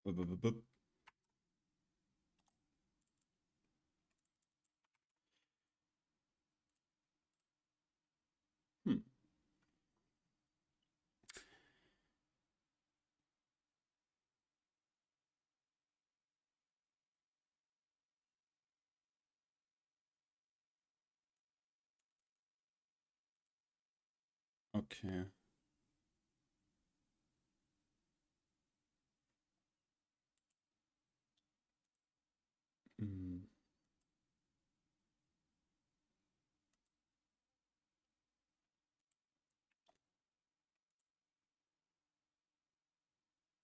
Bup, bup, bup, bup. Hmm. Okay. Hmm.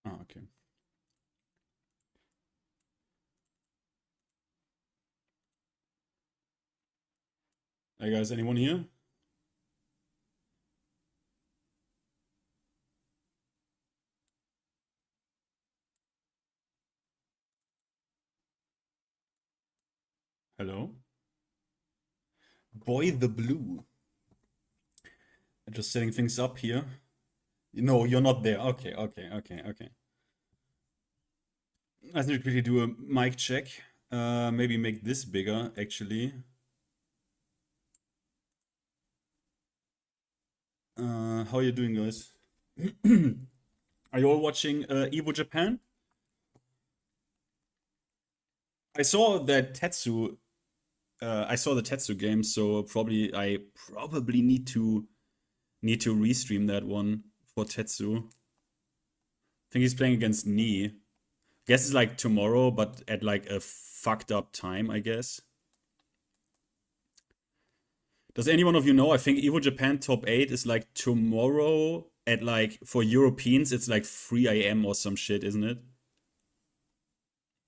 Ah, okay. Hey guys, anyone here? Hello? Boy the Blue. Just setting things up here. No, you're not there. Okay, okay, okay, okay. I need to quickly do a mic check. Maybe make this bigger, actually. How are you doing, guys? Are you all watching Evo Japan? I saw that Tetsu. I saw the Tetsu game, so I probably need to restream that one for Tetsu. I think he's playing against Ni. Guess it's like tomorrow, but at like a fucked up time, I guess. Does anyone of you know? I think Evo Japan top 8 is like tomorrow at like, for Europeans, it's like 3 AM or some shit, isn't it?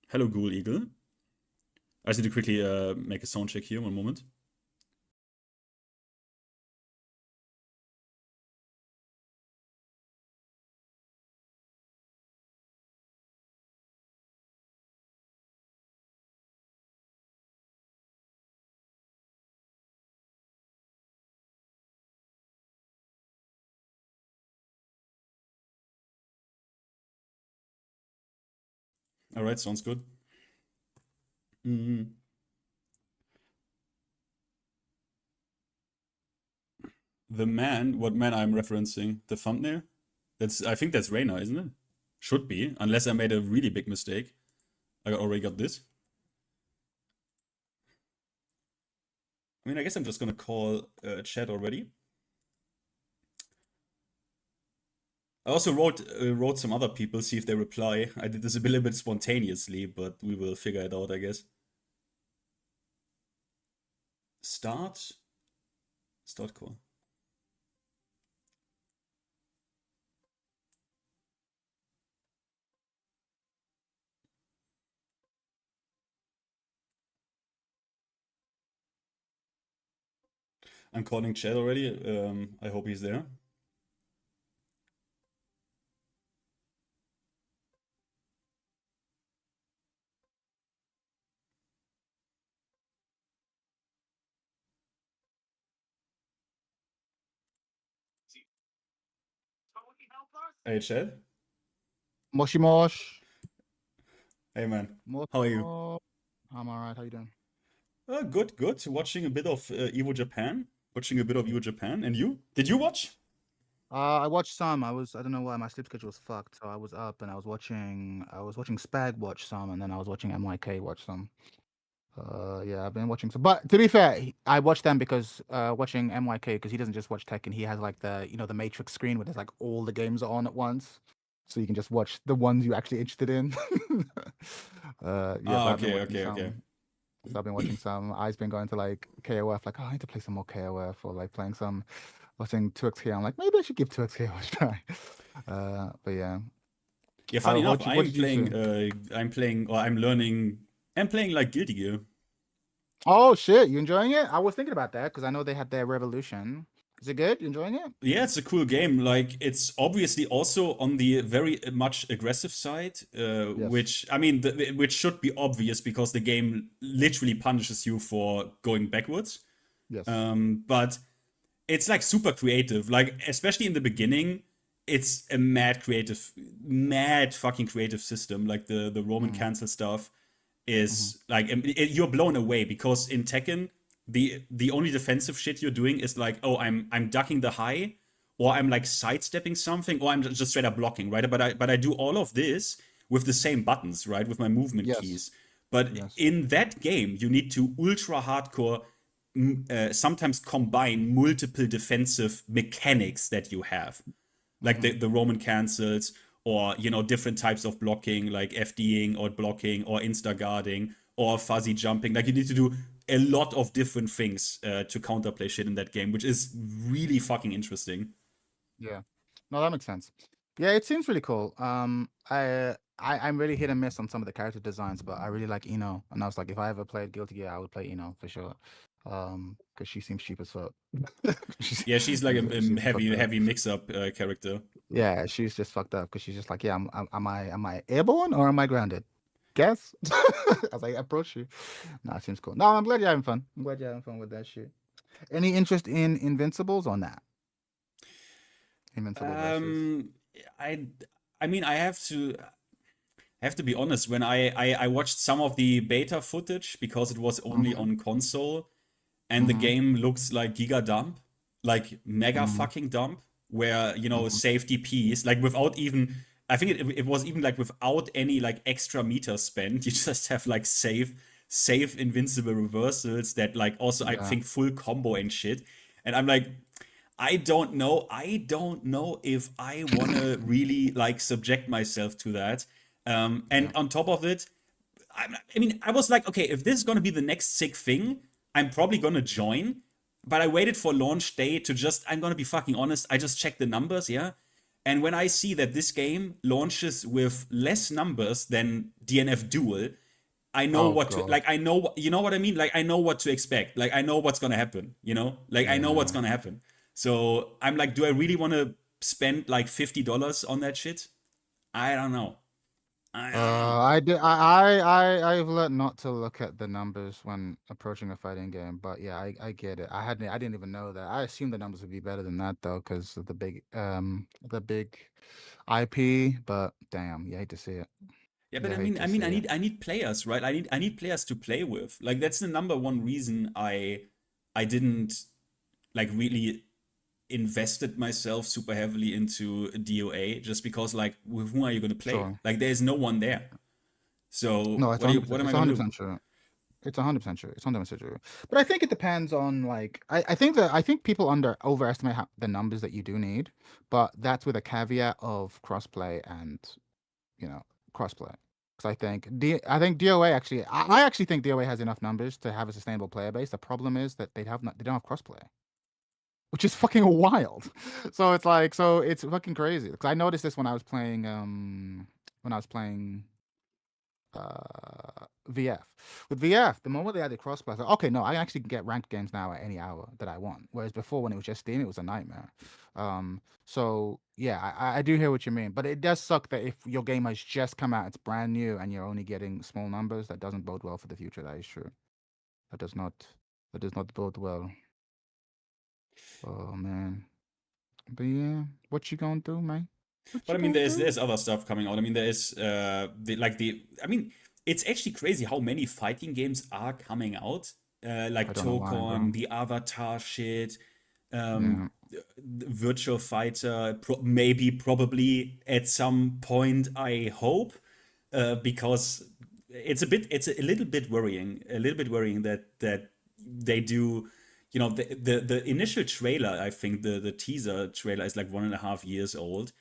Hello, Ghoul Eagle. I just need to quickly make a sound check here, one moment. Alright, sounds good. Mm. The man, what man I'm referencing? The thumbnail? I think that's Reina, isn't it? Should be, unless I made a really big mistake. I already got this. I mean, I guess I'm just gonna call chat already. I also wrote some other people, see if they reply. I did this a little bit spontaneously, but we will figure it out, I guess. Start call. I'm calling chat already. I hope he's there. Hey, chat. Moshi Mosh. Hey, man. Mosh. How are you? I'm alright. How you doing? Good, good. Watching a bit of Evo Japan. Watching a bit of Evo Japan. And you? Did you watch? I watched some. I don't know why my sleep schedule was fucked. So I was up and I was watching Spag watch some, and then I was watching MYK watch some. Yeah, I've been watching some. But to be fair, I watched them because watching MYK, because he doesn't just watch Tekken. He has like the the Matrix screen where there's like all the games are on at once, so you can just watch the ones you're actually interested in. Yeah, so I've been okay, watching okay, some. okay. So I've been watching some. I've been going to like KOF, like, oh, I need to play some more KOF, or like playing some, watching 2xK. I'm like, maybe I should give 2xK a try. But yeah. Yeah, funny enough, what did you say? I'm playing like Guilty Gear. Oh shit, you enjoying it? I was thinking about that because I know they had their Revolution. Is it good? You enjoying it? Yeah, it's a cool game. Like, it's obviously also on the very much aggressive side, Yes. which, I mean, which should be obvious because the game literally punishes you for going backwards. Yes. But it's like super creative. Like, especially in the beginning, it's a mad fucking creative system. Like the Roman cancel stuff is like you're blown away, because in Tekken the only defensive shit you're doing is like, oh, I'm ducking the high, or I'm like sidestepping something, or I'm just straight up blocking, right? But I do all of this with the same buttons, right? With my movement Yes. keys. But Yes. in that game, you need to ultra hardcore sometimes combine multiple defensive mechanics that you have, like the Roman cancels, or different types of blocking, like FDing or blocking or insta guarding or fuzzy jumping. Like you need to do a lot of different things to counterplay shit in that game, which is really fucking interesting. Yeah. No, that makes sense. Yeah, it seems really cool. I'm really hit and miss on some of the character designs, but I really like Ino, and I was like, if I ever played Guilty Gear, I would play Ino for sure. Because she seems cheap as fuck. Yeah, she's like a she's heavy mix-up character. Yeah, she's just fucked up because she's just like, yeah, am I airborne or am I grounded? Guess. I was like, approach you. Nah, it seems cool. No, I'm glad you're having fun. I'm glad you're having fun with that shit. Any interest in Invincibles or not? Invincible versus. I mean, I have to be honest. When I watched some of the beta footage, because it was only on console, and the game looks like giga dump, like mega fucking dump, where safety piece, like without even, I think it was even like without any like extra meter spent, you just have like safe invincible reversals that like also I think full combo and shit, and I'm like, I don't know if I want to really like subject myself to that. And on top of it, I mean, I was like, okay, if this is gonna be the next sick thing, I'm probably gonna join. But I waited for launch day to I'm gonna be fucking honest, I just checked the numbers, yeah? And when I see that this game launches with less numbers than DNF Duel, I know I know, you know what I mean? Like, I know what to expect. Like, I know what's gonna happen, Like, I know what's gonna happen. So I'm like, do I really want to spend like $50 on that shit? I don't know. I've learned not to look at the numbers when approaching a fighting game, but yeah, I get it. I didn't even know that. I assumed the numbers would be better than that though, because of the big IP. But damn, you hate to see it. Yeah, but I need players, right? I need players to play with. Like, that's the number one reason I didn't like really invested myself super heavily into DOA, just because like, with whom are you going to play? Sure. Like, there's no one there. So No, it's what am I going to do? true. It's 100% true. It's 100% true. But I think it depends on like I think people overestimate the numbers that you do need, but that's with a caveat of crossplay and crossplay. Because I think DOA actually, I actually think DOA has enough numbers to have a sustainable player base. The problem is that they don't have crossplay, which is fucking wild. So it's like, it's fucking crazy. Because I noticed this when I was playing VF. With VF, the moment they added crossplay, I thought, okay, no, I actually can get ranked games now at any hour that I want. Whereas before, when it was just Steam, it was a nightmare. So yeah, I do hear what you mean, but it does suck that if your game has just come out, it's brand new, and you're only getting small numbers. That doesn't bode well for the future. That is true. That does not bode well. Oh man. But yeah, what you gonna do, man? But I mean, there's other stuff coming out. I mean, there is I mean, it's actually crazy how many fighting games are coming out. Like Tokon, the Avatar shit, Virtual Fighter, probably at some point, I hope, because it's a little bit worrying that they do. The initial trailer, I think the teaser trailer is like 1.5 years old.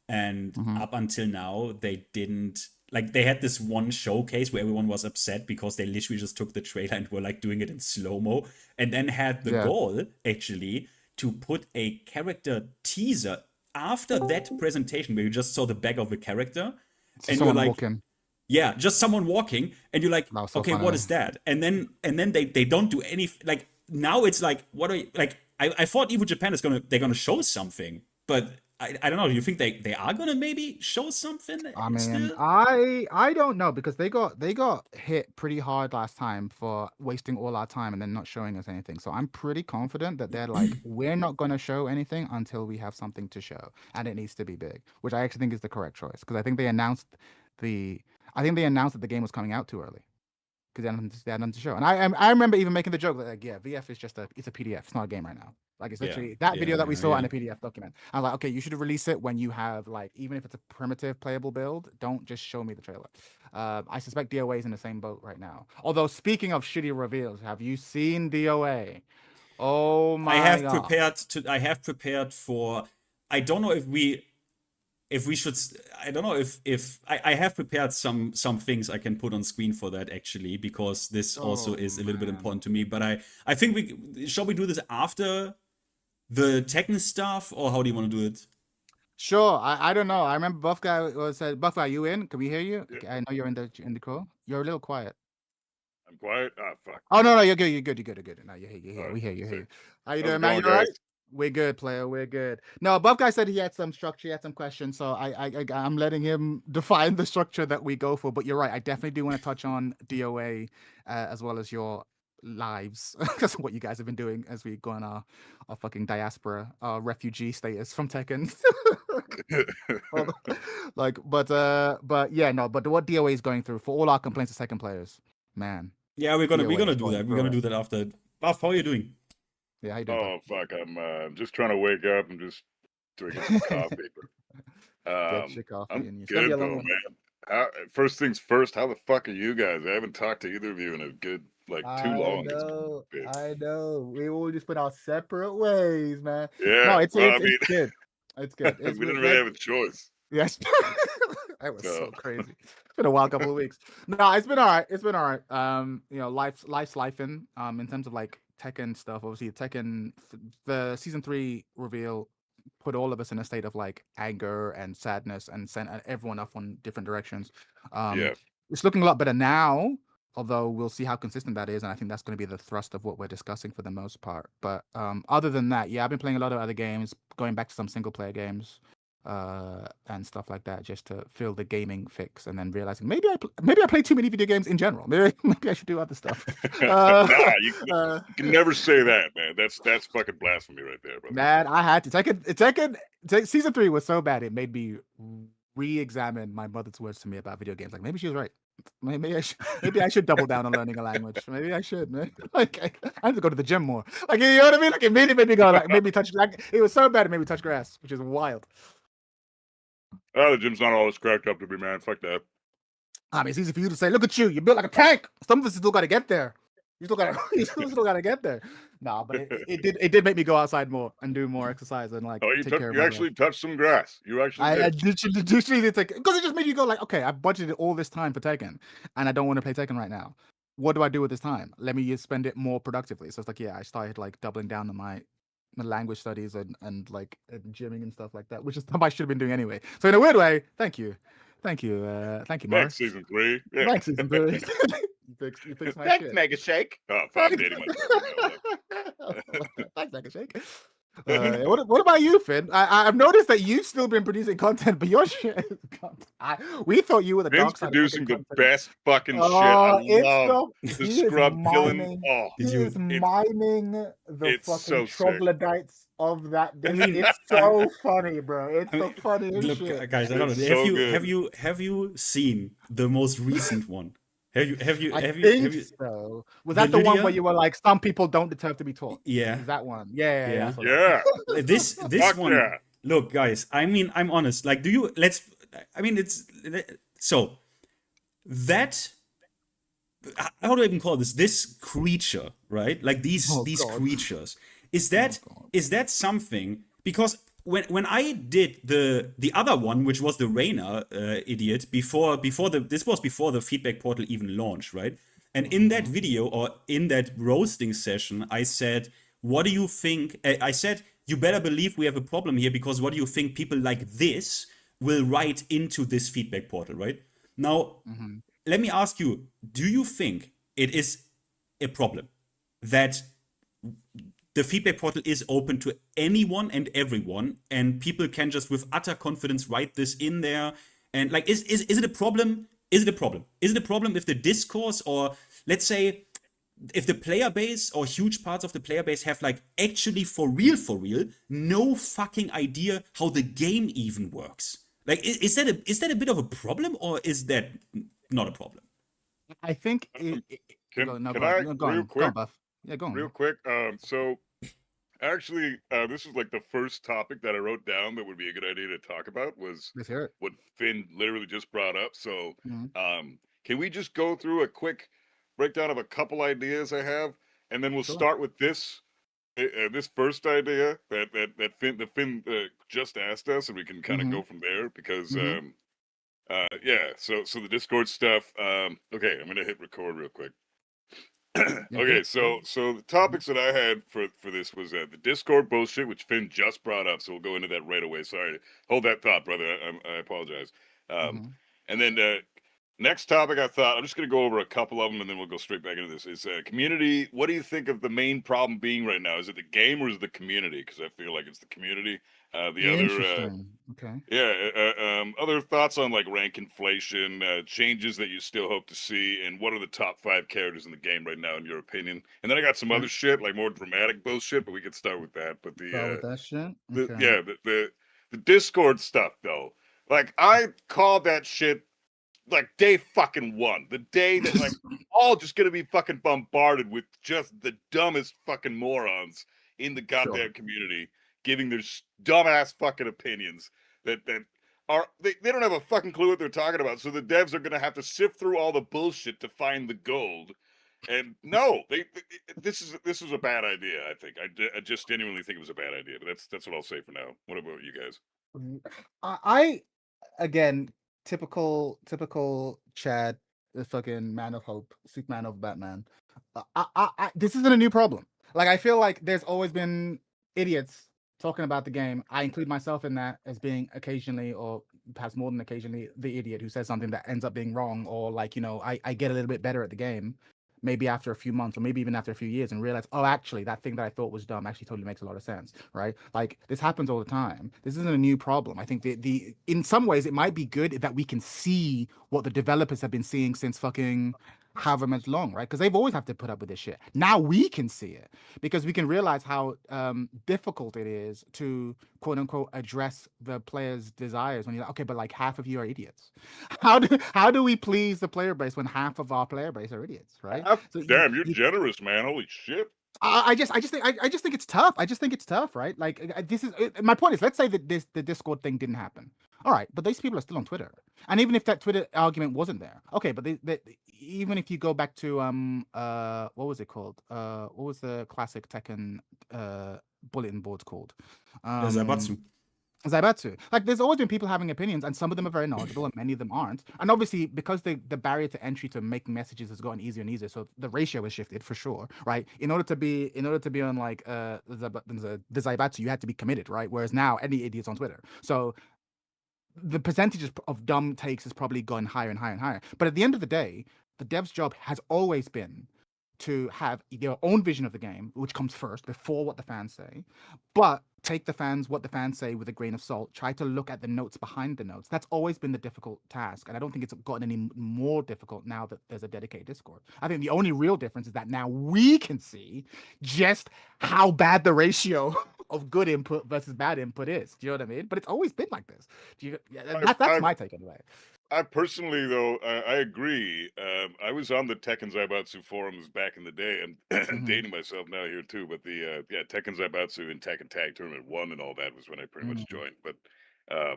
And up until now, they didn't, like, they had this one showcase where everyone was upset because they literally just took the trailer and were like doing it in slow-mo, and then had the goal actually to put a character teaser after that presentation where you just saw the back of a character, and you're like, walking. Yeah, just someone walking, and you're like, okay, what is that? And then they don't do any, like, now it's like, what are you, like, I thought Evo Japan they're gonna show something, but I don't know. Do you think they are gonna maybe show something I mean, still? I don't know because they got hit pretty hard last time for wasting all our time and then not showing us anything. So I'm pretty confident that they're like, we're not gonna show anything until we have something to show, and it needs to be big, which I actually think is the correct choice because I think they announced that the game was coming out too early because they had nothing to show. And I remember even making the joke that like, yeah, VF is just it's a PDF. It's not a game right now. Like it's literally that video that we saw in a PDF document. I was like, okay, you should release it when you have like, even if it's a primitive playable build, don't just show me the trailer. I suspect DOA is in the same boat right now. Although speaking of shitty reveals, have you seen DOA? Oh my god! I have prepared for. I don't know if we should. I don't know if I have prepared some things I can put on screen for that actually, because this also is a little bit important to me. But I think shall we do this after the Tekken stuff, or how do you want to do it? Sure. I don't know. I remember Buff Guy said, "Buff Guy, you in? Can we hear you? Yeah. I know you're in the call. You're a little quiet." I'm quiet. Ah, fuck. Oh no, you're good. You're good. No, you're here. Right, We hear you. sick. How you How's doing, it man? You going, all right? guys? We're good, player. We're good. No, Buff Guy said he had some structure. He had some questions, so I'm letting him define the structure that we go for. But you're right. I definitely do want to touch on DOA as well as your lives, because what you guys have been doing as we go on our fucking diaspora, refugee status from Tekken. Like, but yeah, no, but what DOA is going through for all our complaints of Tekken players, man. Yeah, we're gonna DOA is do going that. We're through gonna it. do that after. Buff, how are you doing? Yeah, how you doing? Oh, fuck. I'm just trying to wake up. I'm just drinking some coffee. Get your coffee I'm in you. It's gonna be good, a long though, one. man. First things first, how the fuck are you guys? I haven't talked to either of you in a good, like, too long. I know. We all just put our separate ways, man. Yeah. No, it's well, I mean, it's good. It's good. we didn't really have a choice. Yes. That was so So. crazy. It's been a wild couple of weeks. No, it's been all right. It's been all right. You know, life's lifing. In terms of like Tekken stuff, obviously Tekken, the season 3 reveal put all of us in a state of like anger and sadness and sent everyone off on different directions. Yeah. It's looking a lot better now, although we'll see how consistent that is, and I think that's going to be the thrust of what we're discussing for the most part. But other than that, yeah, I've been playing a lot of other games, going back to some single player games and stuff like that, just to fill the gaming fix, and then realizing maybe I play too many video games in general. Maybe I should do other stuff. Nah, you can never say that, man. That's fucking blasphemy right there, brother. Man, I had to. Tekken season 3 was so bad it made me re-examine my mother's words to me about video games. Like maybe she was right. Maybe I should double down on learning a language. Maybe I should, man. Like I have to go to the gym more. Like, you know what I mean? Like it really made me go, like made me touch, like it was so bad it made me touch grass, which is wild. Oh, the gym's not all it's cracked up to be, man. Fuck that. I mean, it's easy for you to say, look at you, you're built like a tank. Some of us still gotta get there. You still gotta get there. Nah, but it did make me go outside more and do more exercise and like Oh, take care of you actually touched some grass. You actually I did. literally did take, because it just made you go like, okay, I've budgeted all this time for Tekken and I don't want to play Tekken right now. What do I do with this time? Let me spend it more productively. So it's like, yeah, I started like doubling down on my language studies and like gymming and stuff like that, which is stuff I should have been doing anyway. So in a weird way, thank you, Morris. Thanks, season 3. Yeah. Thanks, season 3. You fixed my Thanks, shit. Mega Shake. Oh, fuck, Daddy. Thanks, Mega Shake. What about you, Finn? I've noticed that you've still been producing content, but your shit is content. We thought you were the dark side. Producing the best fucking shit. Oh, I love the scrub killing. Oh, he is mining the fucking so troglodytes of that. It's so funny, bro. It's the funniest Look, shit. guys, I don't know. So have you seen the most recent one? Have you? So. Was that the one where you were like, some people don't deserve to be taught? Yeah. Is that one? Yeah. This Fuck one. yeah. Look, guys. I mean, I'm honest. Like, it's so that. How do I even call this? This creature, right? Like these creatures. Is that something? Because when I did the other one, which was the Reina idiot, before the feedback portal even launched, right? And in that video, or in that roasting session, I said, what do you think? I said, you better believe we have a problem here, because what do you think people like this will write into this feedback portal, right? Now, let me ask you, do you think it is a problem that the feedback portal is open to anyone and everyone, and people can just with utter confidence write this in there. And like, is it a problem? Is it a problem? Is it a problem if the discourse, or let's say if the player base or huge parts of the player base have like actually for real, no fucking idea how the game even works? Like, is that a bit of a problem, or is that not a problem? I think Can go, no, can go on, I no, go real on, go quick? on, Buff. Yeah, go on. Real quick. So actually, this is like the first topic that I wrote down that would be a good idea to talk about was Let's hear it. what Finn literally just brought up. So, Mhm. can we just go through a quick breakdown of a couple ideas I have, and then we'll Sure. start with this this first idea that Finn just asked us, and we can kind of go from there because yeah. So the Discord stuff. Okay, I'm gonna hit record real quick. Okay, so the topics that I had for this was the Discord bullshit, which Finn just brought up. So we'll go into that right away. Sorry, hold that thought, brother. I apologize. And then next topic, I thought I'm just gonna go over a couple of them, and then we'll go straight back into this. Is community. What do you think of the main problem being right now? Is it the game or is it the community? Because I feel like it's the community. The other Interesting. Okay. yeah, other thoughts on like rank inflation, changes that you still hope to see, and what are the top 5 characters in the game right now, in your opinion? And then I got some other shit, like more dramatic bullshit, but we could start with that. But Start with that shit. the Okay. yeah, the Discord stuff though, like I called that shit like day fucking 1, the day that like all just gonna be fucking bombarded with just the dumbest fucking morons in the goddamn community giving their dumbass fucking opinions that are they don't have a fucking clue what they're talking about. So the devs are gonna have to sift through all the bullshit to find the gold. And no, this is a bad idea. I think I just genuinely think it was a bad idea. But that's what I'll say for now. What about you guys? I again, typical Chad, the fucking man of hope, Superman of Batman. This isn't a new problem. Like, I feel like there's always been idiots talking about the game. I include myself in that as being occasionally, or perhaps more than occasionally, the idiot who says something that ends up being wrong, or like, you know, I get a little bit better at the game, maybe after a few months, or maybe even after a few years, and realize, oh, actually, that thing that I thought was dumb actually totally makes a lot of sense, right? Like, this happens all the time. This isn't a new problem. I think the in some ways it might be good that we can see what the developers have been seeing since fucking however much long, right? Because they've always have to put up with this shit. Now we can see it because we can realize how difficult it is to quote unquote address the player's desires when you're like, okay, but like half of you are idiots. How do we please the player base when half of our player base are idiots, right? So Damn, you're generous, man. Holy shit. I just think it's tough. I just think it's tough, right? Like, this is my point is, let's say that the Discord thing didn't happen. All right, but these people are still on Twitter, and even if that Twitter argument wasn't there, okay, but they even if you go back to what was it called? What was the classic Tekken bulletin boards called? Zaibatsu. Zaibatsu. Like, there's always been people having opinions, and some of them are very knowledgeable, and many of them aren't. And obviously, because the barrier to entry to making messages has gotten easier and easier, so the ratio has shifted for sure, right? In order to be on like the Zaibatsu, you had to be committed, right? Whereas now, any idiot's on Twitter. So the percentages of dumb takes has probably gone higher and higher and higher. But at the end of the day, the dev's job has always been to have their own vision of the game, which comes first before what the fans say, but take what the fans say with a grain of salt. Try to look at the notes behind the notes. That's always been the difficult task, and I don't think it's gotten any more difficult now that there's a dedicated Discord. I think the only real difference is that now we can see just how bad the ratio of good input versus bad input is. Do you know what I mean? But it's always been like this. That's my take anyway. I personally, though, I agree. I was on the Tekken Zaibatsu forums back in the day, and dating myself now here too. But the Tekken Zaibatsu and Tekken Tag Tournament 1 and all that was when I pretty much joined. But well,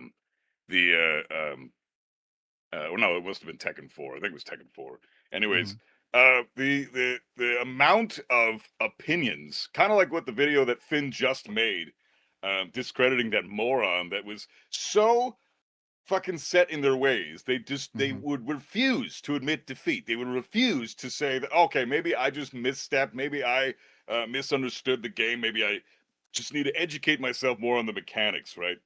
no, it must have been Tekken 4. I think it was Tekken 4. Anyways, the amount of opinions, kind of like what the video that Finn just made, discrediting that moron that was so fucking set in their ways. They would refuse to admit defeat. They would refuse to say that, okay, maybe I just misstepped, maybe I misunderstood the game, maybe I just need to educate myself more on the mechanics, right?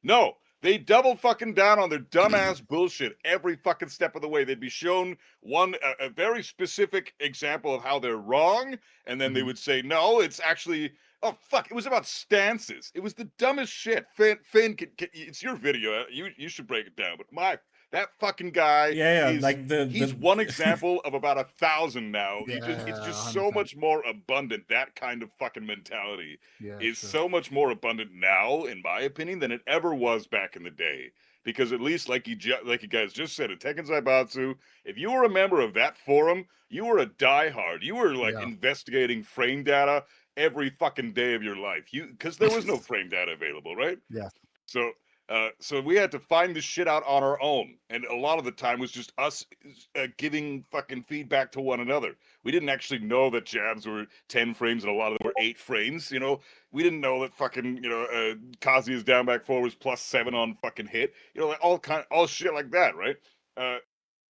No, They double fucking down on their dumbass bullshit every fucking step of the way. They'd be shown a very specific example of how they're wrong, and then they would say, no, it's actually, oh fuck, it was about stances. It was the dumbest shit. Finn, it's your video. You should break it down. But that fucking guy is, like he's one example of about 1,000 now. It's just so 100%. much more abundant. That kind of fucking mentality is sure. so much more abundant now, in my opinion, than it ever was back in the day. Because at least, like you guys just said, at Tekken Zaibatsu, if you were a member of that forum, you were a diehard. You were like investigating frame data every fucking day of your life. Because there was no frame data available, right? Yeah. So we had to find this shit out on our own, and a lot of the time was just us giving fucking feedback to one another. We didn't actually know that jabs were 10 frames and a lot of them were 8 frames. You know, we didn't know that fucking Kazuya's down back 4 was +7 on fucking hit. You know, like all shit like that, right?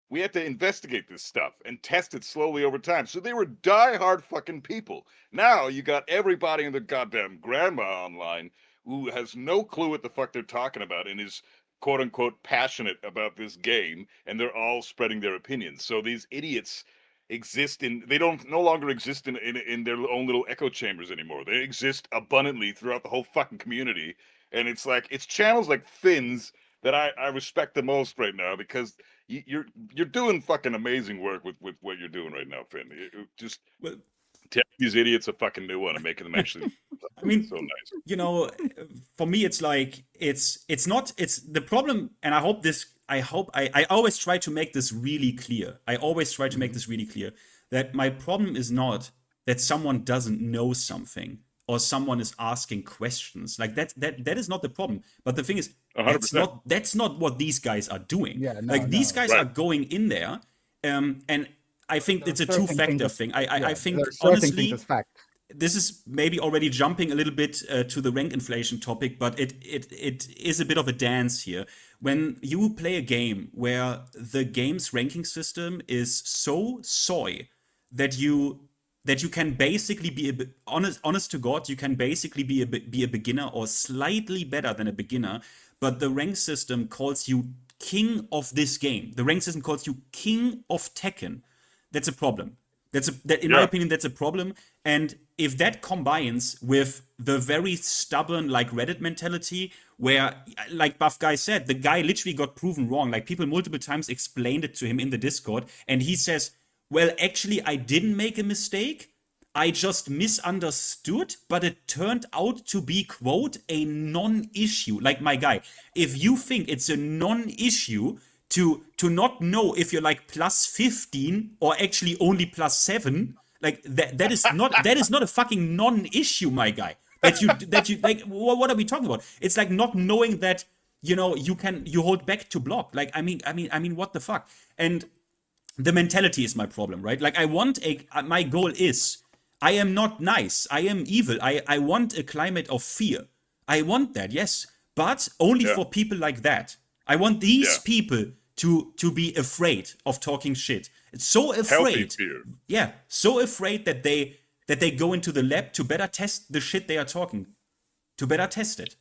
We had to investigate this stuff and test it slowly over time. So they were diehard fucking people. Now you got everybody and their goddamn grandma online who has no clue what the fuck they're talking about and is quote unquote passionate about this game, and they're all spreading their opinions. So these idiots they no longer exist in their own little echo chambers anymore. They exist abundantly throughout the whole fucking community. And it's like, it's channels like Finn's that I respect the most right now, because you're doing fucking amazing work with what you're doing right now, Finn. Just tell these idiots a fucking new one and making them actually I mean, so nice. You know, for me, it's like, it's the problem, and I always try to make this really clear. I always try to make this really clear, that my problem is not that someone doesn't know something or someone is asking questions. Like that is not the problem. But the thing is, that's not what these guys are doing. Yeah, no, like these guys Right. are going in there, and I think it's a two-factor thing. I think there are certain honestly, things as fact. this is maybe already jumping a little bit to the rank inflation topic, but it is a bit of a dance here. When you play a game where the game's ranking system is so soy that you can basically be honest to God, you can basically be a beginner or slightly better than a beginner, but the rank system calls you king of this game. The rank system calls you king of Tekken. That's a problem. In my opinion, that's a problem. And if that combines with the very stubborn, like, Reddit mentality, where, like Buff Guy said, the guy literally got proven wrong. Like, people multiple times explained it to him in the Discord, and he says, well, actually, I didn't make a mistake. I just misunderstood, but it turned out to be, quote, a non-issue. Like, my guy, if you think it's a non-issue to not know if you're like +15 or actually only +7, like that is not a fucking non-issue, my guy. That you like, what are we talking about? It's like not knowing that, you know, you hold back to block. Like, I mean, what the fuck? And the mentality is my problem, right? Like, my goal is, I am not nice, I am evil. I want a climate of fear. I want that, yes, but only for people like that. I want these people to be afraid of talking shit. It's so afraid. Fear. Yeah, so afraid that they go into the lab to better test the shit they are talking, to better test it.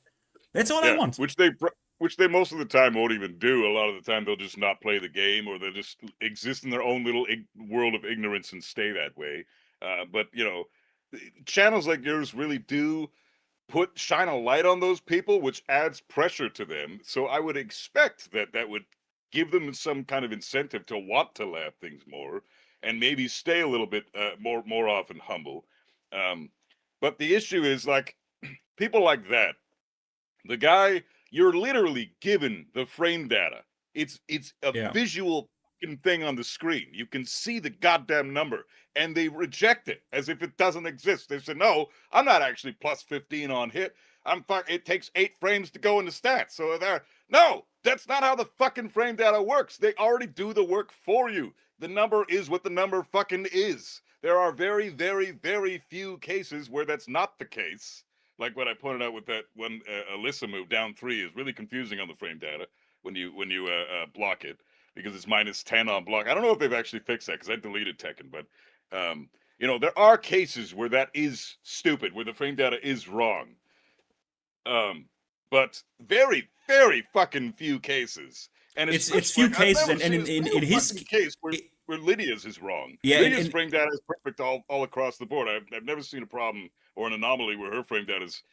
That's all I want. Which they most of the time won't even do. A lot of the time they'll just not play the game, or they'll just exist in their own little world of ignorance and stay that way. But, you know, channels like yours really do shine a light on those people, which adds pressure to them. So I would expect that would give them some kind of incentive to want to laugh things more, and maybe stay a little bit more often humble. But the issue is, like, people like that, the guy, you're literally given the frame data. It's a visual thing on the screen. You can see the goddamn number, and they reject it as if it doesn't exist. They say, no, I'm not actually +15 on hit. It takes 8 frames to go into stats. So no, that's not how the fucking frame data works. They already do the work for you. The number is what the number fucking is. There are very, very, very few cases where that's not the case. Like what I pointed out with that one Alyssa move, down 3, is really confusing on the frame data when you block it, because it's -10 on block. I don't know if they've actually fixed that, because I deleted Tekken, but you know, there are cases where that is stupid, where the frame data is wrong. But very very fucking few cases. And it's few like, cases, I've never and seen in a his fucking case where Lydia's is wrong. Yeah, Lydia's frame data is perfect all across the board. I've never seen a problem or an anomaly where her frame data is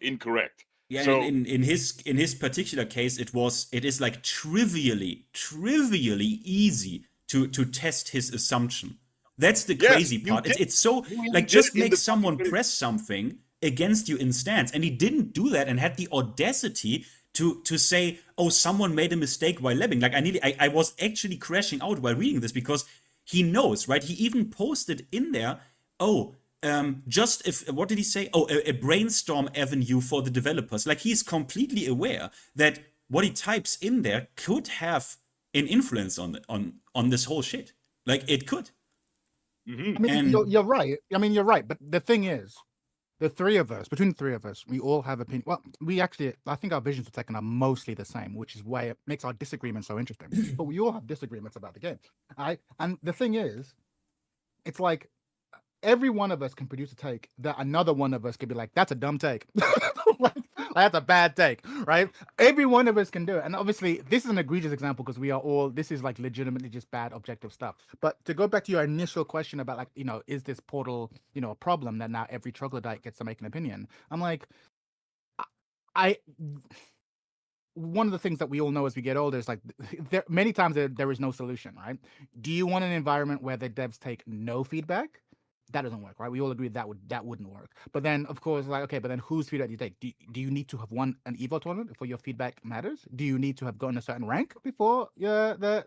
incorrect. yeah, So in his particular case, it is like trivially easy to test his assumption. That's the yes, crazy you part. did. It's so You even like did just it in make the someone fucking- press something against you in stance, and he didn't do that, and had the audacity to say, "Oh, someone made a mistake while labbing." Like I was actually crashing out while reading this, because he knows, right? He even posted in there, "Oh, just if what did he say? Oh, a brainstorm avenue for the developers." Like, he's completely aware that what he types in there could have an influence on this whole shit. Like, it could. Mhm. I mean, And- you're right. I mean, you're right. But the thing is, between the three of us, we all have opinion. Well, I think our visions of Tekken are mostly the same, which is why it makes our disagreement so interesting. But we all have disagreements about the game. And the thing is, it's like every one of us can produce a take that another one of us could be like, "That's a dumb take." Like, that's a bad take, right? Every one of us can do it. And obviously, this is an egregious example because this is like legitimately just bad objective stuff. But to go back to your initial question about, like, is this portal, a problem that now every troglodyte gets to make an opinion? I'm like, one of the things that we all know as we get older is, like, many times there is no solution, right? Do you want an environment where the devs take no feedback? That doesn't work, right? We all agree that wouldn't work. But then, of course, like, okay, but then whose feedback do you take? Do you need to have won an Evo tournament before your feedback matters? Do you need to have gotten a certain rank before before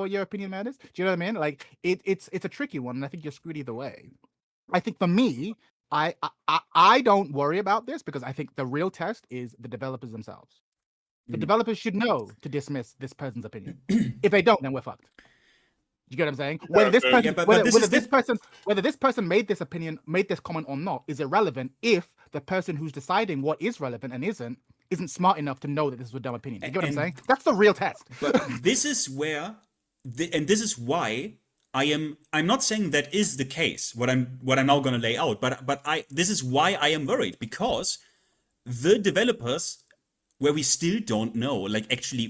your opinion matters? Do you know what I mean? Like, it's a tricky one, and I think you're screwed either way. I think for me, I don't worry about this because I think the real test is the developers themselves. The developers should know to dismiss this person's opinion. If they don't, then we're fucked. You get what I'm saying? Whether this person, whether this person made this comment or not, is irrelevant if the person who's deciding what is relevant and isn't smart enough to know that this is a dumb opinion. You get what I'm saying? That's the real test. But this is where, and this is why I'm not saying that is the case, what I'm now going to lay out, but this is why I am worried, because the developers, where we still don't know, like, actually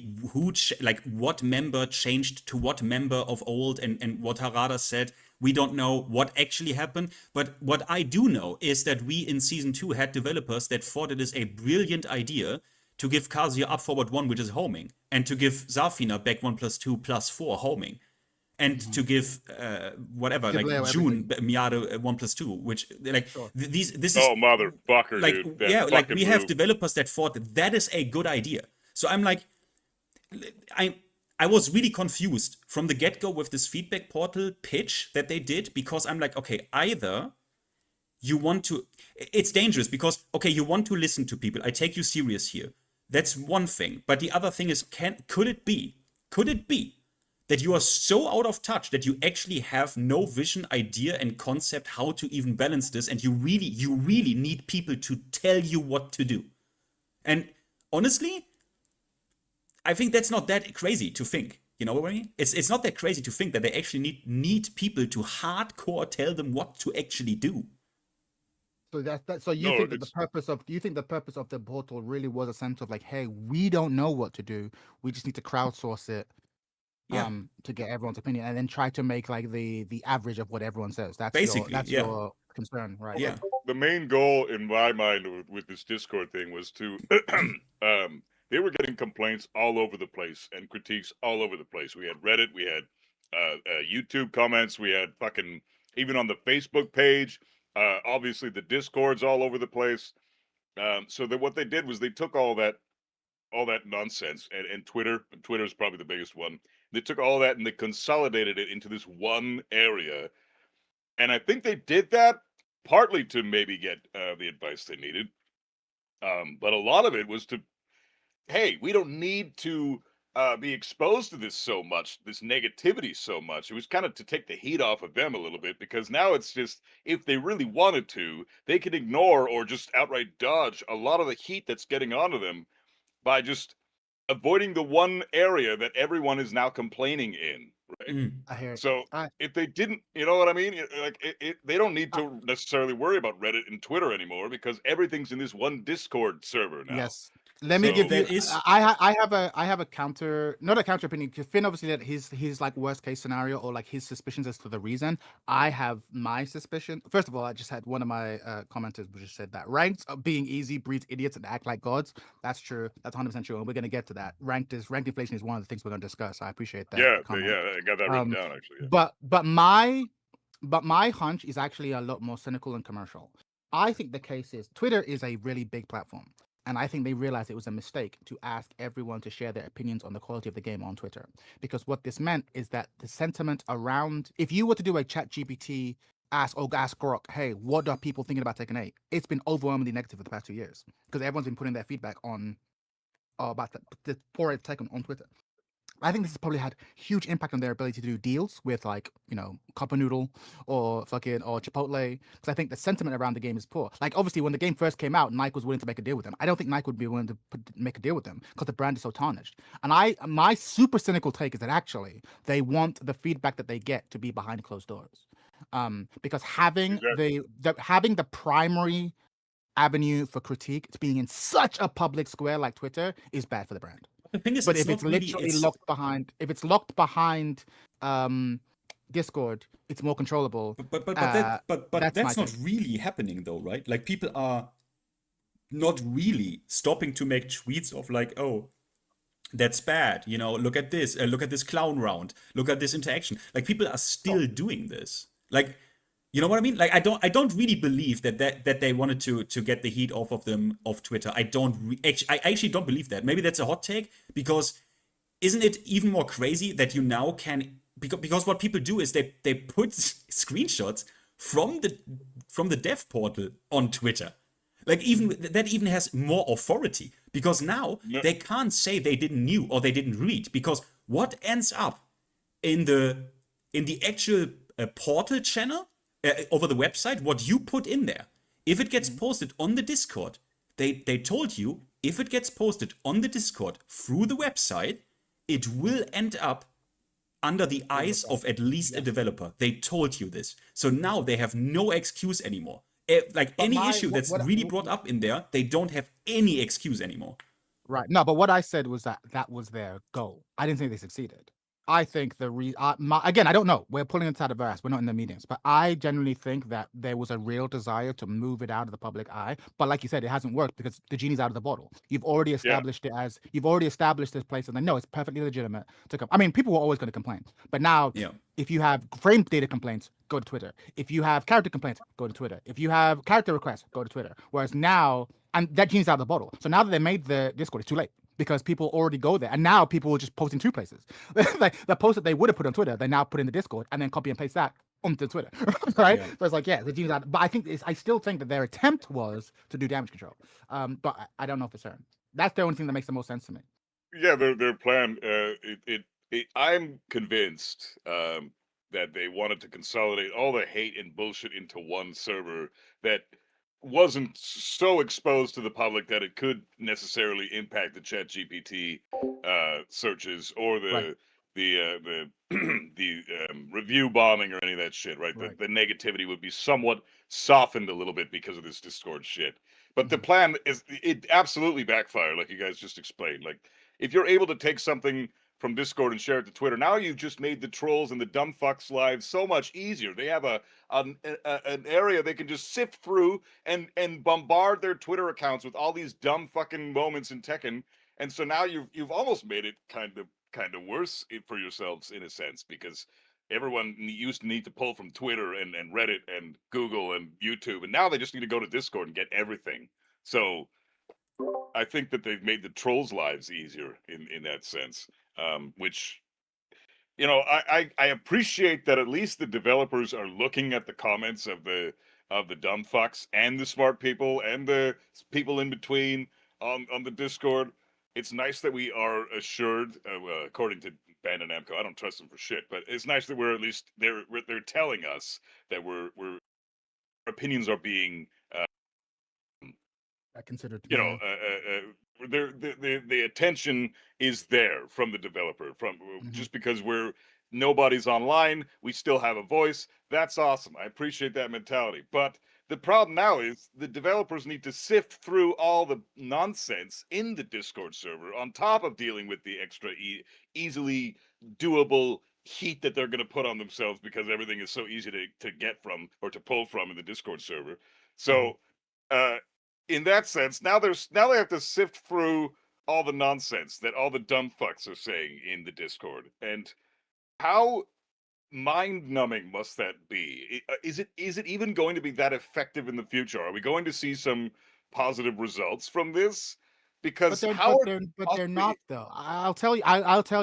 what member changed to what member of old, and what Harada said, we don't know what actually happened. But what I do know is that we in Season 2 had developers that thought it is a brilliant idea to give Kazuya up forward 1, which is homing, and to give Zafina back 1+2+4 homing. And to give June Miado 1+2, which, like, this is motherfucker, like, dude. Like, we have developers that thought that is a good idea. So I'm like, I was really confused from the get-go with this feedback portal pitch that they did, because I'm like, okay, either you want to, it's dangerous because, okay, you want to listen to people, I take you serious here, that's one thing, but the other thing is, could it be that you are so out of touch that you actually have no vision, idea, and concept how to even balance this, and you really need people to tell you what to do? And honestly, I think that's not that crazy to think. You know what I mean? It's not that crazy to think that they actually need people to hardcore tell them what to actually do. So So you think that the purpose of the portal really was a sense of, like, hey, we don't know what to do, we just need to crowdsource it. To get everyone's opinion, and then try to make, like, the average of what everyone says. That's your concern, right? Yeah. The main goal in my mind with this Discord thing was to they were getting complaints all over the place and critiques all over the place. We had Reddit, we had YouTube comments, we had fucking, even on the Facebook page, obviously the Discords all over the place. So that what they did was they took all that nonsense, and Twitter is probably the biggest one. They took all that and they consolidated it into this one area. And I think they did that partly to maybe get the advice they needed. But a lot of it was to, hey, we don't need to be exposed to this so much, this negativity so much. It was kind of to take the heat off of them a little bit, because now it's just, if they really wanted to, they could ignore or just outright dodge a lot of the heat that's getting onto them by just avoiding the one area that everyone is now complaining in, right? I hear it. So if they didn't, you know what I mean? They don't need I- to necessarily worry about Reddit and Twitter anymore because everything's in this one Discord server now. Yes. Let me So- give you. That is- I have a counter, not a counter opinion. Because Finn obviously that his like worst case scenario or like his suspicions as to the reason. I have my suspicion. First of all, I just had one of my commenters just said that ranked being easy breeds idiots and act like gods. That's true. That's 100% true, and we're gonna get to that. Ranked inflation is one of the things we're gonna discuss. I appreciate that. Yeah, comment. yeah, I got that written down actually. Yeah. But my hunch is actually a lot more cynical and commercial. I think the case is Twitter is a really big platform. And I think they realized it was a mistake to ask everyone to share their opinions on the quality of the game on Twitter. Because what this meant is that the sentiment around, if you were to do a chat GPT ask Grok, hey, what are people thinking about Tekken 8? It's been overwhelmingly negative for the past 2 years. Because everyone's been putting their feedback on about the poor Tekken on Twitter. I think this has probably had huge impact on their ability to do deals with like, Cup Noodle or Chipotle. Because I think the sentiment around the game is poor. Like obviously when the game first came out, Nike was willing to make a deal with them. I don't think Nike would be willing to make a deal with them because the brand is so tarnished. And my super cynical take is that actually they want the feedback that they get to be behind closed doors. Because having the primary avenue for critique to being in such a public square like Twitter is bad for the brand. The thing is, But it's if it's not really, literally locked behind Discord, it's more controllable. But that's that's my not take. really happening though, right? Like people are not really stopping to make tweets of like, oh, that's bad. Look at this clown round. Look at this interaction. Like people are still doing this. Like, you know what I mean? Like I don't really believe that they wanted to get the heat off of them off Twitter. I actually don't believe that. Maybe that's a hot take because isn't it even more crazy that you now can because what people do is they put screenshots from the dev portal on Twitter. Like that even has more authority because now they can't say they didn't knew or they didn't read because what ends up in the actual portal channel over the website, what you put in there, if it gets posted on the Discord, they told you if it gets posted on the Discord through the website, it will end up under the eyes of at least a developer. They told you this. So now they have no excuse anymore. Like any issue that's really brought up in there, they don't have any excuse anymore. Right. No, but what I said was that was their goal. I didn't think they succeeded. I think again, I don't know. We're pulling it out of our ass. We're not in the meetings, but I genuinely think that there was a real desire to move it out of the public eye. But like you said, it hasn't worked because the genie's out of the bottle. You've already established this place, and they know it's perfectly legitimate to come. I mean, people were always going to complain, but now, if you have frame data complaints, go to Twitter. If you have character complaints, go to Twitter. If you have character requests, go to Twitter. Whereas now, and that genie's out of the bottle. So now that they made the Discord, it's too late. Because people already go there, and now people will just post in two places. Like the post that they would have put on Twitter, they now put in the Discord, and then copy and paste that onto Twitter, right? Yeah. So it's like, the genie's out. But I still think that their attempt was to do damage control. But I don't know for certain. That's the only thing that makes the most sense to me. Yeah, their plan. I'm convinced that they wanted to consolidate all the hate and bullshit into one server that wasn't so exposed to the public that it could necessarily impact the ChatGPT searches or the review bombing or any of that shit, right? The negativity would be somewhat softened a little bit because of this Discord shit. But the plan is it absolutely backfired, like you guys just explained. Like if you're able to take something from Discord and share it to Twitter, now you've just made the trolls and the dumb fucks' lives so much easier. They have an area they can just sift through and bombard their Twitter accounts with all these dumb fucking moments in Tekken. And so now you've almost made it kind of worse for yourselves in a sense, because everyone used to need to pull from Twitter and Reddit and Google and YouTube, and now they just need to go to Discord and get everything. So I think that they've made the trolls' lives easier in that sense, which, I appreciate that at least the developers are looking at the comments of the dumb fucks and the smart people and the people in between on the Discord. It's nice that we are assured, according to Bandai Namco, I don't trust them for shit, but it's nice that we're at least they're telling us that our opinions are being considered, the attention is there from the developer, from just because we're nobody's online, we still have a voice. That's awesome. I appreciate that mentality. But the problem now is the developers need to sift through all the nonsense in the Discord server on top of dealing with the extra easily doable heat that they're going to put on themselves because everything is so easy to get from or to pull from in the Discord server. So in that sense, now they have to sift through all the nonsense that all the dumb fucks are saying in the Discord. And how mind-numbing must that be? Is it even going to be that effective in the future? Are we going to see some positive results from this? Because they're not though. I'll tell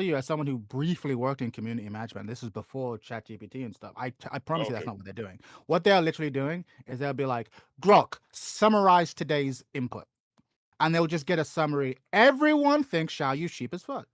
you as someone who briefly worked in community management. This is before ChatGPT and stuff. I promise you that's not what they're doing. What they're literally doing is they'll be like, Grok, summarize today's input, and they'll just get a summary. Everyone thinks Xiaoyu sheep as fuck,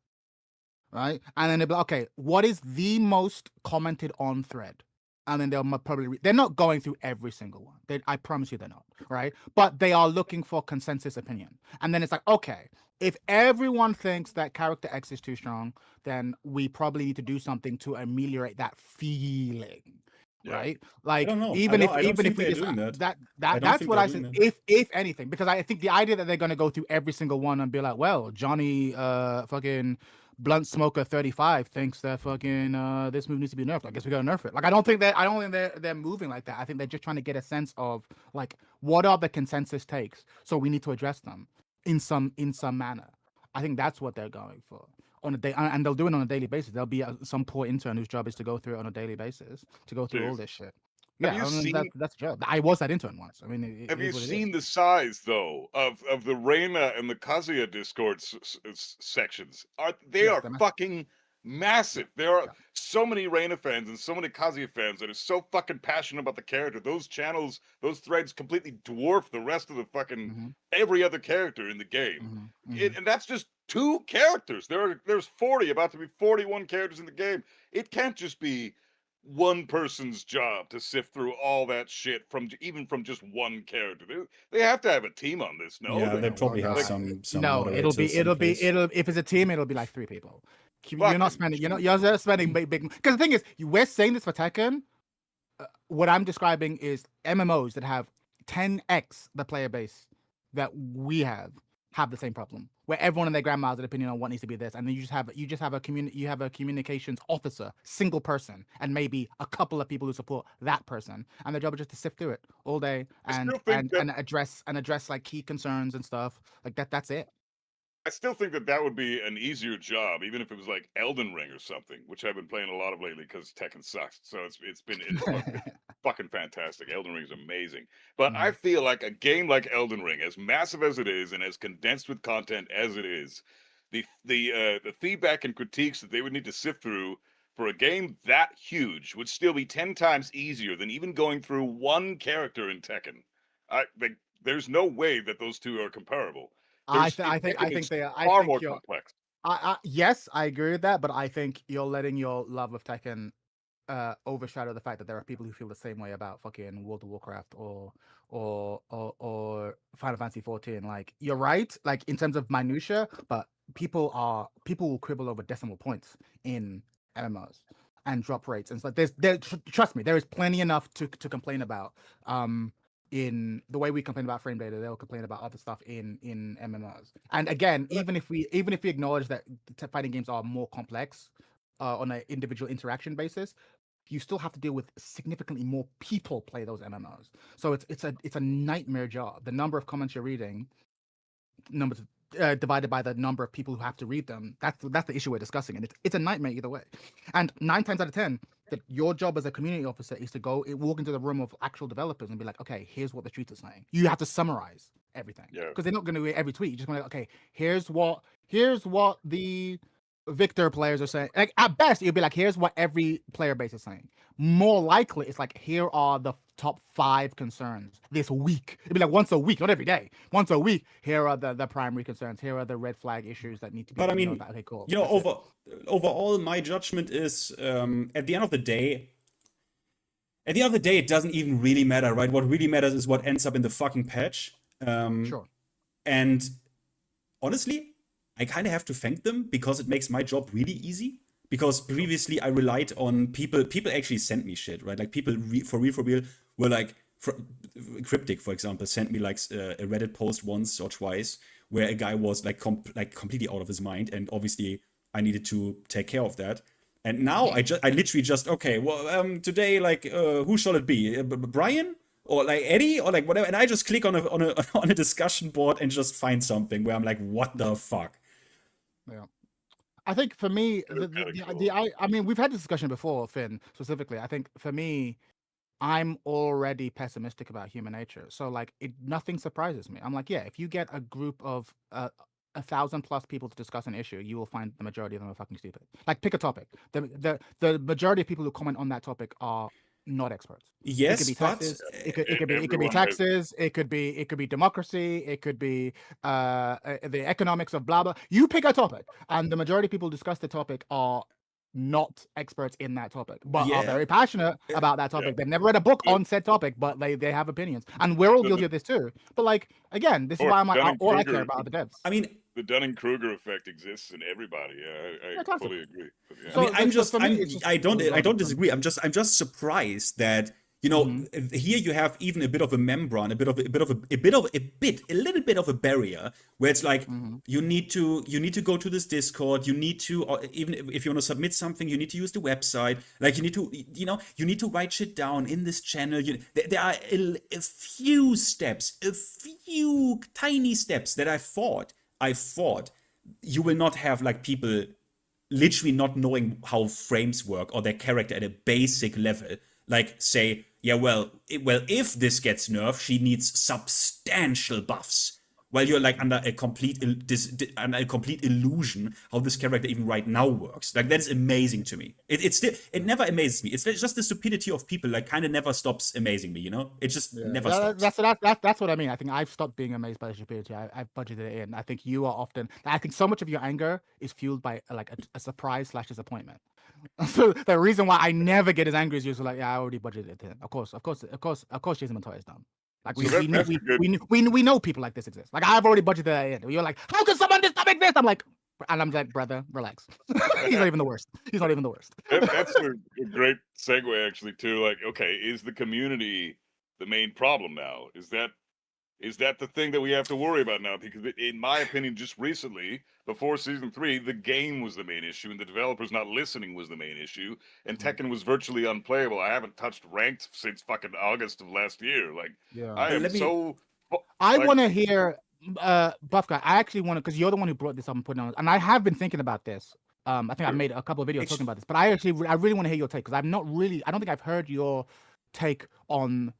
right? And then they'll be like, okay, what is the most commented on thread? And then they'll probably they're not going through every single one. I promise you they're not, right? But they are looking for consensus opinion. And then it's like, okay, if everyone thinks that character X is too strong, then we probably need to do something to ameliorate that feeling, right? Like even if we just that's what I said. If anything, because I think the idea that they're going to go through every single one and be like, well, Johnny, fucking Blunt Smoker 35 thinks that fucking this move needs to be nerfed. I guess we gotta nerf it. Like I don't think they're moving like that. I think they're just trying to get a sense of like what are the consensus takes, so we need to address them in some manner. I think that's what they're going for on a day, and they'll do it on a daily basis. There'll be some poor intern whose job is to go through it on a daily basis to go through all this shit. Yeah, that's a job. I was that intern once. I mean, have you seen the size though of the Reina and the Kazuya Discord sections? They are fucking massive. There are so many Reina fans and so many Kazuya fans that are so fucking passionate about the character. Those channels, those threads, completely dwarf the rest of the fucking every other character in the game. And that's just 2 characters. There's 40, about to be 41 characters in the game. It can't just be one person's job to sift through all that shit from just one character. They have to have a team on this. No, yeah, they probably have some. No, it'll be if it's a team, it'll be like 3 people. You're not spending. You're spending big. Because the thing is, we're saying this for Tekken. What I'm describing is MMOs that have 10x the player base that we have the same problem, where everyone and their grandma has an opinion on what needs to be this, and then you just have a communications officer, single person, and maybe a couple of people who support that person, and their job is just to sift through it all day and address like key concerns and stuff like that. That's it. I still think that would be an easier job, even if it was like Elden Ring or something, which I've been playing a lot of lately because Tekken sucks. So it's been fucking fantastic. Elden Ring is amazing. But I feel like a game like Elden Ring, as massive as it is and as condensed with content as it is, the feedback and critiques that they would need to sift through for a game that huge would still be 10 times easier than even going through one character in Tekken. There's no way that those 2 are comparable. I think they are far more complex. Yes, I agree with that, but I think you're letting your love of Tekken overshadow the fact that there are people who feel the same way about fucking World of Warcraft or Final Fantasy 14. Like you're right, like in terms of minutia, but people will quibble over decimal points in MMOs and drop rates, and so trust me, there is plenty enough to complain about. In the way we complain about frame data, they'll complain about other stuff in MMOs. And again, even if we acknowledge that fighting games are more complex on an individual interaction basis, you still have to deal with significantly more people play those MMOs. So it's a nightmare job. The number of comments you're reading, divided by the number of people who have to read them, that's the issue we're discussing, and it's a nightmare either way. And 9 times out of 10, that your job as a community officer is to walk into the room of actual developers and be like, okay, here's what the tweets are saying. You have to summarize everything, because they're not going to read every tweet. You're just going to okay, here's what the Victor players are saying. Like at best, you'll be like, here's what every player base is saying. More likely, it's like, here are the top 5 concerns this week. It'd be like once a week, not every day. Once a week, here are the primary concerns. Here are the red flag issues that need to be. But I mean, okay, cool. Overall, my judgment is at the end of the day, it doesn't even really matter, right? What really matters is what ends up in the fucking patch. Sure. And honestly, I kind of have to thank them because it makes my job really easy. because previously I relied on people. People actually sent me shit, right? Like people for real were like, Cryptic, for example, sent me like a Reddit post once or twice where a guy was like completely out of his mind, and obviously I needed to take care of that. And now I literally just, okay, well, today, like, who shall it be? Brian? Or like Eddie? Or like whatever. And I just click on a discussion board and just find something where I'm like, what the fuck? Yeah. I think for me, I mean, we've had this discussion before, Finn, specifically. I think for me, I'm already pessimistic about human nature. So like nothing surprises me. I'm like, yeah, if you get a group of 1,000+ people to discuss an issue, you will find the majority of them are fucking stupid. Like pick a topic. The majority of people who comment on that topic are not experts. Yes, it could be taxes. It could be taxes. It could be democracy. It could be the economics of blah blah. You pick a topic, and the majority of people who discuss the topic are not experts in that topic, but are very passionate about that topic. They've never read a book on said topic, but they have opinions, and we're all guilty of this too. But like again, this is why I'm like, all I care about are the devs. I mean, the Dunning-Kruger effect exists in everybody. Yeah, I fully agree. Yeah. So, I mean, I don't disagree. I'm just surprised that, you know, here you have even a bit of a membrane, a little bit of a barrier where it's like you need to go to this Discord. You need to, or even if you want to submit something, you need to use the website. Like you need to write shit down in this channel. There are a few steps, a few tiny steps that I thought you will not have, like people literally not knowing how frames work or their character at a basic level. Like say, yeah, well, if this gets nerfed, she needs substantial buffs. While you're like under a complete illusion how this character even right now works. Like that is amazing to me. It never amazes me. It's just the stupidity of people. Like kind of never stops amazing me. You know, it just never stops. That's what I mean. I think I've stopped being amazed by the stupidity. I've budgeted it in. I think you are often. I think so much of your anger is fueled by like a surprise / disappointment. So the reason why I never get as angry as you is like, yeah, I already budgeted it in. Of course, Jason Montoya is dumb. Like we know people like this exist. Like I've already budgeted that in. You're like, how can someone just make this? I'm like, brother, relax. He's not even the worst. He's not even the worst. That's a great segue actually too. Like, okay, is the community the main problem now? Is that the thing that we have to worry about now? Because in my opinion, just recently, before season 3, the game was the main issue, and the developers not listening was the main issue, and Tekken was virtually unplayable. I haven't touched ranked since fucking August of last year. Like, I am I want to hear, Buff Guy. I actually want to, because you're the one who brought this up and put it on, and I have been thinking about this. I think I made a couple of videos talking about this, but I really want to hear your take, because I don't think I've heard your take on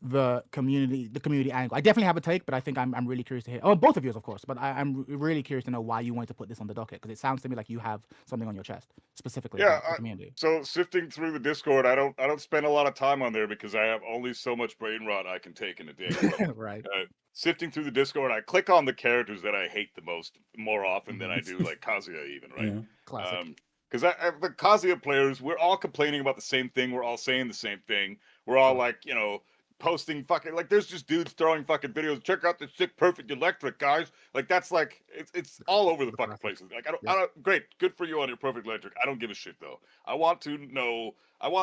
the community angle. I definitely have a take, but I think I'm really curious to hear. Oh, both of yours, of course, but I'm really curious to know why you wanted to put this on the docket, because it sounds to me like you have something on your chest specifically about the community. So sifting through the Discord, I don't spend a lot of time on there because I have only so much brain rot I can take in a day. Right. Sifting through the Discord, I click on the characters that I hate the most more often than I do like Kazuya even, right? Yeah. Classic. Because the Kazuya players, we're all complaining about the same thing. We're all saying the same thing. We're all like, you know, posting fucking, like, there's just dudes throwing fucking videos. Check out the sick perfect electric, guys. Like, that's like, it's all over the fucking places. Like, I don't great, good for you on your perfect electric. I don't give a shit though. I want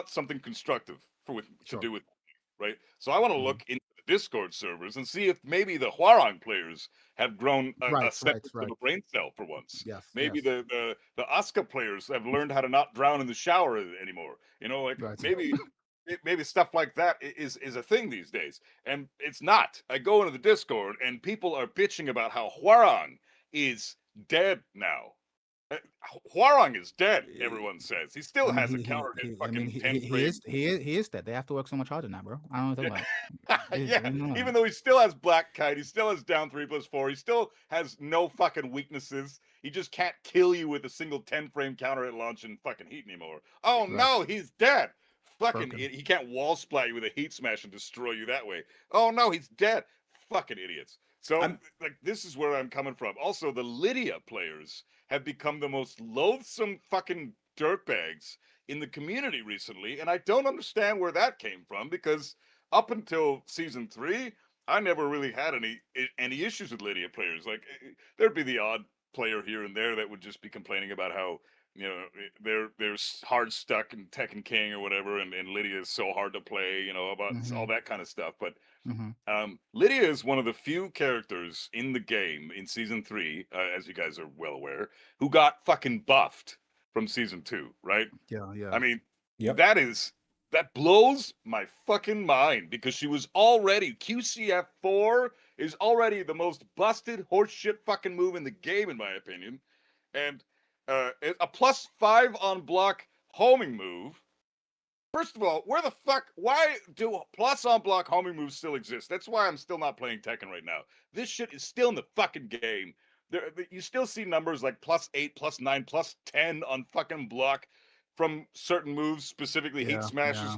something constructive to do with, right? So I want to look into the Discord servers and see if maybe the Hwarang players have grown a separate little brain cell for once. Yes. Maybe the Asuka players have learned how to not drown in the shower anymore. You know, like maybe stuff like that is a thing these days, and it's not. I go into the Discord and people are bitching about how Hwarang is dead now. Hwarang is dead. Everyone says he still has a counter hit. He is dead. They have to work so much harder now, bro. I don't know what about. Even though he still has Black Kite, he still has down 3+4. He still has no fucking weaknesses. He just can't kill you with a single 10-frame counter hit launch and fucking heat anymore. Oh no, he's dead. Fucking he can't wall splat you with a heat smash and destroy you that way. Oh no, he's dead. Fucking idiots. So like this is where I'm coming from. Also, the Lydia players have become the most loathsome fucking dirtbags in the community recently, and I don't understand where that came from, because up until season 3, I never really had any issues with Lydia players. Like there'd be the odd player here and there that would just be complaining about how you know, they're hard stuck in Tekken King or whatever, and Lydia is so hard to play, you know, about all that kind of stuff. But Lydia is one of the few characters in the game in season 3, as you guys are well aware, who got fucking buffed from season 2, right? Yeah. I mean, Yep. that blows my fucking mind, because she was already QCF 4 is already the most busted horseshit fucking move in the game, in my opinion, and a +5 on block homing move. First of all, why do plus on block homing moves still exist? That's why I'm still not playing Tekken right now. This shit is still in the fucking game. You still see numbers like +8, +9, +10 on fucking block from certain moves, specifically hate smashes.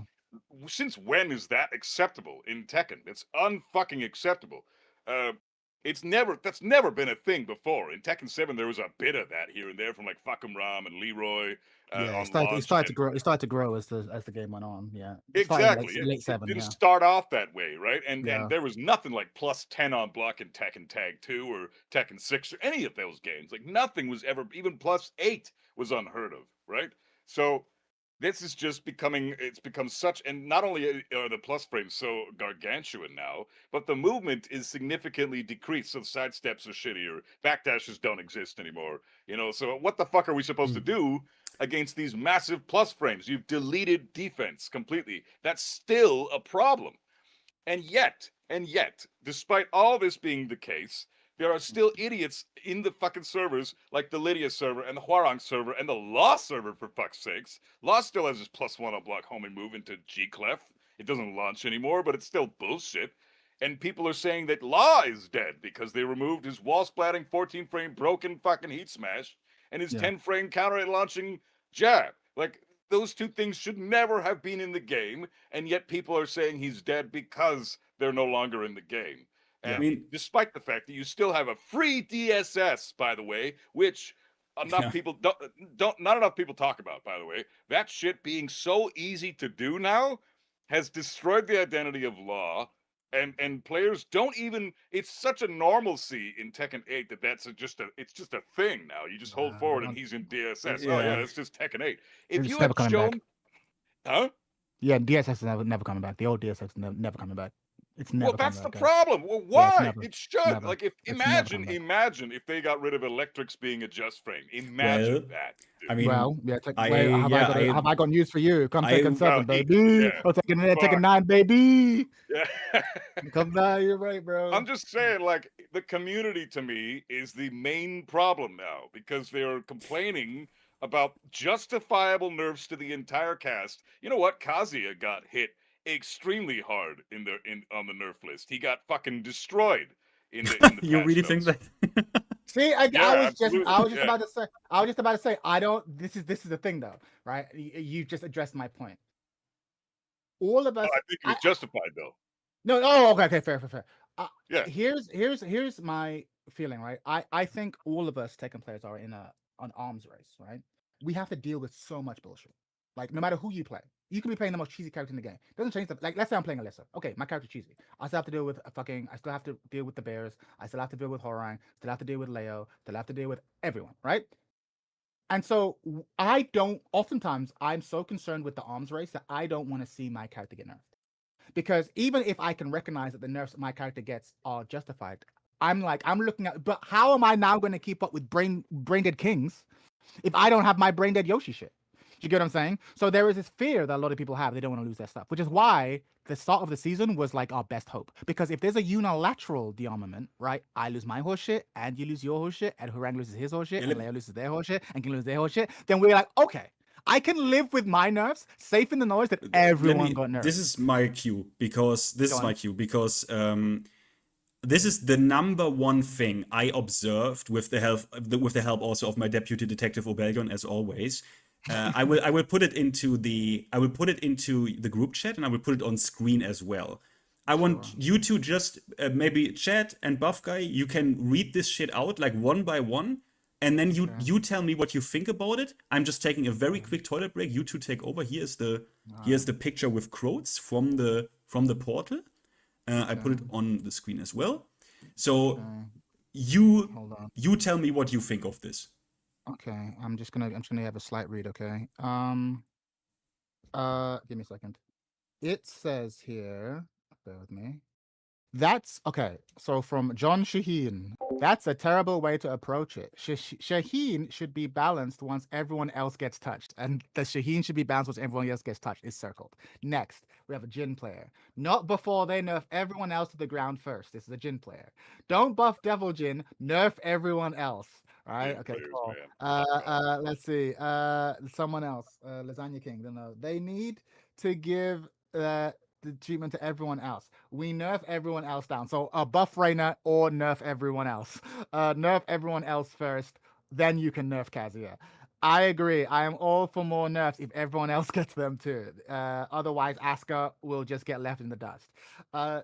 Since when is that acceptable in Tekken? It's unfucking acceptable. That's never been a thing before. In Tekken 7, there was a bit of that here and there from like Fuckum Ram and Leroy. It started to grow. It started to grow as the game went on. Yeah, exactly. Late 7. It didn't start off that way, right? And there was nothing like +10 on block in Tekken Tag 2 or Tekken 6 or any of those games. Like nothing was ever, even +8 was unheard of, right? So this is just it's become such, and not only are the plus frames so gargantuan now, but the movement is significantly decreased. So the side steps are shittier, backdashes don't exist anymore. You know, so what the fuck are we supposed to do against these massive plus frames? You've deleted defense completely. That's still a problem. And yet, despite all this being the case, there are still idiots in the fucking servers, like the Lydia server and the Hwarang server and the Law server, for fuck's sakes. Law still has his +1 on block homing move into G-Clef. It doesn't launch anymore, but it's still bullshit. And people are saying that Law is dead because they removed his wall-splatting 14-frame broken fucking heat smash and his 10-frame counter-launching jab. Like, those two things should never have been in the game, and yet people are saying he's dead because they're no longer in the game. And despite the fact that you still have a free DSS, by the way, which people not enough people talk about, by the way, that shit being so easy to do now has destroyed the identity of Law. And players don't even. It's such a normalcy in Tekken 8 it's just a thing now. You just hold forward and he's in DSS. Oh yeah, it's just Tekken 8. If you had shown, Yeah, DSS is never coming back. The old DSS is never coming back. It's never. Well, that's the problem. Well, why? It should. Never. Like, imagine if they got rid of Electrics being a just frame. Imagine that. Dude. I mean, have I got news for you? Come Tekken 7, baby. Oh, Tekken 9, baby. Yeah. Come down, you're right, bro. I'm just saying, like, the community to me is the main problem now, because they're complaining about justifiable nerfs to the entire cast. You know what? Kazuya got hit extremely hard on the nerf list. He got fucking destroyed in the You really notes. think that? See, I was just about to say I don't. This is the thing though, right? You just addressed my point. All of us. I think it was justified though. No. Oh, okay. Fair. Yeah. Here's my feeling, right? I think all of us Tekken players are in an arms race, right? We have to deal with so much bullshit. Like, no matter who you play, you can be playing the most cheesy character in the game. Doesn't change stuff. Like, let's say I'm playing Alyssa. Okay, my character's cheesy. I still have to deal with I still have to deal with the bears. I still have to deal with Hwarang. Still have to deal with Leo. Still have to deal with everyone, right? And so oftentimes I'm so concerned with the arms race that I don't want to see my character get nerfed. Because even if I can recognize that the nerfs my character gets are justified, I'm looking at, but how am I now going to keep up with brain dead kings if I don't have my brain dead Yoshi shit? You get what I'm saying? So there is this fear that a lot of people have. They don't want to lose their stuff, which is why the start of the season was like our best hope. Because if there's a unilateral dearmament, right? I lose my horse shit, and you lose your horse shit, and Hwarang loses his horse shit, and Leo loses their horse shit, and King loses their horse shit, then we're like, okay, I can live with my nerfs, safe in the knowledge that everyone got nerfs. This is my cue, because this is the number one thing I observed with the help also of my deputy detective Obelgon, as always. I will put it into the group chat, and I will put it on screen as well. I want you to just maybe chat and buff guy. You can read this shit out like one by one, and then you tell me what you think about it. I'm just taking a very quick toilet break. You two take over. Here's the picture with quotes from the portal. I put it on the screen as well. So you tell me what you think of this. Okay, I'm just gonna have a slight read. Okay. Give me a second. It says here. Bear with me. That's okay. So from John Shaheen, that's a terrible way to approach it. Shaheen should be balanced once everyone else gets touched, and the Shaheen should be balanced once everyone else gets touched. Is circled. Next, we have a Jin player. Not before they nerf everyone else to the ground first. This is a Jin player. Don't buff Devil Jin. Nerf everyone else. Right? Jin Okay. players, Cool. man. Let's see. Someone else. Lasagna King. Don't know. They need to give the treatment to everyone else. We nerf everyone else down. So buff Reina or nerf everyone else. Nerf everyone else first, then you can nerf Kazuya. I agree. I am all for more nerfs if everyone else gets them too. Otherwise, Asuka will just get left in the dust.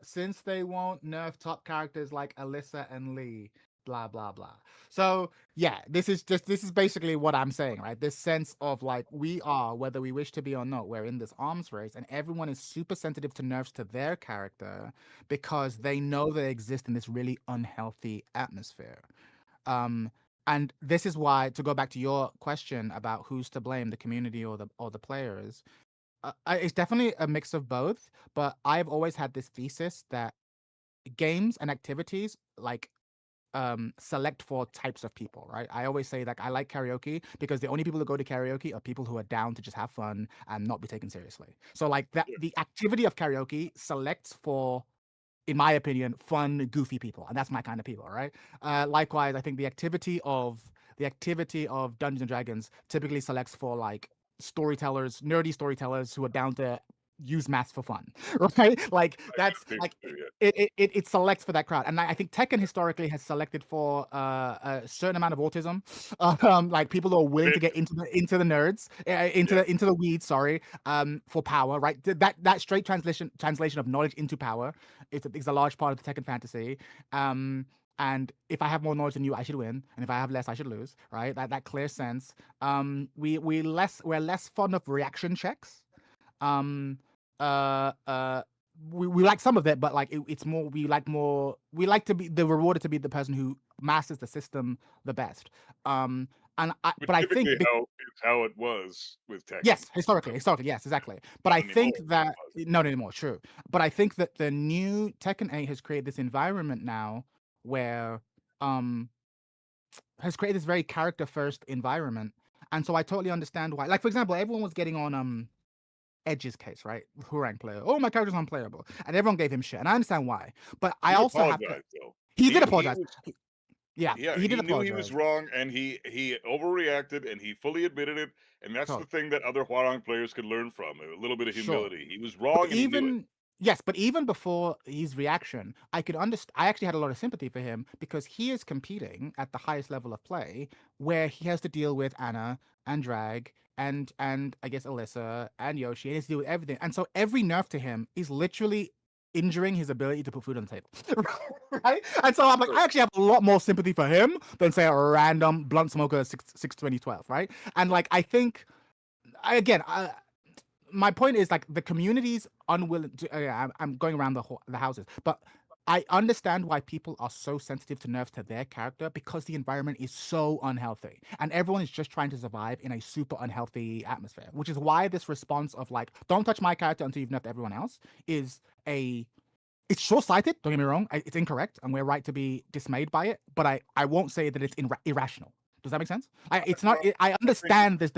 Since they won't nerf top characters like Alyssa and Lee, blah blah blah. So yeah, this is basically what I'm saying, right? This sense of like we are, whether we wish to be or not, we're in this arms race, and everyone is super sensitive to nerfs to their character because they know they exist in this really unhealthy atmosphere. And this is why, to go back to your question about who's to blame, the community or the players, it's definitely a mix of both. But I've always had this thesis that games and activities like select for types of people, right? I always say like I like karaoke because the only people who go to karaoke are people who are down to just have fun and not be taken seriously. So like that, the activity of karaoke selects for, in my opinion, fun, goofy people, and that's my kind of people, right? Likewise, I think the activity of Dungeons and Dragons typically selects for like storytellers, nerdy storytellers who are down to use maths for fun, right? Like that's like it selects for that crowd, and I think Tekken historically has selected for a certain amount of autism, like people who are willing to get into the nerds, into the weeds, sorry, for power, right? That straight translation of knowledge into power is a large part of the Tekken fantasy. And if I have more knowledge than you, I should win, and if I have less, I should lose, right? That clear sense. We're less fond of reaction checks. um we like some of it, but like it's more we like to be the rewarded to be the person who masters the system the best. And Which but I think typically how it was with Tekken. yes, historically, yes, exactly. But I think that not anymore, true. But I think that the new Tekken 8 has created this environment now where has created this very character first environment. And so I totally understand why. Like for example, everyone was getting on Edge's case, right? Hurang player. Oh, my character's unplayable. And everyone gave him shit. And I understand why. But I also have to. Though. He did apologize. Yeah, he did knew he was wrong, and he overreacted, and he fully admitted it. And that's the thing that other Hwarang players could learn from, a little bit of humility. He was wrong, and he knew it. Yes, but even before his reaction, I could understand. I actually had a lot of sympathy for him because he is competing at the highest level of play, where he has to deal with Anna and Drag and I guess Alyssa and Yoshi, and he has to deal with everything. And so every nerf to him is literally injuring his ability to put food on the table, right? And so I'm like, I actually have a lot more sympathy for him than say a random blunt smoker 6/20/12, right? And like I think, again, my point is like the community's unwilling to. I'm going around the houses, but I understand why people are so sensitive to nerfs to their character because the environment is so unhealthy and everyone is just trying to survive in a super unhealthy atmosphere, which is why this response of like, don't touch my character until you've nerfed everyone else is it's short-sighted, don't get me wrong, it's incorrect, and we're right to be dismayed by it, but I won't say that it's irrational. Does that make sense? It's not. I understand this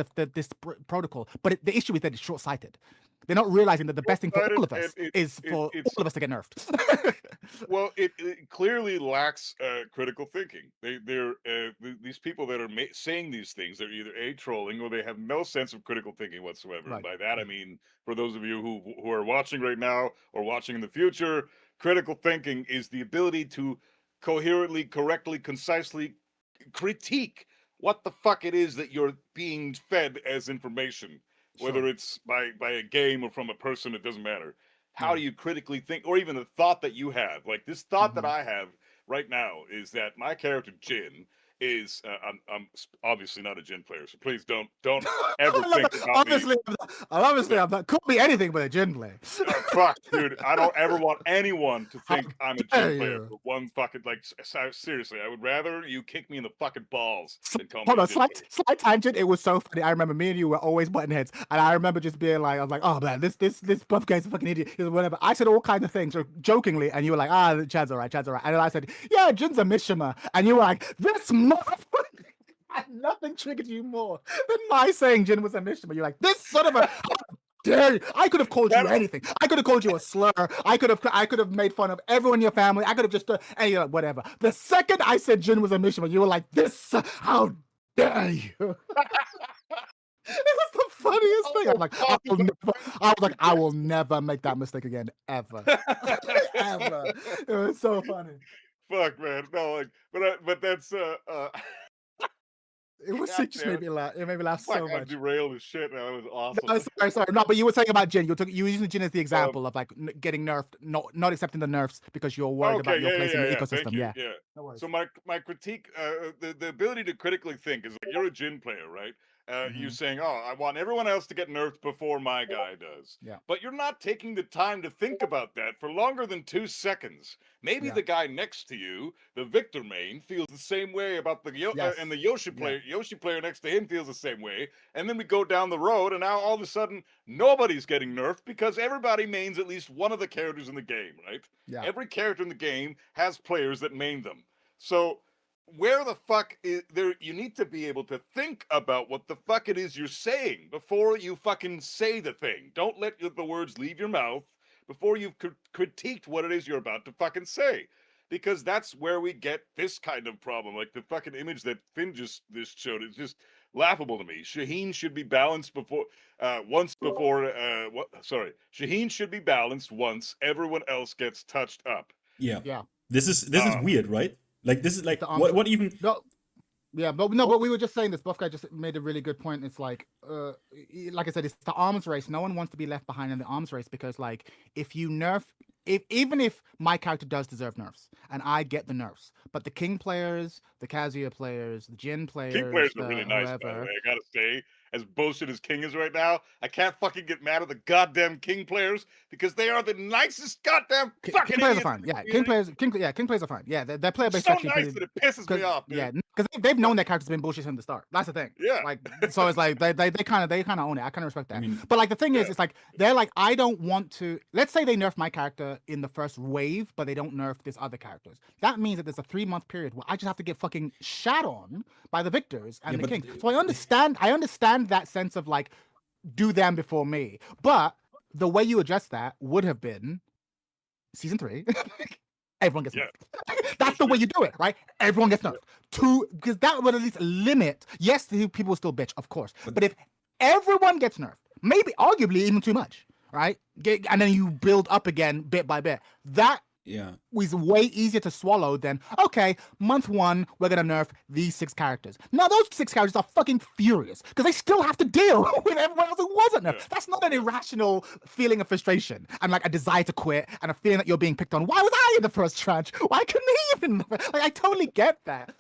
protocol, but the issue is that it's short-sighted. They're not realizing that the best thing for all of us is for all of us to get nerfed. Well, it clearly lacks critical thinking. They're these people that are saying these things, they're either trolling or they have no sense of critical thinking whatsoever. Right. And by that I mean, for those of you who are watching right now or watching in the future, critical thinking is the ability to coherently, correctly, concisely critique what the fuck it is that you're being fed as information, whether it's by a game or from a person, it doesn't matter. How do you critically think, or even the thought that you have? Like this thought that I have right now is that my character Jin is I'm obviously not a Jin player, so please don't ever think about obviously, me. Obviously, I'm not. Could be anything but a Jin player. Oh, fuck, dude! I don't ever want anyone to think I'm a dare Jin player you. for one fucking like. Seriously, I would rather you kick me in the fucking balls than call me Hold a on, Jin player. slight tangent. It was so funny. I remember me and you were always button heads, and I remember just being like, I was like, oh man, this buff guy's a fucking idiot. He was whatever. I said all kinds of things, or jokingly, and you were like, Chad's alright, Chad's alright. And then I said, yeah, Jin's a Mishima, and you were like, this motherfucker. And nothing triggered you more than my saying Jin was a Mishima. You're like, this son of a. Dare you. I could have called you anything. I could have called you a slur. I could have made fun of everyone in your family. I could have just and you're like, whatever. The second I said Jin was a Mishima, you were like, this. How dare you? It was the funniest thing. I will never make that mistake again, ever, ever. It was so funny. Fuck, man. No, like, but that's It was just made me laugh. It made me laugh so much. Derailed as shit. Man. That was awesome. No, sorry. No, but you were saying about Jin. You were using Jin as the example of like getting nerfed, not accepting the nerfs because you're worried about your place in the ecosystem. Yeah. No so my critique, the ability to critically think is like you're a Jin player, right? You're saying, oh, I want everyone else to get nerfed before my guy does. Yeah. But you're not taking the time to think about that for longer than 2 seconds. Maybe the guy next to you, the Victor main, feels the same way about the and the Yoshi player next to him feels the same way. And then we go down the road, and now all of a sudden nobody's getting nerfed because everybody mains at least one of the characters in the game, right? Yeah. Every character in the game has players that main them. So where the fuck is there? You need to be able to think about what the fuck it is you're saying before you fucking say the thing. Don't let the words leave your mouth before you've critiqued what it is you're about to fucking say. Because that's where we get this kind of problem. Like the fucking image that Finn just showed is just laughable to me. Shaheen should be balanced Shaheen should be balanced once everyone else gets touched up. Yeah. This is weird, right? Like this is like what even but we were just saying this. Buff guy just made a really good point. It's like I said, it's the arms race. No one wants to be left behind in the arms race because like if you nerf, even if my character does deserve nerfs and I get the nerfs, but the King players, the Kazuya players, the Jin players, King players are really nice, by the way. I gotta say, as bullshit as King is right now, I can't fucking get mad at the goddamn King players because they are the nicest goddamn fucking King players are fine. Yeah, King players are fine. Yeah, their player base so actually nice that it pisses me off. Dude. Yeah, because they've known their character's been bullshit from the start. That's the thing. Yeah. Like, so it's like they kind of own it. I kind of respect that. I mean, but like the thing is, it's like they're like, I don't want to. Let's say they nerf my character in the first wave, but they don't nerf this other characters. That means that there's a 3-month period where I just have to get fucking shat on by the victors and the King. So I understand that sense of like, do them before me. But the way you address that would have been season 3. Everyone gets nerfed. That's the way you do it, right? Everyone gets nerfed. Because that would at least limit. Yes, people will still bitch, of course. But if everyone gets nerfed, maybe arguably even too much, right? And then you build up again bit by bit. That was way easier to swallow than, okay, month 1, we're going to nerf these 6 characters. Now, those 6 characters are fucking furious because they still have to deal with everyone else who wasn't nerfed. That's not an irrational feeling of frustration and like a desire to quit and a feeling that you're being picked on. Why was I in the first tranche? Why couldn't he even? Like, I totally get that.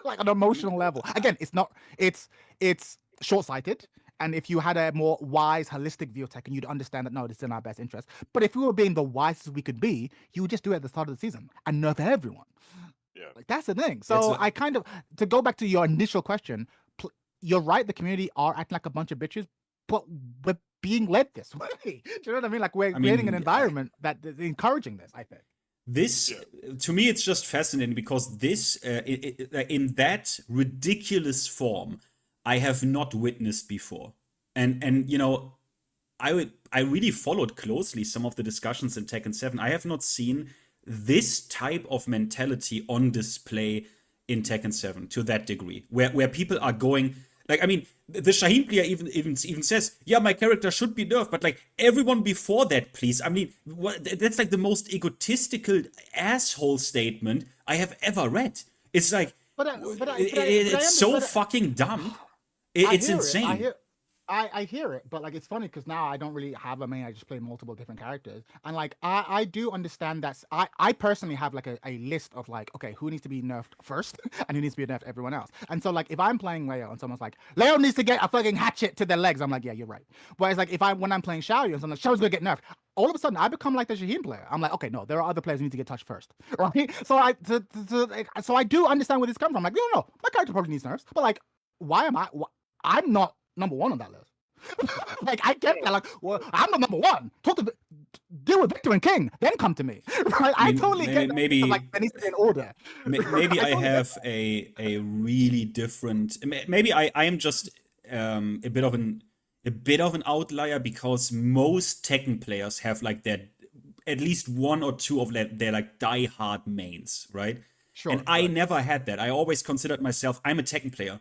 Like, on an emotional level. Again, it's short-sighted. And if you had a more wise, holistic view of Tekken, you'd understand that, no, this is in our best interest. But if we were being the wisest we could be, you would just do it at the start of the season and nerf everyone. Yeah. Like, that's the thing. So I kind of, to go back to your initial question, you're right, the community are acting like a bunch of bitches, but we're being led this way. Do you know what I mean? Like, we're creating an environment that is encouraging this, I think. This, to me, it's just fascinating because this, in that ridiculous form, I have not witnessed before. And you know, I really followed closely some of the discussions in Tekken 7. I have not seen this type of mentality on display in Tekken 7 to that degree, where people are going, like, I mean, the Shaheen player even says, yeah, my character should be nerfed, but like everyone before that, please. I mean, that's like the most egotistical asshole statement I have ever read. It's like, it's so fucking dumb. It's insane. I hear it, but like it's funny because now I don't really have a main. I just play multiple different characters, and like I do understand that. I personally have like a list of like, okay, who needs to be nerfed first, and who needs to be nerfed everyone else. And so like if I'm playing Leo and someone's like, Leo needs to get a fucking hatchet to their legs, I'm like, yeah, you're right. Whereas like when I'm playing Xiaoyu and someone's like, Xiaoyu's gonna get nerfed, all of a sudden I become like the Shaheen player. I'm like, okay, no, there are other players who need to get touched first, right? So I do understand where this comes from. I'm like, no, my character probably needs nerfs, but like, why am I? I'm not number one on that list. Like I get that. Like, well, I'm the number one. Deal with Victor and King, then come to me. Right? I totally get that. Maybe Like there needs to be an order. Maybe I have a really different. Maybe I am just a bit of an outlier because most Tekken players have like their at least one or two of their like die-hard mains, right? Sure. And I never had that. I always considered myself, I'm a Tekken player.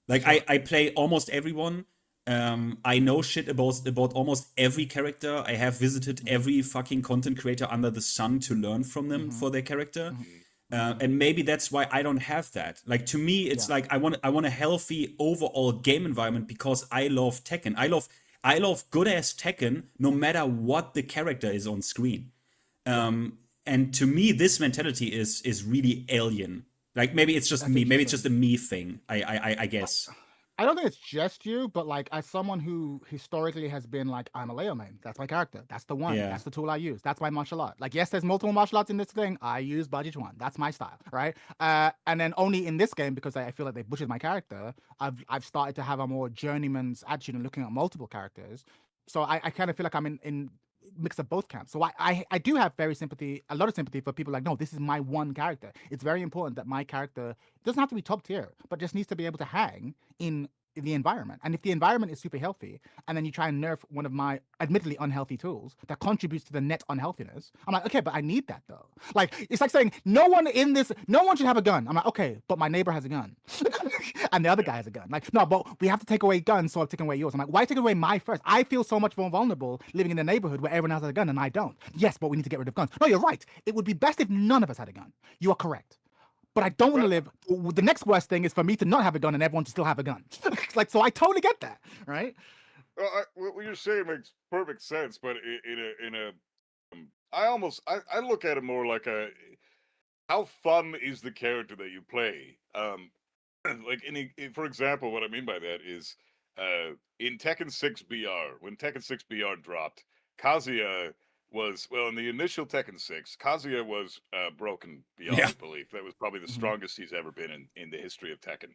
Like sure. I play almost everyone. I know shit about almost every character. I have visited every fucking content creator under the sun to learn from them for their character. And maybe that's why I don't have that. Like to me, it's like I want a healthy overall game environment because I love Tekken. I love good ass Tekken no matter what the character is on screen. And to me, this mentality is really alien. Like maybe it's just that's me. Maybe it's just a me thing. I guess. I don't think it's just you, but like as someone who historically has been like, I'm a Leo main. That's my character. That's the one. Yeah. That's the tool I use. That's my martial art. Like, yes, there's multiple martial arts in this thing. I use budget one. That's my style, right? And then only in this game, because I feel like they butchered my character, I've started to have a more journeyman's attitude and looking at multiple characters. So I kind of feel like I'm in mix of both camps. So I do have a lot of sympathy for people like, no, this is my one character. It's very important that my character doesn't have to be top tier, but just needs to be able to hang in the environment. And if the environment is super healthy, and then you try and nerf one of my admittedly unhealthy tools that contributes to the net unhealthiness, I'm like, okay, but I need that though. Like, it's like saying no one should have a gun. I'm like, okay, but my neighbor has a gun. And the other guy has a gun. Like, no, but we have to take away guns, so I'm taking away yours. I'm like, why take away my first? I feel so much more vulnerable living in a neighborhood where everyone else has a gun and I don't. Yes, but we need to get rid of guns. No, you're right. It would be best if none of us had a gun. You are correct. But I don't want to live. The next worst thing is for me to not have a gun and everyone to still have a gun. Like, so I totally get that, right? Well, what you're saying makes perfect sense, but I look at it more like how fun is the character that you play? Like for example, what I mean by that is in Tekken 6 BR, when Tekken 6 BR dropped, Kazuya was, well, in the initial Tekken 6, Kazuya was broken beyond belief. That was probably the strongest he's ever been in the history of Tekken.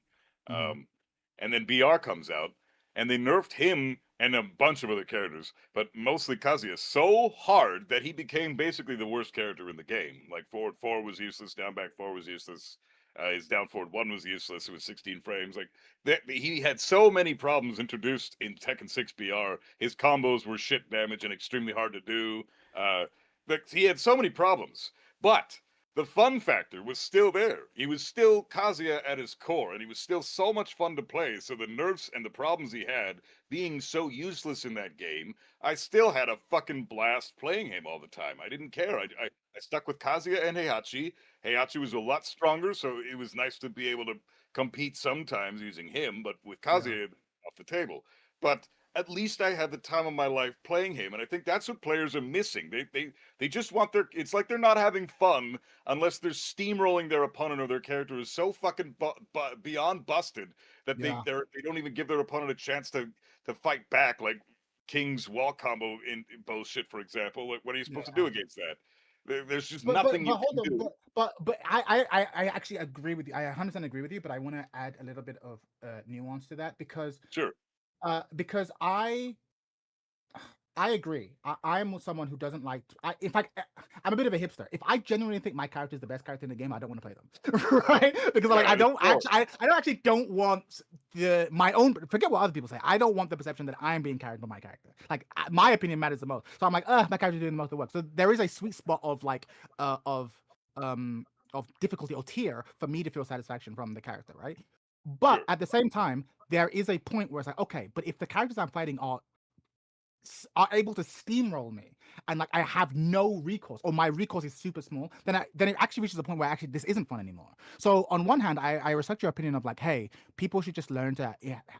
And then BR comes out, and they nerfed him and a bunch of other characters, but mostly Kazuya, so hard that he became basically the worst character in the game. Like forward 4 was useless, down back 4 was useless, his down forward 1 was useless, it was 16 frames. Like he had so many problems introduced in Tekken 6 BR. His combos were shit damage and extremely hard to do. He had so many problems, but the fun factor was still there. He was still Kazuya at his core, and he was still so much fun to play. So the nerfs and the problems he had being so useless in that game, I still had a fucking blast playing him all the time. I didn't care. I stuck with Kazuya and Heihachi. Heihachi was a lot stronger, so it was nice to be able to compete sometimes using him, but with Kazuya off the table. But at least I had the time of my life playing him, and I think that's what players are missing. They just want it's like they're not having fun unless they're steamrolling their opponent or their character is so fucking beyond busted that they don't even give their opponent a chance to fight back, like King's wall combo in bullshit, for example. Like, what are you supposed to do against that? There's just nothing you can do. But I actually agree with you. I 100% agree with you, but I want to add a little bit of nuance to that because because I agree. I'm someone who doesn't like. In fact, I'm a bit of a hipster. If I genuinely think my character is the best character in the game, I don't want to play them, right? Because like I don't want my own. Forget what other people say. I don't want the perception that I'm being carried by my character. Like my opinion matters the most. So I'm like, my character's doing the most of the work. So there is a sweet spot of like of difficulty or tier for me to feel satisfaction from the character, right? But at the same time, there is a point where it's like, okay, but if the characters I'm fighting are are able to steamroll me, and like I have no recourse, or my recourse is super small, then it actually reaches a point where actually this isn't fun anymore. So on one hand, I respect your opinion of like, hey, people should just learn to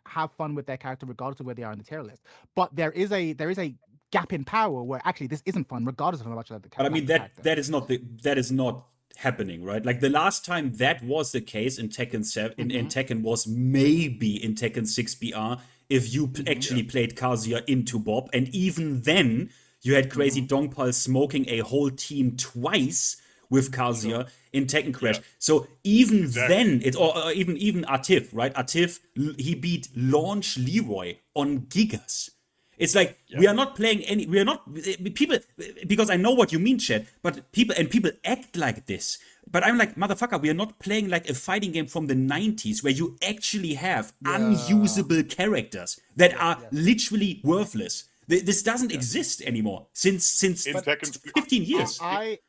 have fun with their character regardless of where they are in the tier list. But there is a gap in power where actually this isn't fun regardless of how much of the character. But I mean that is not happening, right? Like the last time that was the case in Tekken 7 in Tekken was maybe in Tekken 6 BR if you actually played Kazuya into Bob, and even then you had Crazy Dongpal smoking a whole team twice with Kazuya in Tekken Crash. So even then, it's or even Atif, right? Atif, he beat Launch Leroy on Gigas. It's like we are not playing any. We are not people, because I know what you mean, Chad. But people act like this. But I'm like, motherfucker, we are not playing like a fighting game from the 90s where you actually have unusable characters that are literally worthless. This doesn't exist anymore since 15 years. I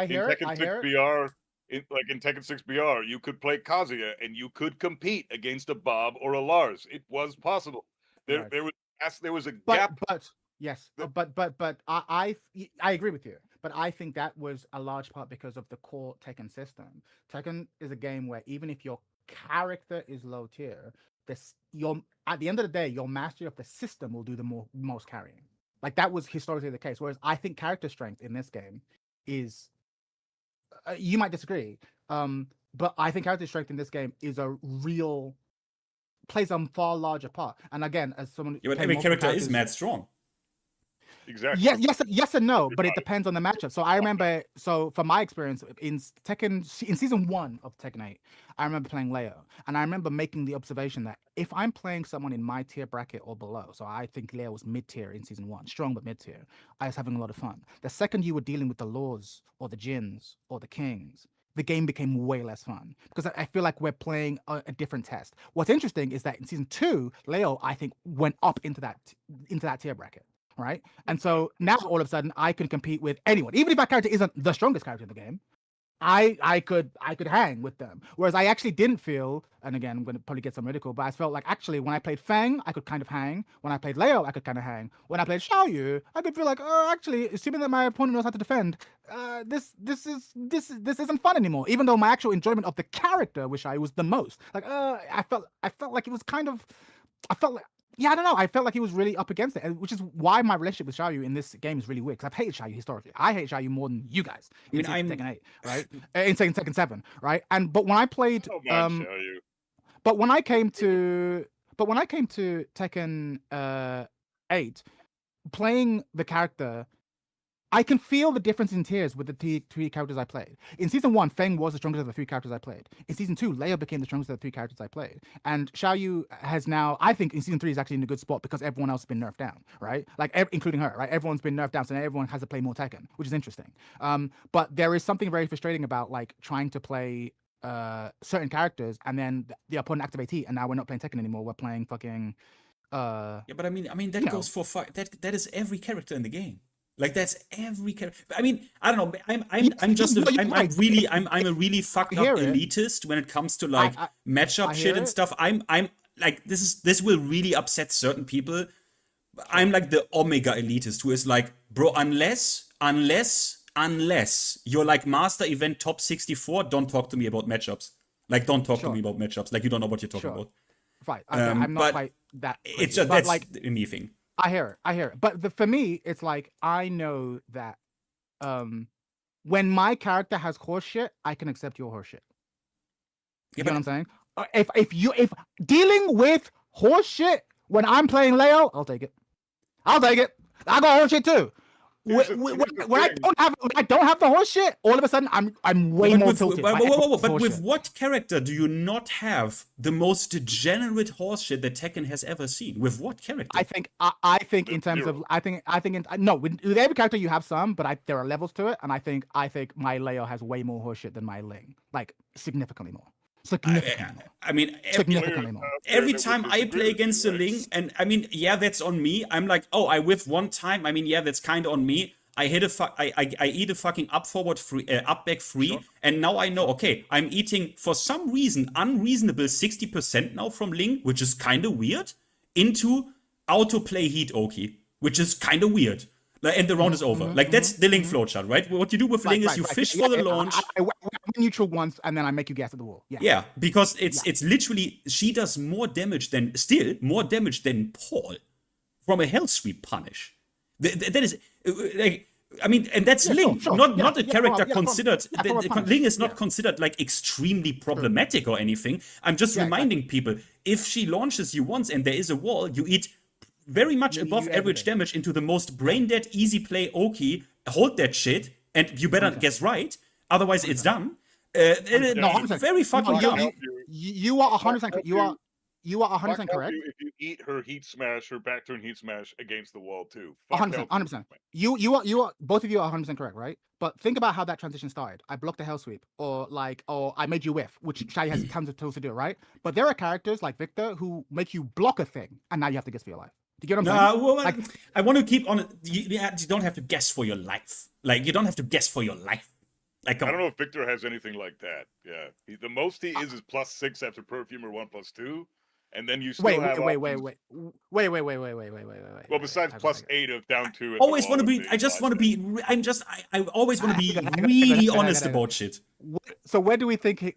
hear it. I hear it. In Tekken 6 BR, you could play Kazuya and you could compete against a Bob or a Lars. It was possible. There was a gap. But yes, but I agree with you. But I think that was a large part because of the core Tekken system. Tekken is a game where even if your character is low tier, at the end of the day, your mastery of the system will do the most carrying. Like that was historically the case. Whereas I think character strength in this game is, you might disagree, but I think character strength in this game is plays a far larger part. And again, as someone, but every character is mad strong. Exactly. Yes and no, but it depends on the matchup. So I remember, from my experience in season 1 of Tekken 8, I remember playing Leo, and I remember making the observation that if I'm playing someone in my tier bracket or below, so I think Leo was mid tier in season 1, strong but mid tier, I was having a lot of fun. The second you were dealing with the Lords or the Jins or the Kings, the game became way less fun because I feel like we're playing a different test. What's interesting is that in season 2, Leo, I think, went up into that tier bracket. Right, and so now all of a sudden I can compete with anyone, even if my character isn't the strongest character in the game. I could hang with them. Whereas I actually didn't feel, and again I'm going to probably get some ridicule, but I felt like actually when I played Fang, I could kind of hang. When I played Leo, I could kind of hang. When I played Xiaoyu, I could feel like, oh, actually, assuming that my opponent knows how to defend, this isn't fun anymore. Even though my actual enjoyment of the character with Xiaoyu was the most. Like, I felt like it was kind of, I don't know. I felt like he was really up against it, which is why my relationship with Xiaoyu in this game is really weird. Because I've hated Xiaoyu historically. I hate Xiaoyu more than you guys. In Tekken 8, right? In Tekken 7, right? But when I played, but when I came to Tekken 8, playing the character, I can feel the difference in tiers with the three characters I played. In season 1, Feng was the strongest of the 3 characters I played. In season 2, Leo became the strongest of the 3 characters I played. And Xiaoyu has now, I think in season 3 is actually in a good spot because everyone else has been nerfed down, right? Like, including her, right? Everyone's been nerfed down, so now everyone has to play more Tekken, which is interesting. But there is something very frustrating about, like, trying to play certain characters and then the opponent activates heat, and now we're not playing Tekken anymore. We're playing fucking... yeah, but I mean that goes for... That is every character in the game. Like that's every character. I mean, I don't know. I'm a really fucked up elitist when it comes to like matchup shit and stuff. I'm like this will really upset certain people. I'm like the omega elitist who is like, bro, unless you're like master event top 64, don't talk to me about matchups. Like don't talk to me about matchups. Like you don't know what you're talking about. Right. I'm not quite that crazy. It's just that's like a me thing. I hear it. But for me, it's like, I know that when my character has horse shit, I can accept your horse shit. You know what I'm saying? If dealing with horse shit when I'm playing Leo, I'll take it. I got horse shit too. When I don't have the horse shit, all of a sudden I'm way more tilted. But with what character do you not have the most degenerate horse shit that Tekken has ever seen? With what character? I think in terms of with every character you have some, but there are levels to it, and I think my Leo has way more horse shit than my Ling, like significantly more. I mean, every time I play against a Ling, and I mean, yeah, that's on me. I'm like, oh, I whiff one time. I mean, yeah, that's kind of on me. I hit I eat a fucking up back free, sure. And now I know, okay, I'm eating for some reason unreasonable 60% now from Ling, which is kind of weird, into autoplay heat Oki. which is kind of weird. Like, and the round is over. Like, that's the Link flowchart, right? What you do with Link is you fish for the launch. I win neutral once, and then I make you guess at the wall. Yeah, because it's literally, she does more damage than Paul from a hell sweep punish. That is, like, I mean, and that's Link, not a character considered. Link is not considered like extremely problematic or anything. I'm just reminding people, if she launches you once and there is a wall, you eat very much above average damage into the most brain dead, easy play Oki. Hold that shit, and you better guess right. Otherwise, it's dumb. Very fucking dumb. You are 100%. You are 100% correct. If you eat her heat smash, her back turn heat smash against the wall too. 100%. You are both of you are 100% correct, right? But think about how that transition started. I blocked a hell sweep, or I made you whiff, which Shai has tons of tools to do, right? But there are characters like Victor who make you block a thing, and now you have to guess for your life. Do you get what I'm saying? Well, I want to keep on. You don't have to guess for your life. Like, you don't have to guess for your life. Like, I don't know if Victor has anything like that. Yeah, the most he is +6 after perfume or 1+2, and then you still have. Wait. Well, besides +8 of down 2. Always want to be. I always want to be really honest about shit. So where do we think?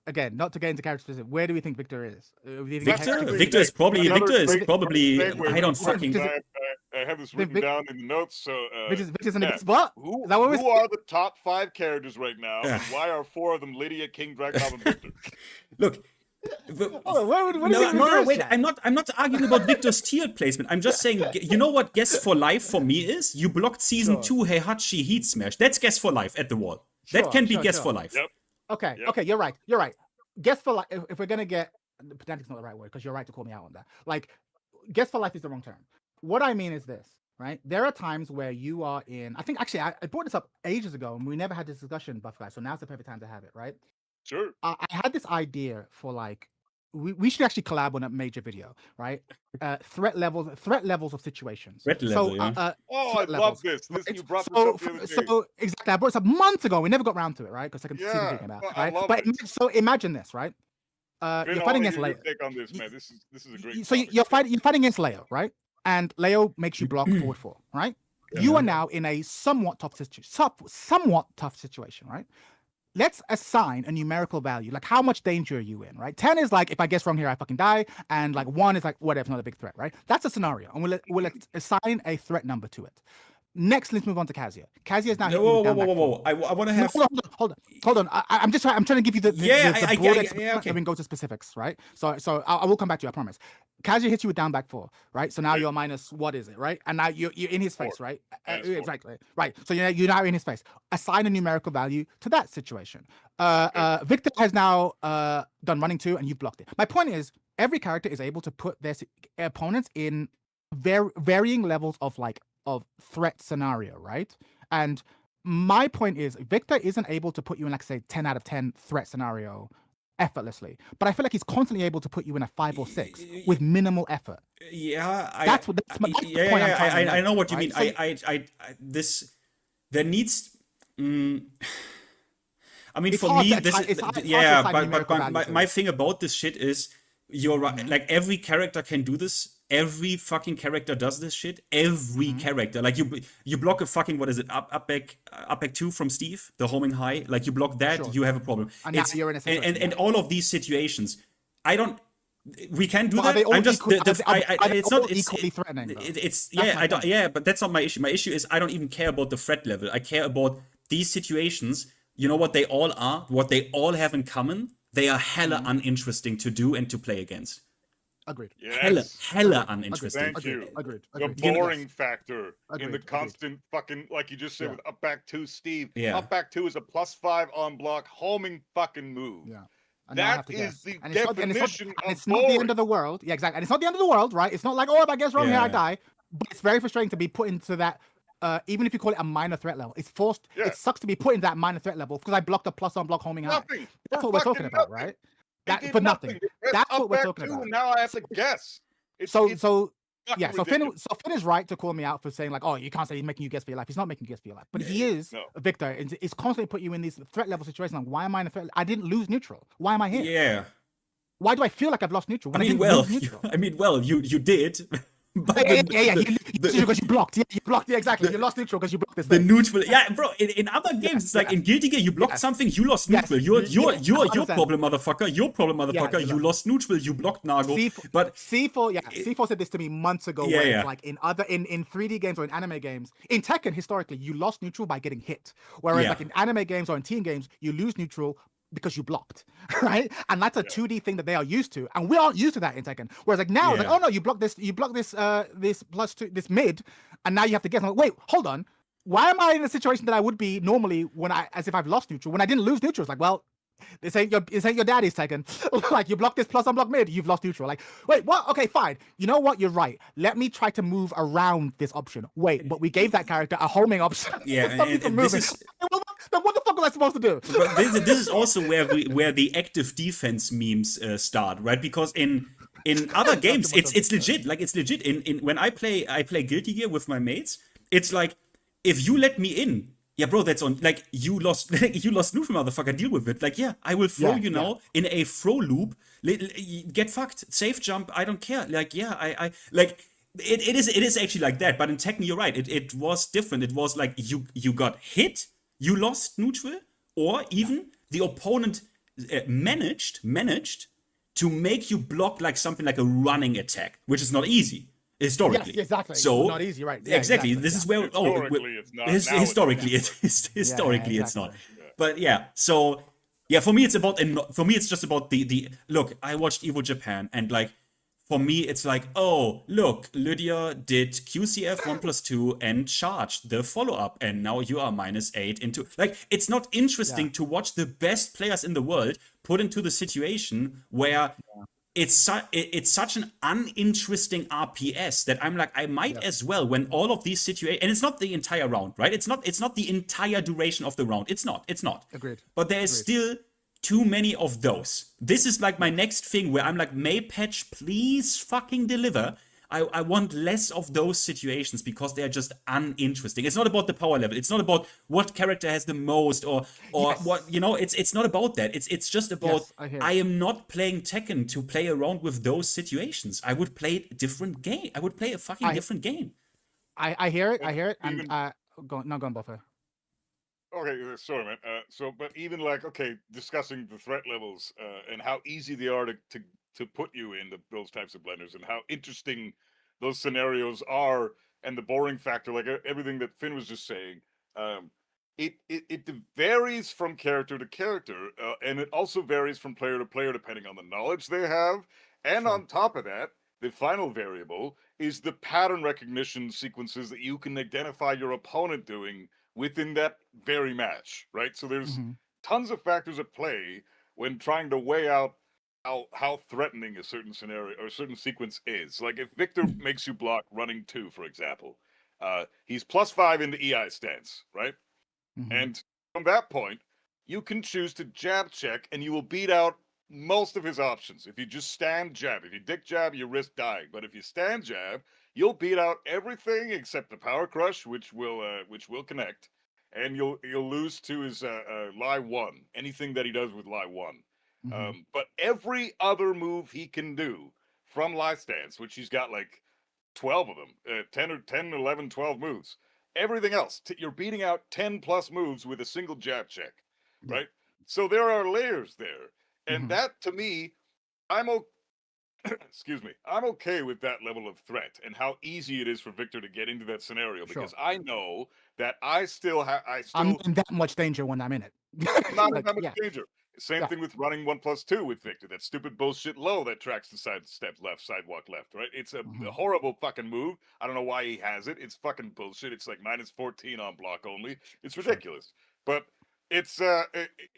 Again, not to get into character specific. Where do we think Victor is? Victor is probably. I don't fucking. I have this written down in the notes. So Victor's in a good spot. Who are the top 5 characters right now? And why are 4 of them Lydia, King, Dracov, and Victor? Look. Wait. I'm not arguing about Victor's tiered placement. I'm just saying, you know what guess for life for me is? You blocked season 2 Heihachi Heat Smash. That's guess for life at the wall. That can be guess for life. Yep. Okay, you're right. Guess for life, if we're gonna get, pedantic's not the right word, because you're right to call me out on that. Like, guess for life is the wrong term. What I mean is this, right? There are times where you are in, I think actually I brought this up ages ago and we never had this discussion, Buff guys, so now's the perfect time to have it, right? Sure. I had this idea for like, we should actually collab on a major video, right? Threat levels of situations. I love this. You brought this up the other day. So exactly, I brought this up months ago. We never got around to it, right? Because Second season came out, right? But so imagine this, right? You're fighting against Leo. Take on this, man. This is a great. So you're fighting against Leo, right? And Leo makes you block forward 4, right? Yeah. You are now in a somewhat tough situation, right? Let's assign a numerical value. Like, how much danger are you in, right? 10 is like, if I guess wrong here, I fucking die. And like 1 is like, whatever, it's not a big threat, right? That's a scenario. And we'll assign a threat number to it. Next, let's move on to Kazuya. Kazuya is now. Whoa! I want to have. Hold on. I'm trying to give you the broad explanation. We can go to specifics, right? So I will come back to you. I promise. Kazuya hits you with down back 4, right? So now you're minus, what is it, right? And now you're in his face, right? Exactly, right? So you're now in his face. Assign a numerical value to that situation. Victor has now done running 2, and you blocked it. My point is, every character is able to put their opponents in varying levels of threat scenario, right? And my point is, Victor isn't able to put you in, like, say, 10 out of 10 threat scenario effortlessly, but I feel like he's constantly able to put you in a 5 or 6 with minimal effort. Yeah, that's the point I'm trying to make, I know what you mean. So, there needs. I mean, for me, but my thing about this shit is, you're right. Like, every character can do this. Every fucking character does this shit. Every character, like, you block a fucking, what is it, up back 2 from Steve, the homing high. Like, you block that, you have a problem. And now you're in a situation, and all of these situations, we can do that. I'm just it's not equally threatening. But that's not my issue. My issue is I don't even care about the threat level. I care about these situations. You know what they all are? What they all have in common? They are hella uninteresting to do and to play against. Agreed. Yes. Hella uninteresting. Thank you. Agreed. The boring factor in the constant fucking, like you just said, with up back 2, Steve. Yeah. Up back 2 is a +5 on block homing fucking move. Yeah. That is the definition of it's not the end of the world. Yeah, exactly. And it's not the end of the world, right? It's not like, if I guess wrong here, I die. But it's very frustrating to be put into that. Even if you call it a minor threat level, it's forced. Yeah. It sucks to be put in that minor threat level because I blocked a plus on block homing high. That's what we're talking about, right? For nothing. That's what we're talking about. Now I have to guess. So Finn is right to call me out for saying, like, you can't say he's making you guess for your life. He's not making you guess for your life, but he is. Victor is constantly put you in these threat level situations. Like, why am I in a threat? I didn't lose neutral. Why am I here? Yeah. Why do I feel like I've lost neutral? You did. But Yeah. You lost because you blocked. Yeah, you blocked. Yeah, exactly. You lost neutral because you blocked this the thing. neutral, yeah, bro. In other games, Yes, it's like in yes. Guilty Gear, you blocked Yes. something, you lost Yes, neutral. You're yeah, 100%. problem, motherfucker. You're problem, Yeah, motherfucker. you You lost. lost neutral. You blocked Nago. But C4, yeah, C4 said this to me months ago. Yeah, where yeah. it's like in 3D games or in anime games, in Tekken historically, you lost neutral by getting hit, whereas Yeah. like in anime games or in team games, you lose neutral because you blocked, right? And that's a 2D thing that they are used to, and we aren't used to that in Tekken. Whereas like now, it's like, Yeah. oh no, you blocked this +2, this mid, and now you have to guess. I'm like, wait, hold on. Why am I in a situation that I would be normally as if I've lost neutral when I didn't lose neutral? It's like, well, this ain't your daddy's Tekken. Like, you block this plus unblock mid, you've lost neutral. Like, wait, what? Okay, fine. You know what? You're right. Let me try to move around this option. Wait, but we gave that character a homing option. Yeah, to stop you from moving. Then what the fuck was I supposed to do? But this is also where the active defense memes start, right? Because in other games, it's legit. Like, it's legit. In when I play Guilty Gear with my mates, it's like, if you let me in, yeah, bro, that's on. Like, you lost neutral, motherfucker. Deal with it. Like, yeah, I will throw you now in a throw loop. Get fucked. Safe jump. I don't care. Like, yeah, I like. It is actually like that. But in Tekken, you're right. It was different. It was like you got hit, you lost neutral, or even the opponent managed to make you block like something like a running attack, which is not easy. Historically, yes, exactly. So not easy, right? Yeah, exactly. This is where it's not. Historically it's not. But yeah, so yeah, for me it's just about the look. I watched Evo Japan, and like, for me it's like, oh look, Lydia did QCF 1+2 and charged the follow-up, and now you are -8 into, like, it's not interesting to watch the best players in the world put into the situation where it's such an uninteresting RPS that I'm like, I might as well, when all of these situations, and it's not the entire round, right? It's not the entire duration of the round. It's not. Agreed. But there is still too many of those. This is like my next thing where I'm like, May patch, please fucking deliver. I want less of those situations because they are just uninteresting. It's not about the power level. It's not about what character has the most or what, you know, it's not about that. It's just about, I am not playing Tekken to play around with those situations. I would play a different game. I would play a fucking different game. I hear it. And go on, Buffer. Okay, sorry, man. But even like, okay, discussing the threat levels and how easy they are to put you in those types of blenders, and how interesting those scenarios are, and the boring factor, like everything that Finn was just saying. It varies from character to character, and it also varies from player to player depending on the knowledge they have. And on top of that, the final variable is the pattern recognition sequences that you can identify your opponent doing within that very match, right? So there's tons of factors at play when trying to weigh out how threatening a certain scenario or a certain sequence is. Like, if Victor makes you block running 2, for example, he's +5 into EI stance, right? And from that point, you can choose to jab check, and you will beat out most of his options. If you just stand jab, if you dick jab, you risk dying. But if you stand jab, you'll beat out everything except the power crush, which will connect, and you'll lose to his lie 1. Anything that he does with lie 1. But every other move he can do from lie stance, which he's got like 12 of them, 10, 11, 12 moves. Everything else, you're beating out 10 plus moves with a single jab check, right? So there are layers there. And that, to me, excuse me, I'm okay with that level of threat and how easy it is for Victor to get into that scenario, because I know that I'm in that much danger when I'm in it. Not in that much danger. Same thing with running 1+2 with Victor. That stupid bullshit low that tracks the sidewalk left, right? It's a horrible fucking move. I don't know why he has it. It's fucking bullshit. It's like -14 on block only. It's ridiculous. But it's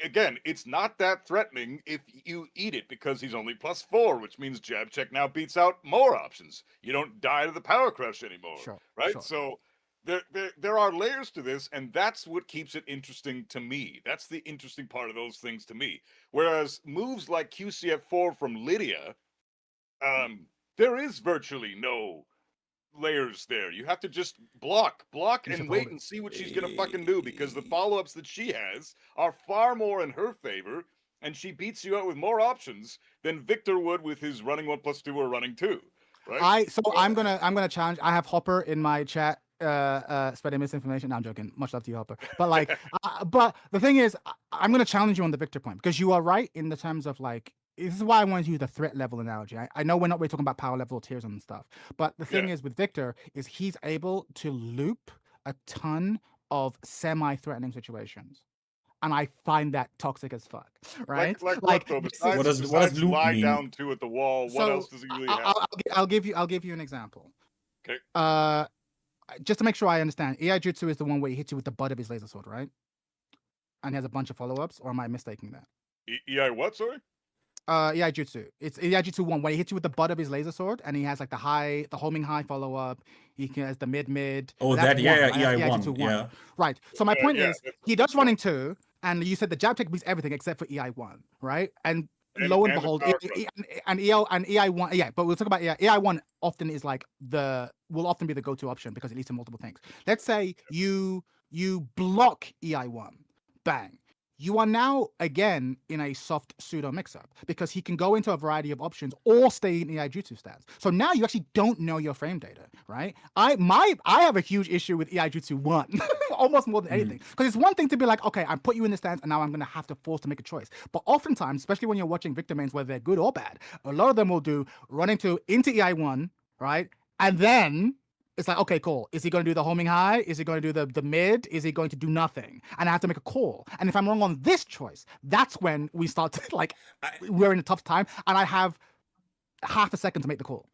again, it's not that threatening if you eat it, because he's only +4, which means jab check now beats out more options. You don't die to the power crush anymore, right? So there are layers to this, and that's what keeps it interesting to me. That's the interesting part of those things to me. Whereas moves like QCF4 from Lydia, there is virtually no layers there. You have to just block and wait and see what she's gonna fucking do, because the follow-ups that she has are far more in her favor, and she beats you out with more options than Victor would with his running 1+2 or running 2. right? I'm gonna challenge. I have Hopper in my chat spreading misinformation. No, I'm joking. Much love to you, Hopper. But like, but the thing is, I'm gonna challenge you on the Victor point because you are right in the terms of like. This is why I wanted to use the threat level analogy. I know we're not really talking about power level tiers and stuff, but the thing is with Victor is he's able to loop a ton of semi-threatening situations. And I find that toxic as fuck, right? Like what though? what does Besides loop lie mean? down two at the wall, what else does he really have? I'll give you an example. Okay. Just to make sure I understand, AI Jutsu is the one where he hits you with the butt of his laser sword, right? And he has a bunch of follow-ups, or am I mistaking that? EI what, sorry? AI Jutsu. It's AI Jutsu 1 where he hits you with the butt of his laser sword, and he has like the homing high follow-up. He has the mid. Oh, that's EI 1. Jutsu Yeah. Right. So my point is, he does running 2, and you said the jab tech beats everything except for EI 1, right? And lo and behold, and EI 1, yeah, but we'll talk about EI 1 often is like will often be the go-to option because it leads to multiple things. Let's say you block EI 1, bang. You are now again in a soft pseudo mix-up because he can go into a variety of options or stay in EI Jutsu stats. So now you actually don't know your frame data, right? I have a huge issue with EI Jutsu 1, almost more than anything. Because it's one thing to be like, okay, I put you in the stance and now I'm gonna have to force to make a choice. But oftentimes, especially when you're watching Victor mains, whether they're good or bad, a lot of them will do running into EI 1, right? And then it's like, okay, cool. Is he going to do the homing high? Is he going to do the mid? Is he going to do nothing? And I have to make a call. And if I'm wrong on this choice, that's when we start to like, we're in a tough time. And I have half a second to make the call.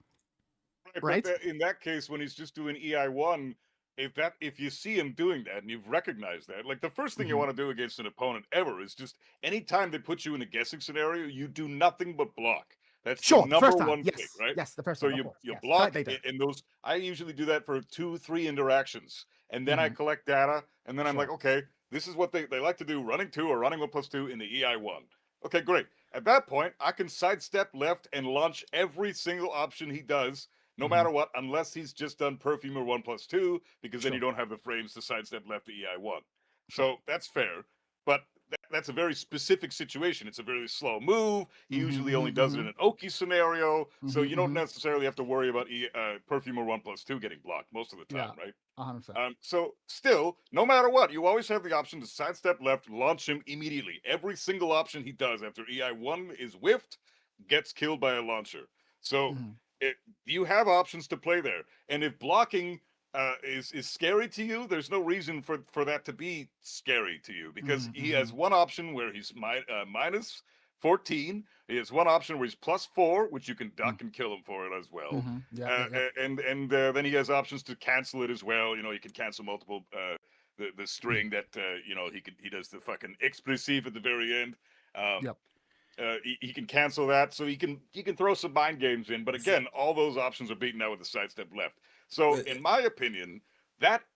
Right? But in that case, when he's just doing EI1, if you see him doing that and you've recognized that, like the first thing you want to do against an opponent ever is just anytime they put you in a guessing scenario, you do nothing but block. That's the number one thing, right? Yes, the first so time. you block, and those I usually do that for 2-3 interactions, and then I collect data, and then I'm like, okay, this is what they like to do: running 2 or running 1+2 in the EI1. Okay, great. At that point, I can sidestep left and launch every single option he does, no matter what, unless he's just done Perfumer 1+2, because then you don't have the frames to sidestep left to EI1. So that's fair, but that's a very specific situation. It's a very slow move. He usually only does it in an Oki scenario, so you don't necessarily have to worry about Perfumer 1+2 getting blocked most of the time, right? 100%. So still, no matter what, you always have the option to sidestep left, launch him immediately. Every single option he does after EI1 is whiffed, gets killed by a launcher. So you have options to play there. And if blocking is scary to you, there's no reason for that to be scary to you, because he has one option where he's minus 14. He has one option where he's +4, which you can duck and kill him for it as well. And then he has options to cancel it as well. You know, you can cancel multiple the string that he does the fucking explosive at the very end. He can cancel that, so he can throw some mind games in. But again, all those options are beaten out with the sidestep left. So in my opinion,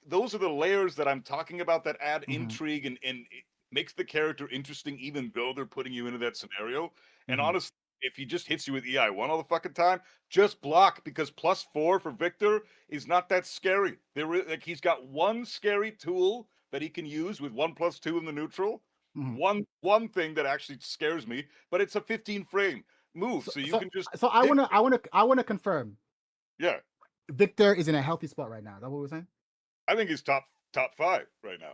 those are the layers that I'm talking about that add intrigue and it makes the character interesting, even though they're putting you into that scenario. And honestly, if he just hits you with EI1 all the fucking time, just block, because +4 for Victor is not that scary. He's got one scary tool that he can use with 1+2 in the neutral. One thing that actually scares me, but it's a 15 frame move, so you can just. So I wanna confirm. Yeah. Victor is in a healthy spot right now. Is that what we're saying? I think he's top 5 right now.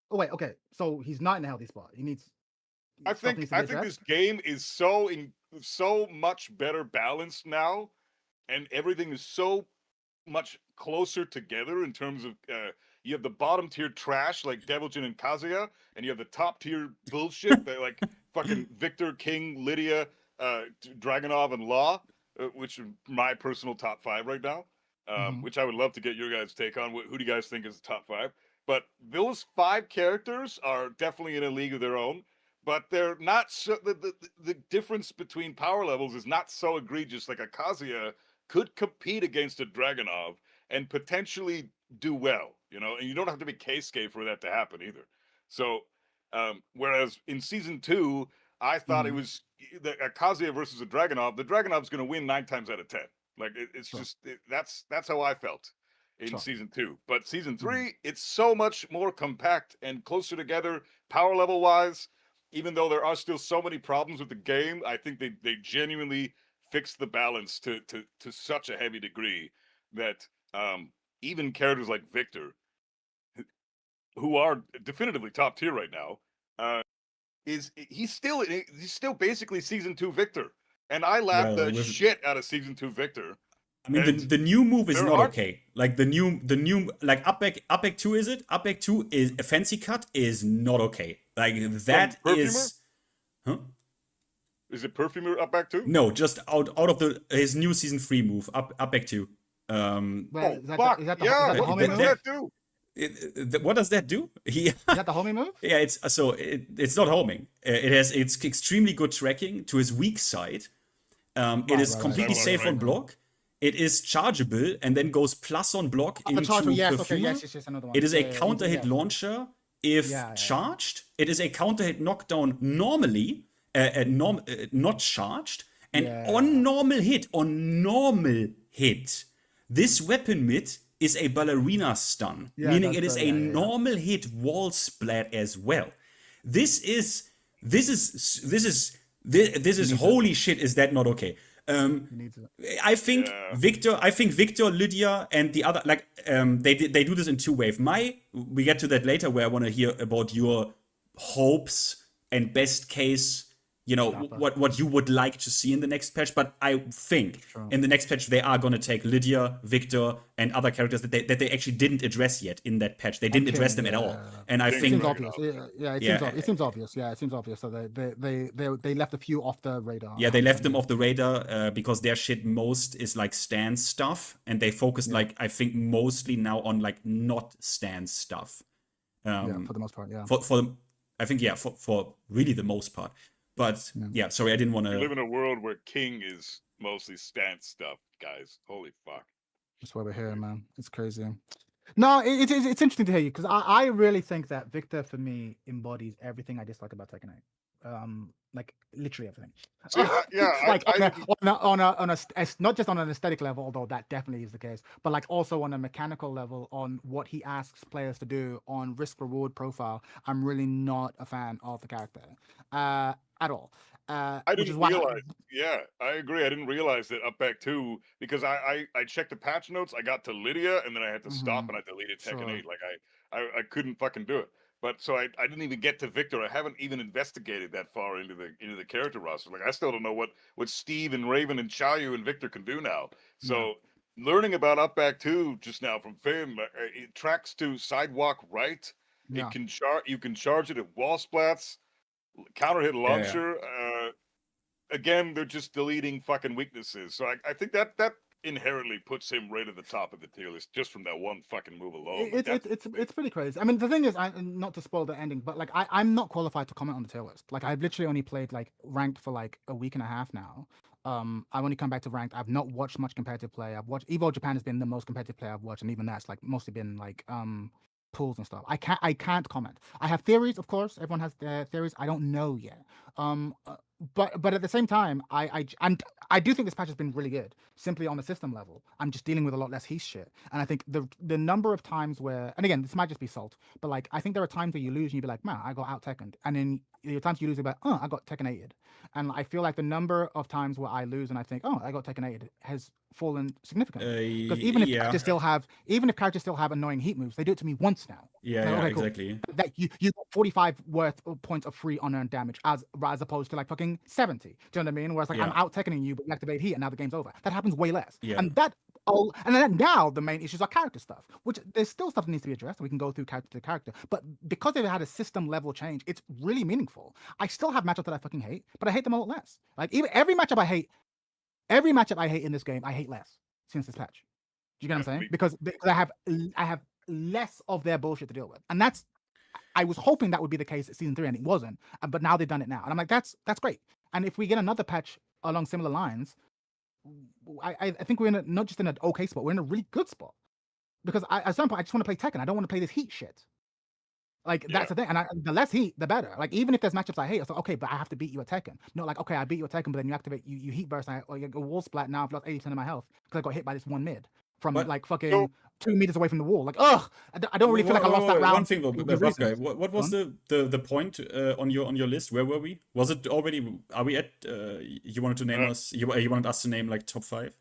Oh wait, okay. So he's not in a healthy spot. He needs. I think this game is so much better balanced now, and everything is so much closer together in terms of you have the bottom tier trash like Deviljin and Kazuya, and you have the top tier bullshit that like fucking Victor, King, Lydia, Dragunov, and Law, which are my personal top 5 right now. Which I would love to get your guys' take on. Who do you guys think is the top 5? But those 5 characters are definitely in a league of their own. But they're not so. The difference between power levels is not so egregious. Like a Kazuya could compete against a Dragunov and potentially do well, you know, and you don't have to be Keisuke for that to happen either. So, whereas in season 2, I thought it was a Kazuya versus a Dragunov. The Dragunov's going to win 9 times out of 10. Like it's just that's how I felt in season 2. But season 3, it's so much more compact and closer together, power level wise. Even though there are still so many problems with the game, I think they genuinely fixed the balance to such a heavy degree that even characters like Victor, who are definitively top tier right now, he's still basically season 2 Victor, and I laughed the shit out of season 2 Victor. I mean, the new move is not okay. Like the new like up back 2 is it? Up back 2 is a fancy cut is not okay. Like that is, huh? Is it Perfumer up back 2? No, just out of his new season 3 move up back 2. What does that do? Is that the homing move? Yeah, it's not homing. It's extremely good tracking to his weak side. It is completely safe on block. It is chargeable and then goes plus on block into Perfumer. Yes, another one. It is a counter hit launcher if charged. It is a counter hit knockdown normally, not charged, and on normal hit, this weapon mid is a ballerina stun, meaning it is a normal hit wall splat as well. This is holy shit. Is that not okay? I think Victor, Lydia, and the other they do this in 2 ways. We get to that later, where I want to hear about your hopes and best case. You know, what you would like to see in the next patch, but I think in the next patch they are gonna take Lydia, Victor, and other characters that they actually didn't address yet in that patch. They didn't address them at all, and I think it seems obvious. It seems obvious. Yeah, it seems obvious. So they left a few off the radar. Yeah, they left them off the radar because their shit most is like stand stuff, and they focused I think mostly now on like not stand stuff. For the most part, for really the most part. But sorry, I didn't want to. We live in a world where King is mostly stance stuff, guys. Holy fuck. That's why we're here, man. It's crazy. No, it's interesting to hear you, because I really think that Victor, for me, embodies everything I dislike about Tekken 8. Like literally everything. So, on a not just on an aesthetic level, although that definitely is the case, but like also on a mechanical level, on what he asks players to do, on risk reward profile. I'm really not a fan of the character at all. I didn't realize. I agree. I didn't realize that up back 2, because I checked the patch notes. I got to Lydia, and then I had to stop, and I deleted Tekken 8. Like I couldn't fucking do it. But so I didn't even get to Victor. I haven't even investigated that far into the character roster. Like I still don't know what Steve and Raven and Chaoyu and Victor can do now. So learning about up back 2 just now from Fim, it tracks to sidewalk right. It can you can charge it at wall splats, counter hit launcher. Again, they're just deleting fucking weaknesses. So I think that inherently puts him right at the top of the tier list just from that one fucking move alone. It's pretty crazy. I mean, the thing is, not to spoil the ending, but like I'm not qualified to comment on the tier list. Like I've literally only played like ranked for like a week and a half now. I've only come back to ranked. I've not watched much competitive play. I've watched Evo Japan has been the most competitive play I've watched, and even that's like mostly been like pools and stuff. I can't comment. I have theories, of course. Everyone has their theories. I don't know yet. But at the same time, I do think this patch has been really good. Simply on a system level, I'm just dealing with a lot less heat shit, and I think the number of times where, and again, this might just be salt, but like I think there are times where you lose and you be like, man, I got out Tekkened, and then the times you lose, you're like, oh, I got Tekkenated, and I feel like the number of times where I lose and I think, oh, I got Tekkenated has fallen significantly, because even if characters still have annoying heat moves, they do it to me once now. Exactly. That you got 45 worth of points of free unearned damage as opposed to like fucking 70. Do you know what I mean? Whereas like I'm out Tekkening you, but you activate heat and now the game's over. That happens way less. And then now the main issues are character stuff, which there's still stuff that needs to be addressed. We can go through character to character, but because they've had a system level change, it's really meaningful. I still have matchups that I fucking hate, but I hate them a lot less. Like even every matchup I hate in this game, I hate less since this patch. Do you get what I'm saying? Because I have less of their bullshit to deal with, and I was hoping that would be the case at season 3, and it wasn't. But now they've done it now, and I'm like, that's great. And if we get another patch along similar lines, I think we're not just in an okay spot, we're in a really good spot. Because at some point, I just want to play Tekken. I don't want to play this heat shit. Like that's the thing, and the less heat, the better. Like even if there's matchups I hate, it's like okay, but I have to beat you at Tekken. Not like okay, I beat you at Tekken, but then you activate, you heat burst, or you go wall splat. Now I've lost 80% of my health because I got hit by this one mid. from What? like fucking So- 2 meters away from the wall. Like, ugh, I don't really feel like I lost that round. One thing though, for good buff guy. reasons. What was the point on your list? Where were we? Was it already? Are we at? You wanted to name us? You wanted us to name like top 5?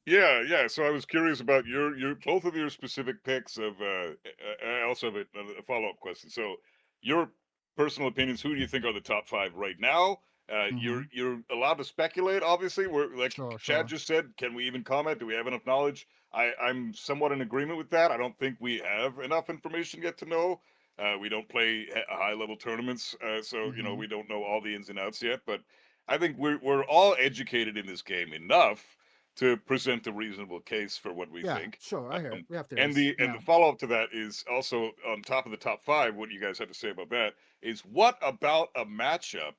Yeah. So I was curious about your both of your specific picks of. I also have a follow up question. So your personal opinions. Who do you think are the top 5 right now? You're allowed to speculate. Obviously, we're like Chad just said. Can we even comment? Do we have enough knowledge? I'm somewhat in agreement with that. I don't think we have enough information yet to know. We don't play high level tournaments, so you know we don't know all the ins and outs yet. But I think we're all educated in this game enough to present a reasonable case for what we think. Sure, I hear it. We have to. And the follow up to that is also on top of the top 5. What you guys have to say about that is what about a matchup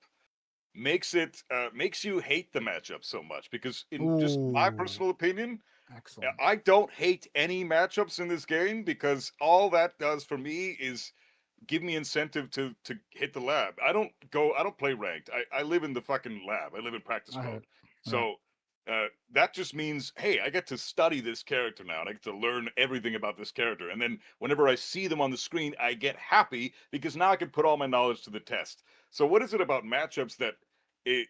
makes you hate the matchup so much? Because in just my personal opinion, excellent. I don't hate any matchups in this game because all that does for me is give me incentive to hit the lab. I don't play ranked. I live in the fucking lab. I live in practice mode. So that just means, hey, I get to study this character now, and I get to learn everything about this character. And then whenever I see them on the screen, I get happy because now I can put all my knowledge to the test. So what is it about matchups that it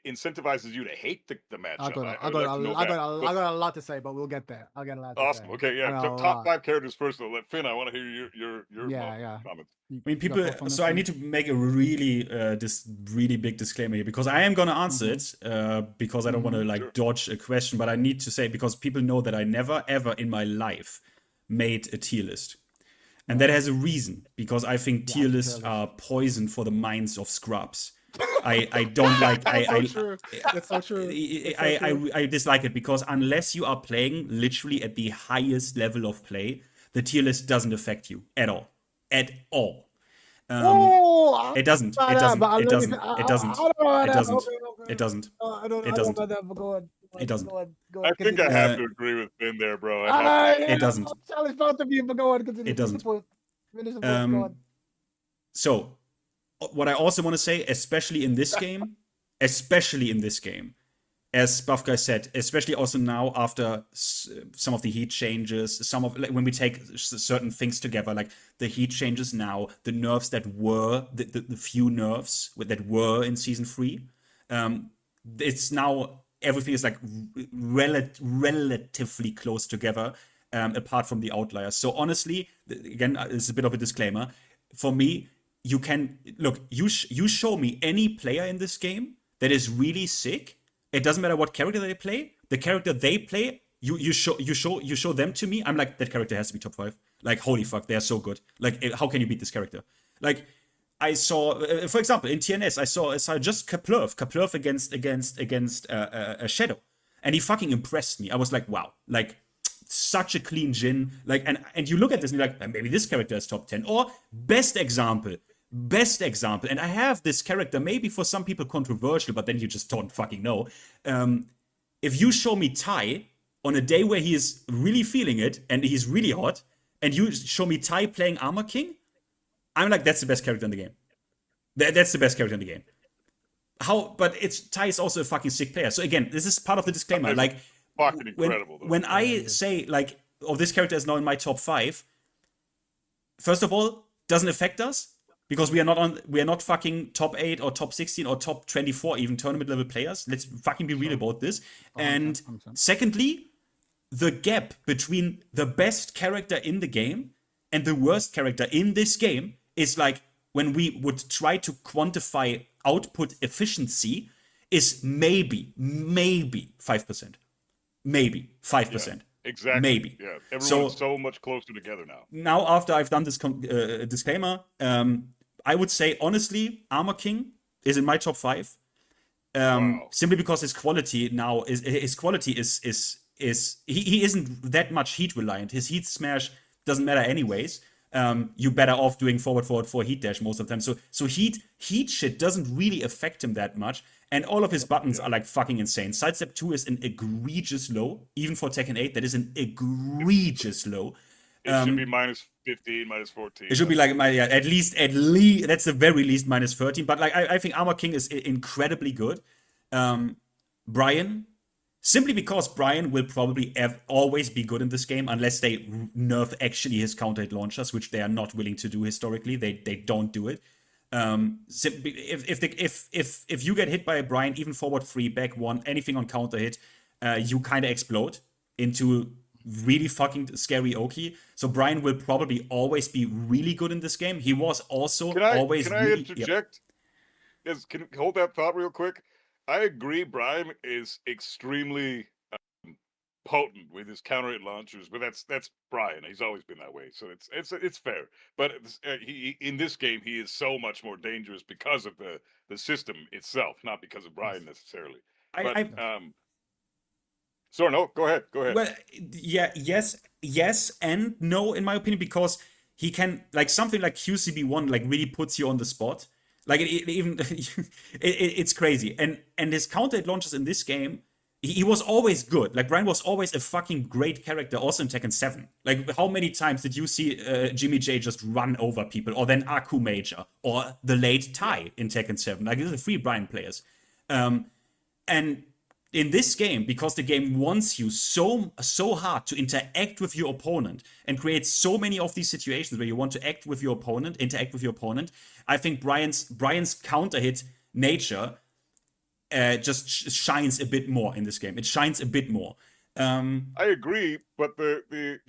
incentivizes you to hate the matchup? I got a lot to say, but we'll get there. I'll get a lot to say. Awesome. Okay, yeah. So top 5 characters first, though. Finn, I want to hear your comments. I mean, people. So I need to make a really this really big disclaimer here because I am gonna answer it because I don't want to dodge a question, but I need to say because people know that I never ever in my life made a tier list, and that has a reason because I think tier lists are poison for the minds of scrubs. I don't like. That's so true. I dislike it because unless you are playing literally at the highest level of play, the tier list doesn't affect you at all. At all. It doesn't. It doesn't. It doesn't. It doesn't. It doesn't. It doesn't. It doesn't. It doesn't. I think I have to agree with Finn there, bro. It doesn't. Challenge both of you, but go on. It doesn't. Finish the point. Go on. So, what I also want to say, especially in this game, as Buff Guy said, especially also now after some of the heat changes, when we take certain things together, like the heat changes now, the nerfs that were, the few nerfs that were in Season 3, it's now, everything is like relatively close together, apart from the outliers. So honestly, again, it's a bit of a disclaimer. For me, you can, look, you show me any player in this game that is really sick. It doesn't matter what character they play. The character they play, you show them to me. I'm like, that character has to be top 5. Like, holy fuck, they are so good. Like, how can you beat this character? Like, I saw, for example, in TNS, I saw just Kaplurf against a Shadow, and he fucking impressed me. I was like, wow, like such a clean Jin. Like, and you look at this and you're like, maybe this character is top 10. Or best example. And I have this character, maybe for some people controversial, but then you just don't fucking know. If you show me Tai on a day where he is really feeling it and he's really hot, and you show me Tai playing Armor King, I'm like, that's the best character in the game. That's the best character in the game. But Tai is also a fucking sick player. So again, this is part of the disclaimer. Like, fucking incredible. When I say like, oh, this character is now in my top 5, first of all, doesn't affect us. Because we are not fucking top 8 or top 16 or top 24 even tournament level players. Let's fucking be real about this. And secondly, the gap between the best character in the game and the worst character in this game is like, when we would try to quantify output efficiency, is maybe 5%. Maybe 5%. Yeah, exactly. Maybe. Yeah. Everyone's so much closer together now. Now, after I've done this disclaimer, I would say, honestly, Armor King is in my top 5. Simply because his quality now is he isn't that much heat reliant. His heat smash doesn't matter anyways. You're better off doing forward for heat dash most of the time. So heat shit doesn't really affect him that much. And all of his buttons are like fucking insane. Sidestep 2 is an egregious low. Even for Tekken 8, that is an egregious low. It should be minus 15, minus 14. It should be like at least that's the very least minus 13. But like I think Armor King is incredibly good. Brian Simply because Brian will probably always be good in this game unless they nerf actually his counter hit launchers, which they are not willing to do historically. They don't do it. If you get hit by a Brian, even forward 3, back 1, anything on counter hit, you kind of explode into really fucking scary Oki. So Brian will probably always be really good in this game. He was also always. Can I interject? Yep. Can hold that thought real quick? I agree. Brian is extremely potent with his counter hit launchers, but that's Brian. He's always been that way, so it's fair. But he in this game he is so much more dangerous because of the system itself, not because of Brian necessarily. Sorry, no, go ahead. Well, yeah, yes, and no, in my opinion, because he can, like, something like QCB1 like really puts you on the spot. Like it's crazy, and his counter hit launches in this game. He was always good. Like, Brian was always a fucking great character, also in Tekken 7. Like, how many times did you see Jimmy J just run over people? Or then Aku Major, or the late Tai in Tekken 7. Like, these are 3 Brian players. And in this game, because the game wants you so hard to interact with your opponent and create so many of these situations where you want to interact with your opponent, I think Brian's counter hit nature just shines a bit more in this game. It shines a bit more. I agree, but the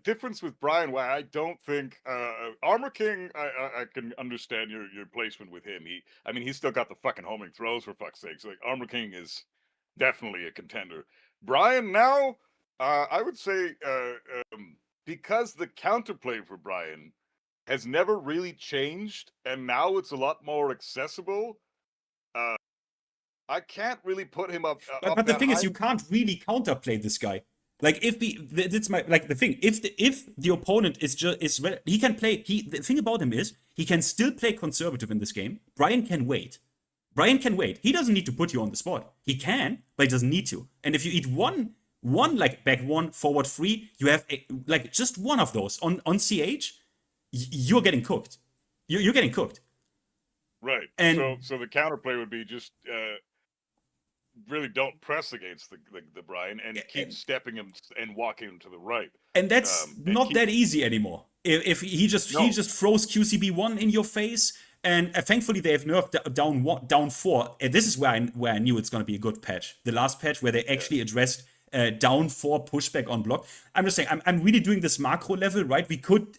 difference with Brian, why I don't think Armor King, I can understand your placement with him. He's still got the fucking homing throws, for fuck's sake. So, like, Armor King is definitely a contender. Brian now, I would say, because the counterplay for Brian has never really changed, and now it's a lot more accessible. I can't really put him up. But the thing is, you can't really counterplay this guy. Like, if the opponent he can play. The thing about him is he can still play conservative in this game. Brian can wait. He doesn't need to put you on the spot. He can, but he doesn't need to. And if you eat one like back 1, forward 3, you have like just one of those on CH, you're getting cooked. You're getting cooked. Right. And so the counterplay would be just really don't press against the Brian and keep stepping him and walking him to the right. And that's not that easy anymore. If he just throws QCB1 in your face, and thankfully they have nerfed down 4. And this is where I knew it's going to be a good patch. The last patch where they actually addressed down 4 pushback on block. I'm just saying, I'm really doing this macro level, right?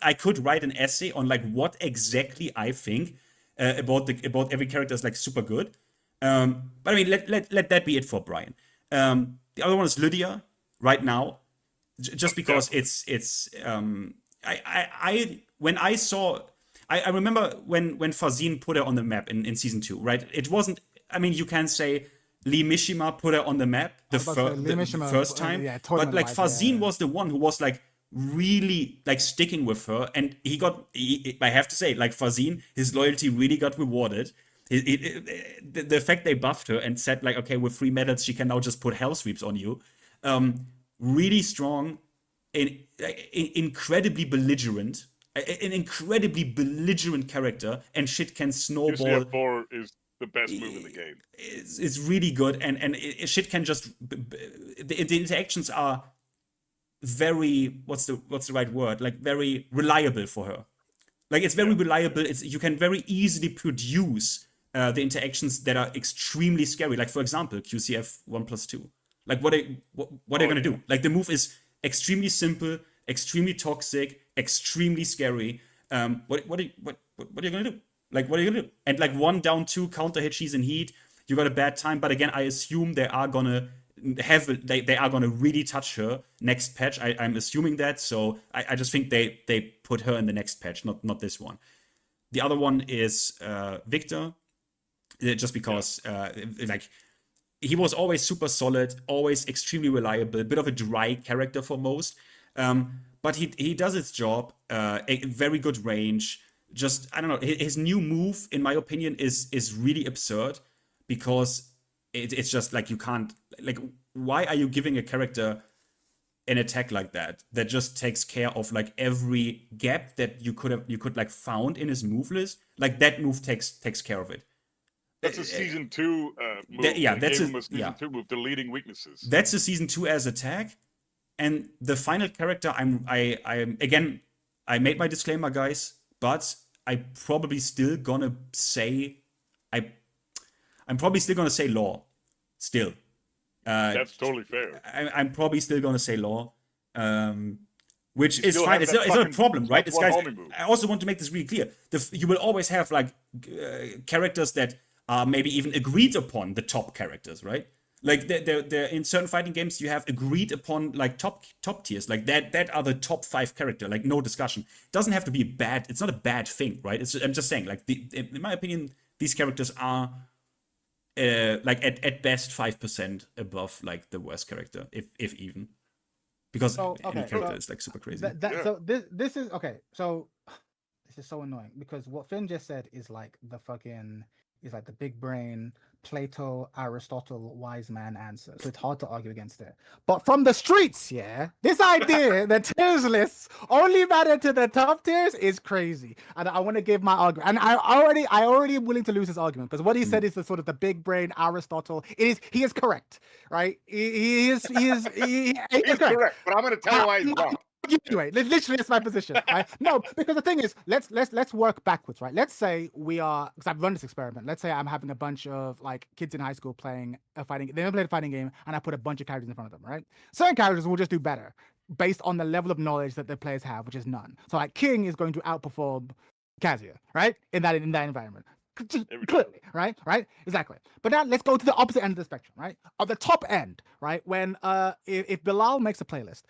I could write an essay on like what exactly I think about every character is like super good. But I mean, let that be it for Brian. The other one is Lydia right now, just because I remember when Fazine put her on the map in season 2, right? It wasn't. I mean, you can say Lee Mishima put her on the map the first time, but like Fazine was the one who was like really like sticking with her, and I have to say, like, Fazine, his loyalty really got rewarded. The fact they buffed her and said, like, okay, with 3 medals she can now just put hell sweeps on you, really strong, incredibly belligerent, an incredibly belligerent character, and shit can snowball. UCF4 is the best move in the game. It's really good, and shit can just the interactions are very, what's the right word, like, very reliable for her. Like, it's very reliable. You can very easily produce the interactions that are extremely scary. Like, for example, QCF 1+2. Like, what are you gonna do? Like, the move is extremely simple, extremely toxic, extremely scary. What are you gonna do? Like, what are you gonna do? And like 1 down 2 counter hit, she's in heat. You got a bad time. But again, I assume they are gonna really touch her next patch. I'm assuming that. So I just think they put her in the next patch, not this one. The other one is Victor, just because like, he was always super solid, always extremely reliable, a bit of a dry character for most. But he does his job, a very good range. Just, I don't know, his new move, in my opinion, is really absurd, because it's just like, you can't, like, why are you giving a character an attack like that just takes care of like every gap that you could like found in his move list? Like, that move takes care of it. That's a season 2 move. That's a season 2 move. Deleting weaknesses. That's a season 2 as attack, and the final character. I made my disclaimer, guys, but I'm probably still gonna say law. Still, that's totally fair. I'm probably still gonna say law. Which is fine. It's not a problem, right? It's guys. I also want to make this really clear. You will always have like characters that are maybe even agreed upon the top characters, right? Like they're in certain fighting games, you have agreed upon like top tiers, like that are the top 5 character, like no discussion. It doesn't have to be bad. It's not a bad thing, right? I'm just saying, like in my opinion, these characters are like at best 5% above like the worst character, if even. Because any character is like super crazy. So this is okay. So this is so annoying because what Finn just said is like the big brain Plato, Aristotle, wise man answer. So it's hard to argue against it. But from the streets, this idea that tiers lists only matter to the top tiers is crazy. And I want to give my argument. And I already am willing to lose this argument because what he said is the sort of the big brain Aristotle. He is correct, right? He is correct. But I'm going to tell you why he's wrong. Anyway, literally that's my position, right? No, because the thing is, let's work backwards, right? Let's say we are, because I've run this experiment. Let's say I'm having a bunch of like kids in high school playing a fighting. They never played a fighting game, and I put a bunch of characters in front of them, right? Certain characters will just do better based on the level of knowledge that the players have, which is none. So like King is going to outperform Kazuya, right? In that environment. Clearly, right? Exactly. But now let's go to the opposite end of the spectrum, right? At the top end, right? When if Bilal makes a tier list,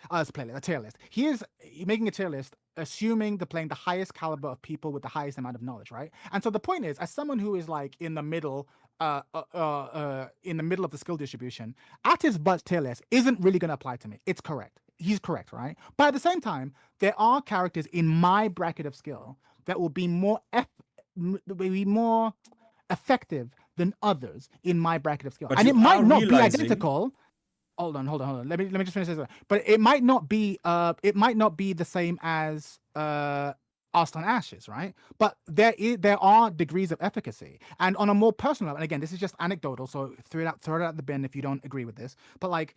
he's making a tier list assuming they're playing the highest caliber of people with the highest amount of knowledge, right? And so the point is, as someone who is like in the middle of the skill distribution, at his butt tier list isn't really going to apply to me. It's correct. He's correct, right? But at the same time, there are characters in my bracket of skill that will be more effective than others in my bracket of skill, and it might not be identical. Hold on. Let me just finish this. But it might not be the same as Arslan Ashes, right? But there are degrees of efficacy, and on a more personal level. And again, this is just anecdotal, so throw it out the bin if you don't agree with this. But like,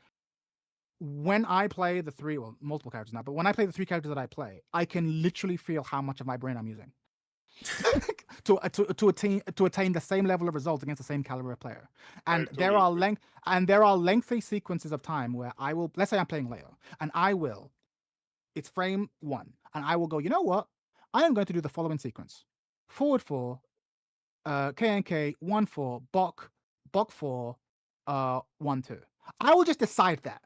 when I play multiple characters now, but when I play the 3 characters that I play, I can literally feel how much of my brain I'm using. to attain the same level of results against the same caliber of player, and there are lengthy sequences of time where I will, let's say I'm playing Leo, and it's frame 1, and I will go, you know what, I am going to do the following sequence: forward 4, KNK 1-4, Bok 4, 1-2. I will just decide that.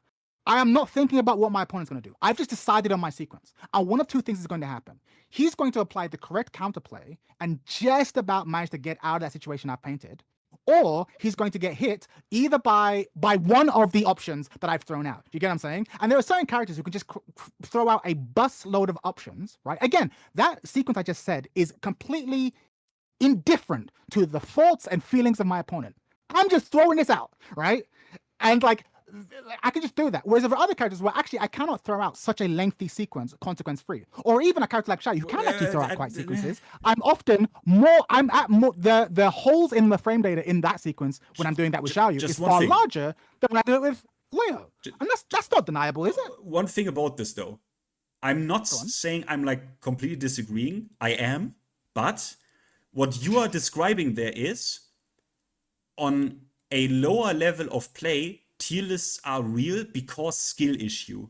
I am not thinking about what my opponent's going to do. I've just decided on my sequence. And one of 2 things is going to happen. He's going to apply the correct counterplay and just about manage to get out of that situation I've painted, or he's going to get hit either by one of the options that I've thrown out. Do you get what I'm saying? And there are certain characters who can just throw out a bus load of options, right? Again, that sequence I just said is completely indifferent to the thoughts and feelings of my opponent. I'm just throwing this out, right? And like, I can just do that. Whereas there are other characters where actually I cannot throw out such a lengthy sequence, consequence-free. Or even a character like Shai, who can actually throw out quite sequences. I'm at the holes in the frame data in that sequence when I'm doing that with Xiaoyu is far larger than when I do it with Leo. And that's not deniable, is it? One thing about this though, I'm not saying I'm like completely disagreeing. I am, but what you are describing there is on a lower level of play, tier lists are real because skill issue.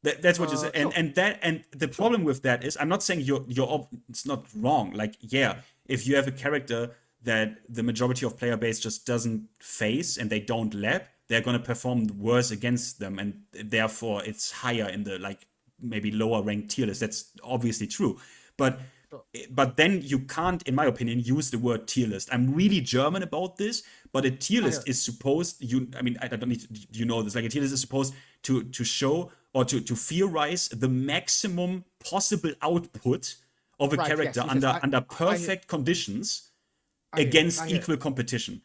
That's what you said, and the problem with that is, I'm not saying it's not wrong. Like, yeah, if you have a character that the majority of player base just doesn't face and they don't lab, they're gonna perform worse against them, and therefore it's higher in the like maybe lower ranked tier list. That's obviously true, but then you can't, in my opinion, use the word tier list. I'm really German about this, but a tier list is supposed, I don't need to, you know this, like a tier list is supposed to show or to theorize the maximum possible output of a character under perfect conditions against equal competition.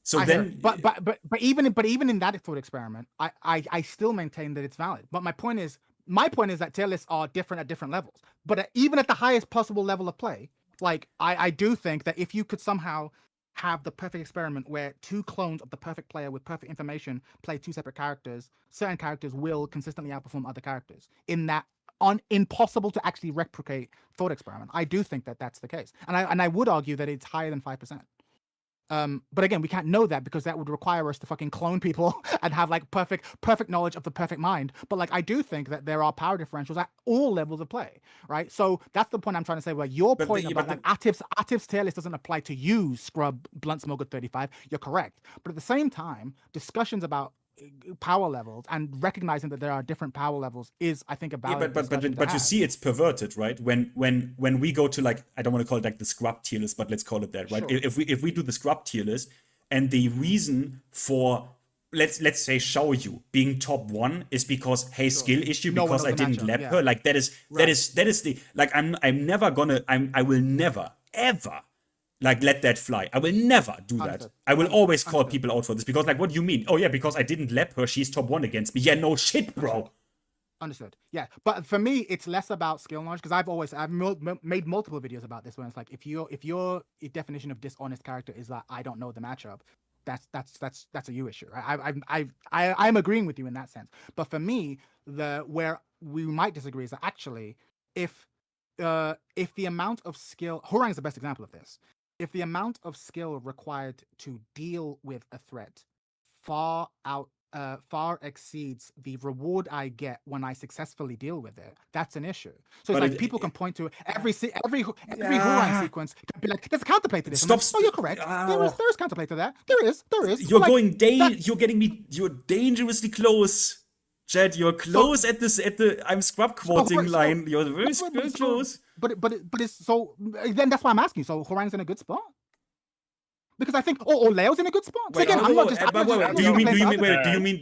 So but even in that thought experiment, I still maintain that it's valid. But my point is that tier lists are different at different levels. But even at the highest possible level of play, like I do think that if you could somehow have the perfect experiment where two clones of the perfect player with perfect information play two separate characters, certain characters will consistently outperform other characters in that impossible to actually replicate thought experiment. I do think that that's the case, and I would argue that it's higher than 5%. But again, we can't know that because that would require us to fucking clone people and have like perfect knowledge of the perfect mind. But like, I do think that there are power differentials at all levels of play, right? So that's the point I'm trying to say. Where your point about like Atif's tier list doesn't apply to you, Scrub Blunt Smoker 35. You're correct, but at the same time, discussions about power levels and recognizing that there are different power levels is, I think, about but you see, it's perverted, right? When we go to, like, I don't want to call it like the scrub tier list, but let's call it that, right? Sure. If we do the scrub tier list, and the reason for let's say Xiaoyu being top 1 is because skill issue, because I didn't lap her, like that is the, like, I will never ever like let that fly. I will never do that. I will always call people out for this, because like, what do you mean? Oh yeah, because I didn't lap her, she's top 1 against me. Yeah, no shit, bro. Understood. Yeah, but for me, it's less about skill knowledge, because I've made multiple videos about this, when it's like, if your definition of dishonest character is that I don't know the matchup, that's a you issue. Right? I'm agreeing with you in that sense. But for me, where we might disagree is that actually, if the amount of skill, Hwoarang is the best example of this. If the amount of skill required to deal with a threat far exceeds the reward I get when I successfully deal with it, that's an issue. So it's like people can point to every Hwoarang sequence and be like, there's a counterplay to this. Stop. Like, oh, you're correct. There is counterplay to that. There is. You're you're dangerously close. Jed, you're close at the I'm scrub quoting line. You're very close. But it's so, then that's why I'm asking. So Hwoarang's in a good spot? Because I think, or Leo's in a good spot. So again, I'm not just. Do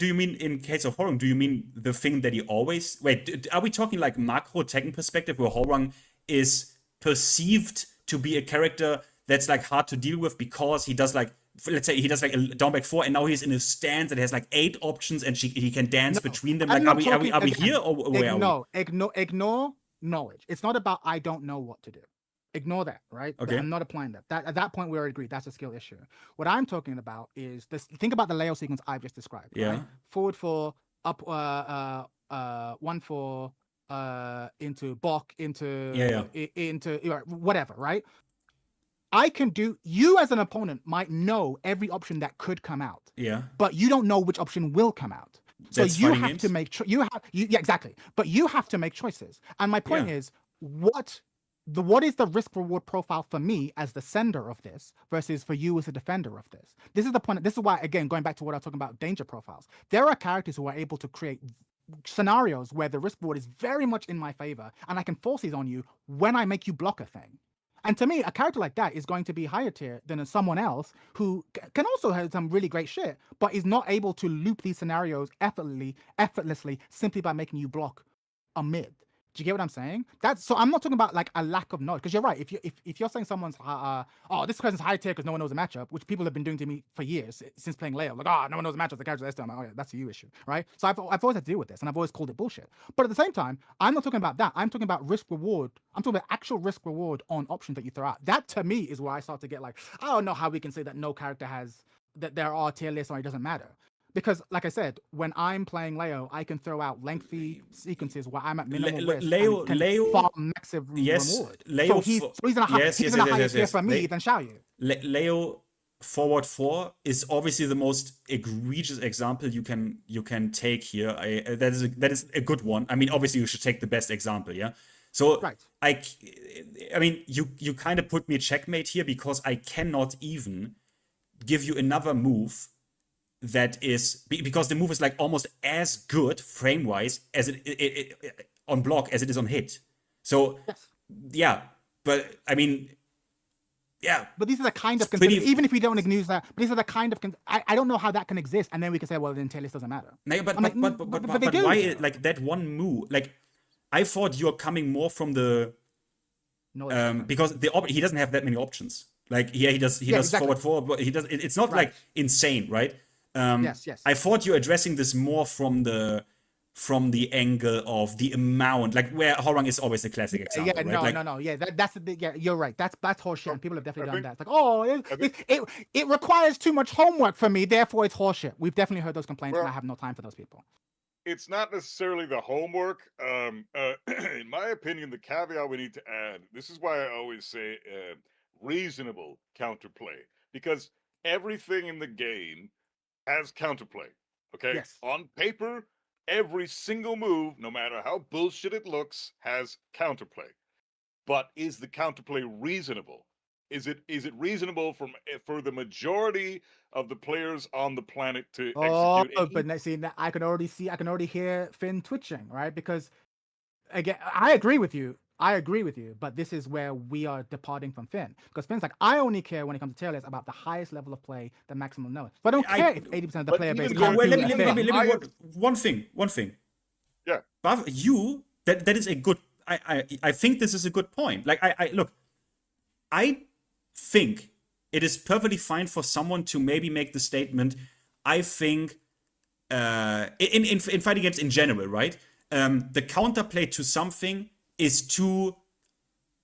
you mean in case of Hwoarang? Do you mean the thing that he always? Wait, are we talking like macro Tekken perspective, where Hwoarang is perceived to be a character that's like hard to deal with because he does like, let's say he does like a down back 4, and now he's in a stance that has like 8 options, and he can dance between them. Like, are we here, or where are we? Ignore knowledge. It's not about I don't know what to do. Ignore that, right? Okay. I'm not applying that. At that point, we already agreed that's a skill issue. What I'm talking about is this. Think about the Leo sequence I've just described. Yeah. Right? Forward 4, up 1-4, into block, into whatever, right? I can do. You as an opponent might know every option that could come out. Yeah. But you don't know which option will come out. So you have to make exactly. But you have to make choices. And my point is, what is the risk reward profile for me as the sender of this versus for you as a defender of this? This is the point. This is why, again, going back to what I was talking about, danger profiles. There are characters who are able to create scenarios where the risk reward is very much in my favor, and I can force these on you when I make you block a thing. And to me, a character like that is going to be higher tier than someone else who can also have some really great shit, but is not able to loop these scenarios effortlessly simply by making you block a mid. Do you get what I'm saying? So I'm not talking about like a lack of knowledge, because you're right. If you're saying someone's this person's high tier because no one knows a matchup, which people have been doing to me for years since playing Leo, like, no one knows the matchup, the character that's down. I'm like, oh yeah, that's a you issue, right? So I've always had to deal with this, and I've always called it bullshit. But at the same time, I'm not talking about that. I'm talking about risk reward. I'm talking about actual risk reward on options that you throw out. That to me is where I start to get like, I don't know how we can say that no character has that there are tier lists or it doesn't matter. Because, like I said, when I'm playing Leo, I can throw out lengthy sequences where I'm at minimal risk and can farm massive reward. Leo, so he's in a higher tier for me than Xiaoyu. Leo forward 4 is obviously the most egregious example you can take here. That is a good one. I mean, obviously you should take the best example, yeah. So right. I mean, you kind of put me checkmate here, because I cannot even give you another move that is, because the move is like almost as good frame wise as it on block as it is on hit. So yeah, but I mean, yeah. But these are the kind of even if we don't use that, but these are the kind of I don't know how that can exist, and then we can say, well, then tail list doesn't matter. No, but why like that one move? Like, I thought you're coming more from the because he doesn't have that many options. Like he does exactly. forward, but he does. It's not like insane, right? Yes. I thought you're addressing this more from the from the angle of the amount, like where Horang is always a classic example, yeah, right? no. Yeah, that's the big. Yeah, you're right. That's horseshit. And people have definitely done think- that. It's like, oh, it requires too much homework for me, therefore it's horseshit. We've definitely heard those complaints, and I have no time for those people. It's not necessarily the homework. In my opinion, the caveat we need to add, this is why I always say reasonable counterplay, because everything in the game has counterplay. Okay? Yes. On paper, every single move, no matter how bullshit it looks, has counterplay. But is the counterplay reasonable? Is it reasonable for the majority of the players on the planet to execute? But see, I can already hear Finn twitching, right? Because again, I agree with you. But this is where we are departing from Finn. Because Finn's like, I only care when it comes to tier lists about the highest level of play that maximum knows. But I don't care if 80% of the player base even can't though- do let that. me one thing. Yeah. But that is a good. I think this is a good point. Like I think it is perfectly fine for someone to maybe make the statement. I think in fighting games in general, right? The counterplay to something is too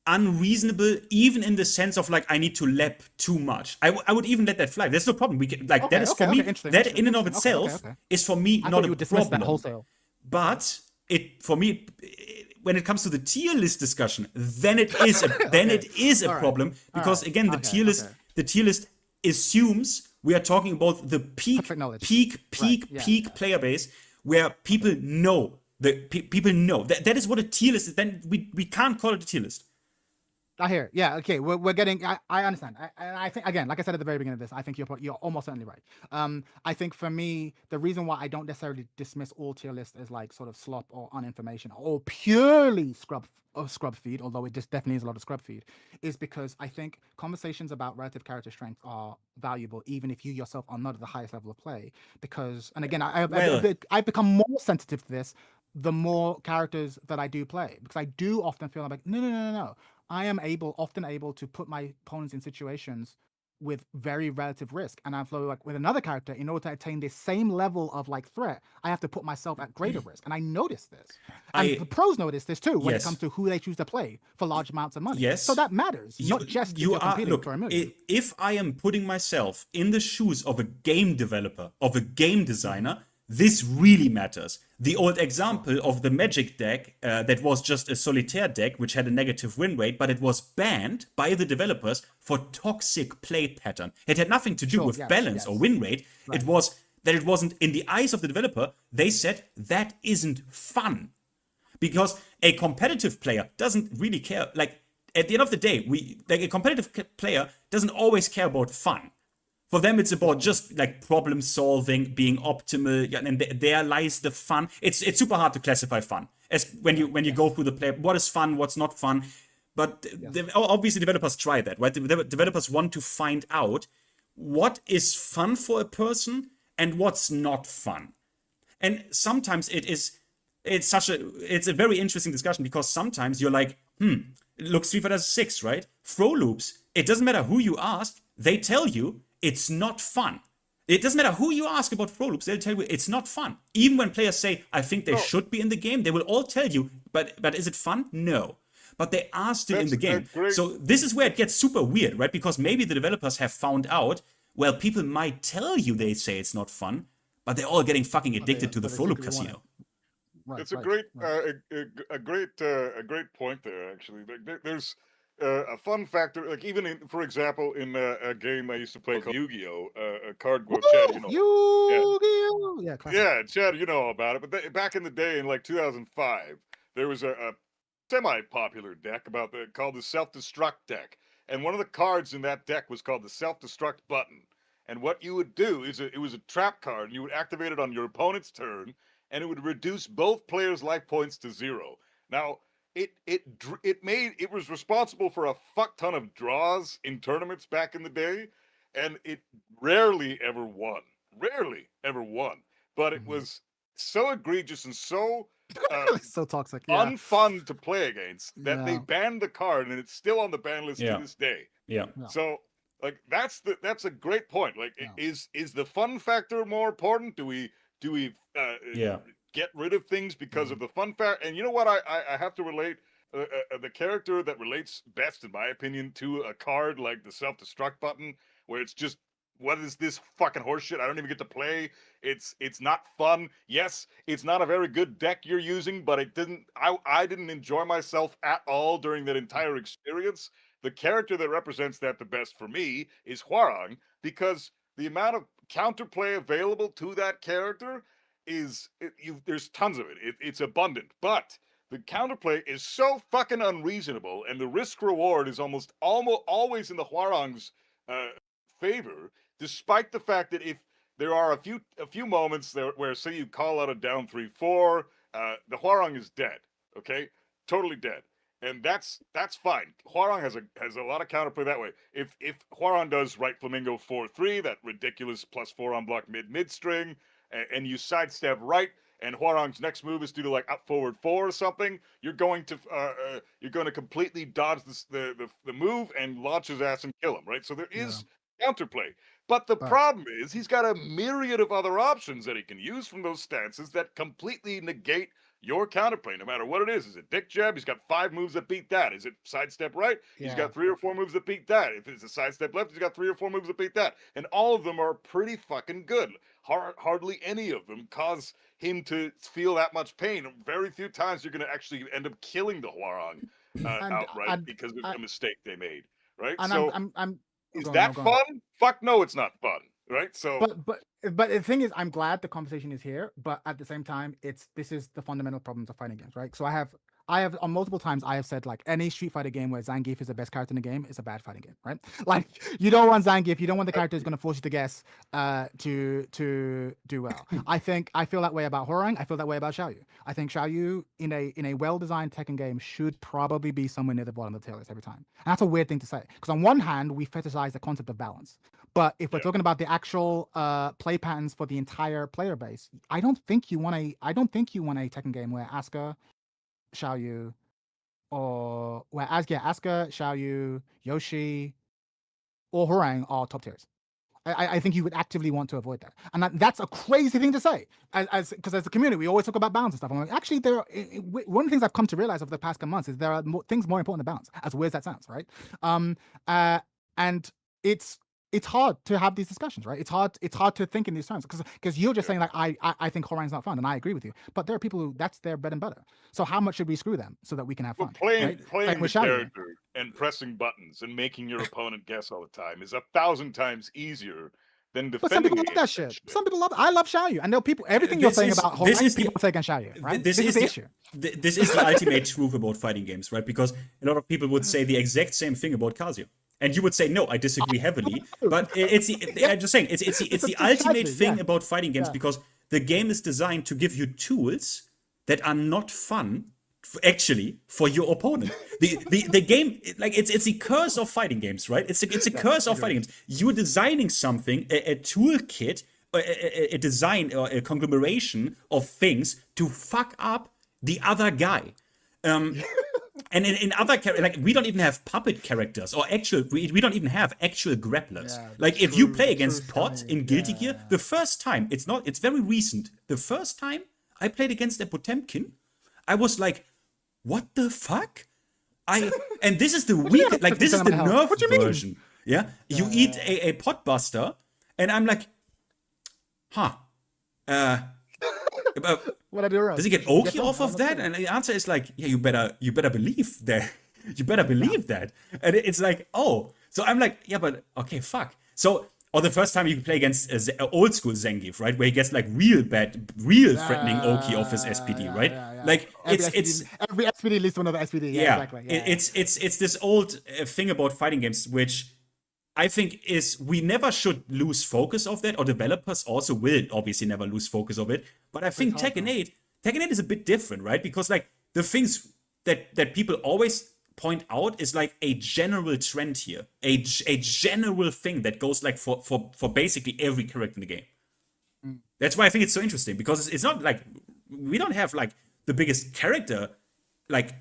unreasonable, even in the sense of like I need to lap too much. I would even let that fly. There's no problem. We can like that is for me. That in and of itself is for me not a problem. Wholesale. But for me, when it comes to the tier list discussion, then it is a problem because again, the tier list assumes we are talking about the peak player base where people know people know that is what a tier list is. Then we can't call it a tier list. I hear it. Yeah, okay. We're getting. I understand. I think again, like I said at the very beginning of this, I think you're almost certainly right. I think for me, the reason why I don't necessarily dismiss all tier lists as like sort of slop or uninformation or purely scrub feed, although it just definitely is a lot of scrub feed, is because I think conversations about relative character strength are valuable, even if you yourself are not at the highest level of play. Because, and again, I've become more sensitive to this the more characters that I do play, because I do often feel like no. I am often able to put my opponents in situations with very relative risk, and I feel like with another character, in order to attain the same level of like threat, I have to put myself at greater risk, and I notice this. And the pros notice this too when it comes to who they choose to play for large amounts of money. Yes, so that matters. Not just if you're competing for a million. If I am putting myself in the shoes of a game developer, of a game designer, this really matters. The old example of the Magic deck that was just a solitaire deck which had a negative win rate, but it was banned by the developers for toxic play pattern. It had nothing to do with balance or win rate. Right. It was that it wasn't in the eyes of the developer. They said that isn't fun because a competitive player doesn't really care. Like at the end of the day, a competitive player doesn't always care about fun. For them, it's about just like problem solving, being optimal, and there lies the fun. It's super hard to classify fun, as when you go through the play. What is fun? What's not fun? But obviously, developers try that, right? The developers want to find out what is fun for a person and what's not fun. And sometimes it's a very interesting discussion because sometimes you're like, look, Street Fighter 6, right? Throw loops. It doesn't matter who you ask; they tell you. It's not fun. It doesn't matter who you ask about throw loops, they'll tell you it's not fun. Even when players say, I think they should be in the game, they will all tell you, but is it fun? No. But they are still in the game. So this is where it gets super weird, right? Because maybe the developers have found out, well, people might tell you they say it's not fun, but they're all getting fucking addicted to the throw loop casino. Right, it's a great point there, actually. There's a fun factor, like even for example, in a game I used to play called Yu-Gi-Oh, a card board. Chad, Yu-Gi-Oh, yeah, Chad, you know about it. But back in the day, in like 2005, there was a semi-popular deck called the Self-Destruct deck, and one of the cards in that deck was called the Self-Destruct button. And what you would do is it was a trap card, and you would activate it on your opponent's turn, and it would reduce both players' life points to 0. Now, it was responsible for a fuck ton of draws in tournaments back in the day, and it rarely ever won. But it was so egregious and so so toxic, unfun to play against that they banned the card, and it's still on the ban list to this day. So like that's a great point. Like is the fun factor more important? Do we get rid of things because of the fun fact. And you know what? I have to relate the character that relates best, in my opinion, to a card like the self-destruct button, where it's just, what is this fucking horseshit? I don't even get to play. It's not fun. Yes, it's not a very good deck you're using, but I didn't enjoy myself at all during that entire experience. The character that represents that the best for me is Hwoarang, because the amount of counterplay available to that character there's tons of it. It's abundant, but the counterplay is so fucking unreasonable, and the risk reward is almost always in the Hwoarang's favor, despite the fact that if there are a few moments there where, say, you call out a down 3/4, the Hwoarang is dead. Okay, totally dead, and that's fine. Hwoarang has a lot of counterplay that way. If Hwoarang does right flamingo 4/3, that ridiculous +4 on block mid string, and you sidestep right, and Hwoarang's next move is to do like up forward 4 or something, you're going to completely dodge the move and launch his ass and kill him, right? So there is counterplay. But the problem is he's got a myriad of other options that he can use from those stances that completely negate your counterplay, no matter what it is. Is it dick jab? He's got 5 moves that beat that. Is it sidestep right? He's got 3 or 4 moves that beat that. If it's a sidestep left, he's got 3 or 4 moves that beat that. And all of them are pretty fucking good. Hardly any of them cause him to feel that much pain. Very few times you're going to actually end up killing the Hwoarang outright because of a mistake they made, right? So is that fun? Fuck no, it's not fun, right? So, but the thing is, I'm glad the conversation is here, but at the same time, this is the fundamental problems of fighting games, right? So I have on multiple times I have said, like, any Street Fighter game where Zangief is the best character in the game is a bad fighting game, right? Like, you don't want Zangief, you don't want the character who's going to force you to guess to do well. I feel that way about Hwoarang. I feel that way about Xiaoyu. I think Xiaoyu in a well-designed Tekken game should probably be somewhere near the bottom of the tail list every time. And that's a weird thing to say, because on one hand we fetishize the concept of balance, but if we're talking about the actual play patterns for the entire player base, I don't think you want a Tekken game where Asuka, Xiaoyu, or where Asuka, Xiaoyu, Yoshi, or Hwoarang are top tiers. I think you would actively want to avoid that, and that's a crazy thing to say. Because as a community, we always talk about balance and stuff. I'm like, actually, one of the things I've come to realize over the past couple months is there are things more important than balance. As weird as that sounds, right? And it's hard to have these discussions, right? It's hard to think in these terms, because you're just saying, like, I think Hwoarang's not fun, and I agree with you. But there are people who that's their bread and butter. So how much should we screw them so that we can have fun? Playing the character and pressing buttons and making your opponent guess all the time is 1,000 times easier than defending. But some people love that shit. Some people love it. I love Xiaoyu. I know people. Everything you're saying about Hwoarang, people say against Xiaoyu, right? This is the issue. This is the ultimate truth about fighting games, right? Because a lot of people would say the exact same thing about Casio. And you would say, no, I disagree heavily. But I'm just saying, it's the ultimate thing about fighting games, because the game is designed to give you tools that are not fun, actually, for your opponent. The game, like, it's the curse of fighting games, right? It's a curse of fighting games. You're designing something, a toolkit, a design or a conglomeration of things to fuck up the other guy. And in other like, we don't even have puppet characters or we don't even have actual grapplers. Like, if you play against Pot in Guilty Gear, the first time, it's very recent. The first time I played against a Potemkin, I was like, what the fuck? And this is the weak, like, this is the nerf version. Yeah? You eat a Pot Buster, and I'm like, what I do wrong? Does he get Oki off of that? And the answer is like, yeah, you better believe that. You better believe that. And it's like, oh. So I'm like, yeah, but okay, fuck. So, or the first time you play against old school Zangief, right? Where he gets like real threatening Oki off his SPD, right? Like, every SPD lists one of the SPD. Yeah, exactly. It's this old thing about fighting games, which I think we never should lose focus of that, or developers also will obviously never lose focus of it. But I think Tekken 8 is a bit different, right? Because, like, the things that people always point out is like a general trend here, a general thing that goes like for basically every character in the game. That's why I think it's so interesting, because it's not like we don't have like the biggest character like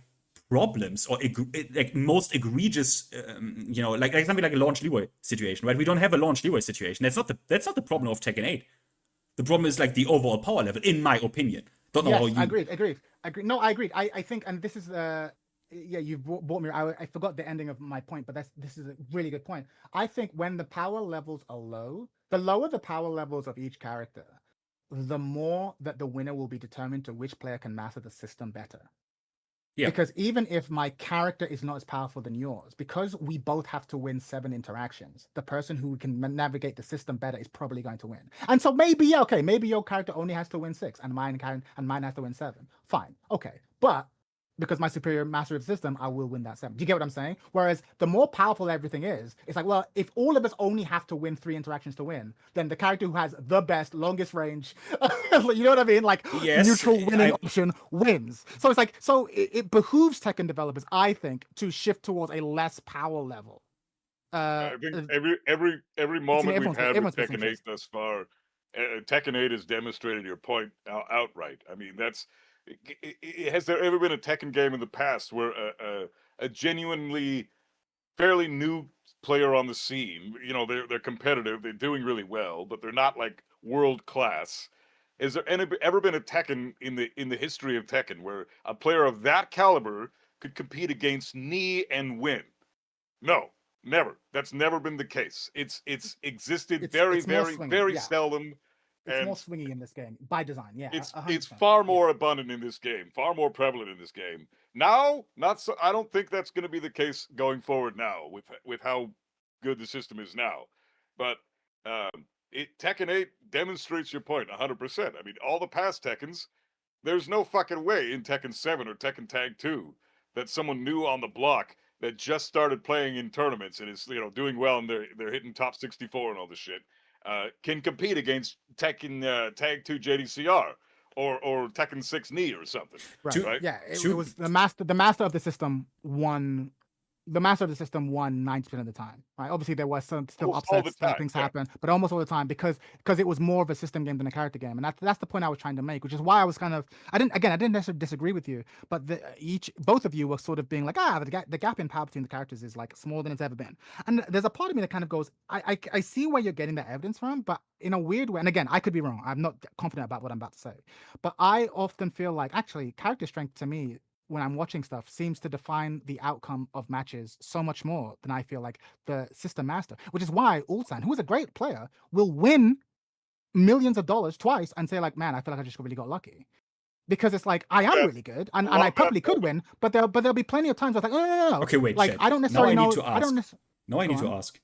problems or like most egregious, like something like a Launch Leeway situation, right? We don't have a Launch Leeway situation. That's not the problem of Tekken 8. The problem is like the overall power level, in my opinion. Don't know Yes, how you. agreed. No, I agreed. I think, and this is yeah, you've brought me. I forgot the ending of my point, but this is a really good point. I think when the power levels are low, the lower the power levels of each character, the more that the winner will be determined to which player can master the system better. Yeah. Because even if my character is not as powerful than yours, because we both have to win 7 interactions, the person who can navigate the system better is probably going to win. And so maybe, yeah, okay, maybe your character only has to win 6 and mine has to win 7. Fine, okay. But because my superior master of the system, I will win that 7. Do you get what I'm saying? Whereas the more powerful everything is, it's like, well, if all of us only have to win 3 interactions to win, then the character who has the best, longest range, you know what I mean? Like, Yes, neutral winning option wins. So it's like, so it behooves Tekken developers, I think, to shift towards a less power level. I think every moment we've had with Tekken 8 thus far, Tekken 8 has demonstrated your point outright. I mean, has there ever been a Tekken game in the past where a genuinely fairly new player on the scene, you know, they're competitive, they're doing really well, but they're not like world class. Has there ever been a Tekken in the history of Tekken where a player of that caliber could compete against Knee and win? No, never. That's never been the case. It's existed very seldom. It's more swingy in this game by design. Yeah, it's far more abundant in this game, far more prevalent in this game. Now, not so. I don't think that's going to be the case going forward now with how good the system is now. But Tekken 8 demonstrates your point 100%. I mean, all the past Tekkens, there's no fucking way in Tekken 7 or Tekken Tag 2 that someone new on the block that just started playing in tournaments and is, you know, doing well and they're hitting top 64 and all this shit, can compete against Tekken Tag 2 JDCR or Tekken 6 Knee or something. Right. Yeah, it was the master of the system won. The master of the system won 90% of the time, right? Obviously, there was some still upsets, things happen, but almost all the time because it was more of a system game than a character game, and that's the point I was trying to make, which is why I was kind of I didn't necessarily disagree with you, but both of you were sort of being like, the gap in power between the characters is like smaller than it's ever been, and there's a part of me that kind of goes, I see where you're getting that evidence from, but in a weird way, and again, I could be wrong. I'm not confident about what I'm about to say, but I often feel like actually character strength to me, when I'm watching stuff, seems to define the outcome of matches so much more than I feel like the system master, which is why Ulsan, who is a great player, will win millions of dollars twice and say like, man, I feel like I just really got lucky. Because it's like, I am really good and I probably could win, but there'll be plenty of times where it's like, no. Okay, wait, like, Chad. I don't necessarily know. I need to ask.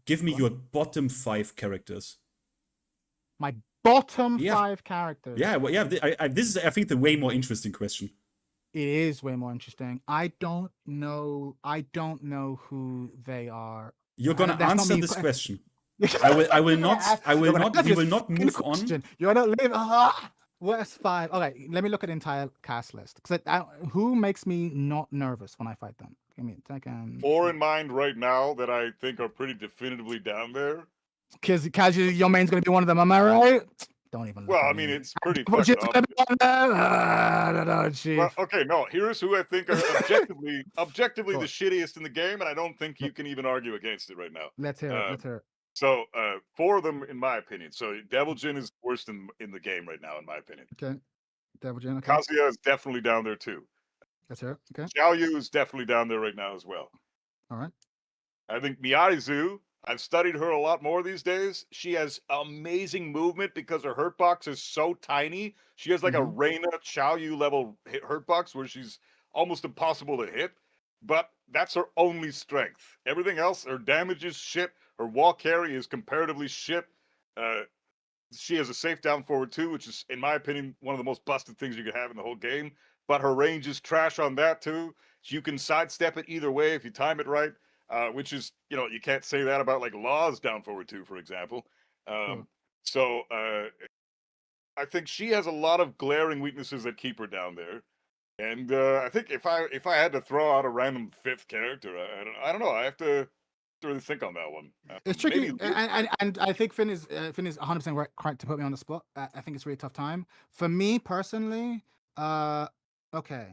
Give me your bottom 5 characters. My bottom 5 characters. Yeah, well, yeah. This is, I think, the way more interesting question. It is way more interesting. I don't know who they are. You're gonna answer this question. I will not. We will not move on. You're not leaving. Worst 5. Okay, let me look at the entire cast list. Who makes me not nervous when I fight them? Give me a second. 4 in mind right now that I think are pretty definitively down there. Because your main's gonna be one of them. Am I right? Don't even. Well, I mean, it's pretty fucking obvious. Well, okay, no. Here's who I think are objectively the shittiest in the game, and I don't think you can even argue against it right now. Let's hear it. So, 4 of them, in my opinion. So, Devil Jin is worst in the game right now, in my opinion. Okay. Devil Jin. Okay. Kazuya is definitely down there too. Let's hear it. Okay. Xiaoyu is definitely down there right now as well. All right. I think Miyarizu, I've studied her a lot more these days. She has amazing movement because her hurt box is so tiny. She has like a Reina Xiaoyu level hurt box where she's almost impossible to hit. But that's her only strength. Everything else, her damage is shit. Her wall carry is comparatively shit. She has a safe down forward too, which is, in my opinion, one of the most busted things you could have in the whole game. But her range is trash on that too. You can sidestep it either way if you time it right. Which is, you know, you can't say that about like Law's down forward 2, for example. So I think she has a lot of glaring weaknesses that keep her down there. And I think if I had to throw out a random 5th character, I don't know. I have to really think on that one. It's tricky, and I think Finn is 100% correct to put me on the spot. I think it's a really tough time for me personally. Okay.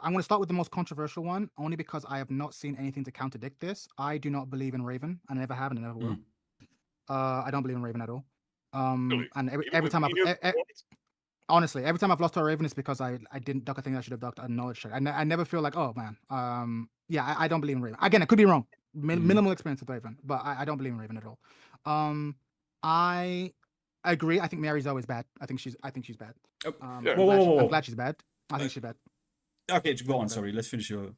I'm going to start with the most controversial one, only because I have not seen anything to contradict this. I do not believe in Raven. I never have and I never will. I don't believe in Raven at all. Really? And every time Honestly, every time I've lost to a Raven, it's because I didn't duck a thing I should have ducked a knowledge check. I never feel like, oh man, yeah, I don't believe in Raven. Again, I could be wrong. Minimal experience with Raven, but I don't believe in Raven at all. I agree. I think Mary's always bad. I think she's bad. I'm glad she's bad. I think she's bad. Okay, go on. Sorry, let's finish your.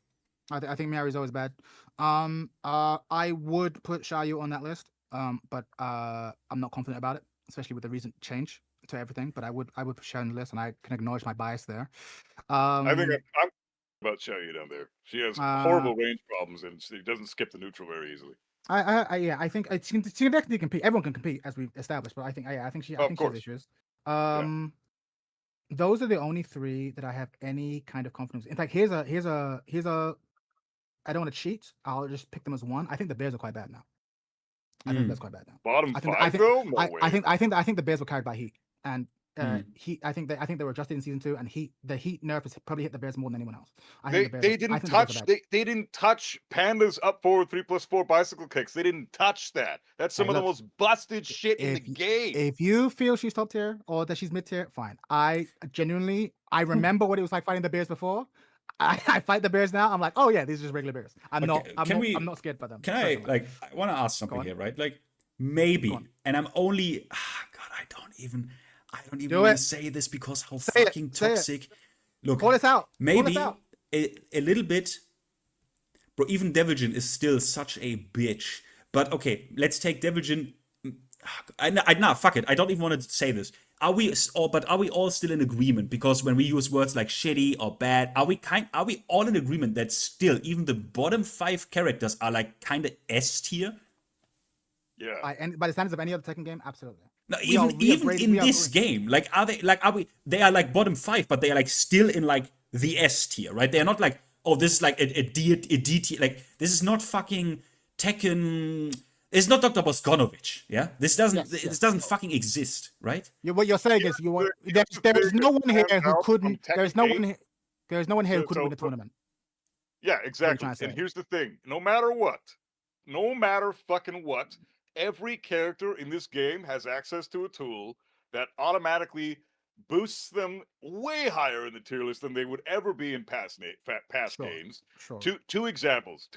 I think Mary's always bad. I would put Xiaoyu on that list. But I'm not confident about it, especially with the recent change to everything. But I would put Xiaoyu on the list, and I can acknowledge my bias there. I think I'm about Xiaoyu down there. She has horrible range problems, and she doesn't skip the neutral very easily. I think she can definitely compete. Everyone can compete, as we've established. But I think she has issues. Those are the only three that I have any kind of confidence. In fact, here's a. I don't want to cheat. I'll just pick them as one. I think the Bears are quite bad now. I think the Bears are quite bad now. Bottom five, though? No way. I think the Bears were carried by Heat, and Heat. I think they were adjusted in season 2, and the Heat nerf has probably hit the Bears more than anyone else. They didn't touch Panda's up forward 3+4 bicycle kicks. They didn't touch that. That's some of the most busted shit in the game. If you feel she's top tier or that she's mid tier, fine. I genuinely remember what it was like fighting the Bears before. I fight the Bears now. I'm like, oh yeah, these are just regular Bears. I'm not scared by them. Can I want to ask something here, right? Like maybe, and I'm only, God, I don't even want to say this because how fucking toxic. Look, call this out. Maybe a little bit, bro. Even Devilgen is still such a bitch. But okay, let's take Devilgen. Nah, fuck it. I don't even want to say this. Are we all still in agreement? Because when we use words like shitty or bad, are we all in agreement that still even the bottom 5 characters are like kind of S tier? Yeah. And by the standards of any other Tekken game, absolutely. No, even in this game, like they are like bottom 5, but they are like still in like the S tier, right? They are not like, oh, this is like a D tier. Like this is not fucking Tekken. It's not Dr. Boskonovich, yeah? This doesn't fucking exist, right? What you're saying is there is no one here who couldn't. There's no one here who couldn't win the tournament. Yeah, exactly. And here's the thing: no matter fucking what, every character in this game has access to a tool that automatically boosts them way higher in the tier list than they would ever be in past games. Sure. Two examples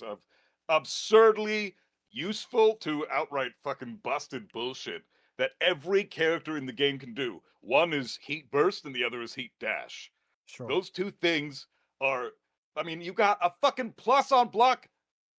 of absurdly useful to outright fucking busted bullshit that every character in the game can do. One is Heat Burst and the other is Heat Dash. Sure. Those two things are, I mean, you got a fucking plus on block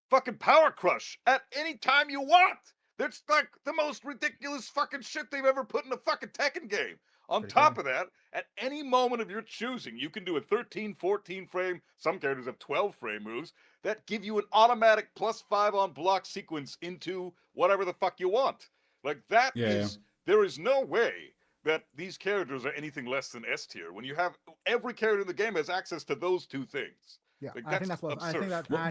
fucking power crush at any time you want. That's like the most ridiculous fucking shit they've ever put in a fucking Tekken game. On top of that, at any moment of your choosing, you can do a 13, 14 frame, some characters have 12 frame moves, that give you an automatic +5 on block sequence into whatever the fuck you want. Like that there is no way that these characters are anything less than S tier when you have every character in the game has access to those two things. Yeah, like, I think that's what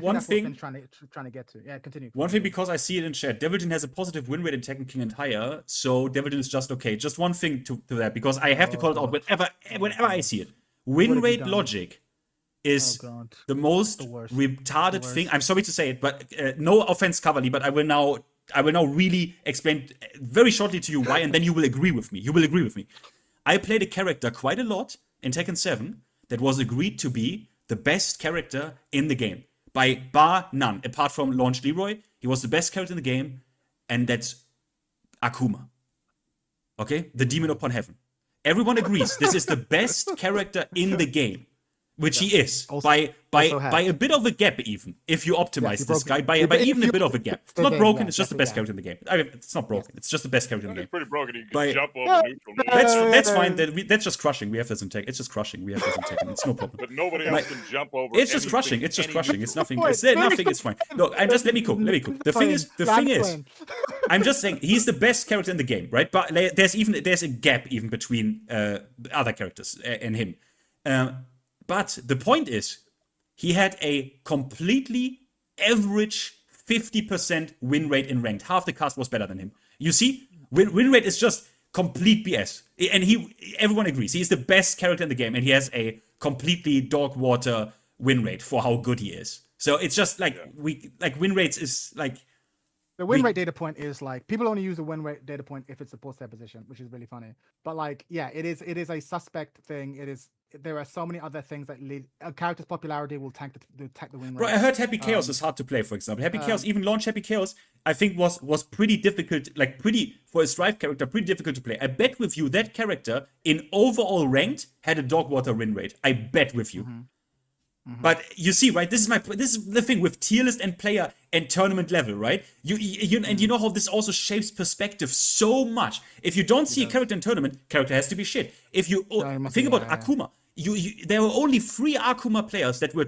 one thing I'm trying to get to. Yeah, continue. One thing, because I see it in chat, Devilgen has a positive win rate in Tekken King and higher, so Devilgen is just okay. Just one thing to that, because I have to call it out whenever I see it. Win rate logic is the most retarded thing. I'm sorry to say it, but no offense, Cavalli, but I will now really explain very shortly to you why, and then you will agree with me. I played a character quite a lot in Tekken 7 that was agreed to be the best character in the game. By bar none. Apart from Launch Leroy, he was the best character in the game, and that's Akuma. Okay? The Demon Upon Heaven. Everyone agrees this is the best character in the game. Which he is, by a bit of a gap even, if you optimize this guy, by even a bit of a gap. It's not broken, it's just the best character in the game. I mean, it's not broken, it's just the best character in the game. It's pretty broken, you can jump over neutral. That's fine, that's just crushing, we have this in Tekken. It's just crushing, we have this in Tekken, it's no problem. But nobody else can jump over. It's just crushing, it's nothing, it's fine. Look, let me cook. The thing is, I'm just saying, he's the best character in the game, right? But there's a gap even between other characters and him. But the point is, he had a completely average 50% win rate in ranked. Half the cast was better than him. You see, win rate is just complete BS. And everyone agrees. He's the best character in the game, and he has a completely dog water win rate for how good he is. So it's just like win rates is like The win rate data point is like people only use the win rate data point if it supports their position, which is really funny. But like, yeah, it is a suspect thing. There are so many other things that lead a character's popularity will tank the win rate. Bro, I heard Happy Chaos is hard to play, for example. Happy Chaos, even launch Happy Chaos, I think was pretty difficult, like for a Strife character, pretty difficult to play. I bet with you that character in overall ranked had a dog water win rate. I bet with you. But you see, right? This is the thing with tier list and player and tournament level, right? And you know how this also shapes perspective so much. If you don't see a character in tournament, character has to be shit. If you think about Akuma, there were only 3 Akuma players that were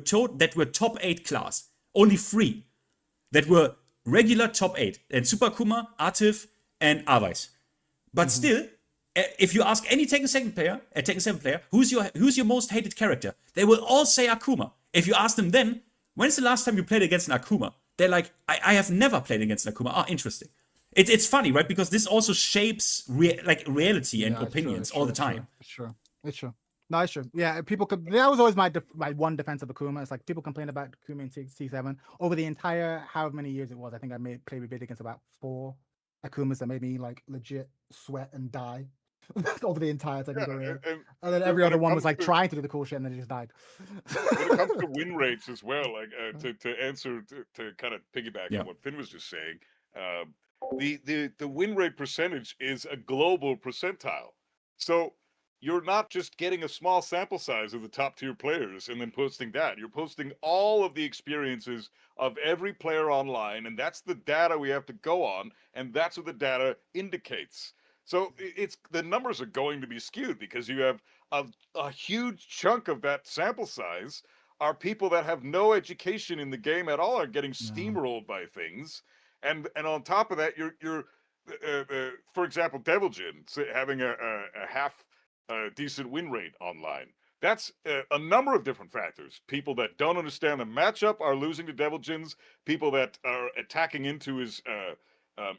top 8 class. Only 3 that were regular top 8, and Super Akuma, Atif, and Advos. But still, if you ask any Tekken 7 player, who's your most hated character, they will all say Akuma. If you ask them then, when's the last time you played against an Akuma? They're like, I have never played against an Akuma. Ah, interesting. It's funny, right? Because this also shapes reality and opinions all the time. It's true. No, it's true. Yeah, that was always my one defense of Akuma. It's like people complain about Akuma in C7 over the entire however many years it was. I think I played against about 4 Akumas that made me like legit sweat and die. Over the entire Tekken career. And then every other one was like trying to do the cool shit and then it just died. When it comes to win rates as well, like to answer to kind of piggyback on what Finn was just saying, the win rate percentage is a global percentile. So you're not just getting a small sample size of the top tier players and then posting that. You're posting all of the experiences of every player online, and that's the data we have to go on, and that's what the data indicates. So the numbers are going to be skewed because you have a huge chunk of that sample size are people that have no education in the game at all, are getting steamrolled by things, and on top of that, you're for example, Deviljin having a half decent win rate online. That's a number of different factors. People that don't understand the matchup are losing to Deviljins. People that are attacking into his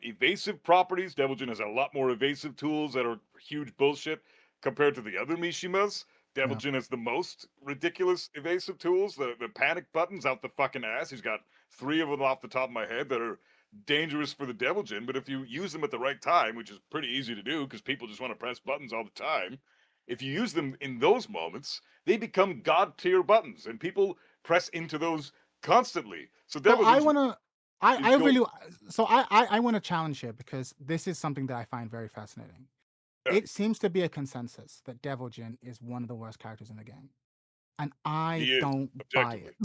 evasive properties. Deviljin has a lot more evasive tools that are huge bullshit compared to the other Mishimas. Deviljin has the most ridiculous evasive tools, the panic buttons out the fucking ass. He's got 3 of them off the top of my head that are dangerous for the Deviljin, but if you use them at the right time, which is pretty easy to do because people just want to press buttons all the time, if you use them in those moments, they become god tier buttons and people press into those constantly. So I want to challenge here because this is something that I find very fascinating. Yeah. It seems to be a consensus that Deviljin is one of the worst characters in the game, and I don't buy it.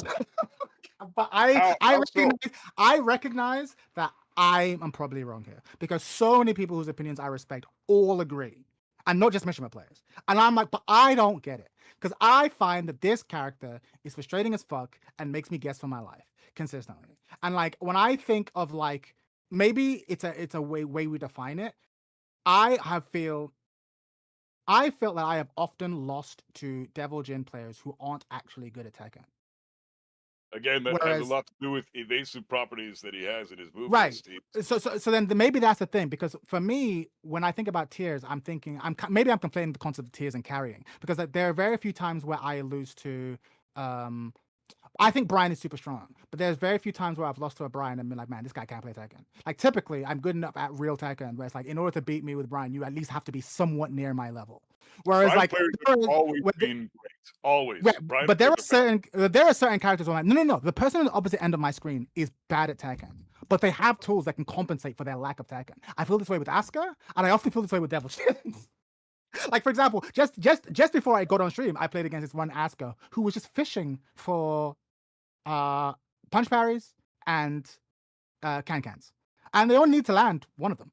But I recognize that I am probably wrong here because so many people whose opinions I respect all agree, and not just Mishima players. And I'm like, but I don't get it because I find that this character is frustrating as fuck and makes me guess for my life consistently. And like when I think of like maybe it's a way we define it, I felt that I have often lost to Deviljin players who aren't actually good at Tekken. Again, that has a lot to do with evasive properties that he has in his movement. Right. So then maybe that's the thing, because for me, when I think about tiers, I'm thinking maybe I'm conflating the concept of tiers and carrying, because like, there are very few times where I lose to I think Brian is super strong, but there's very few times where I've lost to a Brian and been like, man, this guy can't play Tekken. Like typically, I'm good enough at real Tekken where it's like, in order to beat me with Brian, you at least have to be somewhat near my level. Whereas Brian like always been great, always. Right, but there are certain characters where I'm like, no, the person on the opposite end of my screen is bad at Tekken, but they have tools that can compensate for their lack of Tekken. I feel this way with Asuka, and I often feel this way with Deviljin. Like, for example, just before I got on stream, I played against this one Asuka who was just fishing for punch parries and can-cans. And they only need to land one of them.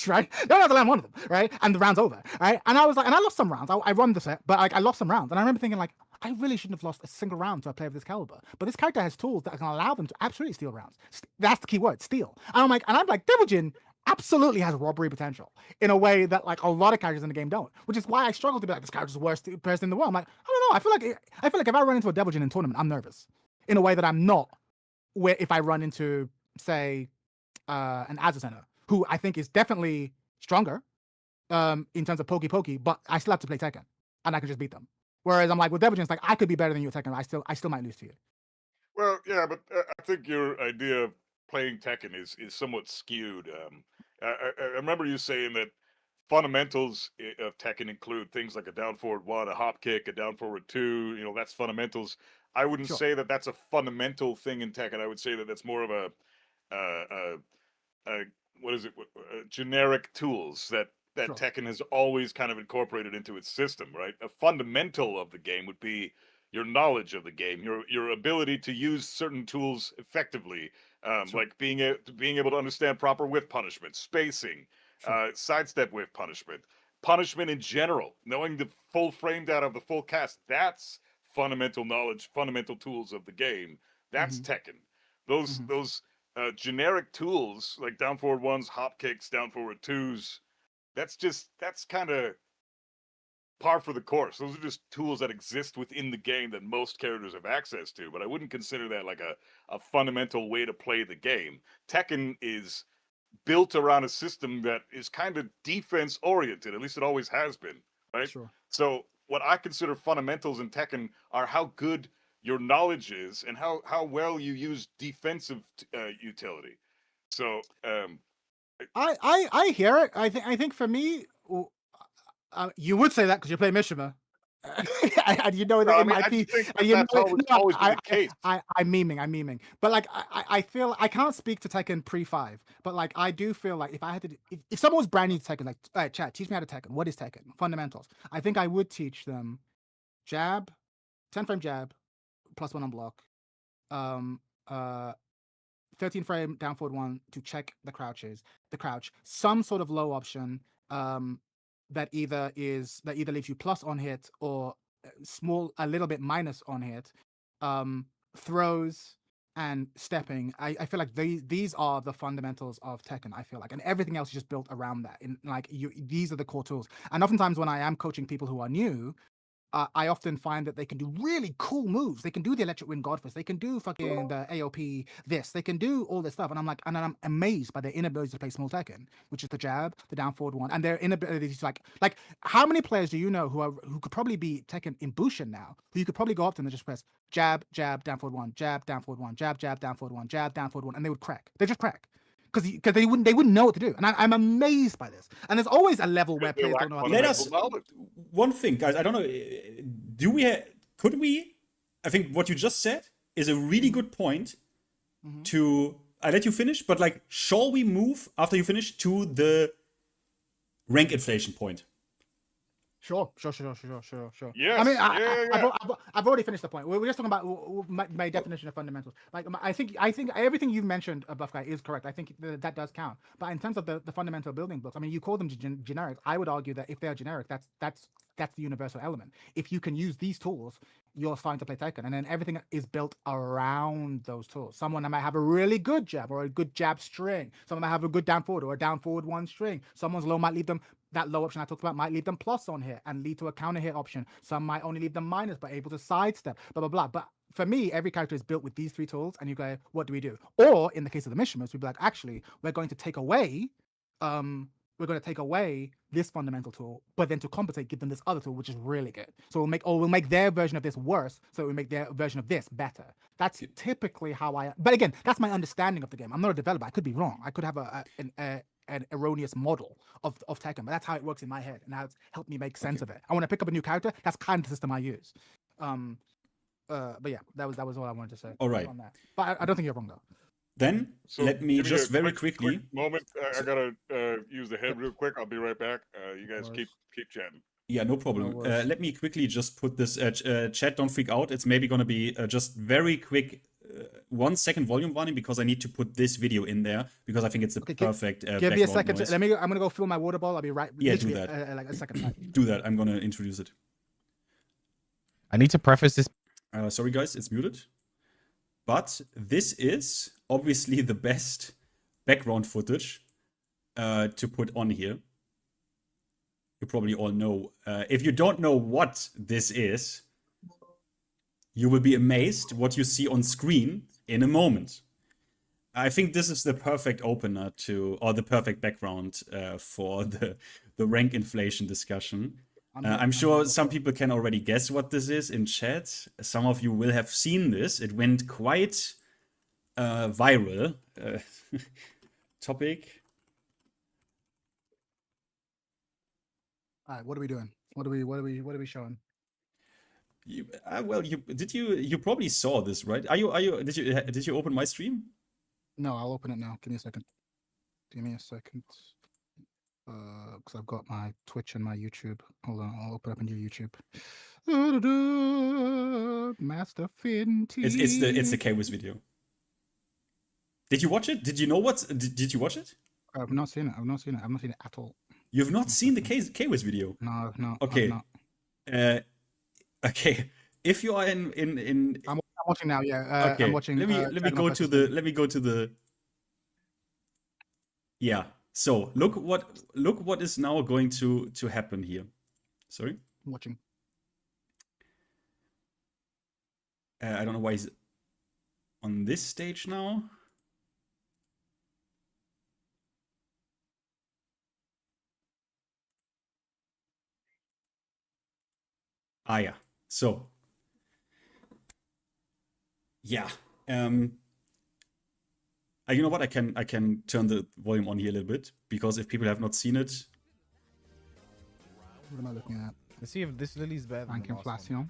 Right? They don't have to land one of them, right? And the round's over, right? And I was like, and I lost some rounds. I won the set, but like I lost some rounds. And I remember thinking like, I really shouldn't have lost a single round to a player of this caliber. But this character has tools that can allow them to absolutely steal rounds. That's the key word, steal. And I'm like, Deviljin absolutely has robbery potential in a way that like a lot of characters in the game don't, which is why I struggle to be like, this character's the worst person in the world. I'm like, I don't know. I feel like if I run into a Deviljin in tournament, I'm nervous in a way that I'm not where if I run into, say, an Azucena, who I think is definitely stronger in terms of pokey, but I still have to play Tekken and I can just beat them. Whereas I'm like, with Deviljin, it's like, I could be better than you at Tekken, I still might lose to you. Well, yeah, but I think your idea of playing Tekken is somewhat skewed. I remember you saying that fundamentals of Tekken include things like a down forward 1, a hop kick, a down forward 2. You know, that's fundamentals. I wouldn't Sure. say that that's a fundamental thing in Tekken. I would say that that's more of a what is it? Generic tools that Sure. Tekken has always kind of incorporated into its system, right? A fundamental of the game would be your knowledge of the game, your ability to use certain tools effectively, Sure. like being able to understand proper whiff punishment, spacing, Sure. sidestep whiff punishment in general, knowing the full frame data of the full cast. That's fundamental knowledge, fundamental tools of the game. That's Tekken. Those generic tools like down forward 1s, hop kicks, down forward 2s. That's kind of par for the course. Those are just tools that exist within the game that most characters have access to, but I wouldn't consider that like a fundamental way to play the game. Tekken is built around a system that is kind of defense oriented, at least it always has been, right? Sure. So what I consider fundamentals in Tekken are how good your knowledge is and how well you use defensive utility. So I hear it. I think for me, you would say that because you play Mishima. And you know that I in mean, my I piece, just think and you know, that's always been the case. I'm memeing. But like, I feel I can't speak to Tekken pre-5, but like, I do feel like if I had to, if someone was brand new to Tekken, like, all right, chat, teach me how to Tekken. What is Tekken? Fundamentals. I think I would teach them jab, 10 frame jab, +1 on block, 13 frame down forward 1 to check the crouch, some sort of low option, that either leaves you plus on hit or a little bit minus on hit, throws and stepping. I feel like these are the fundamentals of Tekken. I feel like, and everything else is just built around that. In like these are the core tools. And oftentimes when I am coaching people who are new, I often find that they can do really cool moves. They can do the electric wind godfist. They can do fucking the AOP this. They can do all this stuff. And I'm amazed by their inability to play small Tekken, which is the jab, the down forward 1, and their inability to like how many players do you know who could probably be Tekken in Bushin now, who you could probably go up to them and just press jab, jab, down forward 1, jab, down forward 1, jab, jab, down forward 1, jab, down forward 1, and they would crack. They just crack. Because they wouldn't know what to do, and I'm amazed by this. And there's always a level where players don't know how to Let do us one thing, guys. I don't know. Could we? I think what you just said is a really good point. I let you finish, but like, shall we move after you finish to the rank inflation point? Sure. Yes. I mean, yeah. I've already finished the point. We're just talking about my definition of fundamentals. Like, I think everything you've mentioned, Buff Guy, is correct. I think that does count. But in terms of the fundamental building blocks, I mean, you call them generic. I would argue that if they're generic, that's the universal element. If you can use these tools, you're starting to play Tekken, and then everything is built around those tools. Someone might have a really good jab or a good jab string. Someone might have a good down forward or a down forward 1 string. Someone's low might leave them. That low option I talked about might leave them plus on hit and lead to a counter hit option. Some might only leave them minus, but able to sidestep, blah, blah, blah. But for me, every character is built with these 3 tools, and you go, what do we do? Or in the case of the Mishimas, we'd be like, actually, we're going to take away this fundamental tool, but then to compensate, give them this other tool, which is really good. So we'll make their version of this worse, so we make their version of this better. That's typically how but again, that's my understanding of the game. I'm not a developer. I could be wrong. I could have an erroneous model of Tekken, but that's how it works in my head, and how it's helped me make sense of it. I want to pick up a new character. That's kind of the system I use. But yeah, that was all I wanted to say. All right. On that. But I don't think you're wrong though. Then let me just very quick quickly. Moment. I gotta use the head real quick. I'll be right back. You guys keep chatting. Yeah, no problem. Let me quickly just put this chat. Don't freak out. It's maybe gonna be just very quick. 1 second volume warning, because I need to put this video in there because I think it's a perfect. Give me a second. I'm gonna go fill my water bottle. I'll be right. Yeah, do that. Like a second. Do that. I'm gonna introduce it. I need to preface this. Sorry, guys, it's muted. But this is obviously the best background footage to put on here. You probably all know. If you don't know what this is, you will be amazed what you see on screen in a moment. I think this is the perfect opener or the perfect background for the rank inflation discussion. I'm sure some people can already guess what this is in chat. Some of you will have seen this. It went quite viral topic. All right, what are we doing? What are we showing? Well, you probably saw this, right? Did you open my stream? No, I'll open it now. Give me a second. Because I've got my Twitch and my YouTube. Hold on, I'll open up a new YouTube. Master Finty. It's the K-Wiz video. Did you watch it? Did you know what? Did you watch it? I've not seen it. I've not seen it at all. You've not seen the K-Wiz video? No, no. Okay. Okay. If you are in I'm watching now. Yeah. Okay. I'm watching. Let me go to the. Yeah. So look what is now going to happen here. Sorry. I'm watching. I don't know why he's on this stage now. Ah, yeah. So, yeah. You know what? I can turn the volume on here a little bit because if people have not seen it. What am I looking at? Let's see if this Lily's better than the last one. Inflation.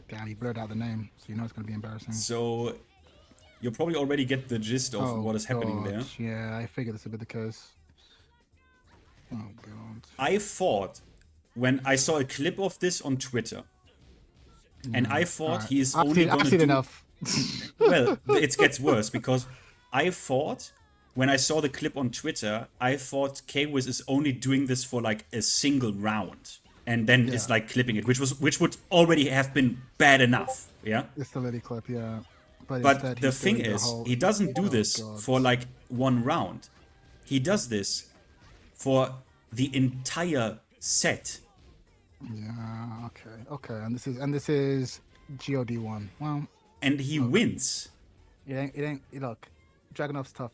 Damn, he blurred out the name, so you know it's gonna be embarrassing. So, you'll probably already get the gist of what is happening there. Yeah, I figured this would be the case. Oh god. I thought when I saw a clip of this on Twitter, and I thought he is only going to do enough. Well, it gets worse because I thought when I saw the clip on Twitter, I thought K-Wiz is only doing this for like a single round, and then it's like clipping it, which would already have been bad enough. Yeah. It's the Lily clip, yeah. But the thing is, he doesn't do this for like one round. He does this for the entire set. Yeah, okay. And this is GOD1. Well, and he wins. It ain't look, Dragonov's tough.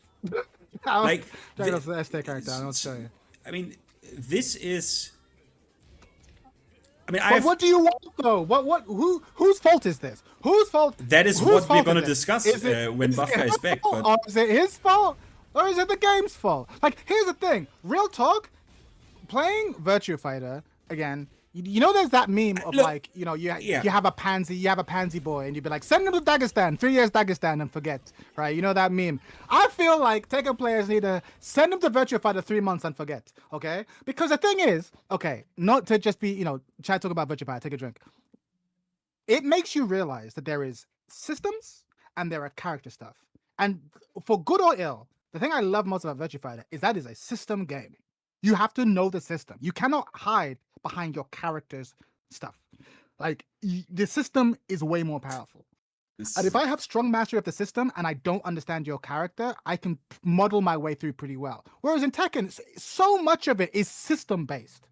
Like Dragonov's the ST character, I'll tell you. I mean, this is what do you want though? Whose fault is this? Whose fault? That is what we're gonna discuss when Bafka is back. But... Or is it his fault? Or is it the game's fault? Like, here's the thing. Real talk, playing Virtua Fighter, again, you know there's that meme of like, you know, you have a pansy boy, and you'd be like, send him to Dagestan, 3 years Dagestan, and forget, right? You know that meme. I feel like Tekken players need to send him to Virtua Fighter 3 months and forget, okay? Because the thing is, okay, not to just be, you know, try to talk about Virtua Fighter, take a drink. It makes you realize that there is systems and there are character stuff. And for good or ill, the thing I love most about Virtua Fighter is that it's a system game. You have to know the system. You cannot hide behind your character's stuff. Like, the system is way more powerful. And if I have strong mastery of the system and I don't understand your character, I can model my way through pretty well. Whereas in Tekken, so much of it is system-based.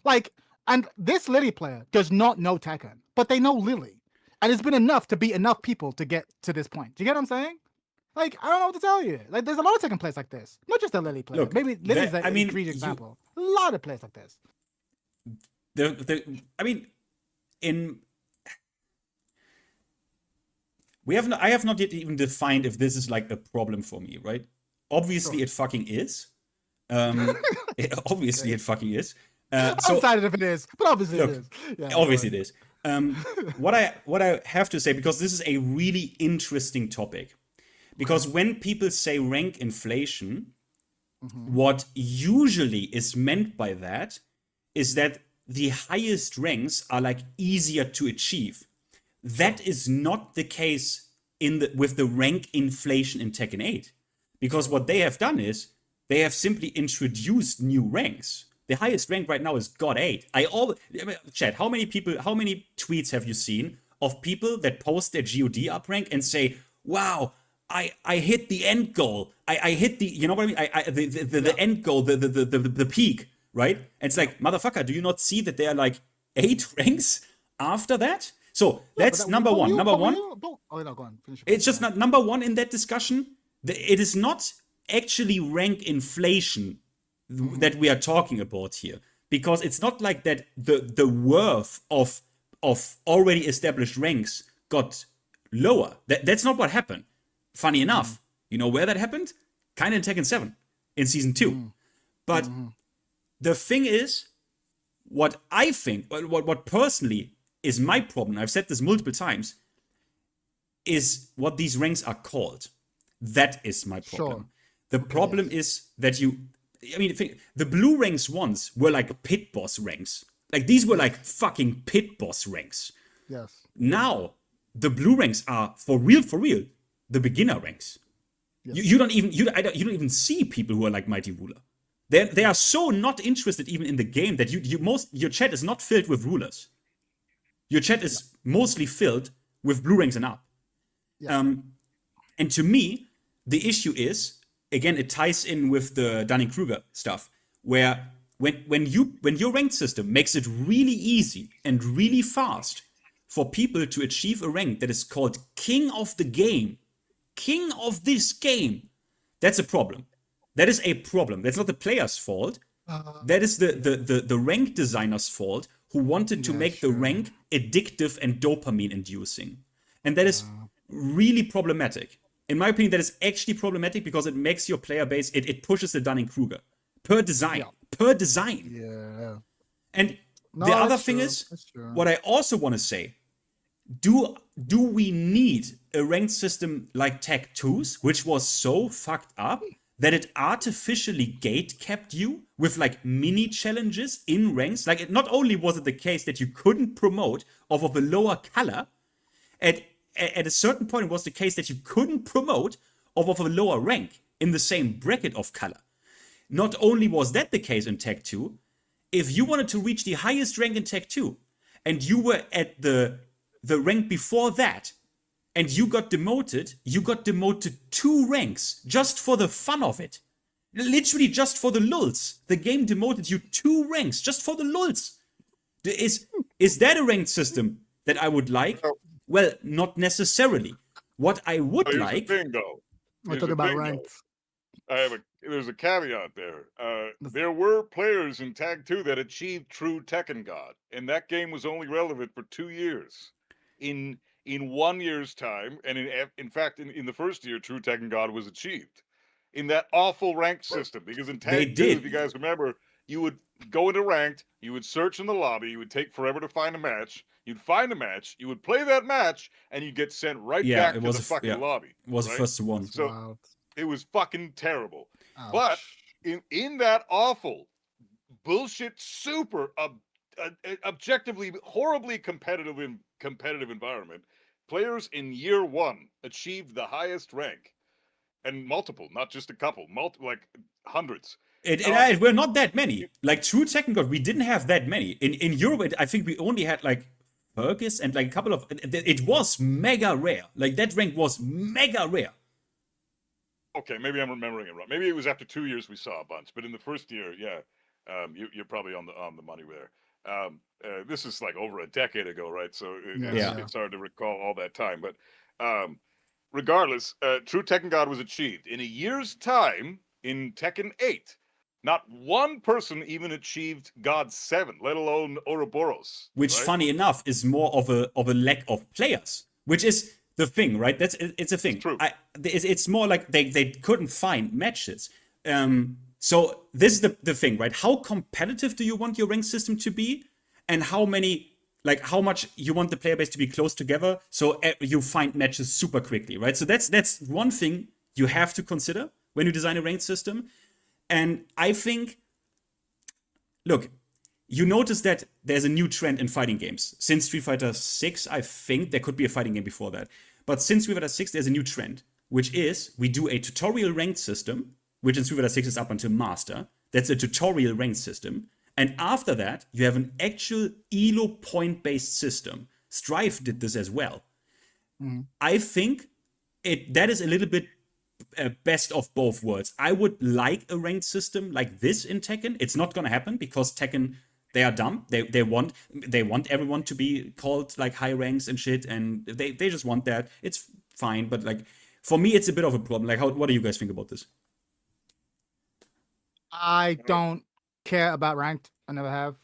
Like, and this Lily player does not know Tekken, but they know Lily. And it's been enough to beat enough people to get to this point. Do you get what I'm saying? Like, I don't know what to tell you. Like, there's a lot of Tekken players like this. Not just the Lily player. Look, maybe Lily's an egregious example. A lot of players like this. I have not yet even defined if this is like a problem for me, right? Obviously, it fucking is. Obviously, it fucking is. I'm excited if it is, but obviously it is. Yeah, obviously, it is. What I have to say, because this is a really interesting topic, because when people say rank inflation, what usually is meant by that is that the highest ranks are like easier to achieve. That is not the case with the rank inflation in Tekken 8, because what they have done is they have simply introduced new ranks. The highest rank right now is God 8. Chat, how many tweets have you seen of people that post their GOD up rank and say, wow, I hit the end goal. I hit the, you know what I mean? The end goal, the peak, right? And it's like, motherfucker, do you not see that there are like 8 ranks after that? So that's number one. It's just not number one in that discussion. It is not actually rank inflation that we are talking about here, because it's not like that the worth of of already established ranks got lower. That's not what happened. Funny enough, you know where that happened? Kind of in Tekken 7 in Season 2. But the thing is, what I think, what personally is my problem, I've said this multiple times, is what these ranks are called. That is my problem. Sure. The problem is that the blue ranks once were like pit boss ranks. Like these were like fucking pit boss ranks. Yes. Now the blue ranks are for real, the beginner ranks. Yes. You don't even see people who are like Mighty Ruler. They are so not interested even in the game that your chat is not filled with rulers. Your chat is mostly filled with blue ranks and up. Yeah. And to me, the issue is, again, it ties in with the Dunning-Kruger stuff, where when your ranked system makes it really easy and really fast for people to achieve a rank that is called King of the Game, King of this game, that's a problem. That is a problem. That's not the player's fault. That is the rank designer's fault, who wanted to make the rank addictive and dopamine inducing. And that is really problematic. In my opinion, that is actually problematic because it makes your player base, it pushes the Dunning-Kruger. Per design. Yeah. And the other thing is, what I also want to say, do we need a ranked system like Tag 2's, which was so fucked up that it artificially gate-capped you with like mini challenges in ranks? Like, not only was it the case that you couldn't promote off of a lower color, at a certain point it was the case that you couldn't promote off of a lower rank in the same bracket of color. Not only was that the case in Tag 2, if you wanted to reach the highest rank in Tag 2 and you were at the rank before that and you got demoted 2 ranks just for the fun of it. Literally just for the lulz. The game demoted you 2 ranks just for the lulz. Is that a ranked system that I would like? Well, not necessarily. What I would like... The thing, though. We're talking about ranks. There's a caveat there. There were players in Tag 2 that achieved true Tekken God, and that game was only relevant for 2 years. In 1 year's time, and in fact, in the first year, true Tekken God was achieved. In that awful ranked system, because in Tag 2, if you guys remember, you would go into ranked, you would search in the lobby, you would take forever to find a match, you'd find a match, you would play that match, and you'd get sent right back to the fucking lobby. It was right? first one. So it was fucking terrible. Ouch. But in that awful, bullshit, super, objectively, horribly competitive environment, players in year 1 achieved the highest rank. And multiple, not just a couple, like hundreds. We're not that many. Like true Tekken God, we didn't have that many. In Europe, I think we only had like Fergus and like a couple of... It was mega rare. Like that rank was mega rare. Okay, maybe I'm remembering it wrong. Maybe it was after 2 years we saw a bunch, but in the first year, you're probably on the money there. This is like over a decade ago, right? So it's hard to recall all that time. But regardless, true Tekken God was achieved in a year's time. In Tekken 8, not one person even achieved God 7, let alone Ouroboros. Which, funny enough, is more of a lack of players, which is the thing, right? It's a thing. It's true. It's more like they couldn't find matches. So this is the thing, right? How competitive do you want your rank system to be, and how much you want the player base to be close together so you find matches super quickly, right? So that's one thing you have to consider when you design a ranked system. And I think, look, you notice that there's a new trend in fighting games. Since Street Fighter 6, I think there could be a fighting game before that. But since Street Fighter 6, there's a new trend, which is we do a tutorial ranked system, which in Street Fighter 6 is up until Master. That's a tutorial ranked system. And after that, you have an actual ELO point-based system. Strife did this as well. I think that is a little bit best of both worlds. I would like a ranked system like this in Tekken. It's not gonna happen because Tekken, they are dumb. They want everyone to be called like high ranks and shit, and they just want that. It's fine, but like for me, it's a bit of a problem. Like, what do you guys think about this? I don't care about ranked. I never have.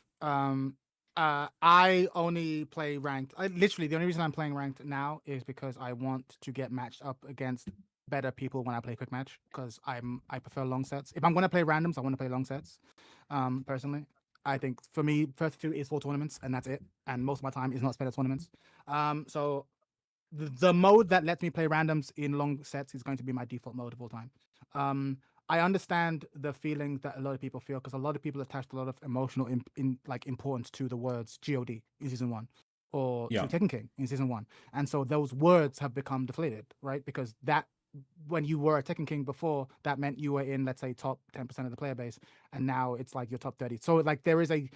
I only play ranked. Literally, the only reason I'm playing ranked now is because I want to get matched up against better people when I play quick match, because I prefer long sets. If I'm going to play randoms, I want to play long sets. Personally, I think for me, first two is for tournaments, and that's it. And most of my time is not spent at tournaments. So the mode that lets me play randoms in long sets is going to be my default mode of all time. I understand the feelings that a lot of people feel, because a lot of people attached a lot of emotional importance to the words God in season 1 or to Tekken King in season 1, and so those words have become deflated, right? Because that when you were a Tekken King before, that meant you were in, let's say, top 10% of the player base, and now it's like you're top 30. So like there is a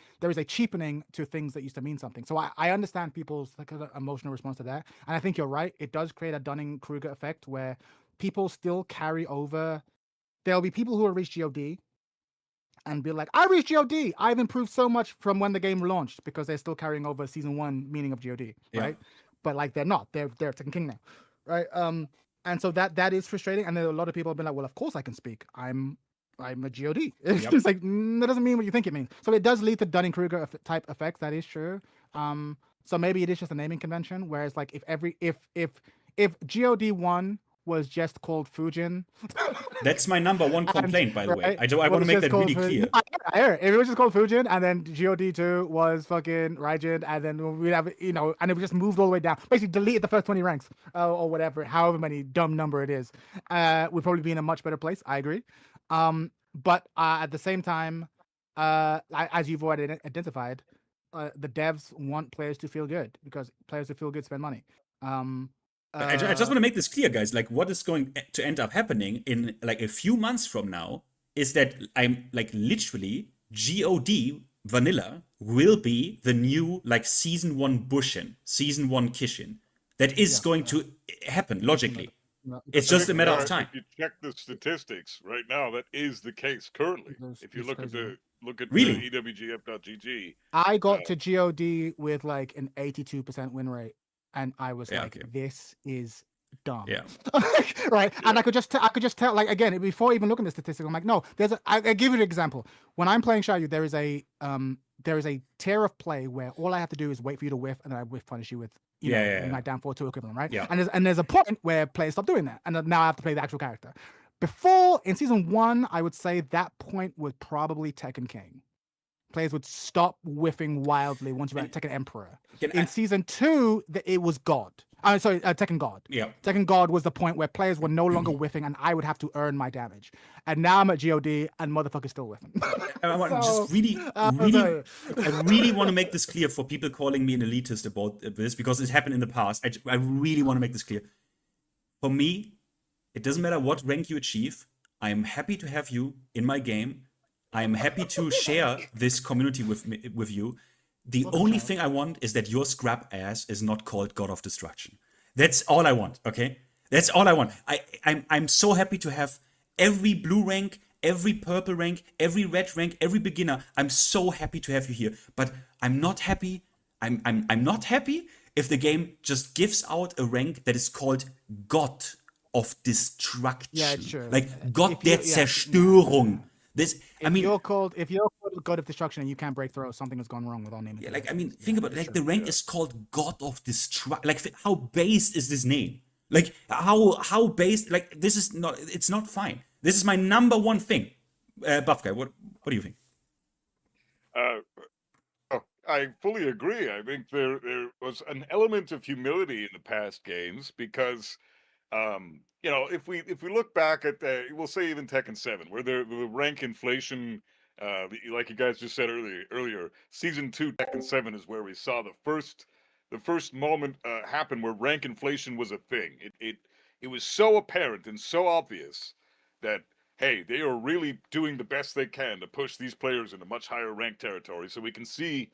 cheapening to things that used to mean something. So I understand people's like emotional response to that, and I think you're right. It does create a Dunning-Kruger effect where people still carry over. There'll be people who will reach God and be like, I reached God. I've improved so much from when the game launched, because they're still carrying over season 1 meaning of God, right? But like they're not. They're Tekken King now, right? And so that is frustrating. And then a lot of people have been like, well, of course I can speak. I'm a God. It's just like, that doesn't mean what you think it means. So it does lead to Dunning-Kruger type effects. That is true. So maybe it is just a naming convention. Whereas like if God 1 was just called Fujin. That's my number one complaint, by the way. I want to make that really clear. I hear it. If it was just called Fujin, and then God 2 was fucking Raijin, and then we'd have, and it just moved all the way down. Basically, deleted the first 20 ranks, or whatever, however many dumb number it is. We'd probably be in a much better place. I agree. But at the same time, as you've already identified, the devs want players to feel good, because players who feel good spend money. I just want to make this clear, guys. Like, what is going to end up happening in like a few months from now is that I'm like literally God vanilla will be the new like season 1 Bushin, season 1 Kishin. That is going to happen logically. It's just a matter of time. If you check the statistics right now, that is the case currently. If you look at the really? the EWGF.gg, I got to God with like an 82% win rate. And I was this is dumb. Yeah. Right. Yeah. And I could just tell, like, again, before even looking at the statistics, I'm like, no, I give you an example. When I'm playing Xiaoyu, there is a tier of play where all I have to do is wait for you to whiff, and then I whiff punish you with my down 4-2 equivalent, right? Yeah. And there's a point where players stop doing that. And now I have to play the actual character. Before, in season 1, I would say that point was probably Tekken King. Players would stop whiffing wildly once you had Tekken Emperor. In season 2, it was God. Tekken God. Yeah. Tekken God was the point where players were no longer whiffing, and I would have to earn my damage. And now I'm at God, and motherfuckers still whiffing. I really want to make this clear for people calling me an elitist about this, because it happened in the past. I really want to make this clear. For me, it doesn't matter what rank you achieve. I am happy to have you in my game. I am happy to share this community with you. The only thing I want is that your scrap ass is not called God of Destruction. That's all I want, okay? That's all I want. I'm so happy to have every blue rank, every purple rank, every red rank, every beginner. I'm so happy to have you here. But I'm not happy. I'm not happy if the game just gives out a rank that is called God of Destruction. Yeah, sure. Like Gott der Zerstörung. If you're called God of Destruction and you can't break through, something has gone wrong with all naming. Yeah, like, I mean, think about it. Like, the rank is called God of Destruction. Like, how based is this name? Like, how based? Like, this is not. It's not fine. This is my number one thing. Buff guy, what do you think? I fully agree. I think there was an element of humility in the past games, because if we look back at we'll say even Tekken 7, where the rank inflation, like you guys just said earlier, season 2 Tekken 7 is where we saw the first moment happen where rank inflation was a thing. It was so apparent and so obvious that, hey, they are really doing the best they can to push these players into much higher rank territory, so we can see,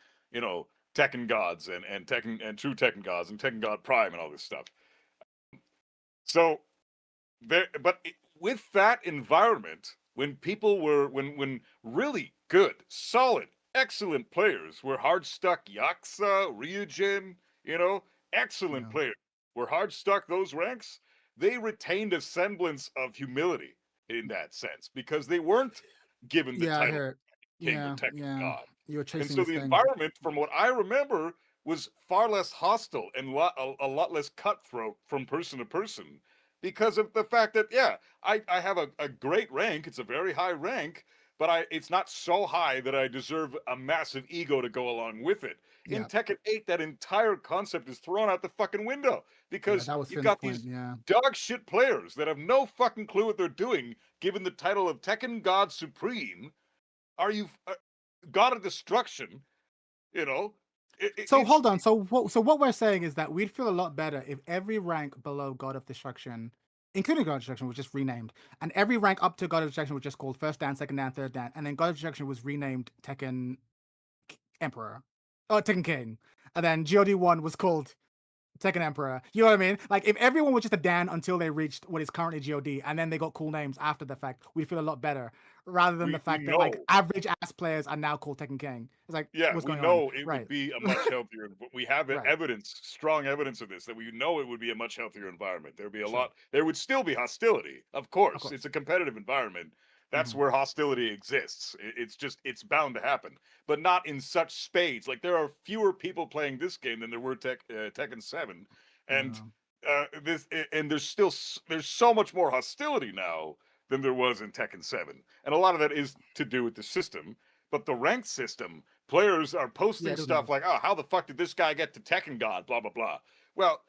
Tekken gods and Tekken and true Tekken gods and Tekken God Prime and all this stuff. So with that environment, when people were when really good, solid, excellent players were hard stuck Yakuza, Ryujin, excellent players were hard stuck those ranks, they retained a semblance of humility in that sense, because they weren't given the title King or Tekken God. You're chasing and so this the thing. environment, from what I remember, was far less hostile and a lot less cutthroat from person to person because of the fact that, yeah, I have a great rank. It's a very high rank, but it's not so high that I deserve a massive ego to go along with it. In Tekken 8, that entire concept is thrown out the fucking window because that was you've Finn's got point, these dog shit players that have no fucking clue what they're doing, given the title of Tekken God Supreme. Are you God of Destruction? You know. So hold on. So what we're saying is that we'd feel a lot better if every rank below God of Destruction, including God of Destruction, was just renamed, and every rank up to God of Destruction was just called First Dan, Second Dan, Third Dan, and then God of Destruction was renamed Tekken Emperor, or Tekken King, and then God 1 was called Tekken Emperor. You know what I mean? Like, if everyone was just a Dan until they reached what is currently God, and then they got cool names after the fact, we'd feel a lot better, rather than the fact that like average ass players are now called Tekken King. It's like, what's going on? It would be a much healthier. We have evidence, strong evidence of this, that we know it would be a much healthier environment. There'd be a lot. There would still be hostility, of course. It's a competitive environment. That's where hostility exists. It's bound to happen, but not in such spades. Like, there are fewer people playing this game than there were Tekken 7, and there's so much more hostility now than there was in Tekken 7, and a lot of that is to do with the system. But the ranked system, players are posting stuff like, "Oh, how the fuck did this guy get to Tekken God?" Blah blah blah. Well,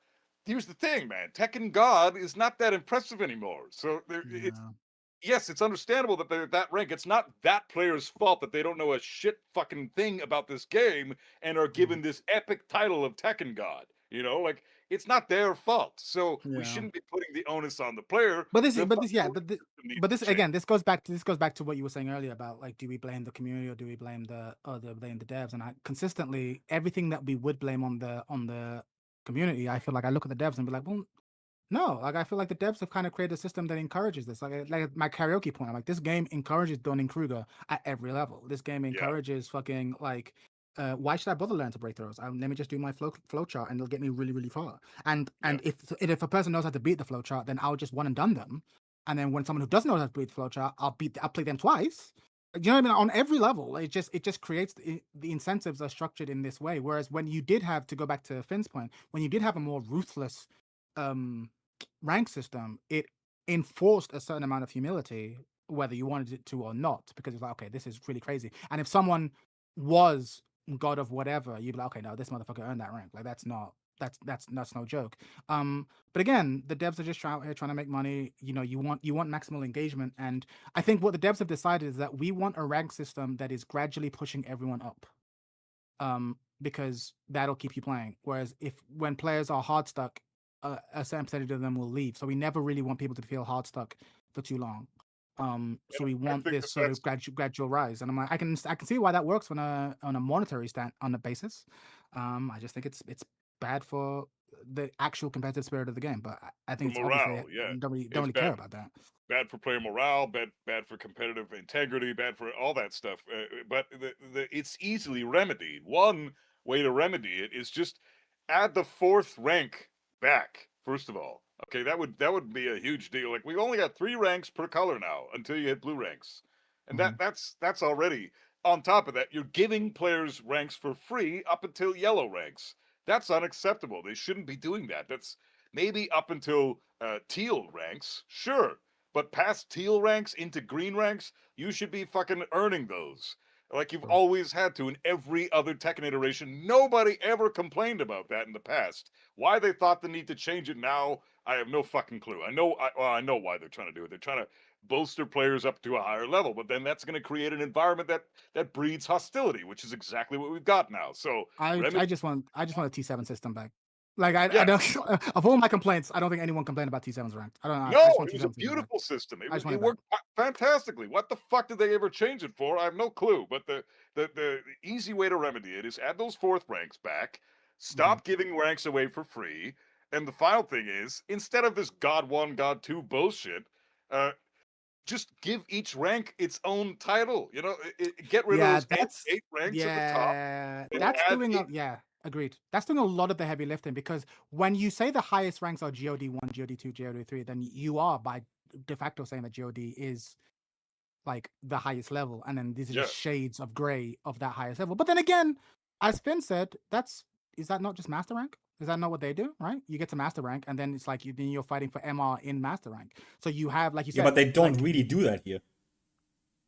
here's the thing, man. Tekken God is not that impressive anymore. So yes, it's understandable that they're at that rank. It's not that player's fault that they don't know a shit fucking thing about this game and are given this epic title of Tekken God. You know, like, it's not their fault. So we shouldn't be putting the onus on the player. But this again, this goes back to what you were saying earlier about, like, do we blame the community or do we blame the devs? And I consistently, everything that we would blame on the community, I feel like I look at the devs and be like, well, no, like, I feel like the devs have kind of created a system that encourages this. Like my karaoke point, I'm like, this game encourages Dunning-Kruger at every level. This game encourages fucking, like, why should I bother learning to break throws? Let me just do my flow chart and it'll get me really, really far. And if a person knows how to beat the flow chart, then I'll just one and done them. And then when someone who doesn't know how to beat the flow chart, I'll play them twice. You know what I mean? On every level, it just creates the incentives are structured in this way. Whereas when you did have, to go back to Finn's point, when you did have a more ruthless rank system, it enforced a certain amount of humility, whether you wanted it to or not, because it's like, okay, this is really crazy. And if someone was God of whatever, you'd be like, okay, no, this motherfucker earned that rank. Like, that's no joke. But again, the devs are just out here trying to make money. You know, you want maximal engagement, and I think what the devs have decided is that we want a rank system that is gradually pushing everyone up. Because that'll keep you playing. Whereas when players are hard stuck, a certain percentage of them will leave. So we never really want people to feel hard stuck for too long. So we want this sort of gradual rise, and I'm like, I can see why that works on a monetary on a basis. I just think it's bad for the actual competitive spirit of the game, but I think for it's morale, don't really care about that. Bad for player morale, bad for competitive integrity, bad for all that stuff. But it's easily remedied. One way to remedy it is just add the 4th rank back. First of all, okay, that would be a huge deal. Like, we've only got 3 ranks per color now until you hit blue ranks, and that's already, on top of that, you're giving players ranks for free up until yellow ranks. That's unacceptable. They shouldn't be doing that. That's maybe up until teal ranks, sure. But past teal ranks into green ranks, you should be fucking earning those. Like you've always had to in every other Tekken iteration. Nobody ever complained about that in the past. Why they thought the need to change it now, I have no fucking clue. I know why they're trying to do it. They're trying to bolster players up to a higher level, but then that's going to create an environment that breeds hostility, which is exactly what we've got now. So I just want a T7 system back. Like, I don't, of all my complaints, I don't think anyone complained about T7's ranked. I don't know. No, it was a beautiful system. It worked fantastically. What the fuck did they ever change it for? I have no clue. But the easy way to remedy it is add those 4th ranks back, stop giving ranks away for free, and the final thing is, instead of this God 1, God 2 bullshit, just give each rank its own title. You know, get rid of those 8 ranks at the top. That's doing agreed. That's doing a lot of the heavy lifting, because when you say the highest ranks are GOD 1, GOD 2, GOD 3, then you are by de facto saying that GOD is like the highest level, and then these are Yeah. just shades of gray of that highest level. But then again, as Finn said, is that not just master rank? Is that not what they do? Right? You get to master rank, and then it's like then you're fighting for MR in master rank. So you have, like you said, Yeah, but they don't like, really do that here.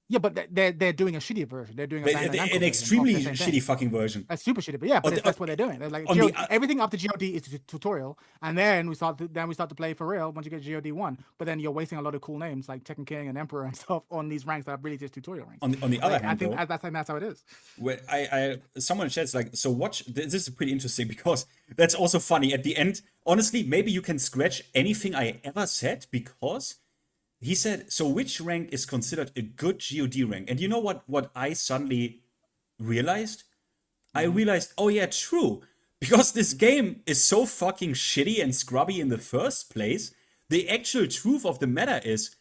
yeah, but they're doing a shittier version. They're doing a Bandai Namco An version extremely of the same shitty thing. fucking version. A super shitty, but yeah, but that's what they're doing. They're like everything up to GOD is a tutorial, and then we start to play for real once you get GOD 1. But then you're wasting a lot of cool names like Tekken King and Emperor and stuff on these ranks that are really just tutorial ranks. On the other hand, I think though, that's how it is. where someone in chat's like, so watch. This is pretty interesting because that's also funny. At the end, honestly, maybe you can scratch anything I ever said because he said, so which rank is considered a good GOD rank? And you know what I suddenly realized? I realized, oh yeah, true. Because this game is so fucking shitty and scrubby in the first place, the actual truth of the matter is,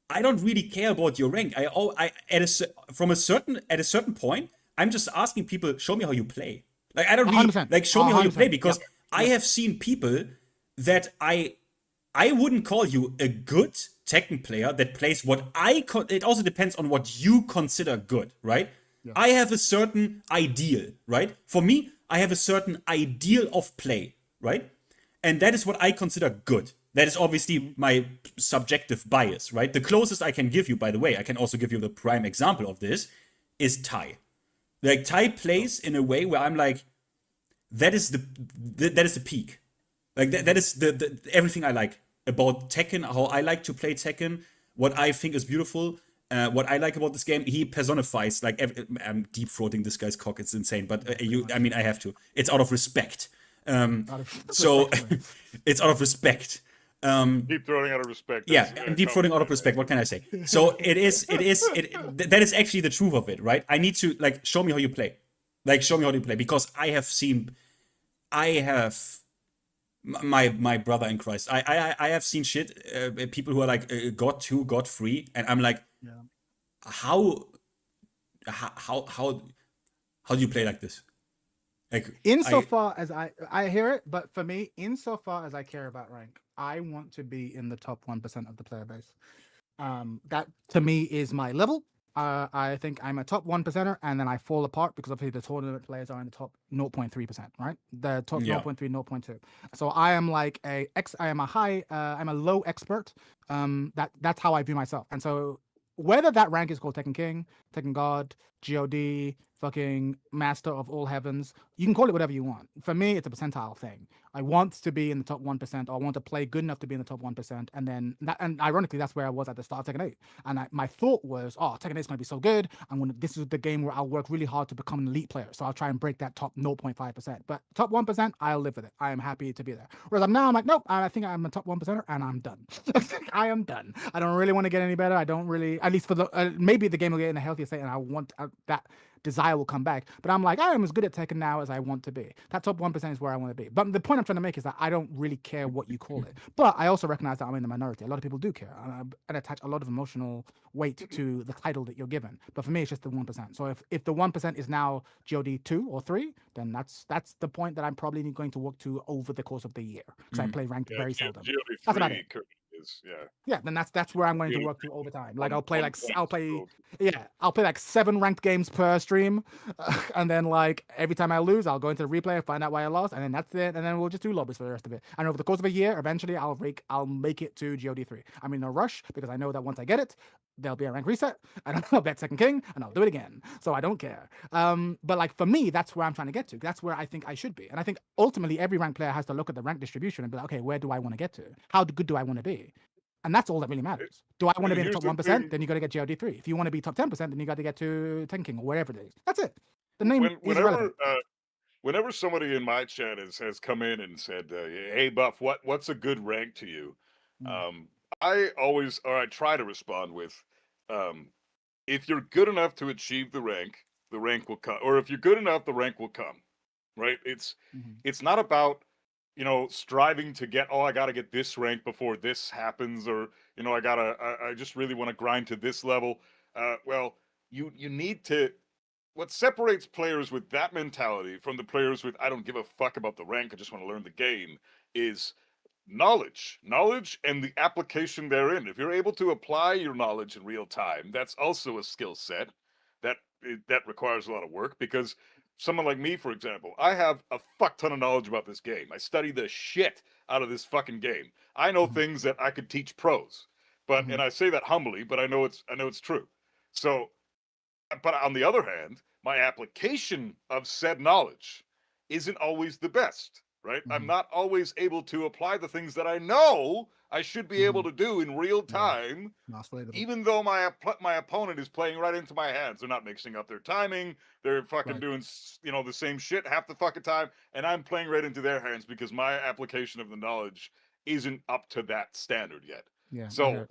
I don't really care about your rank. At a certain point, I'm just asking people, show me how you play. Like I don't really 100%. like show me how you play because Yep. I have seen people that I wouldn't call you a good Tekken player that plays what it also depends on what you consider good, right? Yeah. I have a certain ideal, right? For me, I have a certain ideal of play, right? And that is what I consider good. That is obviously my subjective bias, right? The closest I can give you, by the way, I can also give you the prime example of this, is Tai. Like Tai plays in a way where I'm like, that is the peak. Like that is the everything I like about Tekken, how I like to play Tekken, what I think is beautiful, what I like about this game. He personifies like I'm deep throating this guy's cock. It's insane, but I have to. It's out of respect. So it's out of respect. Deep throating out of respect. Yeah, and deep throating out of respect. What can I say? So that is actually the truth of it, right? I need to like show me how you play, because I have my brother in Christ. I have seen shit. People who are like God 2, God 3, and I'm like, how do you play like this? Like insofar as I hear it, but for me, insofar as I care about rank, I want to be in the top 1% of the player base. That to me is my level. I think I'm a top 1%er, and then I fall apart because obviously the tournament players are in the top 0.3%, right? The top 0.3, 0.2. So I am like I'm a low expert. That's how I view myself. And so whether that rank is called Tekken King, Tekken God, GOD, fucking Master of all heavens, you can call it whatever you want. For me, it's a percentile thing. I want to be in the top 1%, or I want to play good enough to be in the top 1%. And then, and ironically, that's where I was at the start of Tekken 8. And my thought was, oh, Tekken 8 is going to be so good. This is the game where I'll work really hard to become an elite player. So I'll try and break that top 0.5%. But top 1%, I'll live with it. I am happy to be there. Whereas I'm like, nope, I think I'm a top 1%er, and I'm done. I am done. I don't really want to get any better. I don't really, at least for the, maybe the game will get in a healthier state, and I want that desire will come back. But I'm like, I am as good at Tekken now as I want to be. That top 1% is where I want to be. But the point I'm trying to make is that I don't really care what you call it. But I also recognize that I'm in the minority. A lot of people do care and attach a lot of emotional weight to the title that you're given. But for me, it's just the 1%. So if the 1% is now GOD 2 or 3, then that's the point that I'm probably going to work to over the course of the year. Because I play ranked very seldom. That's about it. Yeah, then that's where I'm going to work to over time. Like I'll play like 7 ranked games per stream, and then like every time I lose, I'll go into the replay, find out why I lost, and then that's it. And then we'll just do lobbies for the rest of it. And over the course of a year, eventually I'll make it to GOD 3. I'm in no rush because I know that once I get it, there'll be a rank reset, and I'll bet Tekken King, and I'll do it again. So I don't care. But like for me, that's where I'm trying to get to. That's where I think I should be. And I think ultimately every rank player has to look at the rank distribution and be like, okay, where do I want to get to? How good do I want to be? And that's all that really matters. Do I want to be in the top 1%? Then you got to get GOD 3. If you want to be top 10%, then you got to get to Tekken King or wherever it is. That's it. The name is relevant. Whenever somebody in my chat has come in and said, "Hey Buff, what's a good rank to you?" I try to respond with, "If you're good enough to achieve the rank will come. Or if you're good enough, the rank will come." Right? It's not about striving to get, I got to get this rank before this happens, or, I just really want to grind to this level. Well, you need to, what separates players with that mentality from the players with, I don't give a fuck about the rank, I just want to learn the game, is knowledge and the application therein. If you're able to apply your knowledge in real time, that's also a skill set that requires a lot of work, because someone like me, for example, I have a fuck ton of knowledge about this game. I study the shit out of this fucking game. I know things that I could teach pros, but and I say that humbly, but I know it's true. So, but on the other hand, my application of said knowledge isn't always the best, right? I'm not always able to apply the things that I know I should be able to do in real time, even though my opponent is playing right into my hands. They're not mixing up their timing. They're fucking doing, you know, the same shit half the fucking time, and I'm playing right into their hands because my application of the knowledge isn't up to that standard yet. Yeah. So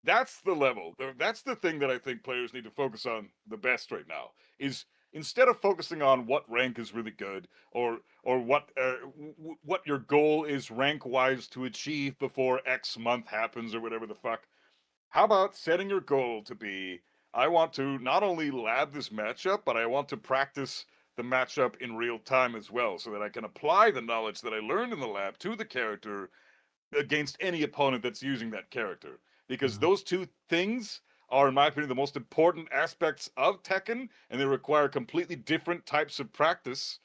that's the level. That's the thing that I think players need to focus on the best right now, is instead of focusing on what rank is really good, or what your goal is rank wise to achieve before X month happens or whatever the fuck. How about setting your goal to be, I want to not only lab this matchup, but I want to practice the matchup in real time as well, so that I can apply the knowledge that I learned in the lab to the character against any opponent that's using that character. Because those two things are, in my opinion, the most important aspects of Tekken, and they require completely different types of practice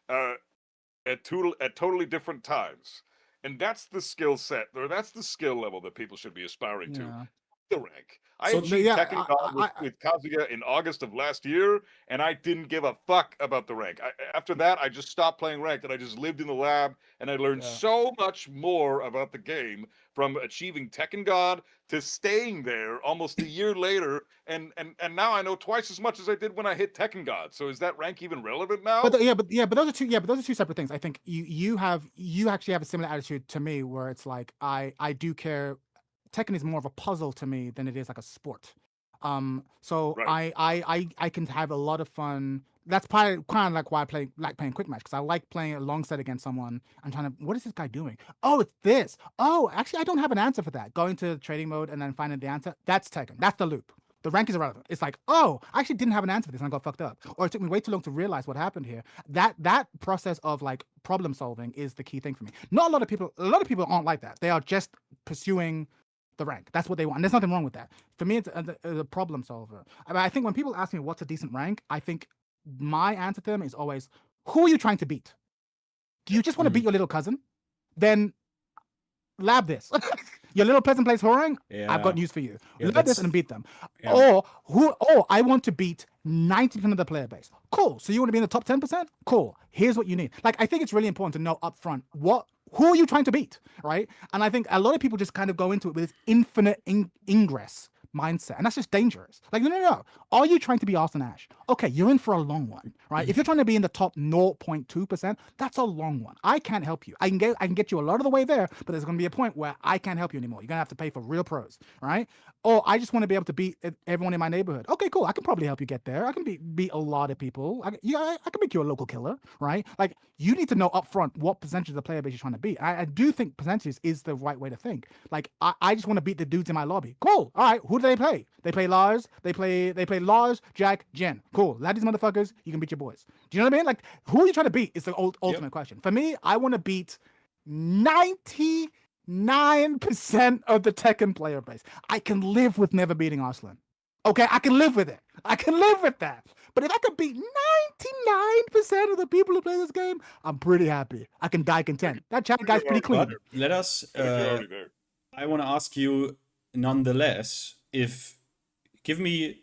at totally different times. And that's the skill set, or that's the skill level that people should be aspiring to. The rank. I achieved Tekken God with Kazuya in August of last year, and I didn't give a fuck about the rank. After that, I just stopped playing ranked, and I just lived in the lab, and I learned so much more about the game, from achieving Tekken God to staying there almost a year later, and now I know twice as much as I did when I hit Tekken God. So is that rank even relevant now? But those are two separate things. I think you actually have a similar attitude to me, where it's like I do care. Tekken is more of a puzzle to me than it is like a sport. So I can have a lot of fun. That's kind of like why I like playing quick match, because I like playing a long set against someone and trying to, what is this guy doing? Oh, it's this. Oh, actually, I don't have an answer for that. Going to trading mode and then finding the answer. That's Tekken. That's the loop. The rank is irrelevant. It's like, oh, I actually didn't have an answer for this and I got fucked up. Or it took me way too long to realize what happened here. That process of like problem solving is the key thing for me. Not a lot of people aren't like that. They are just pursuing the rank. That's what they want. And there's nothing wrong with that. For me, it's a problem solver. I think when people ask me what's a decent rank, I think my answer to them is always, who are you trying to beat? Do you just want to beat your little cousin? Then lab this. Your little cousin plays Horang? Yeah. I've got news for you. Lab this and beat them. Yeah. Or I want to beat 90% of the player base. Cool. So you want to be in the top 10%? Cool. Here's what you need. Like, I think it's really important to know upfront who are you trying to beat, right? And I think a lot of people just kind of go into it with this infinite ingress mindset, and that's just dangerous. Like, no. Are you trying to be Austin Ash? Okay, you're in for a long one, right? If you're trying to be in the top 0.2%, that's a long one. I can't help you. I can get you a lot of the way there, but there's going to be a point where I can't help you anymore. You're going to have to pay for real pros, right? Or I just want to be able to beat everyone in my neighborhood. Okay, cool. I can probably help you get there. I can beat a lot of people. I can make you a local killer, right? Like, you need to know upfront what percentage of the player base you're trying to beat. I do think percentages is the right way to think. Like, I just want to beat the dudes in my lobby. Cool. All right. Who do they play? They play Lars. They play Lars, Jack, Jen. Cool. Let these motherfuckers. You can beat your boys. Do you know what I mean? Like, who are you trying to beat is the ultimate question. For me, I want to beat 99% of the Tekken player base. I can live with never beating Arslan. Okay, I can live with it. I can live with that. But if I could beat 99% of the people who play this game, I'm pretty happy. I can die content. That chat guy's pretty clean. But let us. I want to ask you, nonetheless, give me,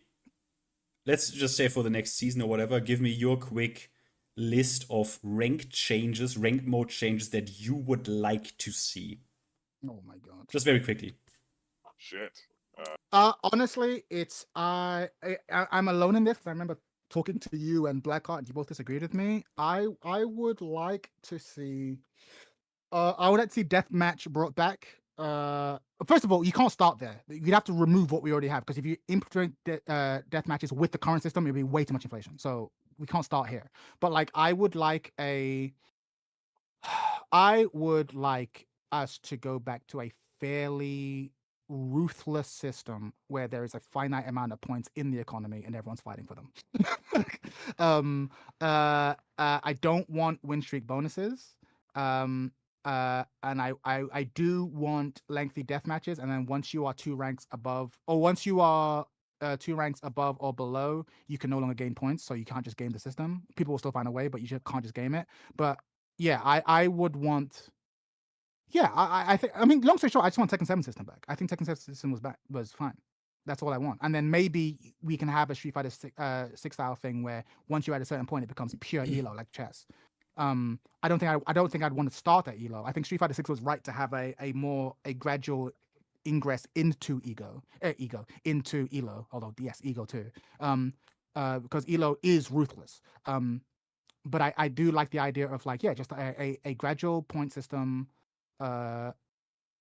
let's just say for the next season or whatever, give me your quick list of ranked mode changes that you would like to see. Oh my god! Just very quickly. Shit. Honestly, it's I'm alone in this, because I remember talking to you and Blackheart, and you both disagreed with me. I would like to see deathmatch brought back. First of all, you can't start there. You'd have to remove what we already have, because if you implement death matches with the current system, it'll be way too much inflation. So we can't start here. But like, I would like us to go back to a fairly ruthless system where there is a finite amount of points in the economy and everyone's fighting for them. I don't want win streak bonuses. and I do want lengthy death matches, and then once you are 2 ranks above, or once you are 2 ranks above or below, you can no longer gain points, so you can't just game the system. People will still find a way, but you just can't just game it. But yeah, I would want. Yeah, I think. I mean, long story short, I just want Tekken 7 system back. I think Tekken 7 system was fine. That's all I want. And then maybe we can have a Street Fighter 6 style thing where once you're at a certain point, it becomes pure elo like chess. I don't think I'd want to start at elo. I think Street Fighter 6 was right to have a gradual ingress into into elo. Although yes, ego too. Because elo is ruthless. But I do like the idea of like just a gradual point system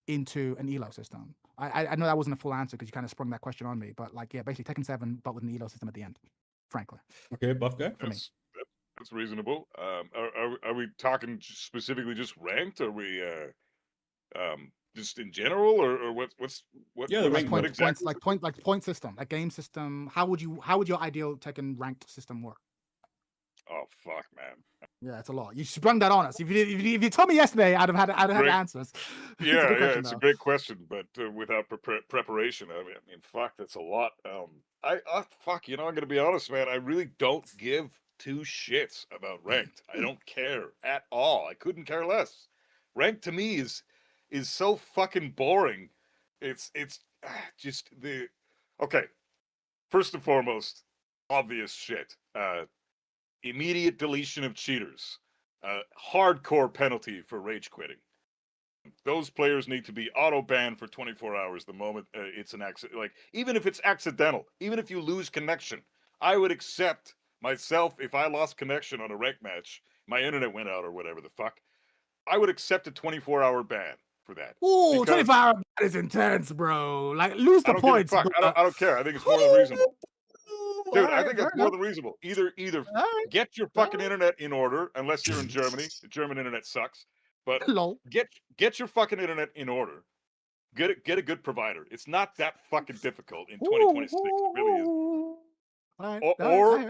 into an elo system. I know that wasn't a full answer because you kind of sprung that question on me, but like basically Tekken 7 but with an elo system at the end, frankly. Okay, buff guy. For me. That's reasonable. Are we talking specifically just ranked? Are we just in general, or what? Yeah, the what ranked Point, exactly? point system, like game system. How would your ideal Tekken ranked system work? Oh fuck, man. Yeah, it's a lot. You sprung that on us. If you told me yesterday, I'd have had answers. Yeah, It's it's a great question, but without preparation, I mean, fuck, that's a lot. Fuck, I'm gonna be honest, man. I really don't give 2 shits about ranked. I don't care at all. I couldn't care less. Ranked to me is so fucking boring. It's just the okay. First and foremost, obvious shit. Immediate deletion of cheaters. Hardcore penalty for rage quitting. Those players need to be auto banned for 24 hours the moment it's an accident. Like, even if it's accidental, even if you lose connection, I would accept myself if I lost connection on a rank match, my internet went out or whatever the fuck. I would accept a 24-hour ban for that. Ooh, 24-hour ban is intense, bro. Like, lose the points. I don't care. I think it's more than reasonable. Dude, I think it's more than reasonable. Either get your fucking internet in order, unless you're in Germany. The German internet sucks. But get your fucking internet in order. Get a good provider. It's not that fucking difficult in 2026. It really is.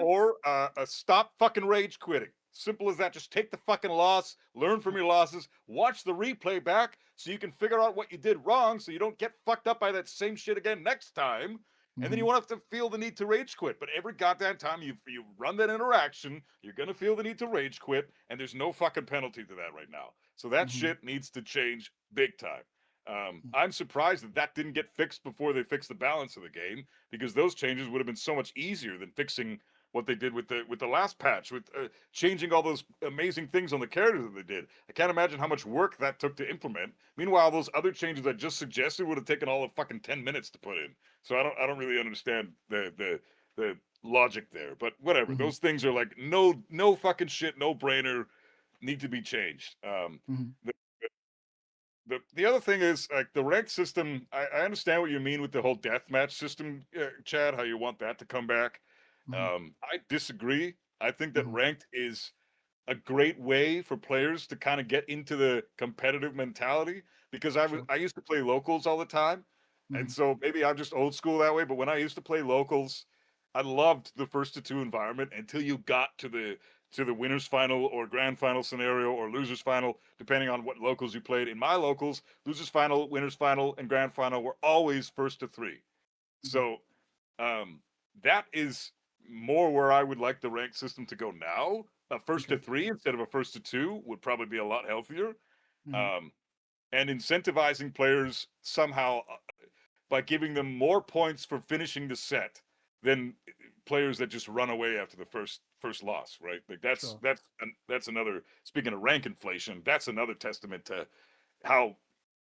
Or stop fucking rage quitting. Simple as that. Just take the fucking loss, learn from your losses, watch the replay back so you can figure out what you did wrong so you don't get fucked up by that same shit again next time. And then you won't have to feel the need to rage quit. But every goddamn time you run that interaction, you're going to feel the need to rage quit, and there's no fucking penalty to that right now. So that shit needs to change big time. I'm surprised that didn't get fixed before they fixed the balance of the game, because those changes would have been so much easier than fixing what they did with the last patch, with changing all those amazing things on the characters that they did. I can't imagine how much work that took to implement. Meanwhile, those other changes I just suggested would have taken all of fucking 10 minutes to put in. So I don't really understand the logic there. But whatever, those things are like no fucking shit, no brainer, need to be changed. The other thing is, like, the ranked system, I understand what you mean with the whole deathmatch system, Chad, how you want that to come back. I disagree. I think that ranked is a great way for players to kind of get into the competitive mentality, because I used to play locals all the time, and so maybe I'm just old school that way, but when I used to play locals, I loved the first to 2 environment until you got to the winners final or grand final scenario or losers final, depending on what locals you played. In my locals, losers final, winners final, and grand final were always first to 3. So that is more where I would like the rank system to go now. A first to 3 instead of a first to 2 would probably be a lot healthier. And incentivizing players somehow by giving them more points for finishing the set than players that just run away after the first loss, right? Like that's another, speaking of rank inflation, that's another testament to how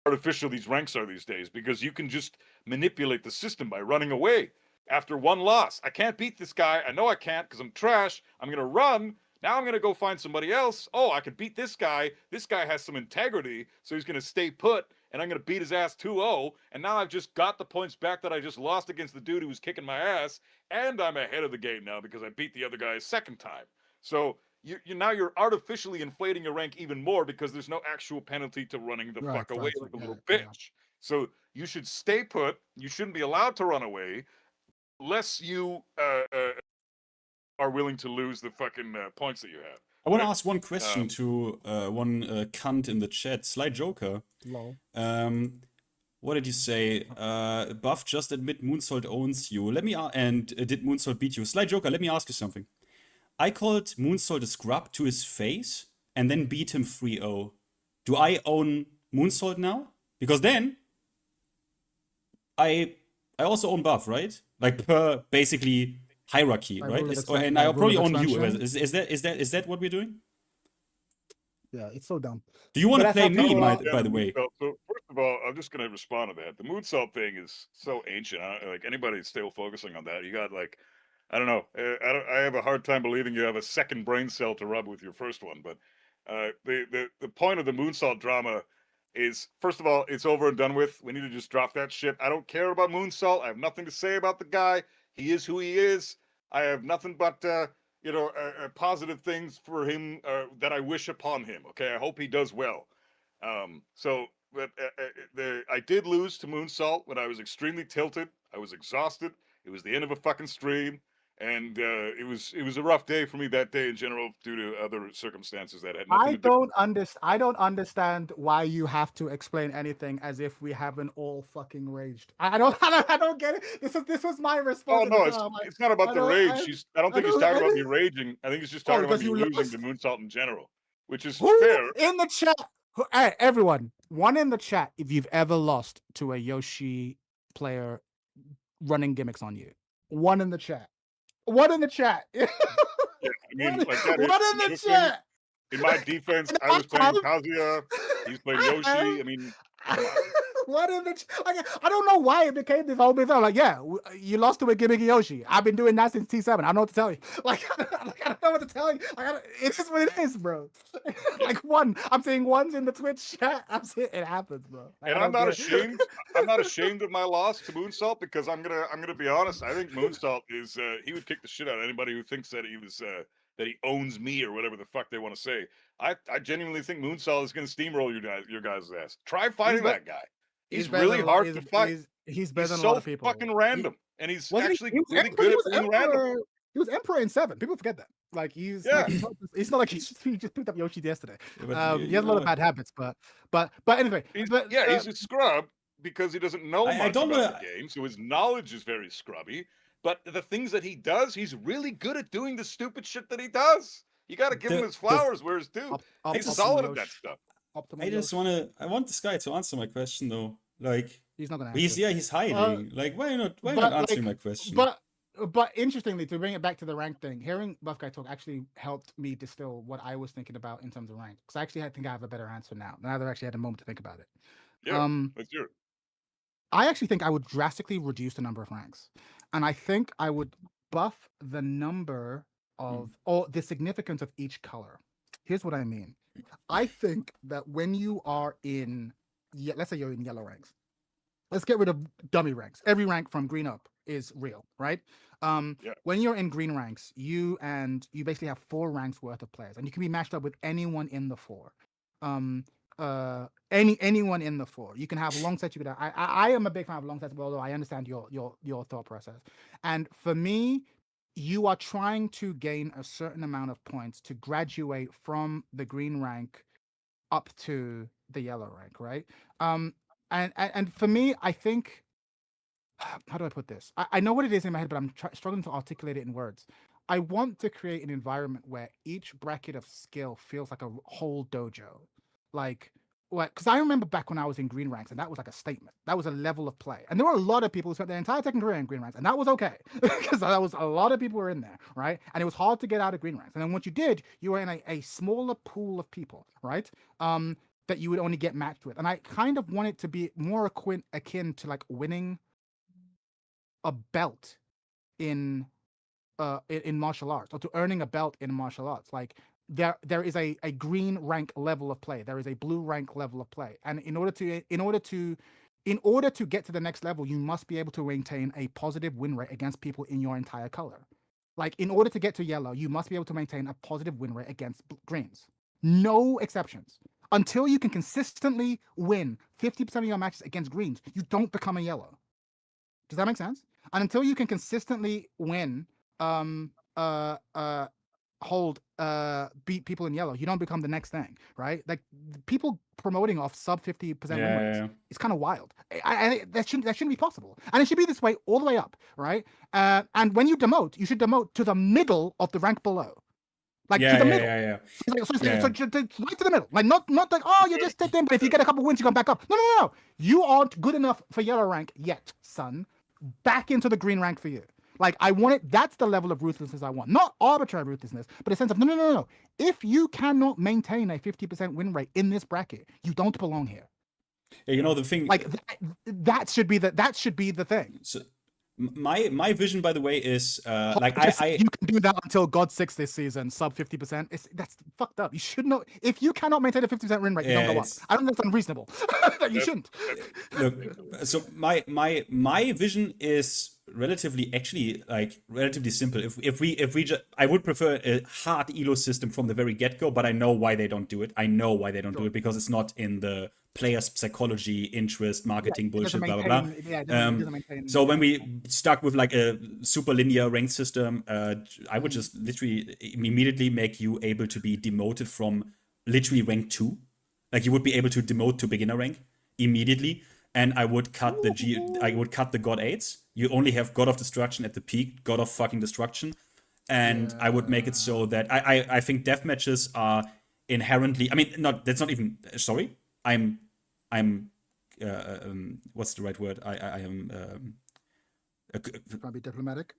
artificial these ranks are these days, because you can just manipulate the system by running away after 1 loss. I can't beat this guy. I know I can't because I'm trash. I'm going to run. Now I'm going to go find somebody else. Oh, I can beat this guy. This guy has some integrity, so he's going to stay put, and I'm going to beat his ass 2-0, and now I've just got the points back that I just lost against the dude who was kicking my ass, and I'm ahead of the game now because I beat the other guy a second time. So you're artificially inflating your rank even more because there's no actual penalty to running the fuck away like a little bitch. So you should stay put. You shouldn't be allowed to run away unless you are willing to lose the fucking points that you have. I want to Right? ask one question to one cunt in the chat, Sly Joker. Lol. What did you say? Buff, just admit Moonsault owns you. Let me did Moonsault beat you? Sly Joker, let me ask you something. I called Moonsault a scrub to his face and then beat him 3-0. Do I own Moonsault now? Because then I also own Buff, right? Like per basically hierarchy, right? And I probably own you. Is that what we're doing? Yeah, it's so dumb. Do you want to play me, by the way? So first of all, I'm just going to respond to that. The moonsault thing is so ancient. Like anybody still focusing on that, you got like, I don't know. I have a hard time believing you have a second brain cell to rub with your first one. But the point of the moonsault drama is, first of all, it's over and done with. We need to just drop that shit. I don't care about moonsault. I have nothing to say about the guy. He is who he is. I have nothing but positive things for him that I wish upon him. Okay, I hope he does well. But I did lose to Moonsault when I was extremely tilted. I was exhausted. It was the end of a fucking stream, and it was a rough day for me that day in general due to other circumstances that had nothing to do. I don't understand why you have to explain anything as if we haven't all fucking raged. I don't get it. This was my response. Oh no, it's not about the rage. I don't think he's talking about me raging. I think he's just talking about me losing to Moonsault in general, which is fair. In the chat, hey, everyone, one in the chat if you've ever lost to a Yoshi player running gimmicks on you. One in the chat. One in the chat. Yeah, I mean, like that one in the chat. In my defense, I was playing Kazuya. He's playing Yoshi. I mean, what in the I don't know why it became this whole big thing. Like, yeah, you lost to a gimmicky Yoshi. I've been doing that since T7. I don't know what to tell you. Like, I don't know what to tell you. It's just what it is, bro. Like I'm seeing ones in the Twitch chat. I'm seeing it happens, bro. Like, and I'm not ashamed. I'm not ashamed of my loss to Moonsault because I'm gonna be honest. I think Moonsault is he would kick the shit out of anybody who thinks that he was that he owns me or whatever the fuck they want to say. I genuinely think Moonsault is gonna steamroll your guys' ass. Try fighting that guy. He's really hard to fight. He's better than a lot of people. Fucking random, and he's actually really good at being random. He was Emperor in 7. People forget that. Like he's it's not like he just picked up Yoshi yesterday. He has a lot of bad habits, but anyway. He's a scrub because he doesn't know much about the game, so his knowledge is very scrubby. But the things that he does, he's really good at doing the stupid shit that he does. You got to give him his flowers where it's due. He's solid at that stuff. I want this guy to answer my question though. Like he's not gonna. He's hiding. Like why not answering my question? But interestingly, to bring it back to the rank thing, hearing Buff Guy talk actually helped me distill what I was thinking about in terms of rank. Because I think I have a better answer now. Now that I actually had a moment to think about it. Yeah, let's hear it. I actually think I would drastically reduce the number of ranks, and I think I would buff the number of or the significance of each color. Here's what I mean. I think that when you are in, let's say you're in yellow ranks, let's get rid of dummy ranks. Every rank from green up is real, right? When you're in green ranks, you basically have 4 ranks worth of players, and you can be matched up with anyone in the 4. Anyone in the 4. You can have long sets. You could. I am a big fan of long sets, although I understand your thought process. And for me, you are trying to gain a certain amount of points to graduate from the green rank up to the yellow rank, right? And for me, I think, how do I put this? I know what it is in my head, but I'm struggling to articulate it in words. I want to create an environment where each bracket of skill feels like a whole dojo. Like, because I remember back when I was in green ranks, and that was like a statement. That was a level of play. And there were a lot of people who spent their entire Tekken career in green ranks, and that was okay. Because that was a lot of people were in there, right? And it was hard to get out of green ranks. And then once you did, you were in a smaller pool of people, right? That you would only get matched with. And I kind of want it to be more akin to like winning a belt in martial arts, or to earning a belt in martial arts. Like there is a green rank level of play. There is a blue rank level of play. And in order to get to the next level, you must be able to maintain a positive win rate against people in your entire color. Like in order to get to yellow, you must be able to maintain a positive win rate against greens. No exceptions. Until you can consistently win 50% of your matches against greens, you don't become a yellow. Does that make sense? And until you can consistently win beat people in yellow, you don't become the next thing, right? Like people promoting off sub 50% win rates, it's kind of wild. I that shouldn't be possible, and it should be this way all the way up, right? And when you demote, you should demote to the middle of the rank below. Like to the middle. So right to the middle. Like not like, oh, you just did them, but if you get a couple wins, you come back up. No. You aren't good enough for yellow rank yet, son. Back into the green rank for you. Like I want it. That's the level of ruthlessness I want. Not arbitrary ruthlessness, but a sense of no. If you cannot maintain a 50% win rate in this bracket, you don't belong here. Yeah, you know the thing. Like that should be the thing. So, my vision, by the way, is like you can do that until God 6 this season, sub 50%. That's fucked up. You should not. If you cannot maintain a 50% win rate, you don't go up. I don't think that's unreasonable. You shouldn't. Look, so my vision is relatively simple. If we just, I would prefer a hard elo system from the very get go, but I know why they don't do it. I know why they don't do it, because it's not in the player's psychology, interest, marketing, bullshit, blah blah blah. So when we stuck with like a super linear ranked system, I would just literally immediately make you able to be demoted from literally rank 2. Like you would be able to demote to beginner rank immediately, and I would cut I would cut the God 8s. You only have God of Destruction at the peak, God of fucking Destruction, and I would make it so that I think death matches are inherently. I mean, that's not even. Sorry, I'm what's the right word? I am probably diplomatic.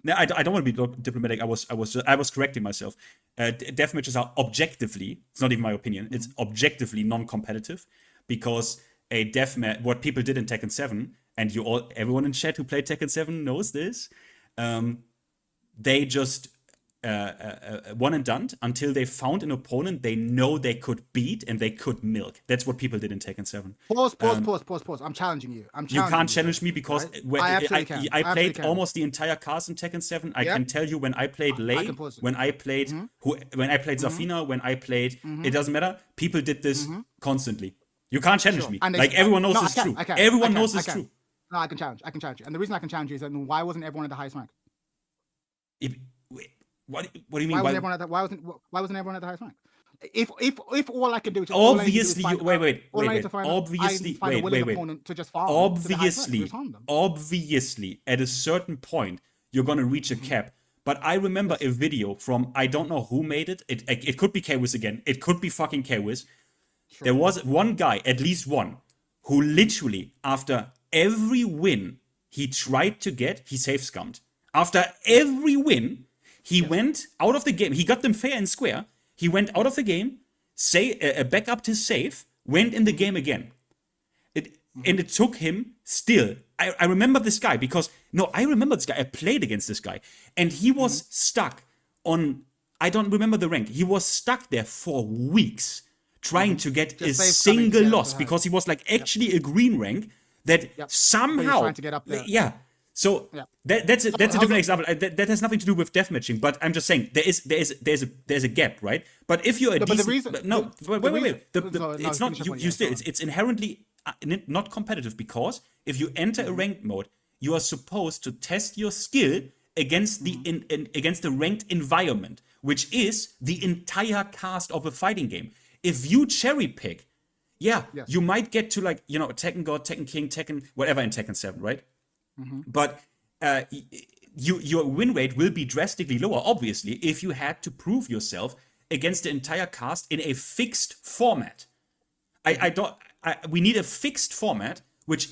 No, I don't want to be diplomatic. I was correcting myself. Death matches are objectively, it's not even my opinion, it's objectively non-competitive, because a death match, what people did in Tekken 7, and everyone in chat who played Tekken 7 knows this, they just one and done until they found an opponent they know they could beat and they could milk. That's what people did in Tekken 7. Pause. I'm challenging you. You can't challenge me because right? I played almost the entire cast in Tekken 7. I can tell you when I played Lei, when I played Zafina, when I played, it doesn't matter. People did this constantly. You can't challenge me. Like everyone knows this is true. Everyone knows this is true. No, I can challenge. And the reason I can challenge you is that why wasn't everyone at the highest rank? What do you mean? Why wasn't everyone at the highest rank? If all I can do is obviously obviously at a certain point you're gonna reach a cap. But I remember a video from, I don't know who made it. It could be K-Wiz again. It could be fucking K-Wiz. Sure. There was one guy, at least one, who literally after every win he tried to get, he safe scummed. After every win, he went out of the game. He got them fair and square. He went out of the game, back up to save, went in the game again. And it took him still. I remember this guy because, I remember this guy. I played against this guy. And he was stuck on, I don't remember the rank. He was stuck there for weeks trying to get a single loss because he was like actually a green rank that somehow. Trying to get up there. Yeah. So that's a different example. That has nothing to do with deathmatching, but I'm just saying there's a gap, right? But if you're a decent, wait. It's not you still. It's inherently not competitive because if you enter a ranked mode, you are supposed to test your skill against against the ranked environment, which is the entire cast of a fighting game. If you cherry pick, you might get to like Tekken God, Tekken King, Tekken whatever in Tekken 7, right? But your win rate will be drastically lower, obviously, if you had to prove yourself against the entire cast in a fixed format. We need a fixed format, which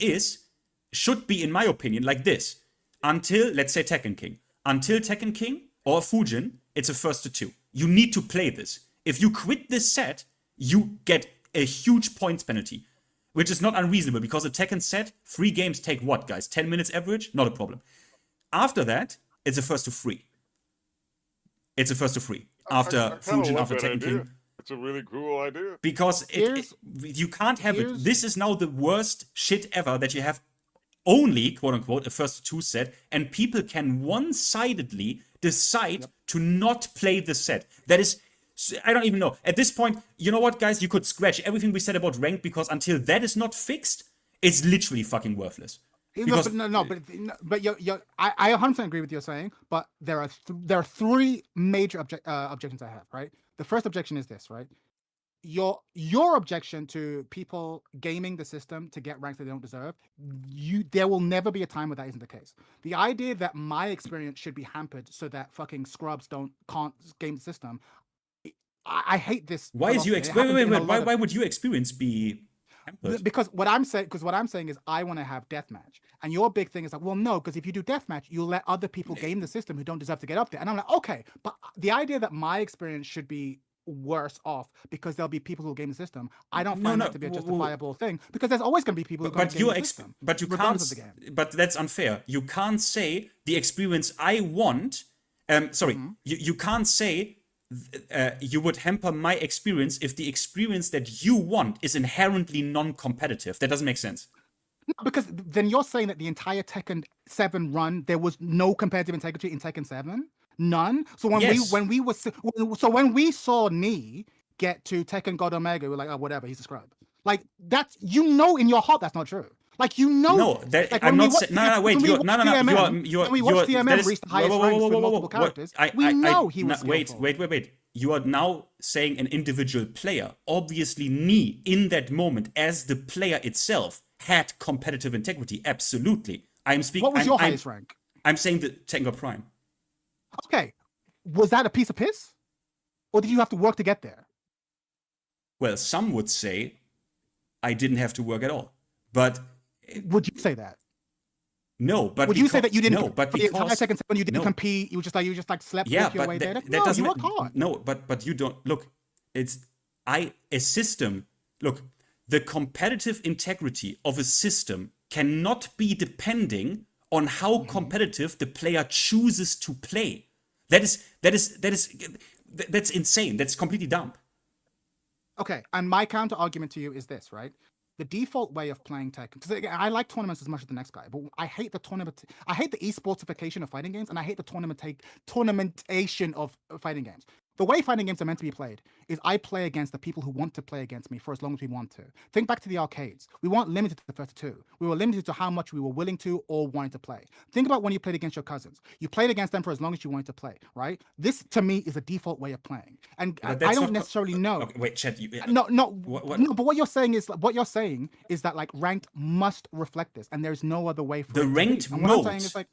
should be, in my opinion, like this. Until, let's say, Tekken King. Until Tekken King or Fujin, it's a first to 2. You need to play this. If you quit this set, you get a huge points penalty. Which is not unreasonable because a Tekken set, 3 games take what, guys? 10 minutes average? Not a problem. After that, it's a first to 3. It's a first to 3. After Fujin, after Tekken King. It's a really cool idea. Because you can't have it. This is now the worst shit ever that you have only, quote unquote, a first to 2 set, and people can one-sidedly decide to not play the set. That is. I don't even know. At this point, you know what, guys? You could scratch everything we said about ranked because until that is not fixed, it's literally fucking worthless. Because but I 100% agree with you saying, but there are three major objections I have, right? The first objection is this, right? Your objection to people gaming the system to get ranks that they don't deserve, there will never be a time where that isn't the case. The idea that my experience should be hampered so that fucking scrubs can't game the system, I hate this. Why is you why would your experience be hampered? Because what I'm saying is I want to have deathmatch, and your big thing is like, well, no, because if you do deathmatch, you'll let other people game the system who don't deserve to get up there. And I'm like, okay, but the idea that my experience should be worse off because there'll be people who game the system, I don't find that to be a justifiable thing, because there's always going to be people who game the system. But you can't. But that's unfair. You can't say the experience I want. You can't say you would hamper my experience if the experience that you want is inherently non-competitive. That doesn't make sense. No, because then you're saying that the entire Tekken 7 run, there was no competitive integrity in Tekken 7? None. So when we saw Ni get to Tekken God Omega, we're like, oh, whatever, he's a scrub. Like, that's, in your heart that's not true. Like, No, that, like, I'm not saying. No, wait. When we watched TMM reach the highest ranks with multiple characters, we know he was skillful. Wait. You are now saying an individual player. Obviously, Ni in that moment, as the player itself, had competitive integrity. Absolutely. I'm speaking. What was your highest rank? I'm saying the Tekken God Prime. Okay, was that a piece of piss? Or did you have to work to get there? Well, some would say I didn't have to work at all. But would you say that? No, but would you say that you didn't? No, but for the entire Tekken 7 you didn't compete. You just like slept your way there. No, you worked hard. No, but you don't look. A system. Look, the competitive integrity of a system cannot be depending on how competitive the player chooses to play. That's insane. That's completely dumb. Okay, and my counter argument to you is this, right? The default way of playing Tekken, because I like tournaments as much as the next guy, but I hate the tournament. I hate the esportsification of fighting games, and I hate the tournamentation of fighting games. The way fighting games are meant to be played is I play against the people who want to play against me for as long as we want to. Think back to the arcades. We weren't limited to the first two. We were limited to how much we were willing to or wanted to play. Think about when you played against your cousins. You played against them for as long as you wanted to play, right? This, to me, is a default way of playing. And I don't necessarily know. Okay, wait, Chet. No, but what you're saying is that like ranked must reflect this, and there's no other way for the ranked mode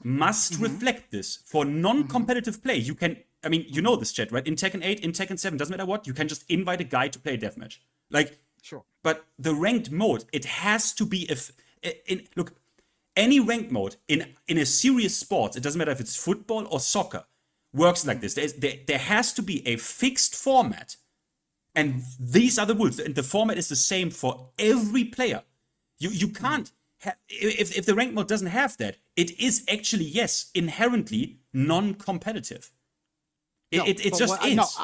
must reflect this. For non-competitive play, you can. I mean, you know this, Chet, right? In Tekken 8, in Tekken 7, doesn't matter what, you can just invite a guy to play a deathmatch. Like, sure. But the ranked mode, it has to be look, any ranked mode in a serious sport, it doesn't matter if it's football or soccer, works like this. There has to be a fixed format, and these are the rules. And the format is the same for every player. You can't if the ranked mode doesn't have that, it is actually, yes, inherently non-competitive. It just is.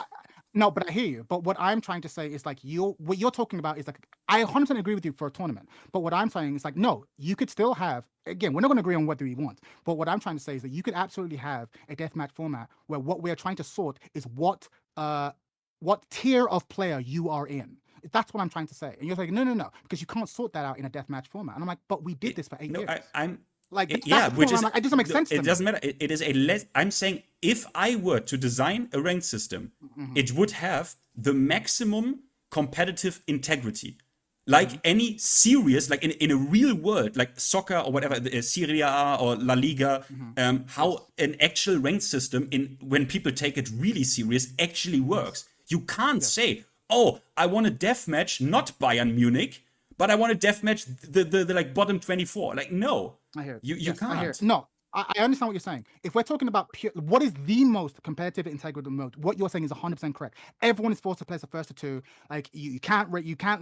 No, but I hear you. But what I'm trying to say is like what you're talking about is like, I 100% agree with you for a tournament. But what I'm saying is like, no, you could still have, again, we're not going to agree on what do we want. But what I'm trying to say is that you could absolutely have a deathmatch format where what we're trying to sort is what tier of player you are in. That's what I'm trying to say. And you're like, no, because you can't sort that out in a deathmatch format. And I'm like, but we did this for 8 years. Like, it doesn't make sense to me. It doesn't matter. It is I'm saying if I were to design a ranked system, it would have the maximum competitive integrity. Like any serious, like in a real world, like soccer or whatever, Serie A or La Liga, how an actual ranked system, when people take it really serious, actually works. You can't say, oh, I want a deathmatch, not Bayern Munich, but I want to deathmatch the like bottom 24. Like, no. I hear it. You can't. I hear it. No, I understand what you're saying. If we're talking about what is the most competitive integrated mode, what you're saying is 100% correct. Everyone is forced to place the first to two. Like you can't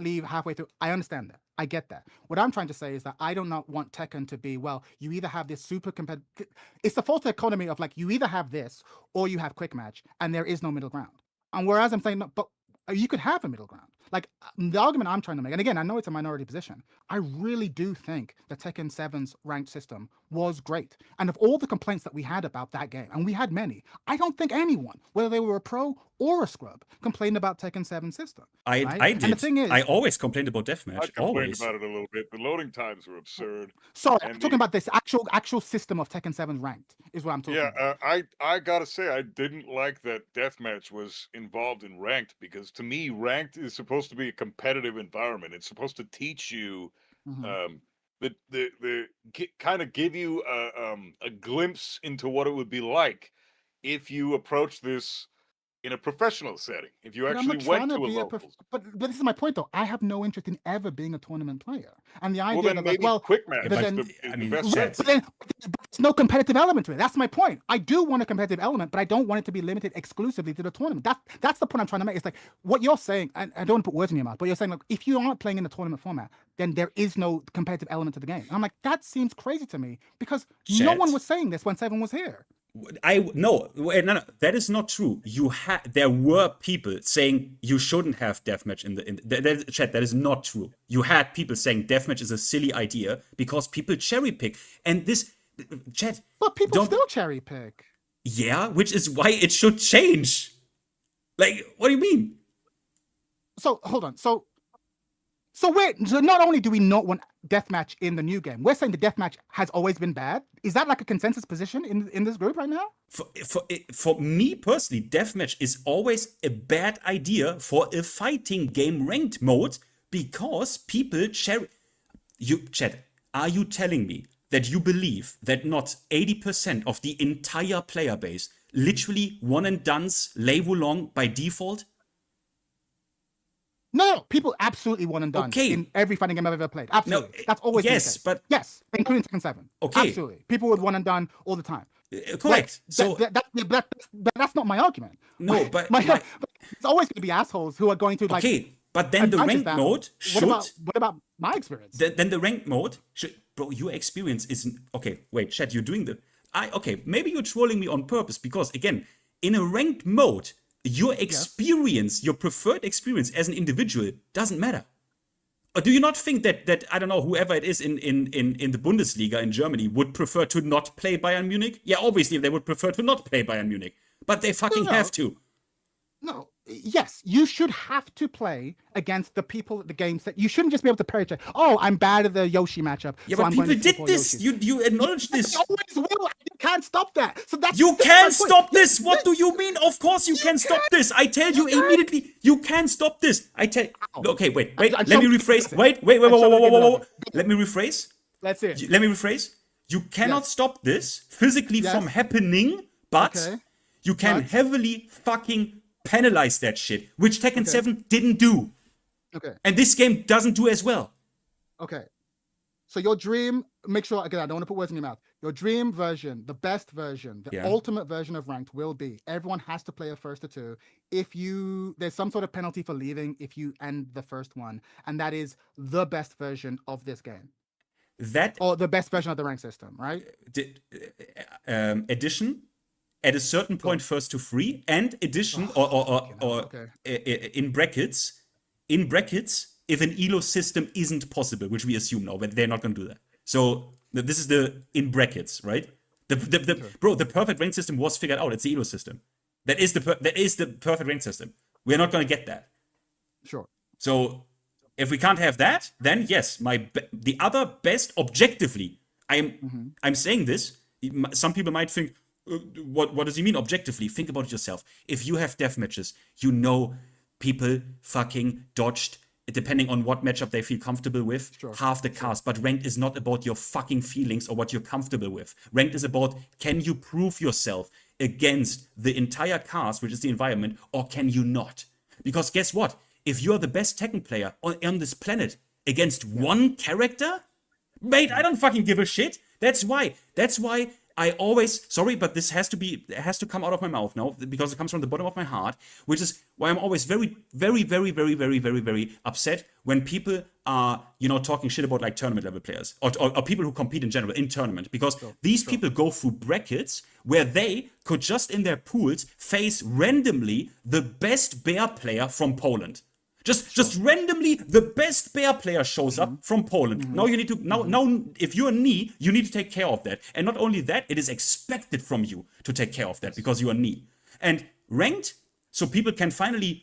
leave halfway through. I understand that. I get that. What I'm trying to say is that I do not want Tekken to be, well, you either have this super competitive. It's the false economy of like you either have this or you have quick match, and there is no middle ground. And whereas I'm saying, no, but you could have a middle ground. Like the argument I'm trying to make, and again, I know it's a minority position. I really do think the Tekken 7's ranked system was great. And of all the complaints that we had about that game, and we had many, I don't think anyone, whether they were a pro or a scrub complained about Tekken 7 system. I right? did. And the thing is, I always complained about deathmatch. I complained Always. about it a little bit. The loading times were absurd. Sorry, I'm talking about this actual system of Tekken 7 ranked is what I'm talking about. I gotta say, I didn't like that deathmatch was involved in ranked, because to me, ranked is supposed to be a competitive environment. It's supposed to teach you, kind of give you a glimpse into what it would be like if you approach this in a professional setting. If you actually went to a local. But this is my point, though. I have no interest in ever being a tournament player. And the idea that, maybe quick match but is then, the best sense. But there's no competitive element to it. That's my point. I do want a competitive element, but I don't want it to be limited exclusively to the tournament. That's the point I'm trying to make. It's like what you're saying, and I don't want to put words in your mouth, but you're saying, like, if you aren't playing in the tournament format, then there is no competitive element to the game. And I'm like, that seems crazy to me, because no one was saying this when Seven was here. No, that is not true. There were people saying you shouldn't have deathmatch in the chat. That is not true. You had people saying deathmatch is a silly idea because people cherry pick, and this chat. But people still cherry pick. Yeah, which is why it should change. Like, what do you mean? So hold on. So not only do we not want deathmatch in the new game, we're saying the deathmatch has always been bad. Is that like a consensus position in this group right now? For me personally, deathmatch is always a bad idea for a fighting game ranked mode, because people chat, are you telling me that you believe that not 80% of the entire player base literally one and done's Lei Wulong by default? No, people absolutely one and done in every fighting game I've ever played. Absolutely. That's always been the case. But yes, including Tekken 7. Okay. Absolutely. People would one and done all the time. Correct. That's not my argument. No, but it's always going to be assholes who are going to, like... Okay, but then the ranked mode should... What about my experience? Then the ranked mode should... Bro, your experience isn't... Okay, wait, chat, you're doing the... Okay, maybe you're trolling me on purpose, because, again, in a ranked mode... Your experience, your preferred experience as an individual doesn't matter. Or do you not think that I don't know, whoever it is in the Bundesliga in Germany would prefer to not play Bayern Munich? Yeah, obviously they would prefer to not play Bayern Munich, but they fucking have to. No, yes, you should have to play against the people at the games that you shouldn't just be able to parry check. Oh, I'm bad at the Yoshi matchup. Yeah, so but I'm people going to did this. You acknowledge this. They always will. You can't stop that. So that's you can't stop this. What do you mean? Of course you can stop this. I tell you immediately, you can stop this. I tell. Okay, wait. Let me rephrase. Wait. Let me rephrase. Let's see it. Let me rephrase. You cannot stop this physically from happening, but you can heavily fucking penalize that shit, which Tekken 7 didn't do. Okay. And this game doesn't do as well. Okay. So your dream, make sure, again, I don't want to put words in your mouth. Your dream version, the best version, the ultimate version of ranked will be everyone has to play a first or two. There's some sort of penalty for leaving if you end the first one. And that is the best version of this game. Or the best version of the rank system, right? Addition. At a certain point, first to free, and addition, in brackets, if an ELO system isn't possible, which we assume now, but they're not going to do that. So this is the in brackets, right? The perfect rank system was figured out. It's the ELO system. That is the perfect rank system. We're not going to get that. Sure. So if we can't have that, then yes, the other best objectively. I'm saying this. Some people might think. What does he mean objectively? Think about it yourself. If you have death matches, you know people fucking dodged, depending on what matchup they feel comfortable with, half the cast. But ranked is not about your fucking feelings or what you're comfortable with. Ranked is about, can you prove yourself against the entire cast, which is the environment, or can you not? Because guess what? If you're the best Tekken player on this planet against one character, mate, I don't fucking give a shit. That's why I always, sorry, but this has to come out of my mouth now, because it comes from the bottom of my heart, which is why I'm always very, very, very, very, very, very, very upset when people are, talking shit about like tournament level players or people who compete in general in tournament, because these people go through brackets where they could just in their pools face randomly the best bear player from Poland. Just randomly, the best bear player shows up from Poland. Now you need to now if you're a knee, you need to take care of that. And not only that, it is expected from you to take care of that because you are knee. And ranked, so people can finally,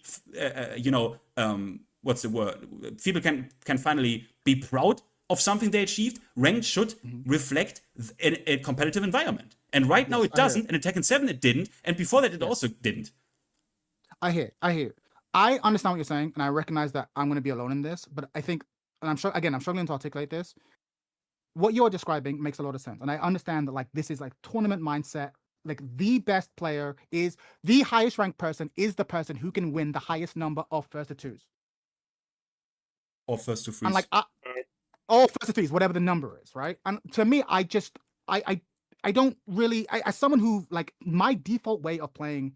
what's the word? People can finally be proud of something they achieved. Ranked should reflect a competitive environment. And right now it doesn't, and in Tekken 7 it didn't, and before that it also didn't. I hear. I understand what you're saying, and I recognize that I'm going to be alone in this, but I think, and I'm struggling to articulate this. What you're describing makes a lot of sense, and I understand that like this is like tournament mindset. Like the best player is the highest ranked person is the person who can win the highest number of first to twos. Or first to threes. And like all first to threes, whatever the number is, right? And to me, I don't really, as someone who like my default way of playing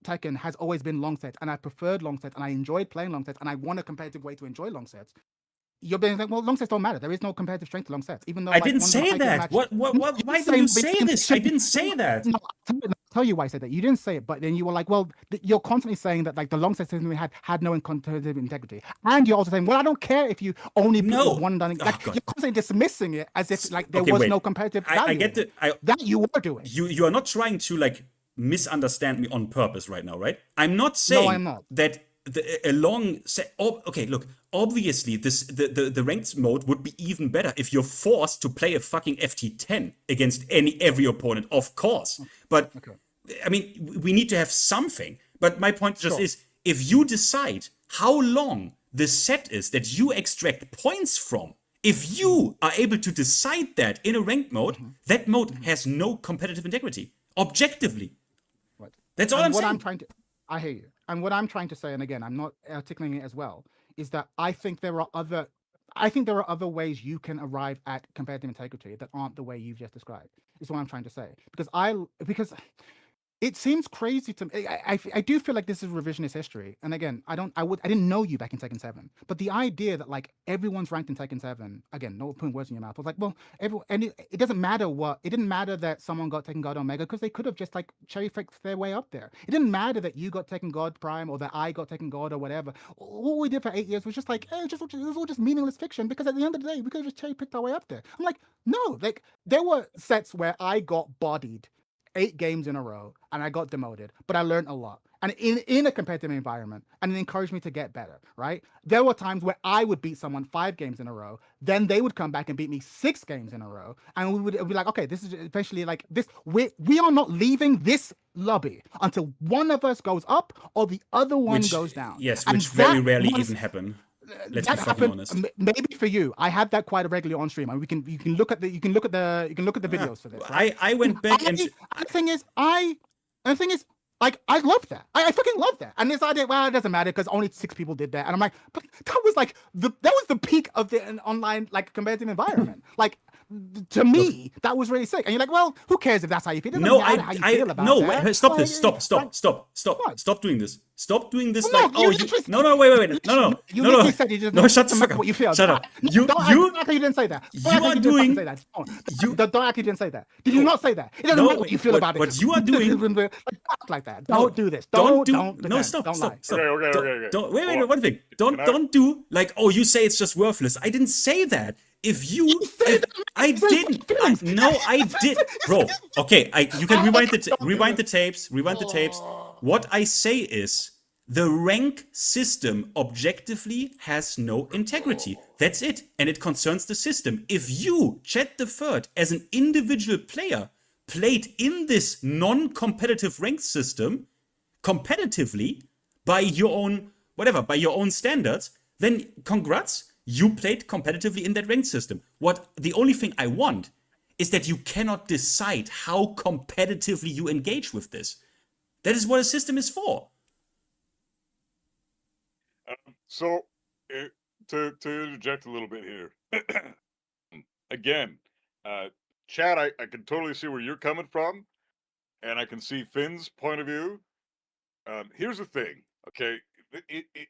Tekken has always been long sets, and I preferred long sets, and I enjoyed playing long sets, and I want a competitive way to enjoy long sets. You're being like, well, long sets don't matter. There is no competitive strength to long sets, even though I didn't say that. What? Why did you say this? I didn't say that. No, I'll tell you why I said that. You didn't say it, but then you were like, well, you're constantly saying that like the long sets system we had no competitive integrity, and you're also saying, well, I don't care if you only put one done. Like you're constantly dismissing it as if like there was no competitive value. I get that you were doing. You are not trying to like misunderstand me on purpose right now, right? I'm not saying I'm not. that a long set. Okay, look. Obviously, the ranked mode would be even better if you're forced to play a fucking FT10 against every opponent, of course. But I mean, we need to have something. But my point just is, if you decide how long the set is that you extract points from, if you are able to decide that in a ranked mode, that mode has no competitive integrity, objectively. Right. That's all I'm saying. I hear you. And what I'm trying to say, and again, I'm not articulating it as well, is that I think there are other ways you can arrive at competitive integrity that aren't the way you've just described. Is what I'm trying to say. Because it seems crazy to me. I do feel like this is revisionist history. And again, I didn't know you back in Tekken 7. But the idea that like everyone's ranked in Tekken 7, again, no putting words in your mouth. I was like, well, it doesn't matter it didn't matter that someone got Tekken God Omega because they could have just like cherry picked their way up there. It didn't matter that you got Tekken God Prime or that I got Tekken God or whatever. All we did for 8 years was just like, it was all just meaningless fiction because at the end of the day, we could have just cherry picked our way up there. I'm like, no, like there were sets where I got bodied 8 games in a row and I got demoted, but I learned a lot. And in a competitive environment, and it encouraged me to get better, right? There were times where I would beat someone 5 games in a row, then they would come back and beat me 6 games in a row, and we would be like, okay, this is eventually like this. We are not leaving this lobby until one of us goes up or the other one goes down. Yes, which very rarely even happen. Let's be fucking honest. Maybe for you, I had that quite regularly on stream, and you can look at the videos for this. Right? I went back and the thing is, like I love that. I fucking love that. And this idea, well, it doesn't matter because only 6 people did that. And I'm like, but that was the peak of the online like competitive environment. Like to me, that was really sick. And you're like, well, who cares if that's how you feel? No, how you feel about that. Stop this. Stop doing this. Stop doing this. Well, like, wait. No. You literally said you just no, shut the fuck up. What you feel. Shut up. Don't act like you didn't say that. You are doing. Don't act like you didn't say that. Did you not say that? It doesn't matter what you feel about it. What you are doing. Act like that. Don't do this. Don't. No, stop. Okay. Wait. One thing. Don't do like. Oh, you say it's just worthless. I didn't say that. If you, I didn't. I did, bro. Okay, you can rewind the tapes. What I say is the rank system objectively has no integrity. That's it, and it concerns the system. If you, Chet the Third, as an individual player, played in this non-competitive rank system competitively by your own standards, then congrats. You played competitively in that ranked system. The only thing I want is that you cannot decide how competitively you engage with this. That is what a system is for. So, to interject a little bit here, again, Chad, I can totally see where you're coming from, and I can see Finn's point of view. Here's the thing, okay?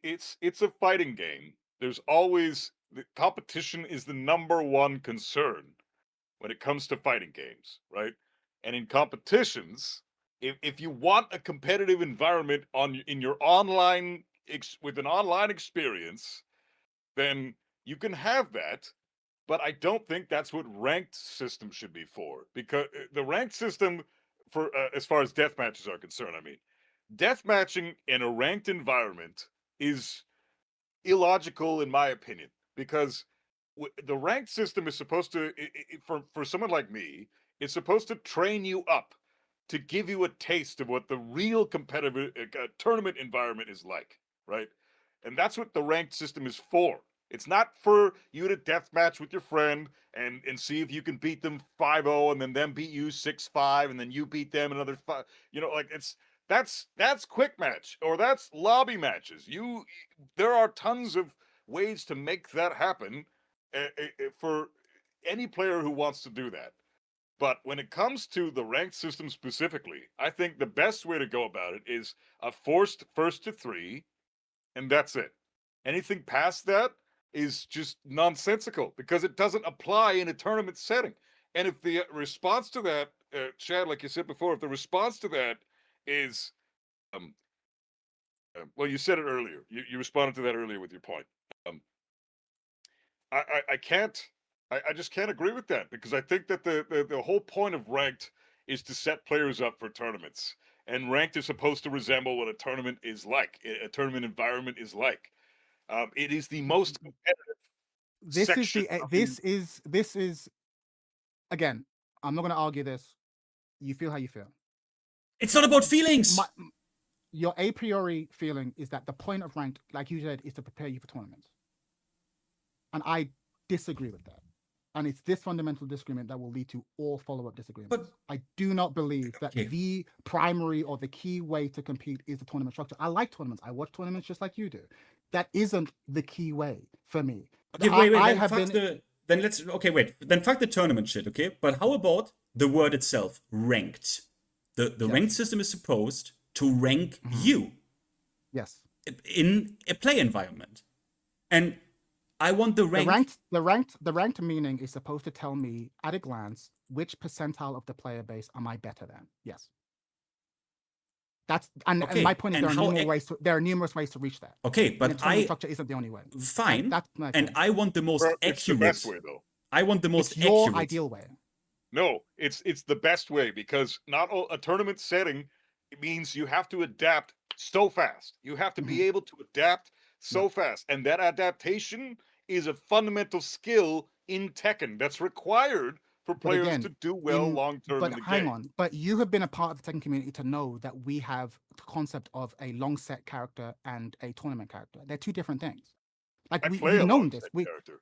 It's a fighting game. There's always the competition is the #1 concern when it comes to fighting games, right? And in competitions, if you want a competitive environment in your online with an online experience, then you can have that. But I don't think that's what ranked system should be for, because the ranked system for as far as death matches are concerned, I mean, deathmatching in a ranked environment is illogical in my opinion, because the ranked system is supposed to, for someone like me, it's supposed to train you up to give you a taste of what the real competitive tournament environment is like, right? And that's what the ranked system is for. It's not for you to deathmatch with your friend and see if you can beat them 5-0 and then them beat you 6-5 and then you beat them another 5. You know, like that's quick match or that's lobby matches. There are tons of ways to make that happen for any player who wants to do that. But when it comes to the ranked system specifically, I think the best way to go about it is a forced first to 3, and that's it. Anything past that is just nonsensical because it doesn't apply in a tournament setting. And if the response to that, Chad, like you said before, if the response to that is, well, you said it earlier. You responded to that earlier with your point. I just can't agree with that because I think that the whole point of ranked is to set players up for tournaments. And ranked is supposed to resemble what a tournament is like, a tournament environment is like. It is the most competitive. This is again, I'm not going to argue this. You feel how you feel. It's not about feelings. Your a priori feeling is that the point of ranked, like you said, is to prepare you for tournaments. And I disagree with that. And it's this fundamental disagreement that will lead to all follow-up disagreements. But I do not believe that the primary or the key way to compete is the tournament structure. I like tournaments. I watch tournaments just like you do. That isn't the key way for me. Okay, wait. Then fuck the tournament shit, okay? But how about the word itself, ranked? The ranked system is supposed to rank you. Yes. In a play environment. And I want the ranked meaning is supposed to tell me at a glance which percentile of the player base am I better than. Yes. And my point is there are numerous ways to reach that. Okay, but structure isn't the only way. Fine. I want the most accurate. It's the best way though. I want the most accurate. Your ideal way. No, it's the best way because not a tournament setting means you have to adapt so fast. You have to be able to adapt so fast, and that adaptation is a fundamental skill in Tekken that's required for players to do well long-term in the game. But hang on, but you have been a part of the Tekken community to know that we have the concept of a long set character and a tournament character. They're two different things. Like we've known this.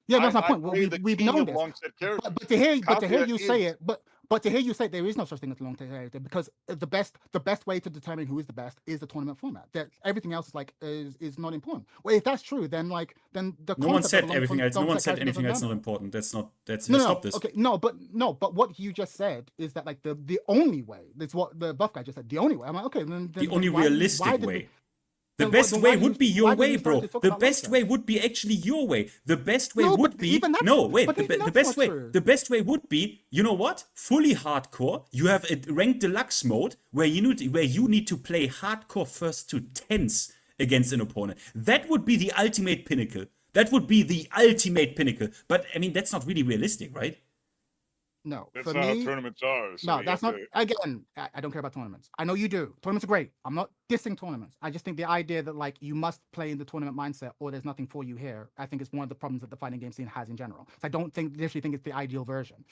That's my point. We've known this. But to hear you say it, but to hear you say there is no such thing as a long set character because the best way to determine who is the best is the tournament format. That everything else is not important. Well, if that's true, then the no one said everything else. No one said anything else not important. Stop this. Okay, but what you just said is that like the only way. That's what the buff guy just said. The only way. I'm like, okay, then the only realistic way. The best way would be your way, bro. The best way would be actually your way. The best way would be the best way would be, you know what? Fully hardcore. You have a ranked deluxe mode where you need to play hardcore first to 10s against an opponent. That would be the ultimate pinnacle. But I mean, that's not really realistic, right? No, that's not how tournaments are. So no, that's not. Again, I don't care about tournaments. I know you do. Tournaments are great. I'm not dissing tournaments. I just think the idea that like you must play in the tournament mindset or there's nothing for you here, I think is one of the problems that the fighting game scene has in general. So I don't literally think it's the ideal version.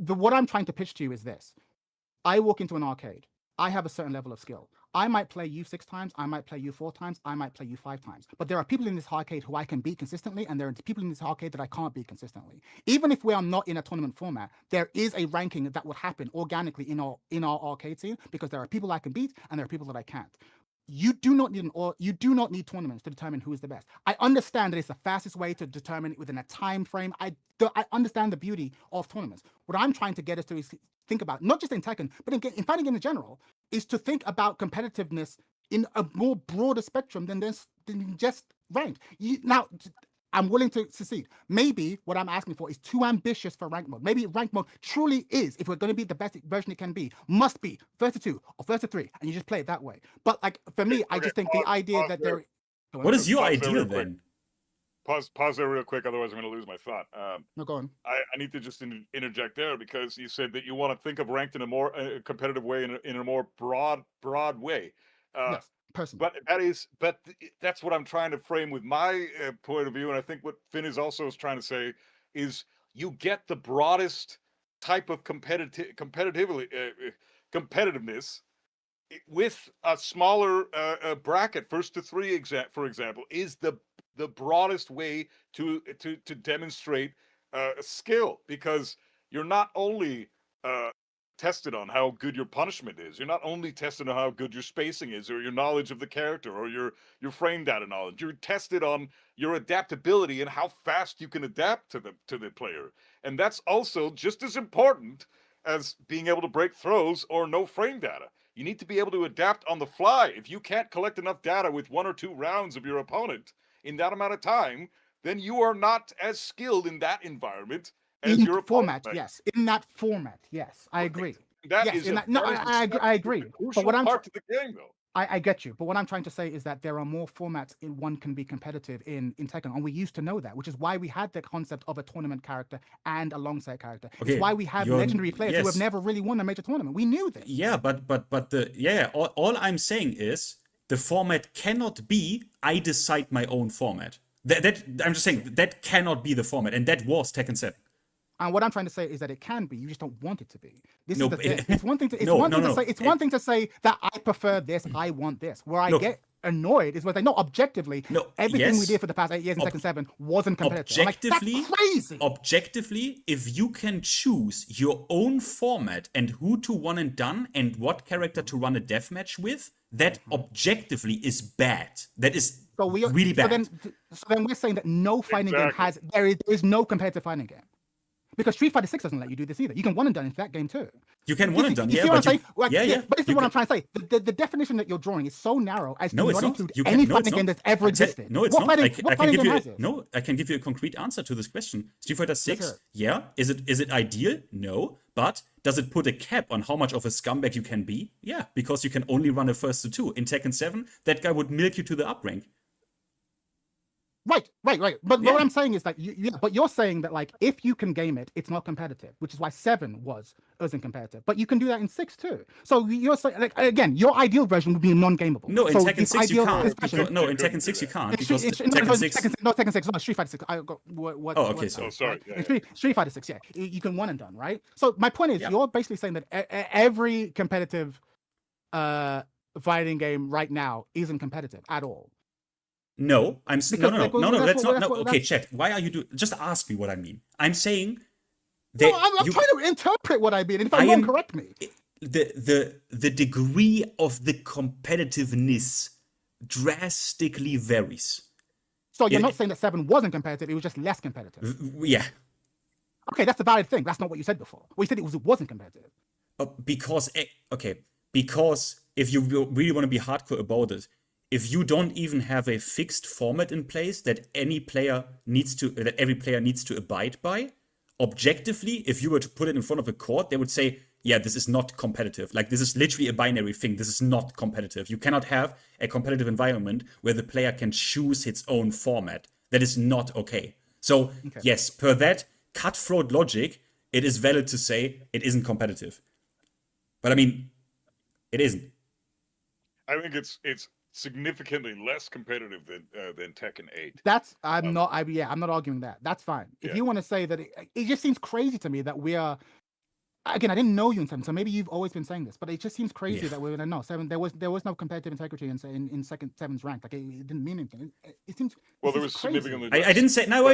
What I'm trying to pitch to you is this: I walk into an arcade. I have a certain level of skill. I might play you 6 times, I might play you 4 times, I might play you 5 times. But there are people in this arcade who I can beat consistently, and there are people in this arcade that I can't beat consistently. Even if we are not in a tournament format, there is a ranking that would happen organically in our arcade scene because there are people I can beat and there are people that I can't. You do not need tournaments to determine who is the best. I understand that it's the fastest way to determine it within a time frame. I understand the beauty of tournaments. What I'm trying to get us to is think about, not just in Tekken, but in fighting games in general, is to think about competitiveness in a more broader spectrum than just ranked. Now, I'm willing to succeed. Maybe what I'm asking for is too ambitious for rank mode. Maybe rank mode truly is, if we're going to be the best version it can be, must be first to 2 or first to 3, and you just play it that way. But like for me, I just think the idea that there. What is your idea then? Pause there real quick, otherwise I'm going to lose my thought. No, go on. I need to just interject there because you said that you want to think of ranked in a more competitive way, in a more broad way. Yes, personally. But that's what I'm trying to frame with my point of view, and I think what Finn is also trying to say is you get the broadest type of competitiveness with a smaller bracket. First to three, for example, is the broadest way to demonstrate skill, because you're not only tested on how good your punishment is. You're not only tested on how good your spacing is, or your knowledge of the character, or your frame data knowledge. You're tested on your adaptability and how fast you can adapt to the player. And that's also just as important as being able to break throws or no frame data. You need to be able to adapt on the fly. If you can't collect enough data with 1 or 2 rounds of your opponent in that amount of time, then you are not as skilled in that environment as your format. opponent. Yes, in that format. Yes, I agree. That yes, is I agree. Crucial but what I'm part to the game, though. I get you, but what I'm trying to say is that there are more formats in one can be competitive in Tekken, and we used to know that, which is why we had the concept of a tournament character and a long set character. Okay, it's why we have legendary players who have never really won a major tournament. We knew this. Yeah, all I'm saying is the format cannot be I decide my own format. That I'm just saying that cannot be the format, and that was Tekken 7. And what I'm trying to say is that it can be. You just don't want it to be. This is the thing. It's one thing to. It's one thing to say that I prefer this. I want this. Where I get annoyed is when they objectively. Everything we did for the past 8 years in Tekken 7 wasn't competitive. Objectively, I'm like, that's crazy. Objectively, if you can choose your own format and who to one and done and what character to run a deathmatch with, that objectively is bad. That is really bad. So then we're saying that no fighting game has. There is no competitive fighting game. Because Street Fighter 6 doesn't let you do this either. You can one and done into that game too. You can one and done, you see what I'm saying? But this is what I'm trying to say. The definition that you're drawing is so narrow as to not include any fighting game that's ever existed. No, it's not. I can give you a concrete answer to this question. Street Fighter 6, Is it ideal? No. But does it put a cap on how much of a scumbag you can be? Yeah, because you can only run a first to 2. In Tekken 7, that guy would milk you to the up rank. Right. But what I'm saying is that but you're saying that like if you can game it, it's not competitive, which is why 7 wasn't competitive. But you can do that in 6 too. So you're saying like again, your ideal version would be non-gameable. No, in Tekken 6 you can't. No, in Tekken 6 you can't. Tekken 6, no, Street Fighter 6. I got what? Oh, okay, so sorry. Street Fighter 6, you can one and done, right? So my point is, you're basically saying that every competitive fighting game right now isn't competitive at all. No, that's not. Okay, chat. Why are you doing? Just ask me what I mean. I'm saying that I'm trying to interpret what I mean. And if I'm wrong, correct me. The degree of the competitiveness drastically varies. So you're not saying that 7 wasn't competitive; it was just less competitive. Yeah. Okay, that's a valid thing. That's not what you said before. Well, you said it wasn't competitive. Because if you really want to be hardcore about it. If you don't even have a fixed format in place that every player needs to abide by, objectively, if you were to put it in front of a court, they would say, yeah, this is not competitive. Like, this is literally a binary thing. This is not competitive. You cannot have a competitive environment where the player can choose its own format. That is not okay. So, yes, per that cutthroat logic, it is valid to say it isn't competitive. But I mean, it isn't. I think it's significantly less competitive than Tekken 8. I'm not arguing that. That's fine. If you want to say that it just seems crazy to me that we are again, I didn't know you in 7, so maybe you've always been saying this, but it just seems crazy that we're no 7. There was no competitive integrity in 7's rank. Like it didn't mean anything. It seems there was significantly. I didn't say no.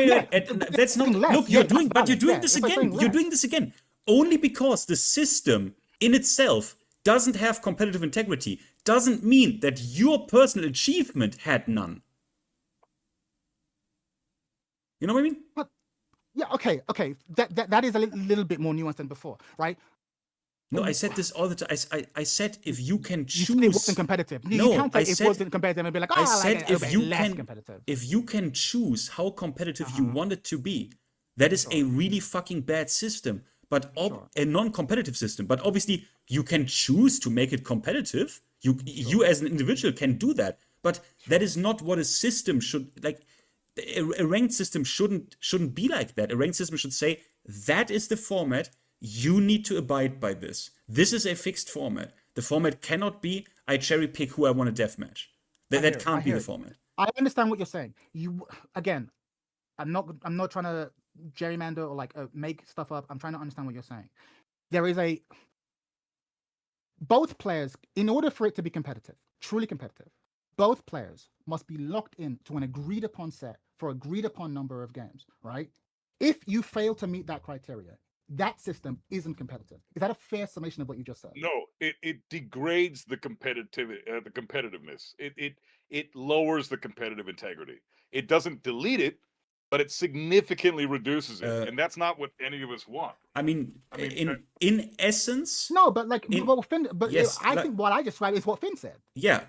That's not. Look, you're doing this again. You're doing this again only because the system in itself doesn't have competitive integrity. Doesn't mean that your personal achievement had none. You know what I mean? But, yeah, okay. That is a little bit more nuanced than before, right? No, I said this all the time. I said if you can choose. You said it wasn't competitive. No, you can't say it wasn't competitive and be like, I said competitive. If you can choose how competitive you want it to be, that is a really fucking bad system. But a non-competitive system. But obviously, you can choose to make it competitive. You as an individual can do that. But that is not what a system should like. A ranked system shouldn't be like that. A ranked system should say that is the format. You need to abide by this. This is a fixed format. The format cannot be I cherry pick who I want to deathmatch. That can't be the format. I understand what you're saying. You again, I'm not trying to gerrymander or like make stuff up. I'm trying to understand what you're saying. There is both players, in order for it to be competitive, truly competitive, both players must be locked in to an agreed upon set for agreed upon number of games, right? If you fail to meet that criteria, that system isn't competitive. Is that a fair summation of what you just said? No, it degrades the competitiveness. It lowers the competitive integrity. It doesn't delete it, but it significantly reduces it, and that's not what any of us want. I mean in essence. No, but like, Finn, yes, I think what I described is what Finn said. Yeah,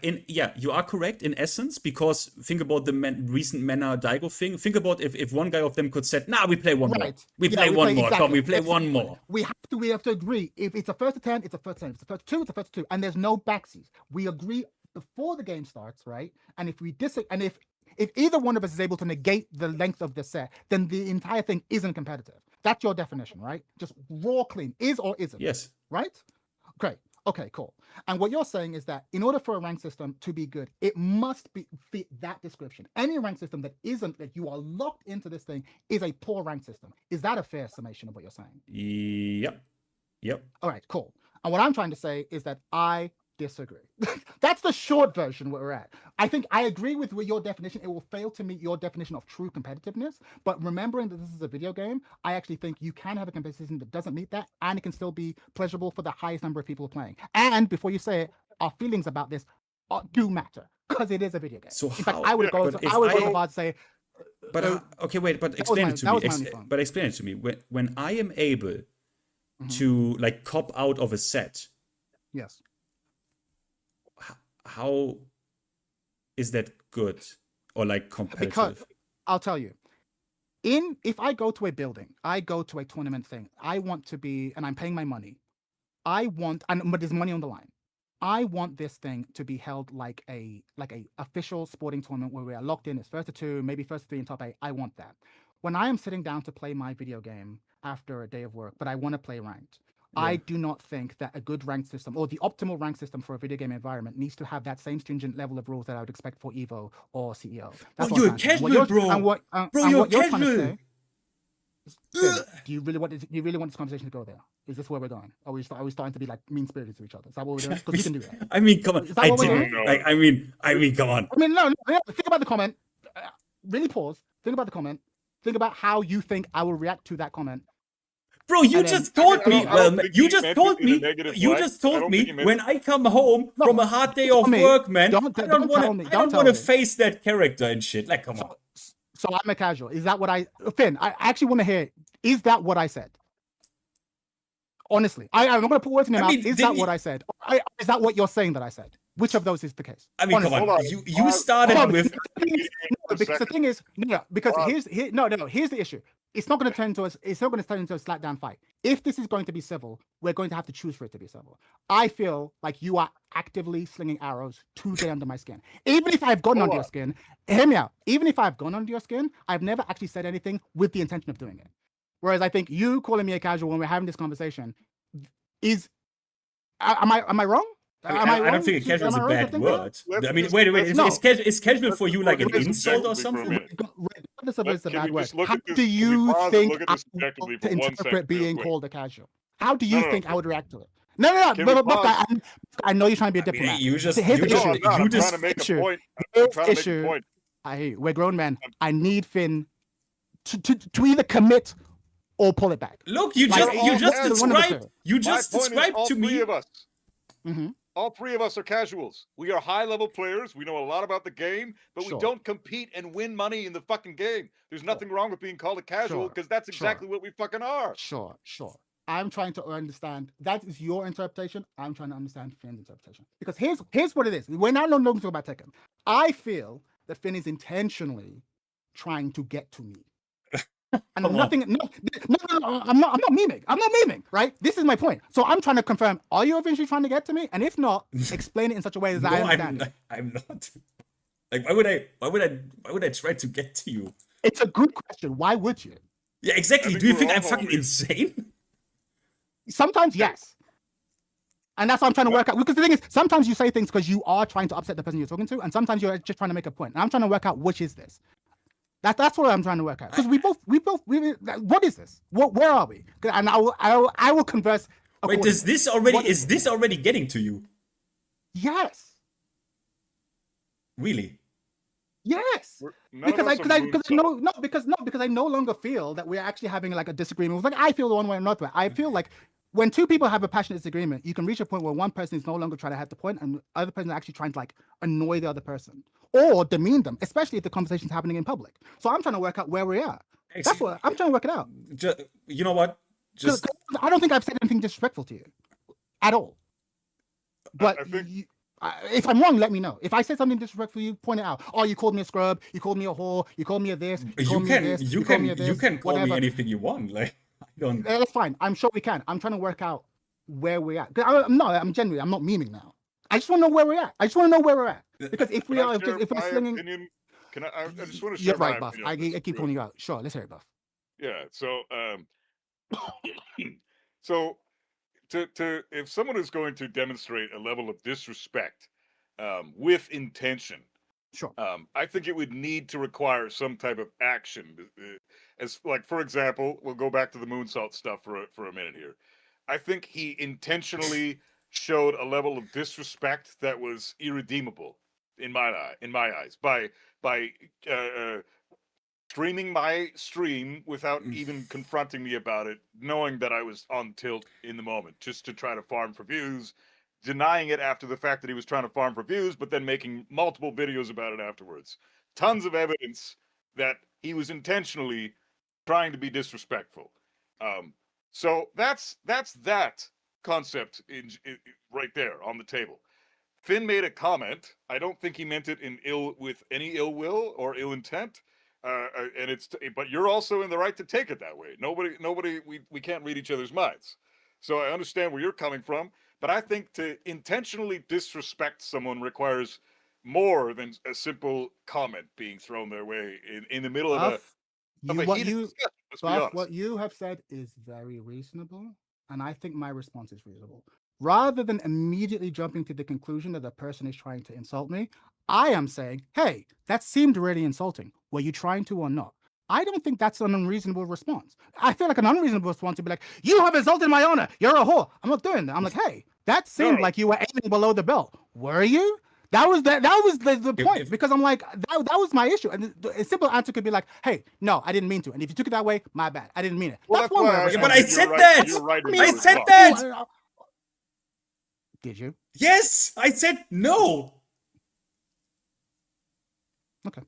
you are correct in essence, because think about the recent Mena Daigo thing. Think about if one guy of them could say, "Nah, we play one more. We play one more. Come, we play one more." We have to agree. If it's a first to 10, it's a first to 10. If it's a first to 2, it's a first to 2, and there's no backsies. We agree before the game starts, right? And if we if either one of us is able to negate the length of the set, then the entire thing isn't competitive. That's your definition, right? Just raw, clean, is or isn't. Yes. Right? Great. Okay, cool. And what you're saying is that in order for a rank system to be good, it must fit that description. Any rank system that isn't, that you are locked into this thing, is a poor rank system. Is that a fair summation of what you're saying? Yep. All right, cool. And what I'm trying to say is that I disagree. That's the short version where we're at. I think I agree with your definition. It will fail to meet your definition of true competitiveness. But remembering that this is a video game, I actually think you can have a competition that doesn't meet that, and it can still be pleasurable for the highest number of people playing. And before you say it, our feelings about this do matter, because it is a video game. So in fact, I would go so far to say. But okay, wait. But explain it to me. But explain it to me. When I am able to like cop out of a set. Yes. How is that good or like competitive? Because I'll tell you, if I go to a building, I go to a tournament thing, I want to be, and I'm paying my money. But there's money on the line. I want this thing to be held like a official sporting tournament where we are locked in. It's first to 2, maybe first to 3 in top 8. I want that. When I am sitting down to play my video game after a day of work, but I want to play ranked, I do not think that a good rank system or the optimal rank system for a video game environment needs to have that same stringent level of rules that I would expect for Evo or CEO. That's you're a casual, bro. You're casual. Do you really want this conversation to go there? Is this where we're going? Are we starting to be like mean spirited to each other? Is that what we're doing? Because we can do that. I mean, come on. I mean, come on. I mean, no. Think about the comment. Really pause. Think about the comment. Think about how you think I will react to that comment. Bro, you just told me. You just told me when I come home from a hard day of work, man. I don't want to face that character and shit. Like, come on. So I'm a casual. Is that what Finn? I actually want to hear. Is that what I said? Honestly, I'm not going to put words in your mouth. Is that what I said? Is that what you're saying that I said? Which of those is the case? I mean, honestly. Come on. You started with. Because the thing is, because here's the issue. It's not going to turn into a slap-down fight. If this is going to be civil, we're going to have to choose for it to be civil. I feel like you are actively slinging arrows to get under my skin. Even if I've gotten under your skin, hear me out. Even if I've gone under your skin, I've never actually said anything with the intention of doing it. Whereas I think you calling me a casual when we're having this conversation is, am I wrong? I don't think casual is a bad word. I mean, wait. Is casual for you like an insult or something? Regardless of it's a bad word, how do you think I would to interpret being called a casual? How do you think I would react to it? No. I know you're trying to be a diplomat. Here's the issue. I hear you. We're grown men. I need Finn to either commit or pull it back. Look, you just described to me. All 3 of us are casuals. We are high-level players. We know a lot about the game, but we don't compete and win money in the fucking game. There's nothing wrong with being called a casual, because that's exactly what we fucking are. Sure. I'm trying to understand. That is your interpretation. I'm trying to understand Finn's interpretation. Because here's what it is. We're not long talking about Tekken. I feel that Finn is intentionally trying to get to me. And I'm not memeing, right? This is my point. So I'm trying to confirm, are you eventually trying to get to me? And if not, explain it in such a way that I understand. I'm not. Like, why would I try to get to you? It's a good question. Why would you? Yeah, exactly. Do you think I'm fucking insane? Sometimes, yes. And that's what I'm trying to work out. Because the thing is, sometimes you say things because you are trying to upset the person you're talking to, and sometimes you're just trying to make a point. And I'm trying to work out which is this. That's what I'm trying to work out. Because we both. What is this? Where are we? And I will converse. Wait, is this already getting to you? Yes. Really? Yes. Because I no longer feel that we're actually having like a disagreement. Like I feel the one way or another. I feel like when two people have a passionate disagreement, you can reach a point where one person is no longer trying to have the point, and the other person is actually trying to like annoy the other person or demean them, especially if the conversation is happening in public. So I'm trying to work out where we are. That's what I'm trying to work it out. You know what? Just I don't think I've said anything disrespectful to you at all. But if I'm wrong, let me know. If I said something disrespectful, you point it out. Oh, you called me a scrub. You called me a whore. You called me a this. You can call me anything you want. Like I don't. That's fine. I'm sure we can. I'm trying to work out where we're at. I'm genuinely. I'm not memeing now. I just want to know where we're at. Because if we're slinging, opinion, I just want to share my my Buff. opinion. I keep pointing you out. Sure, let's hear it, Buff. Yeah. So, so to if someone is going to demonstrate a level of disrespect with intention, sure, I think it would need to require some type of action. As like, for example, we'll go back to the moonsault stuff for a minute here. I think he intentionally showed a level of disrespect that was irredeemable in my eyes by streaming my stream without even confronting me about it, knowing that I was on tilt in the moment, just to try to farm for views, denying it after the fact that he was trying to farm for views, but then making multiple videos about it afterwards. Tons of evidence that he was intentionally trying to be disrespectful. So that's that concept right there on the table. Finn made a comment. I don't think he meant it with any ill will or ill intent. But you're also in the right to take it that way. We can't read each other's minds. So I understand where you're coming from, but I think to intentionally disrespect someone requires more than a simple comment being thrown their way in the middle of a heated discussion. Let's be honest. What you have said is very reasonable, and I think my response is reasonable. Rather than immediately jumping to the conclusion that the person is trying to insult me, I am saying, hey, that seemed really insulting. Were you trying to or not? I don't think that's an unreasonable response. I feel like an unreasonable response to be like, you have insulted my honor. You're a whore. I'm not doing that. I'm like, hey, that seemed like you were aiming below the belt. Were you? That was the point, because I'm like, that was my issue. And a simple answer could be like, hey, no, I didn't mean to. And if you took it that way, my bad. I didn't mean it. Well, that's one way. But I said that. I said that. Did you? Yes, I said no. Okay.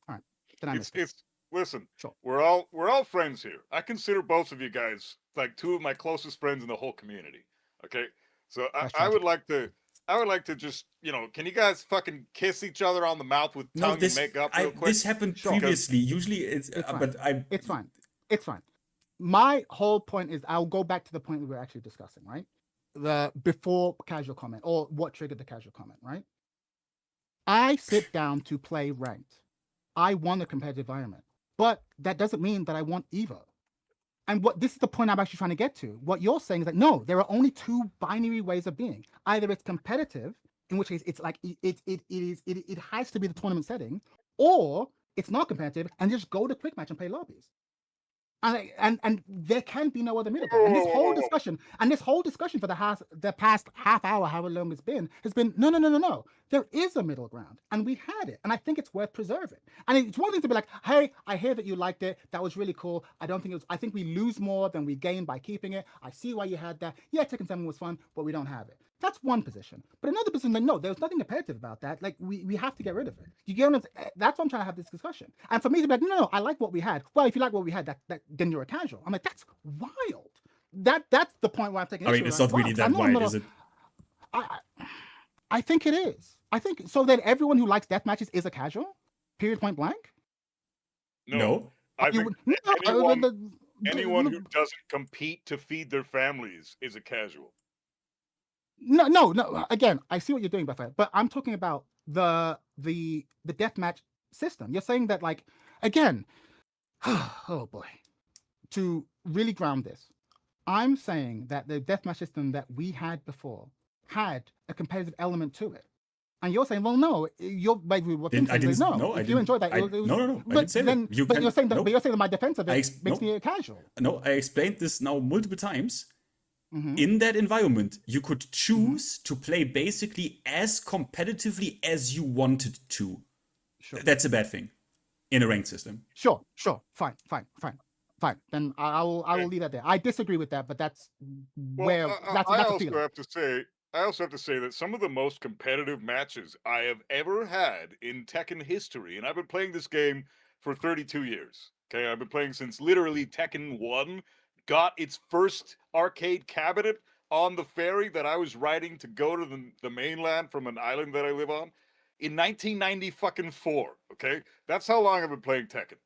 All right. Then I missed it. Listen, sure. We're all friends here. I consider both of you guys like two of my closest friends in the whole community. Okay, so I would like to just, can you guys fucking kiss each other on the mouth with tongue and make up real quick? This happened previously. Usually it's fine. It's fine. My whole point is, I'll go back to the point we were actually discussing, right? The before casual comment, or what triggered the casual comment, right? I sit down to play ranked. I want a competitive environment, but that doesn't mean that I want Evo. And this is the point I'm actually trying to get to. What you're saying is that no, there are only two binary ways of being. Either it's competitive, in which case it's like it has to be the tournament setting, or it's not competitive and just go to quick match and play lobbies. And there can be no other middle ground. And this whole discussion for the past half hour, however long it's been, has been no. There is a middle ground, and we had it, and I think it's worth preserving. And it's one thing to be like, hey, I hear that you liked it. That was really cool. I think we lose more than we gain by keeping it. I see why you had that. Yeah, Tekken 7 was fun, but we don't have it. That's one position. But another position, like, no, there's nothing competitive about that. Like, we have to get rid of it. You get what that's why I'm trying to have this discussion. And for me to be like, no, I like what we had. Well, if you like what we had, then you're a casual. I'm like, that's wild. That's the point where I'm taking. I mean, it's not really that wild, is it? I think it is. I think so that everyone who likes death matches is a casual. Period. Point blank. No. I think anyone who doesn't compete to feed their families is a casual. No. Again, I see what you're doing, but I'm talking about the deathmatch system. You're saying that, like, again, oh boy, to really ground this, I'm saying that the deathmatch system that we had before had a competitive element to it. And you're saying, well, no, you're maybe what I didn't. no. No, I if didn't. you enjoyed that, No, no. I didn't say that. But you're saying that my defense of it makes me a casual. No, I explained this now multiple times. In that environment, you could choose to play basically as competitively as you wanted to. Sure. That's a bad thing in a ranked system. Sure. Fine. Then I will leave that there. I disagree with that, but that's where that's I a also feeling. have to say that some of the most competitive matches I have ever had in Tekken history, and I've been playing this game for 32 years. Okay, I've been playing since literally Tekken 1 got its first arcade cabinet on the ferry that I was riding to go to the mainland from an island that I live on in 1994. Okay, that's how long I've been playing Tekken.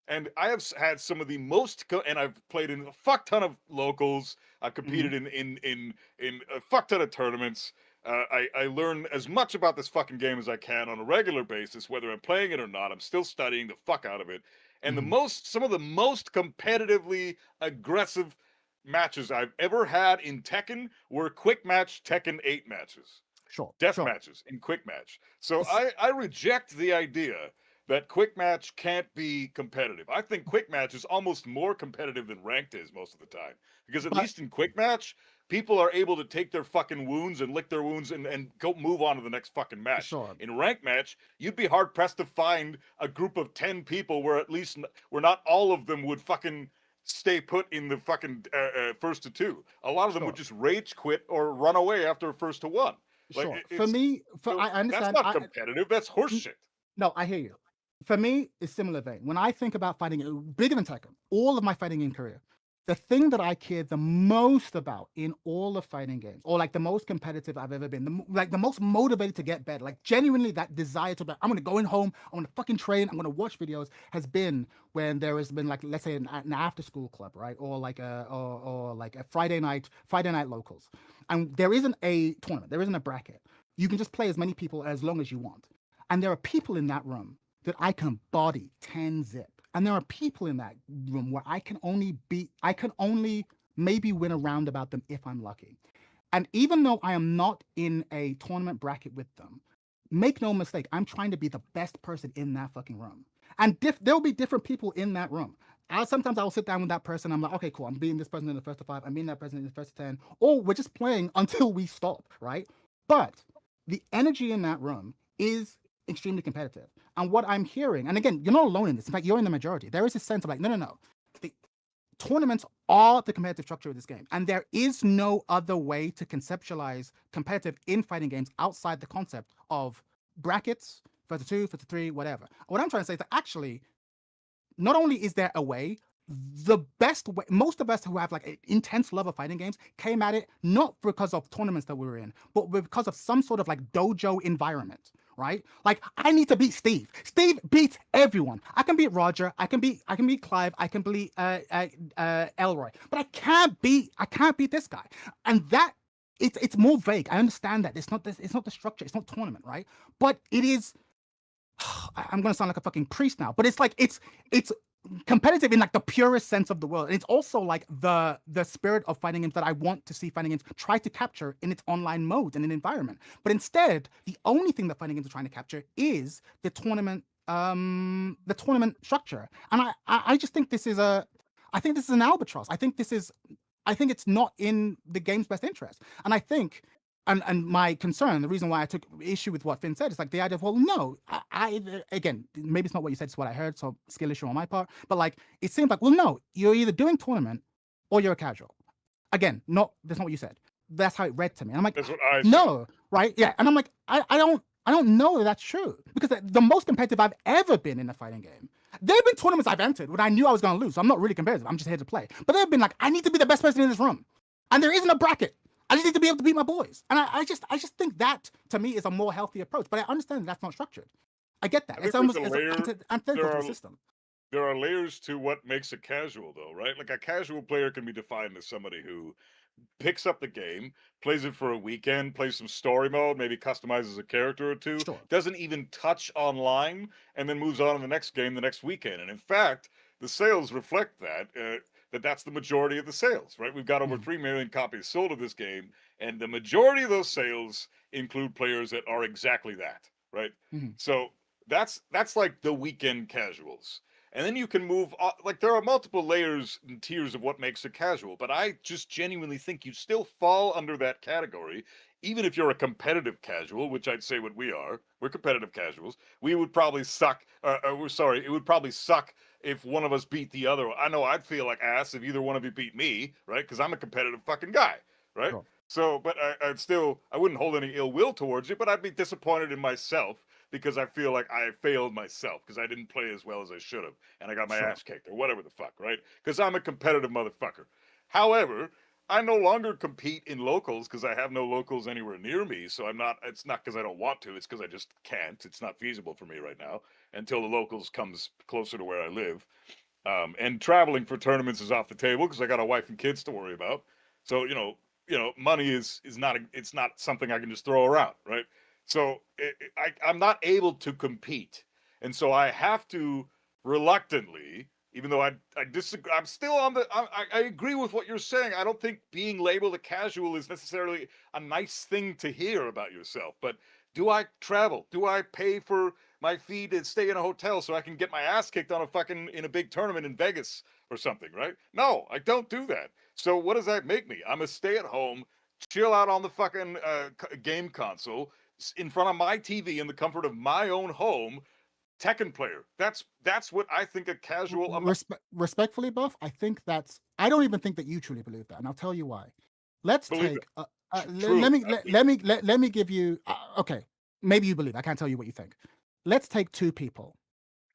And I have had some of the most, and I've played in a fuck ton of locals. I've competed in a fuck ton of tournaments. I learn as much about this fucking game as I can on a regular basis, whether I'm playing it or not. I'm still studying the fuck out of it. And some of the most competitively aggressive matches I've ever had in Tekken were quick match Tekken 8 matches. Sure. Death matches in quick match. So I reject the idea that quick match can't be competitive. I think quick match is almost more competitive than ranked is most of the time. Because at least in quick match, people are able to take their fucking wounds and lick their wounds and go move on to the next fucking match. Sure. In ranked match, you'd be hard pressed to find a group of 10 people where at least where not all of them would fucking stay put in the fucking first to two. A lot of them would just rage quit or run away after first to one. Like, sure. I understand. That's not competitive. That's horseshit. No, I hear you. For me, it's similar vein. When I think about fighting, bigger than Tekken, all of my fighting in career, the thing that I care the most about in all of fighting games, or like the most competitive I've ever been, the most motivated to get better, like genuinely that desire to be, I'm gonna go in home, I'm gonna fucking train, I'm gonna watch videos, has been when there has been like, let's say an after school club, right? Or like a Friday night locals. And there isn't a tournament, there isn't a bracket. You can just play as many people as long as you want. And there are people in that room that I can body 10 zip. And there are people in that room where I can only maybe win a round about them if I'm lucky. And even though I am not in a tournament bracket with them, make no mistake, I'm trying to be the best person in that fucking room. And there'll be different people in that room. Sometimes I'll sit down with that person. I'm like, okay, cool. I'm beating this person in the first to 5. I'm beating that person in the first to 10. Or we're just playing until we stop, right? But the energy in that room is extremely competitive. And what I'm hearing, and again, you're not alone in this. In fact, you're in the majority. There is a sense of like, no. The tournaments are the competitive structure of this game. And there is no other way to conceptualize competitive in fighting games outside the concept of brackets, first to 2, first to 3, whatever. What I'm trying to say is that actually, not only is there a way, the best way, most of us who have like an intense love of fighting games came at it not because of tournaments that we were in, but because of some sort of like dojo environment, right? Like I need to beat Steve. Steve beats everyone. I can beat Roger. I can beat Clive. I can beat Elroy, but I can't beat this guy. And that it's more vague. I understand that it's not the structure. It's not tournament, right? But it is. I'm gonna sound like a fucking priest now, but it's like it's competitive in like the purest sense of the word. And it's also like the spirit of fighting games that I want to see fighting games try to capture in its online modes and an environment. But instead, the only thing that fighting games are trying to capture is the tournament structure. And I just think this is an albatross. I think it's not in the game's best interest. And I think and my concern, the reason why I took issue with what Finn said, is like the idea of, well, no, I again, maybe it's not what you said, it's what I heard, so skill issue on my part. But like, it seemed like, well, no, you're either doing tournament or you're a casual. Again, that's not what you said. That's how it read to me. And I'm like, that's what I no, said. Right? Yeah. And I'm like, I don't know that that's true, because the most competitive I've ever been in a fighting game, there have been tournaments I've entered when I knew I was going to lose. So I'm not really competitive. I'm just here to play. But there have been like, I need to be the best person in this room, and there isn't a bracket. I just need to be able to beat my boys. And I just think that, to me, is a more healthy approach. But I understand that's not structured. I get that. It's almost antithetical to the system. There are layers to what makes a casual, though, right? Like a casual player can be defined as somebody who picks up the game, plays it for a weekend, plays some story mode, maybe customizes a character or two, sure. Doesn't even touch online, and then moves on to the next game the next weekend. And in fact, the sales reflect that. that's the majority of the sales, right? We've got over 3 million copies sold of this game, and the majority of those sales include players that are exactly that, right? So that's like the weekend casuals. And then you can move, like there are multiple layers and tiers of what makes a casual, but I just genuinely think you still fall under that category, even if you're a competitive casual, which I'd say what we are. We're competitive casuals. We would probably suck, it would probably suck if one of us beat the other. I know I'd feel like ass if either one of you beat me, right? Because I'm a competitive fucking guy, right? Sure. So, but I wouldn't hold any ill will towards you, but I'd be disappointed in myself because I feel like I failed myself because I didn't play as well as I should have, and I got my ass kicked or whatever the fuck, right? Because I'm a competitive motherfucker. However, I no longer compete in locals because I have no locals anywhere near me, so I'm not. It's not because I don't want to. It's because I just can't. It's not feasible for me right now until the locals comes closer to where I live. And traveling for tournaments is off the table because I got a wife and kids to worry about. So money is not it's not something I can just throw around, right? So I'm not able to compete, and so I have to reluctantly, even though I disagree. I'm still on the. I agree with what you're saying. I don't think being labeled a casual is necessarily a nice thing to hear about yourself. But do I travel? Do I pay for my fee to stay in a hotel so I can get my ass kicked on in a big tournament in Vegas or something? Right? No, I don't do that. So what does that make me? I'm a stay-at-home, chill out on the fucking game console in front of my TV in the comfort of my own home, Tekken player. That's what I think a casual. Respectfully, Buff, I think I don't even think that you truly believe that, and I'll tell you why. Let's take. Let me give you. Okay, maybe you believe. I can't tell you what you think. Let's take two people.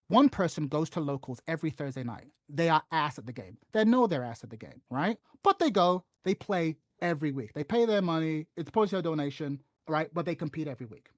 One person goes to locals every Thursday night. They are ass at the game. They know they're ass at the game, right? But they go. They play every week. They pay their money. It's a donation. Right, but they compete every week.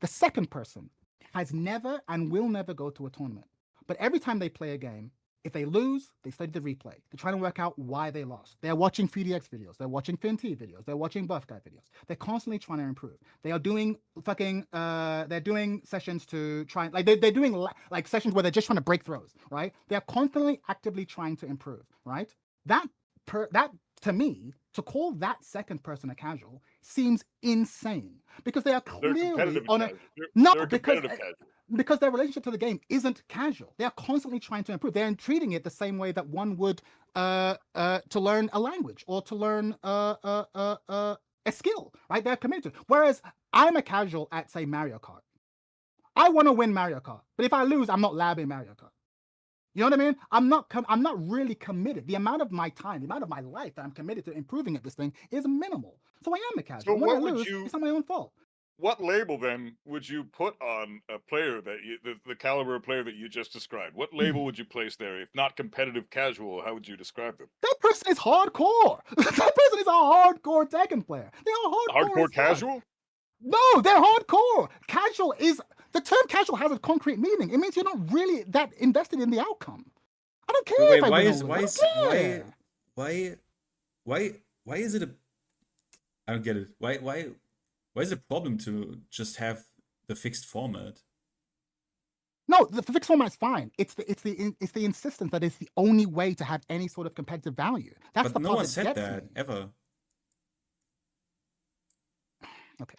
The second person has never and will never go to a tournament. But every time they play a game, if they lose, they study the replay. They're trying to work out why they lost. They're watching 3DX videos. They're watching FinT videos. They're watching Buff Guy videos. They're constantly trying to improve. They are doing they're doing sessions to try, like they're doing like sessions where they're just trying to break throws, right? They're constantly actively trying to improve, right? That to me, to call that second person a casual seems insane because they are clearly on a because their relationship to the game isn't casual. They are constantly trying to improve. They're treating it the same way that one would to learn a language or to learn a skill, right? They're committed to. Whereas I'm a casual at, say, Mario Kart. I want to win Mario Kart, but if I lose, I'm not labbing Mario Kart. You know what I mean? I'm not really committed. The amount of my time, the amount of my life that I'm committed to improving at this thing is minimal. So I am a casual. So when I lose, it's not my own fault. What label then would you put on a player that the caliber of player that you just described? What label would you place there? If not competitive casual, how would you describe them? That person is hardcore. That person is a hardcore Tekken player. They are hardcore casual? No, they're hardcore. Casual is the term casual has a concrete meaning. It means you're not really that invested in the outcome. I don't care. Wait, if I why win is or why lose. is why is it a? I don't get it. Why is it a problem to just have the fixed format? No, the fixed format's fine. It's the insistence that it's the only way to have any sort of competitive value. That's but the no part one said gets that me. ever. Okay.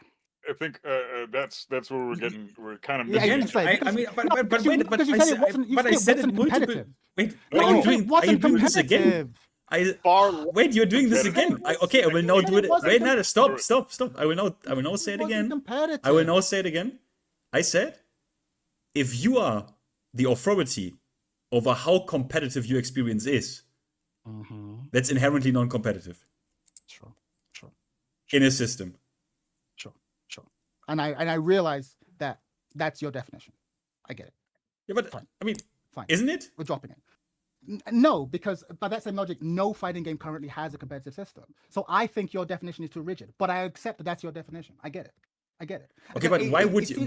I think that's where we're kind of Again, missing. I mean, but wait, but I said it multiple. Wait, no, are you doing this again? Wait, you're doing this again. Okay, I will now do it. Wait, no, stop. I will now say it again. I will now say it again. I said, if you are the authority over how competitive your experience is, that's inherently non-competitive. Sure. In a system. Sure. And I realize that that's your definition. I get it. Yeah, but fine. I mean, fine. Isn't it? We're dropping it. No, because by that same logic, no fighting game currently has a competitive system. So I think your definition is too rigid. But I accept that that's your definition. I get it. Okay, but why would you?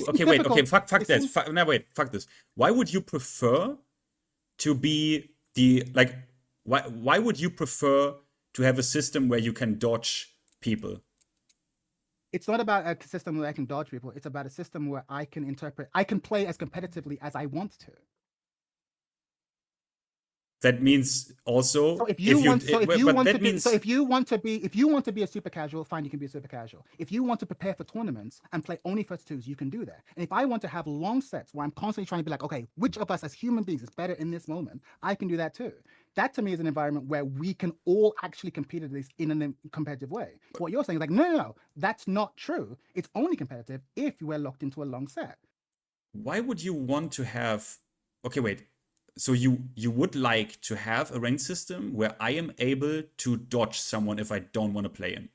Okay, wait. Okay, fuck this. Fuck this. Why would you prefer to be the like? Why would you prefer to have a system where you can dodge people? It's not about a system where I can dodge people. It's about a system where I can play as competitively as I want to. that means also So if you want to be a super casual, fine, you can be a super casual. If you want to prepare for tournaments and play only first twos, you can do that. And if I want to have long sets where I'm constantly trying to be like, okay, which of us as human beings is better in this moment, I can do that too. That to me is an environment where we can all actually compete at this in a competitive way. What you're saying is like, no, that's not true. It's only competitive if you were locked into a long set. Why would you want to have? Okay, wait. So you would like to have a ranked system where I am able to dodge someone if I don't want to play him?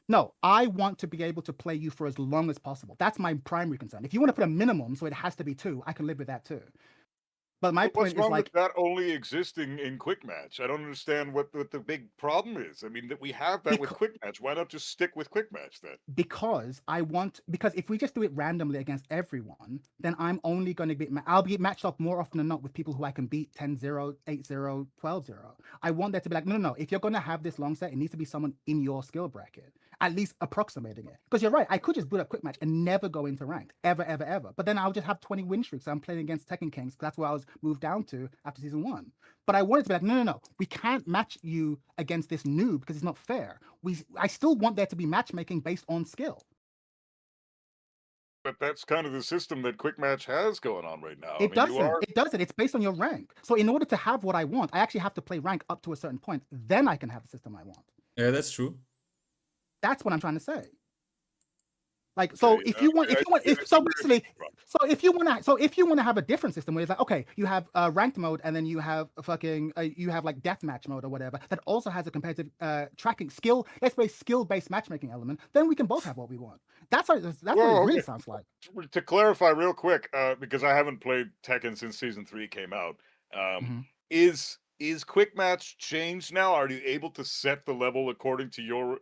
No, I want to be able to play you for as long as possible. That's my primary concern. If you want to put a minimum, so it has to be 2, I can live with that too. But my point is like that only existing in quick match. I don't understand what the big problem is. I mean, that we have that with quick match. Why not just stick with quick match then? Because if we just do it randomly against everyone, then I'm only going to I'll be matched up more often than not with people who I can beat 10-0, 8-0, 12-0. I want there to be like, no. If you're going to have this long set, it needs to be someone in your skill bracket, at least approximating it. Because you're right, I could just boot up quick match and never go into ranked, ever. But then I'll just have 20 win streaks. I'm playing against Tekken Kings. That's where I was moved down to after season 1. But I wanted to be like, no. We can't match you against this noob because it's not fair. I still want there to be matchmaking based on skill. But that's kind of the system that quick match has going on right now. It doesn't. It's based on your rank. So in order to have what I want, I actually have to play rank up to a certain point. Then I can have the system I want. Yeah, that's true. That's what I'm trying to say. Like, so if you want to have a different system where it's like, okay, you have ranked mode and then you have you have like deathmatch mode or whatever that also has a competitive tracking skill, let's say skill-based matchmaking element, then we can both have what we want. That's what it really sounds like. To clarify real quick, because I haven't played Tekken since season 3 came out, is quick match changed now? Are you able to set the level according to your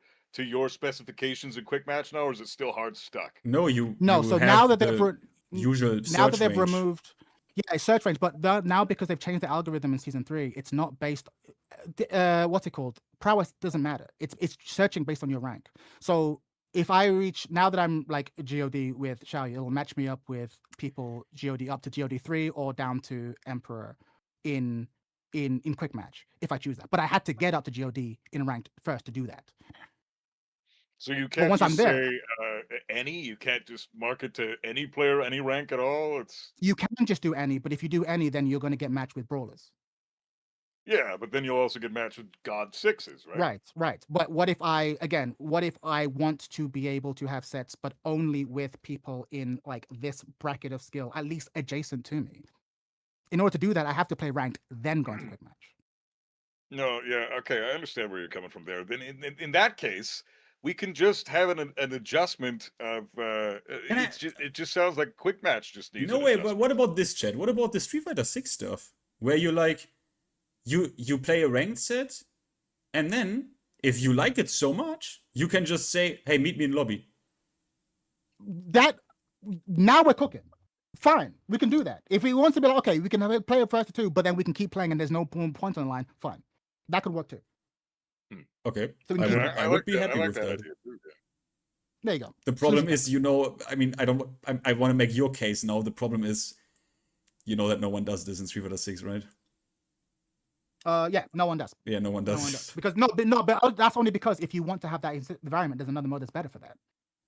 specifications in quick match now, or is it still hard stuck? No, so now that they've removed search range, but now because they've changed the algorithm in season 3, it's not based what's it called? Prowess doesn't matter. It's searching based on your rank. So if I reach, now that I'm like GOD with Xiaoyu, it'll match me up with people GOD up to GOD 3 or down to Emperor in quick match if I choose that. But I had to get up to GOD in ranked first to do that. So you can't just say any? You can't just mark it to any player, any rank at all? You can just do any, but if you do any, then you're going to get matched with brawlers. Yeah, but then you'll also get matched with God 6s, right? Right. But what if I want to be able to have sets, but only with people in like this bracket of skill, at least adjacent to me? In order to do that, I have to play ranked, then go into quick match. No, yeah, okay, I understand where you're coming from there. Then in that case, we can just have an adjustment of it just sounds like quick match just needs. No way, but what about this, chat? What about the Street Fighter 6 stuff? Where you like you play a ranked set, and then if you like it so much, you can just say, hey, meet me in lobby. That now we're cooking. Fine, we can do that. If we want to be like, okay, we can have it play a first to 2, but then we can keep playing and there's no point on the line, fine. That could work too. Okay, So I would be happy with that. There you go. The problem is, I mean, I want to make your case now. The problem is, that no one does this in Street Fighter 6, right? Yeah, no one does. Yeah, no one does. Because but that's only because if you want to have that environment, there's another mode that's better for that.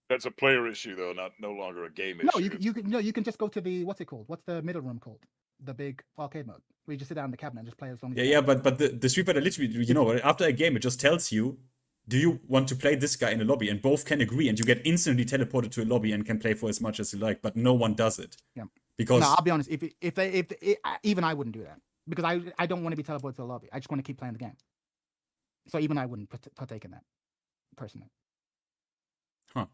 That's a player issue, though, no longer a game issue. You can just go to the what's it called? What's the middle room called? The big arcade mode where you just sit down in the cabinet and just play as long as you want. But the Street Fighter literally, after a game, it just tells you, do you want to play this guy in a lobby? And both can agree, and you get instantly teleported to a lobby and can play for as much as you like. But no one does it. Yeah. Because no, I'll be honest. If even I wouldn't do that because I don't want to be teleported to a lobby. I just want to keep playing the game. So even I wouldn't partake in that personally. Huh.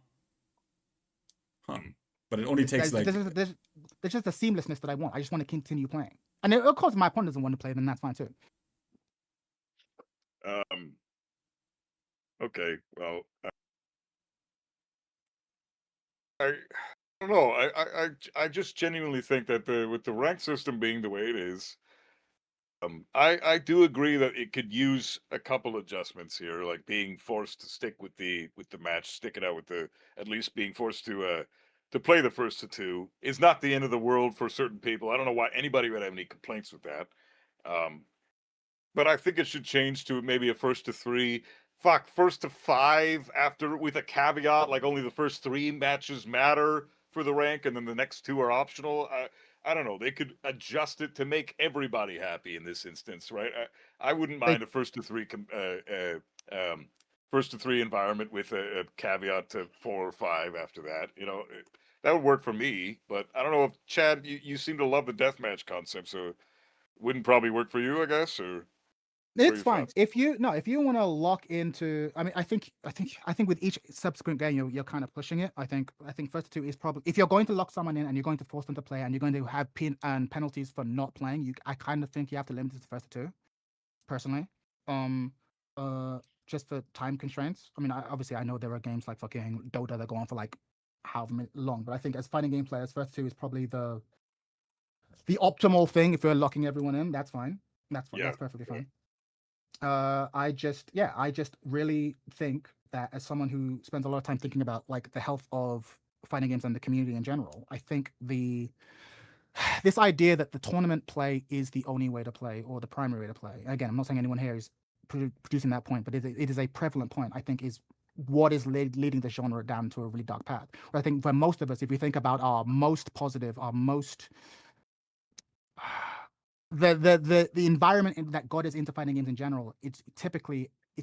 But it only takes there's just a seamlessness that I want. I just want to continue playing. And of course, my opponent doesn't want to play, then that's fine too. Okay, well, I don't know. I just genuinely think that with the rank system being the way it is, I do agree that it could use a couple adjustments here, like being forced to stick with the match, stick it out with at least being forced to play the first to 2 is not the end of the world for certain people. I don't know why anybody would have any complaints with that. but I think it should change to maybe a first to 3. Fuck, first to 5 after with a caveat, like only the first 3 matches matter for the rank, and then the next 2 are optional. I don't know. They could adjust it to make everybody happy in this instance, right? I wouldn't mind a first to 3 first to 3 environment with a caveat to 4 or 5 after that. You know, that would work for me. But I don't know if Chad, you seem to love the deathmatch concept, so wouldn't probably work for you, I guess, or. It's fine. If you want to lock into, I mean, I think with each subsequent game you're kind of pushing it. I think first to 2 is probably, if you're going to lock someone in and you're going to force them to play and you're going to have penalties for not playing, I kind of think you have to limit it to first to 2, personally. Just for time constraints. I mean, obviously I know there are games like fucking Dota that go on for like however long, but I think as fighting game players, first to 2 is probably the optimal thing. If you're locking everyone in, that's fine. That's fine. Yeah. That's perfectly fine. I just really think that as someone who spends a lot of time thinking about like the health of fighting games and the community in general, I think this idea that the tournament play is the only way to play or the primary way to play. Again, I'm not saying anyone here is producing that point, but it is a prevalent point, I think, is what is leading the genre down to a really dark path. But I think for most of us, if we think about our most positive, our most the environment that got us into fighting games in general, it's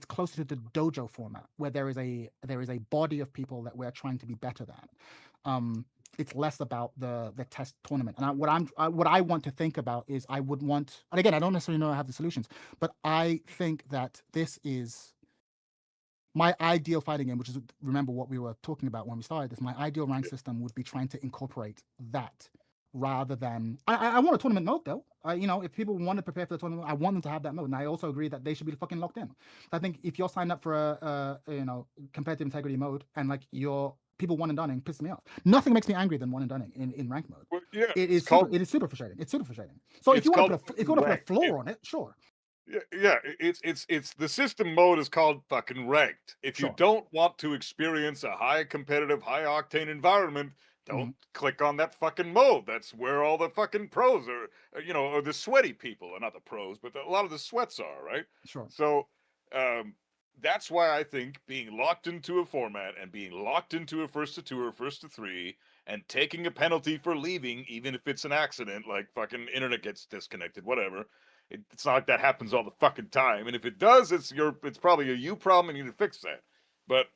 closer to the dojo format where there is a body of people that we're trying to be better than. It's less about the test tournament. And what I want to think about is I would want, and again, I don't necessarily know I have the solutions, but I think that this is my ideal fighting game, which is, remember what we were talking about when we started this, my ideal rank system would be trying to incorporate that rather than, I want a tournament mode though. If people want to prepare for the tournament, I want them to have that mode. And I also agree that they should be fucking locked in. I think if you're signed up for a competitive integrity mode and like people one and dunning pisses me off. Nothing makes me angry than one and dunning in rank mode. Well, yeah, it is super frustrating. It's super frustrating. So if you want to put a floor on it, sure. Yeah, it's the system mode is called fucking ranked. If you don't want to experience a high competitive, high octane environment, don't click on that fucking mode. That's where all the fucking pros are, or the sweaty people, or not the pros, but a lot of the sweats are, right? Sure. So, that's why I think being locked into a format and being locked into a first to 2 or first to 3 and taking a penalty for leaving, even if it's an accident, like fucking internet gets disconnected, whatever. It's not like that happens all the fucking time. And if it does, it's probably a you problem and you need to fix that. But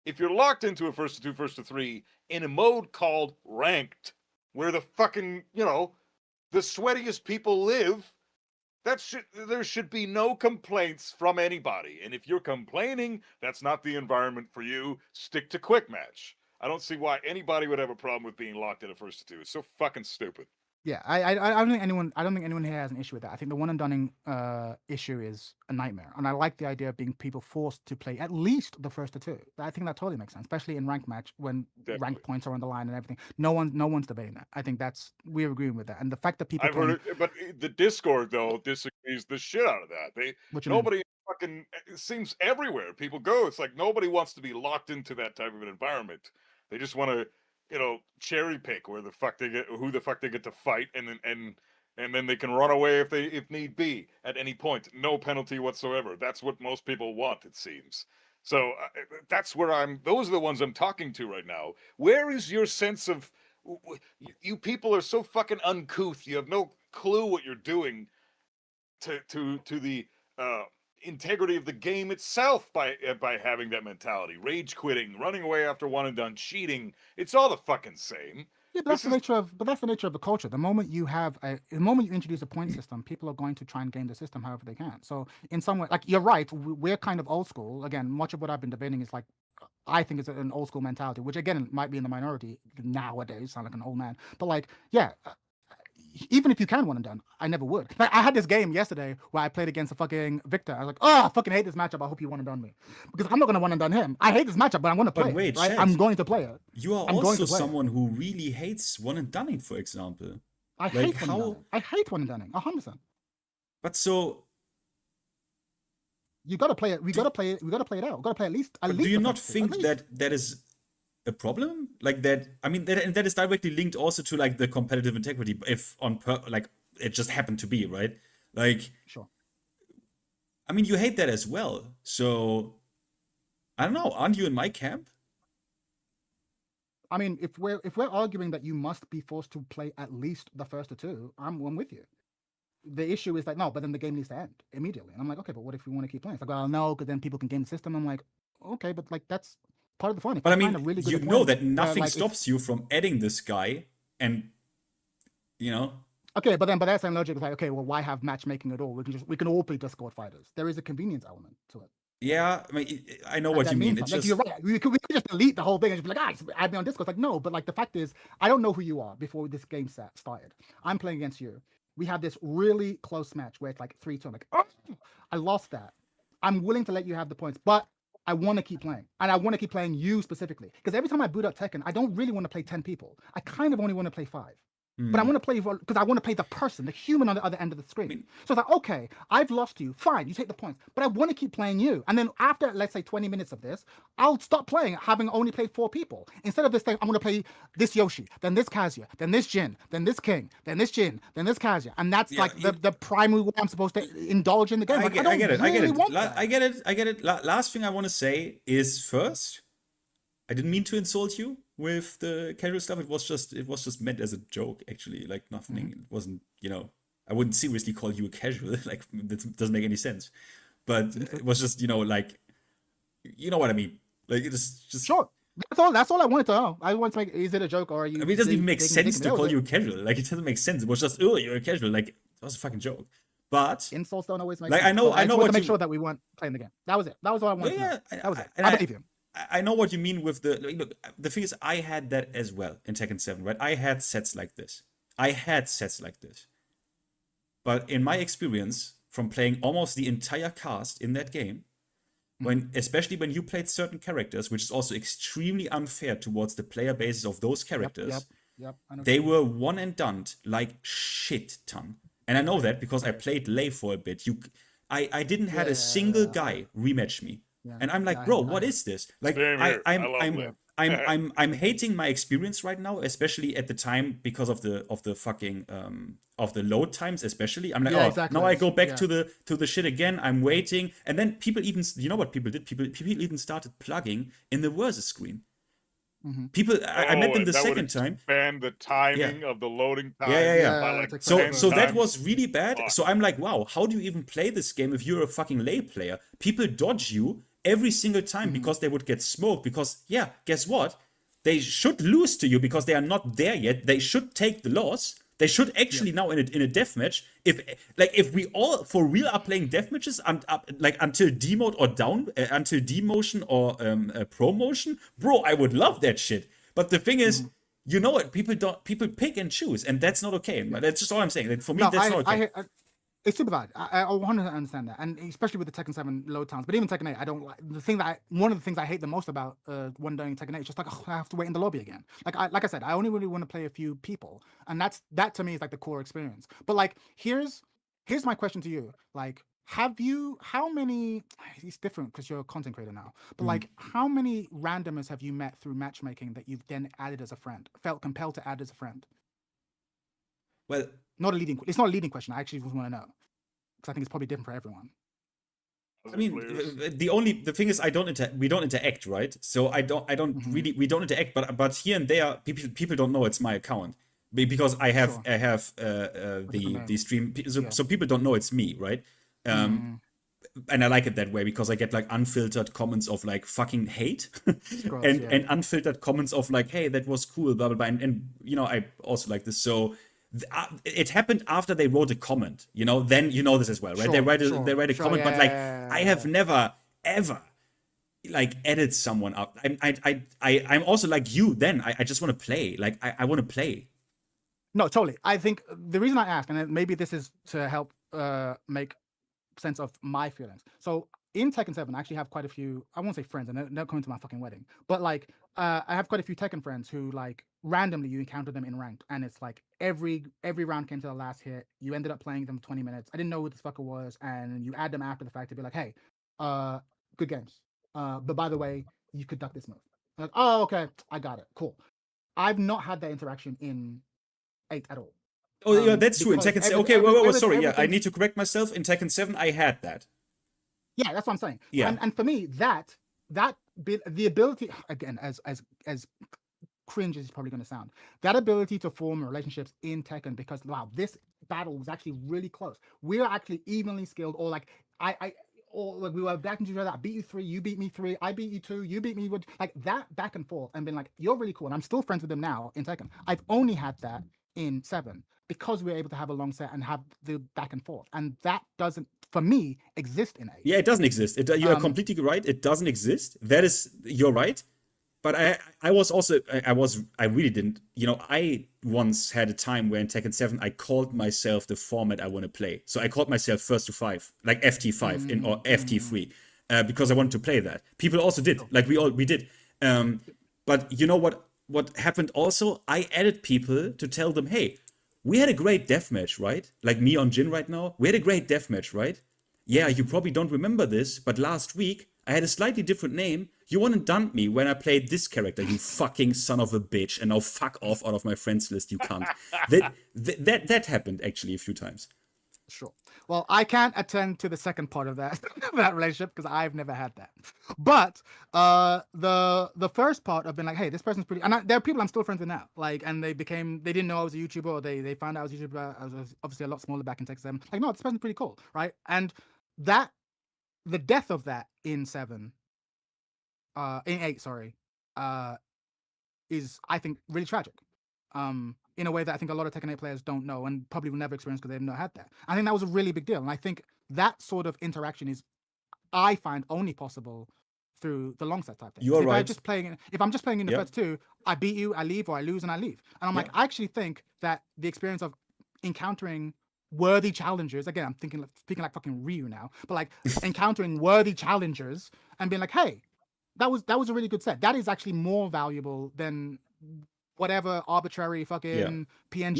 if you're locked into a first to 2, first to 3 in a mode called ranked, where the fucking, the sweatiest people live, there should be no complaints from anybody. And if you're complaining, that's not the environment for you. Stick to quick match. I don't see why anybody would have a problem with being locked in a first to 2. It's so fucking stupid. Yeah, I don't think anyone here has an issue with that. I think the one and dunning issue is a nightmare, and I like the idea of being people forced to play at least the first to 2. I think that totally makes sense, especially in ranked match when ranked points are on the line and everything. No one's debating that. I think we're agreeing with that, and the fact that people heard it, but the Discord though disagrees the shit out of that. Nobody fucking, it seems everywhere people go. It's like nobody wants to be locked into that type of an environment. They just want to, cherry pick who the fuck they get to fight, and then they can run away if need be at any point, no penalty whatsoever. That's what most people want, it seems. So that's where those are the ones I'm talking to right now. Where is your sense of, you people are so fucking uncouth. You have no clue what you're doing to the integrity of the game itself by having that mentality. Rage quitting, running away after one and done, cheating. It's all the fucking same. Yeah, but that's the nature of the culture. The moment you introduce a point system, people are going to try and game the system however they can. So in some way, like, you're right, we're kind of old school. Again, much of what I've been debating is like, I think it's an old school mentality, which again might be in the minority nowadays. Sound like an old man, but like, yeah. Even if you can one and done, I never would. Like, I had this game yesterday where I played against a fucking Victor. I was like, oh, I fucking hate this matchup. I hope you one and done me. Because I'm not going to one and done him. I hate this matchup, but I'm going to play it. Right? I'm going to play it. You are also someone who really hates one and dunning, for example. I hate one and dunning. I hate one and dunning, 100%. But so... You got to play it. We got to play it out. We got to play at least. Do you not think that is a problem like that? I mean, that is directly linked also to like the competitive integrity. If it just happened to be right, like, sure. I mean, you hate that as well. So I don't know. Aren't you in my camp? I mean, if we're arguing that you must be forced to play at least the first or two, I'm with you. The issue is like, no, but then the game needs to end immediately. And I'm like, okay, but what if we want to keep playing? It's like, well, no, because then people can game the system. I'm like, okay, but like that's part of the fun. If But I you find mean, a really good you opponent know that where, nothing like, stops you from adding this guy, and you know. Okay, but then, but that same logic is like, okay, well, why have matchmaking at all? We can all be Discord fighters. There is a convenience element to it. Yeah, I mean, I know And what that you mean. means It's something. just Like, you're right. We could just delete the whole thing and just be like, guys, add me on Discord. It's like, no, but like the fact is, I don't know who you are before this game started. I'm playing against you. We have this really close match where it's like 3-2. I'm like, oh, I lost that. I'm willing to let you have the points, but I want to keep playing. And I want to keep playing you specifically. Because every time I boot up Tekken, I don't really want to play 10 people. I kind of only want to play 5. But I want to play because I want to play the person, the human on the other end of the screen. So it's like, okay, I've lost you. Fine, you take the points. But I want to keep playing you. And then after, let's say, 20 minutes of this, I'll stop playing, having only played 4 people. Instead of this thing, I'm going to play this Yoshi, then this Kazuya, then this Jin, then this King, then this Jin, then this Kazuya. And that's like the primary way I'm supposed to indulge in the game. I Like, get it. I get it. Last thing I want to say is first, I didn't mean to insult you with the casual stuff. It was just meant as a joke, actually. Like nothing. It wasn't, I wouldn't seriously call you a casual. Like that doesn't make any sense. But it was just, like, you know what I mean. Like it's just sure. That's all I wanted to know. I want to make, is it a joke or are you? I mean, it doesn't even make sense to call you a casual. Like it doesn't make sense. It was just, oh, you're a casual. Like it was a fucking joke. But insults don't always make like sense. I know what to make sure that we weren't playing the game. That was it. That was all I wanted to know. That was it. I believe you. I know what you mean with look, the thing is, I had that as well in Tekken 7, right? I had sets like this. But in my experience, from playing almost the entire cast in that game, especially when you played certain characters, which is also extremely unfair towards the player bases of those characters, they were one and done like shit ton. And I know that because I played Lei for a bit. I didn't had a single guy rematch me. Yeah. And I'm like, bro, what is this? Like, I'm hating my experience right now, especially at the time because of the fucking of the load times, especially. I'm like, now I go back to the shit again. I'm waiting, and then people even, you know what people did? People even started plugging in the versus screen. People, I met them the second time. And the timing of the loading time. Like so that was really bad. So I'm like, wow, how do you even play this game if you're a fucking Lei player? People dodge you every single time because they would get smoked. Because guess what? They should lose to you because they are not there yet. They should take the loss. They should actually now in a deathmatch. If we all for real are playing deathmatches until demote or down until demotion or promotion, bro, I would love that shit. But the thing is, you know what? People pick and choose, and that's not okay. That's just all I'm saying. Like, for me, that's not okay. It's super bad. I 100% understand that, and especially with the Tekken 7 load times. But even Tekken 8, I don't like one of the things I hate the most about one doing Tekken 8 is just like, I have to wait in the lobby again. Like I said, I only really want to play a few people, and that to me is like the core experience. But like, here's my question to you: like, how many? It's different because you're a content creator now. But like, how many randomers have you met through matchmaking that you've then added as a friend, felt compelled to add as a friend? Well. It's not a leading question. I actually just want to know because I think it's probably different for everyone. I mean, the thing is, we don't interact, right? So we don't interact. But here and there, people don't know it's my account because I have the stream. So people don't know it's me, right? And I like it that way because I get like unfiltered comments of like fucking hate and unfiltered comments of like, hey, that was cool, blah blah blah. And I also like this. So. It happened after they wrote a comment, then this as well, right? They write a comment, but like I have never ever like added someone up. I'm also like you. Then I just want to play. Like I want to play. No, totally. I think the reason I ask, and maybe this is to help make sense of my feelings. So in Tekken 7, I actually have quite a few. I won't say friends, and they're coming to my fucking wedding, but like I have quite a few Tekken friends who like randomly you encounter them in ranked, and it's like every round came to the last hit. You ended up playing them 20 minutes. I didn't know who this fucker was, and you add them after the fact to be like, hey, good games. But by the way, you could duck this move. I'm like, oh, okay, I got it. Cool. I've not had that interaction in 8 at all. Oh yeah, that's true. In Tekken 7, okay, sorry. Yeah, I need to correct myself. In Tekken 7, I had that. Yeah, that's what I'm saying. Yeah. And for me, the ability, again, as cringe as it's probably going to sound, that ability to form relationships in Tekken, because wow, this battle was actually really close. We're actually evenly skilled, or like or like we were back into each other. I beat you 3, you beat me 3, I beat you 2, you beat me, like that back and forth, and been like, you're really cool, and I'm still friends with them now in Tekken. I've only had that in 7 because we're able to have a long set and have the back and forth, and that doesn't, for me, exist in 8. Yeah, it doesn't exist. You are completely right. It doesn't exist. That is, you're right. But I really didn't, I once had a time where in Tekken 7, I called myself the format I want to play. So I called myself first to 5, like FT5 or FT3, because I wanted to play that. People also did, like we did. But you know what happened also? I added people to tell them, hey, we had a great deathmatch, right? Like me on Jin right now, we had a great deathmatch, right? Yeah, you probably don't remember this, but last week I had a slightly different name. You went and dumped me when I played this character, you fucking son of a bitch, and now fuck off out of my friends list, you cunt. That happened actually a few times. Sure. Well, I can't attend to the second part of that that relationship because I've never had that. But the first part of being like, hey, this person's pretty, and there are people I'm still friends with now. Like, and they didn't know I was a YouTuber, or they found out I was a YouTuber. I was obviously a lot smaller back in Texas. Like, no, this person's pretty cool, right? And the death of that in 8, sorry, is, I think, really tragic. In a way that I think a lot of Tekken 8 players don't know and probably will never experience because they've not had that. I think that was a really big deal. And I think that sort of interaction is, I find, only possible through the long set type thing. You're right. If I'm just playing in the first 2, I beat you, I leave, or I lose and I leave. And I'm like, I actually think that the experience of encountering worthy challengers, again, I'm speaking like fucking Ryu now, but like encountering worthy challengers and being like, hey, that was a really good set. That is actually more valuable than whatever arbitrary fucking PNG.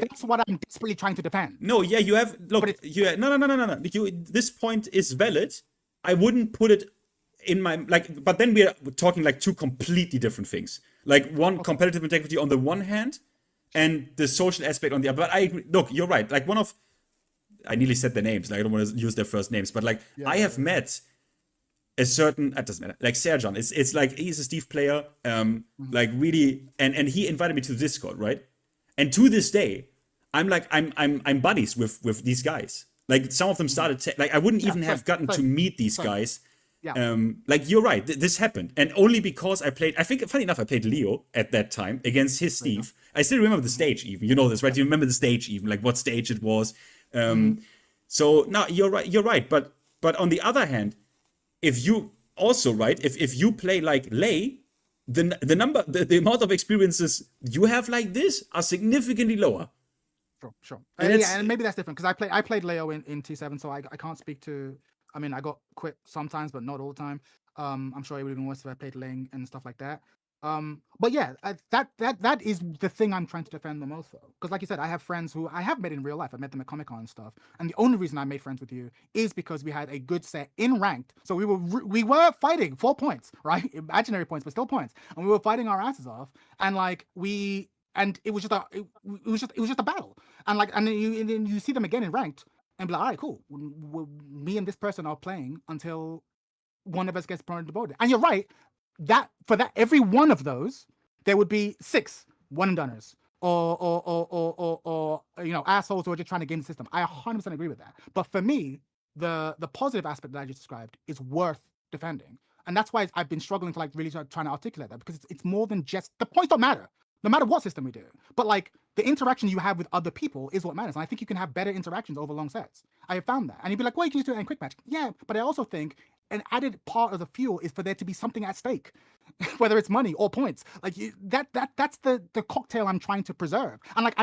That's what I'm desperately trying to defend. No, yeah, you have. Look, no. This point is valid. I wouldn't put it in my but then we're talking like two completely different things. Like competitive integrity on the one hand, and the social aspect on the other. But I agree. Look, you're right. Like I nearly said their names. Like I don't want to use their first names, but like I have met a certain, it doesn't matter, like Serjan, it's like he's a Steve player, like really, and he invited me to the Discord, right? And to this day, I'm buddies with these guys. Like some of them started, like I wouldn't even have gotten to meet these guys. Yeah. Like you're right, this happened, and only because I think, funny enough, I played Leo at that time against his Steve. I still remember the stage even. You know this, right? You remember the stage even, like what stage it was. So no, you're right. But on the other hand, if you also, right, if you play like Lei, the amount of experiences you have like this are significantly lower. Sure. And maybe that's different because I played Leo in T7, so I can't speak to. I mean, I got quit sometimes, but not all the time. I'm sure it would have been worse if I played Ling and stuff like that. But yeah, that is the thing I'm trying to defend the most though. Because like you said, I have friends who I have met in real life. I met them at Comic-Con and stuff. And the only reason I made friends with you is because we had a good set in ranked. So we were fighting 4 points, right? Imaginary points, but still points. And we were fighting our asses off. And like it was just a battle. And then you see them again in ranked and be like, all right, cool. Me and this person are playing until one of us gets promoted to board. And you're right. For every one of those, there would be 6 one-and-doners or assholes who are just trying to game the system. I 100% agree with that. But for me, the positive aspect that I just described is worth defending, and that's why I've been struggling to like really trying to articulate that, because it's more than just the points don't matter. No matter what system we do, but like the interaction you have with other people is what matters. And I think you can have better interactions over long sets. I have found that. And you'd be like, well, you can just do it in quick match. Yeah, but I also think an added part of the fuel is for there to be something at stake, whether it's money or points. Like that's the cocktail I'm trying to preserve. And like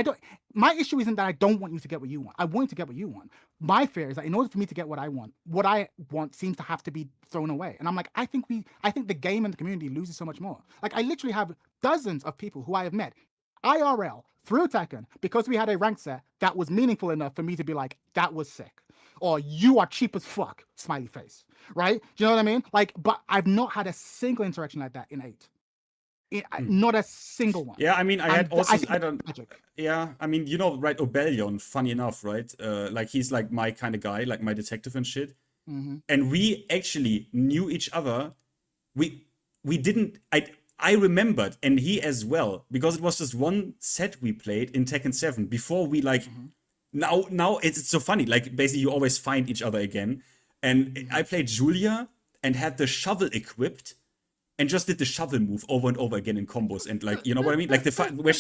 my issue isn't that I don't want you to get what you want. I want you to get what you want. My fear is that in order for me to get what I want seems to have to be thrown away. And I'm like, I think the game and the community loses so much more. Like I literally have dozens of people who I have met IRL through Tekken because we had a ranked set that was meaningful enough for me to be like, that was sick. Or you are cheap as fuck, smiley face, right? Do you know what I mean? Like, but I've not had a single interaction like that in 8. Not a single one. Yeah, I mean, I had also, I don't, magic. yeah, I mean, you know, right, Obelion, funny enough, right? Like, he's like my kind of guy, like my detective and shit. And we actually knew each other. We didn't, I remembered, and he as well, because it was just one set we played in Tekken 7 before we like, now it's so funny, like basically you always find each other again. And I played Julia and had the shovel equipped and just did the shovel move over and over again in combos. And like, you know what I mean? Like where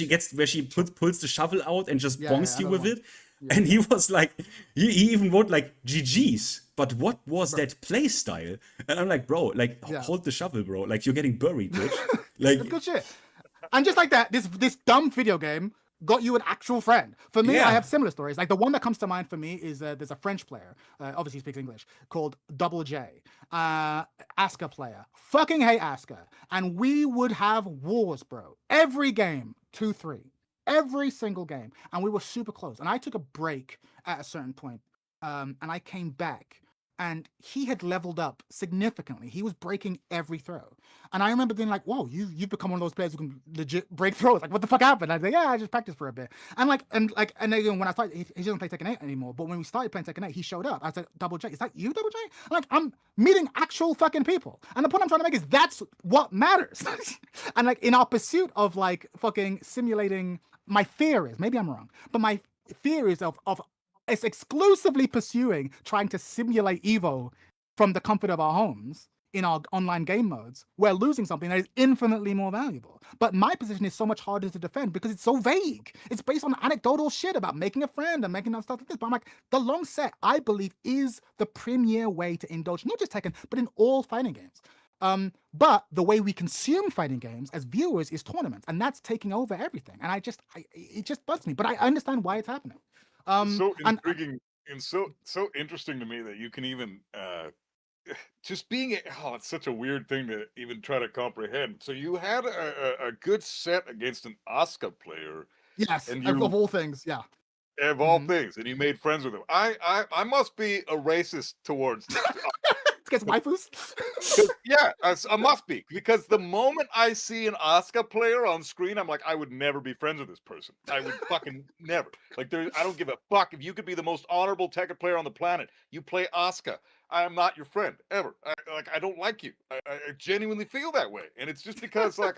she pulls the shovel out and just bonks you with it. Yeah. And he was like, he even wrote like GG's, but what was that play style? And I'm like, bro, like hold the shovel, bro. Like you're getting buried, bitch. Like that's good shit. And just like that, this dumb video game got you an actual friend. For me, I have similar stories. Like the one that comes to mind for me is there's a French player, obviously he speaks English, called Double J, Asuka player. Fucking hate Asuka. And we would have wars, bro. Every game, 2-3. Every single game. And we were super close. And I took a break at a certain point. And I came back. And he had leveled up significantly. He was breaking every throw. And I remember being like, whoa, you've become one of those players who can legit break throws. Like, what the fuck happened? I was like, yeah, I just practiced for a bit. And then when I started, he doesn't play Tekken 8 anymore. But when we started playing Tekken 8, he showed up. I said, Double J, is that you, Double J? I'm meeting actual fucking people. And the point I'm trying to make is that's what matters. And like in our pursuit of like fucking simulating, my fear is, maybe I'm wrong, but my fear is of it's exclusively pursuing trying to simulate Evo from the comfort of our homes in our online game modes. We're losing something that is infinitely more valuable. But my position is so much harder to defend because it's so vague. It's based on anecdotal shit about making a friend and making stuff like this. But I'm like, the long set, I believe, is the premier way to indulge, not just Tekken, but in all fighting games. But the way we consume fighting games as viewers is tournaments, and that's taking over everything. And it just bugs me, but I understand why it's happening. So intriguing and so interesting to me that you can even just being it's such a weird thing to even try to comprehend. So you had a good set against an Asuka player. Yes, and of all things, yeah. Of all things, and you made friends with him. I must be a racist towards Against waifus? Yeah, I must be. Because the moment I see an Asuka player on screen, I'm like, I would never be friends with this person. I would fucking never. Like, I don't give a fuck. If you could be the most honorable Tekken player on the planet, you play Asuka, I am not your friend, ever. I don't like you. I genuinely feel that way. And it's just because, like,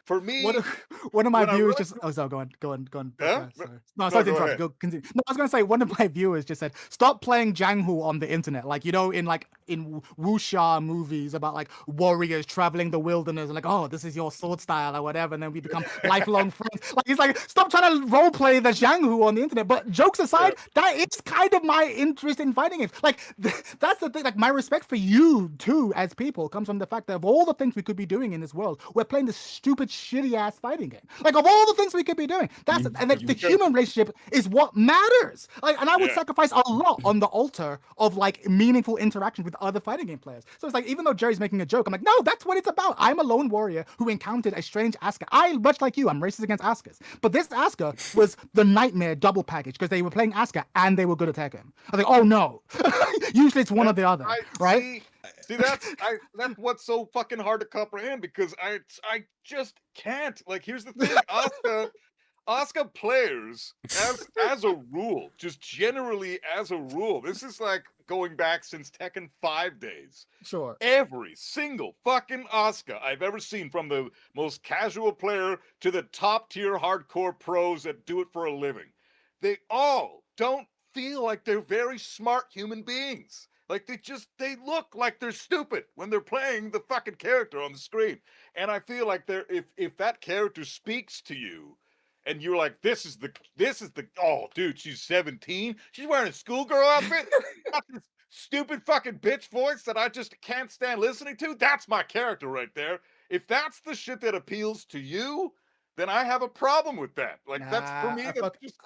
for me... One of my viewers just... Oh, sorry, go on. Huh? No, sorry to interrupt. Go continue. No, I was going to say, one of my viewers just said, stop playing Jianghu on the internet. Like, you know, in wuxia movies about, like, warriors traveling the wilderness and, like, oh, this is your sword style or whatever, and then we become lifelong friends. Like, he's like, stop trying to roleplay the Jianghu on the internet. But jokes aside, that is kind of my interest in fighting games. Like, that's the thing. Like, my respect for you, too, as people, comes from the fact that of all the things we could be doing in this world, we're playing this stupid, shitty-ass fighting game. Like, of all the things we could be doing, and like, the human relationship is what matters. Like, and I would sacrifice a lot on the altar of, like, meaningful interaction with other fighting game players. So it's like, even though Jerry's making a joke, I'm like, no, that's what it's about. I'm a lone warrior who encountered a strange Asuka. Much like you, I'm racist against Askas. But this Asuka was the nightmare double package because they were playing Asuka and they were good at Tekken. I was like, oh no. Usually it's one or the other, right? See, that's what's so fucking hard to comprehend because I just can't. Like, here's the thing, Asuka players, as a rule, just generally as a rule, this is like going back since Tekken 5 days. Sure. Every single fucking Asuka I've ever seen, from the most casual player to the top tier hardcore pros that do it for a living, they all don't feel like they're very smart human beings. Like, they look like they're stupid when they're playing the fucking character on the screen. And I feel like if that character speaks to you and you're like, this is the oh dude, she's 17, she's wearing a schoolgirl outfit, got this stupid fucking bitch voice that I just can't stand listening to, that's my character right there. If that's the shit that appeals to you, then I have a problem with that. Like, that's for me.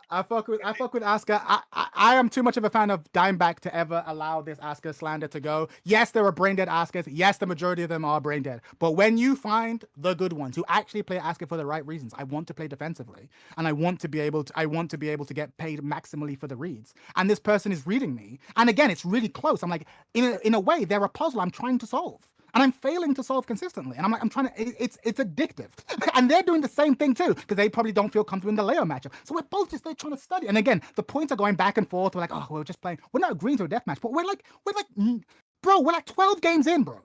I fuck with Asuka. I am too much of a fan of Dimeback to ever allow this Asuka slander to go. Yes, there are brain dead Askas. Yes, the majority of them are brain dead. But when you find the good ones who actually play Asuka for the right reasons, I want to play defensively, and I want to be able to get paid maximally for the reads. And this person is reading me, and again, it's really close. I'm like, in a way, they're a puzzle I'm trying to solve. and I'm failing to solve consistently. And I'm like, I'm trying to, it's addictive. And they're doing the same thing too, because they probably don't feel comfortable in the Leo matchup. So we're both just trying to study. And again, the points are going back and forth. We're like, oh, we're just playing. We're not agreeing to a deathmatch, but we're like, bro, we're like 12 games in, bro.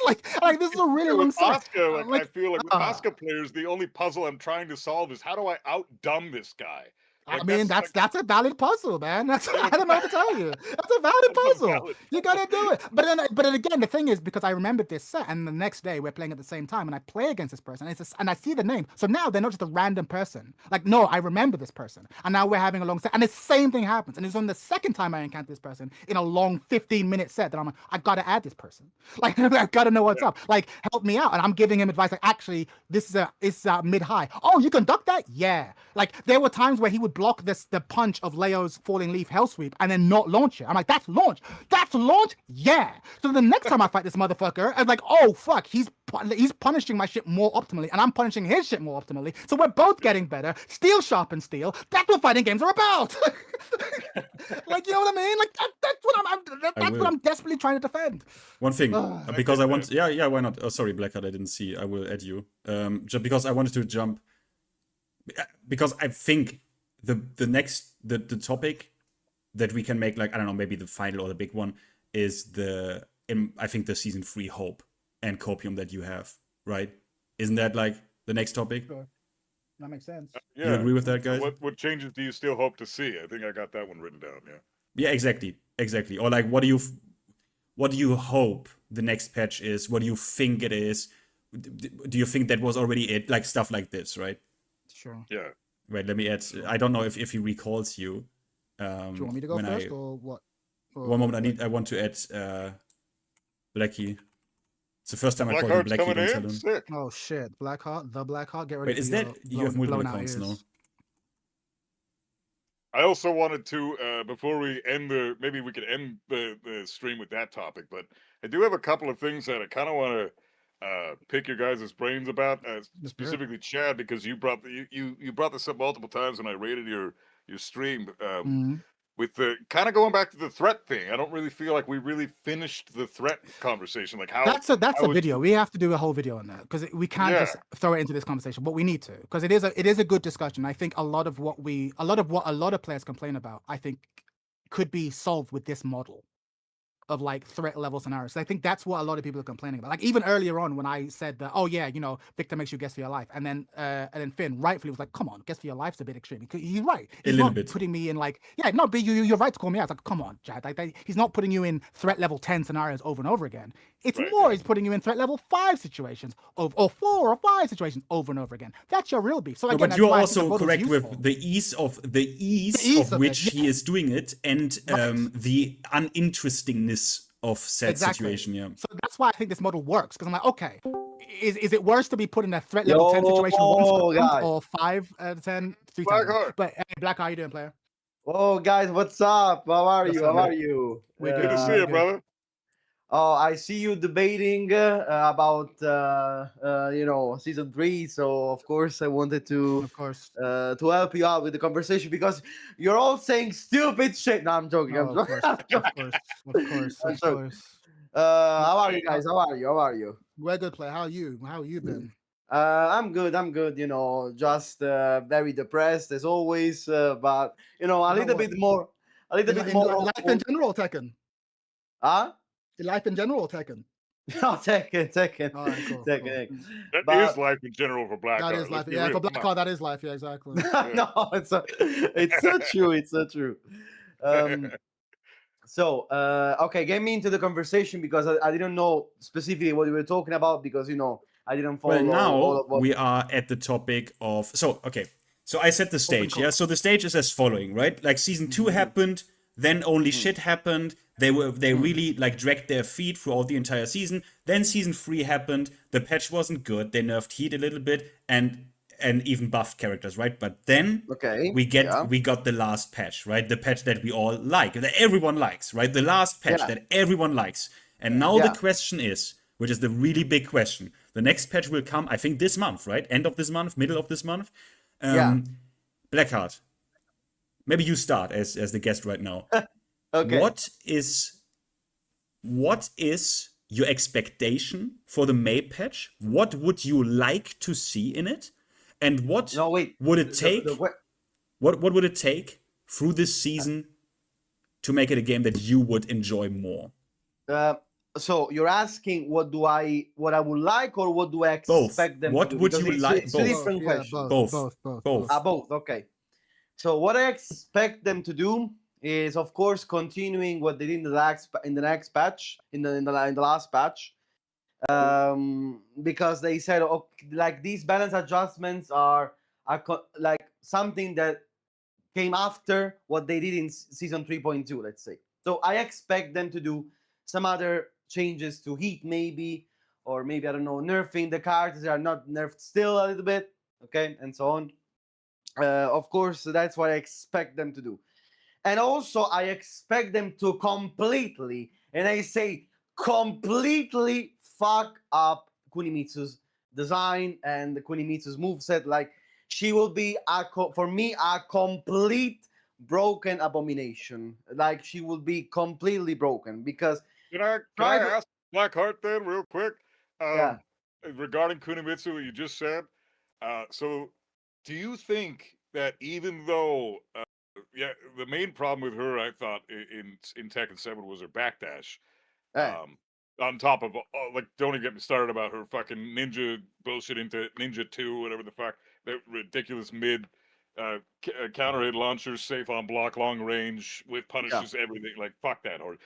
like this is a really long set. Oscar, I feel like with Oscar players, the only puzzle I'm trying to solve is how do I out-dumb this guy? Like, I mean, that's a valid puzzle, man. I don't know what to tell you. That's a valid puzzle. You gotta do it. But then again, the thing is, because I remembered this set, and the next day we're playing at the same time, and I play against this person, and I see the name. So now they're not just a random person. Like, no, I remember this person, and now we're having a long set, and the same thing happens. And it's on the second time I encounter this person in a long 15-minute set that I'm like, I gotta add this person. Like, I gotta know what's up. Like, help me out. And I'm giving him advice. Like, actually, this is a mid-high. Oh, you can duck that? Yeah. Like, there were times where he would block the punch of Leo's Falling Leaf Hell Sweep and then not launch it. I'm like, that's launch. That's launch? Yeah. So the next time I fight this motherfucker, I'm like, oh, fuck, he's punishing my shit more optimally and I'm punishing his shit more optimally. So we're both getting better. Steel sharpens steel. That's what fighting games are about. Like, you know what I mean? Like, that's what I'm desperately trying to defend. One thing, because I want, yeah, why not? Oh, sorry, Blackheart, I didn't see. I will add you. Just because I wanted to jump, because I think the topic that we can make, like, I don't know, maybe the final or the big one is I think the season 3 hope and copium that you have, right? Isn't that like the next topic? Sure. That makes sense. Yeah. You agree with that, guys? What changes do you still hope to see? I think I got that one written down. Yeah, exactly. Or like, what do you hope the next patch is? What do you think it is? Do you think that was already it? Like stuff like this, right? Sure. Yeah. Wait, let me add. I don't know if he recalls you. Do you want me to go first or what? One moment, I want to add Blackie. It's the first time I called him Blackie on Salon. Oh shit, Blackheart, the Blackheart. Get ready. Wait, is that you have multiple accounts now? I also wanted to, before we end maybe we could end the stream with that topic, but I do have a couple of things that I kind of want to pick your guys' brains about, specifically Chad, because you brought this up multiple times when I rated your stream. With the kind of going back to the threat thing, I don't really feel like we really finished the threat conversation. Like how that's a video. We have to do a whole video on that because we can't just throw it into this conversation, but we need to because it is a good discussion. I think a lot of what a lot of players complain about, I think, could be solved with this model of like threat level scenarios. So I think that's what a lot of people are complaining about. Like even earlier on when I said that, oh yeah, you know, Victor makes you guess for your life, and then Finn rightfully was like, come on, guess for your life's a bit extreme. He's right. He's not putting me in like, yeah, no, but you're right to call me out. It's like, come on, Chad. Like, he's not putting you in threat level 10 scenarios over and over again. It's more he's putting you in threat level 5 situations or 4 or 5 situations over and over again. That's your real beef. So again, but you're also correct with the ease of which he is doing it and the uninterestingness of said situation. Yeah. So that's why I think this model works because I'm like, okay, is it worse to be put in a threat level 10 situation or 5 out of 10 3 times? But hey, Black, how you doing, player? Oh, guys, what's up? How are you? How are you? Good to see you, brother. Oh, I see you debating about you know, season 3. So of course I wanted to help you out with the conversation because you're all saying stupid shit. No, I'm joking. Of course. How are you guys? How are you? We're good, player. How are you? How you been? I'm good. You know, just very depressed as always. But you know, a little bit more. Life in general, Tekken. Huh? Life in general, Tekken. Oh, Tekken. All right, cool. Tekken. That is life in general for Blackheart. That is life. Yeah, for Blackheart, that is life. Yeah, exactly. No, it's so true. It's so true. So, okay, get me into the conversation because I didn't know specifically what we were talking about because, you know, I didn't follow. Well, now we are at the topic of... So, okay. So I set the stage, yeah? So the stage is as following, right? Like season 2 happened, then only shit happened. They really like dragged their feet throughout the entire season. Then season 3 happened. The patch wasn't good. They nerfed Heat a little bit and even buffed characters, right? But then we got the last patch, right? The patch that we all like, that everyone likes, right? The last patch that everyone likes. And now the question is, which is the really big question. The next patch will come, I think, this month, right? End of this month, middle of this month. Blackheart, maybe you start as the guest right now. Okay. What is your expectation for the May patch? What would you like to see in it? And what No, wait. would it take? The what would it take through this season to make it a game that you would enjoy more? So you're asking what I would like, or what do I expect them what to do? Would because you like? it's Both. different questions. Both. Both. Okay. So what I expect them to do is, of course, continuing what they did in the next patch, in the last patch, because they said, like, these balance adjustments are like something that came after what they did in season 3.2, let's say. So I expect them to do some other changes to heat, maybe, or maybe, I don't know, nerfing the cards that are not nerfed still a little bit, okay, and so on. Of course, that's what I expect them to do. And also, I expect them to completely, and I say completely, fuck up Kunimitsu's design and Kunimitsu's moveset. Like, she will be, for me, a complete broken abomination. Like, she will be completely broken, because... Can I ask Blackheart then, real quick? Yeah. Regarding Kunimitsu, what you just said. So, do you think that even though, the main problem with her, I thought in Tekken 7 was her backdash. On top of, like, don't even get me started about her fucking ninja bullshit into Ninja 2, whatever the fuck, that ridiculous mid counter hit launchers, safe on block, long range, with punishes, everything. Like, fuck that hard.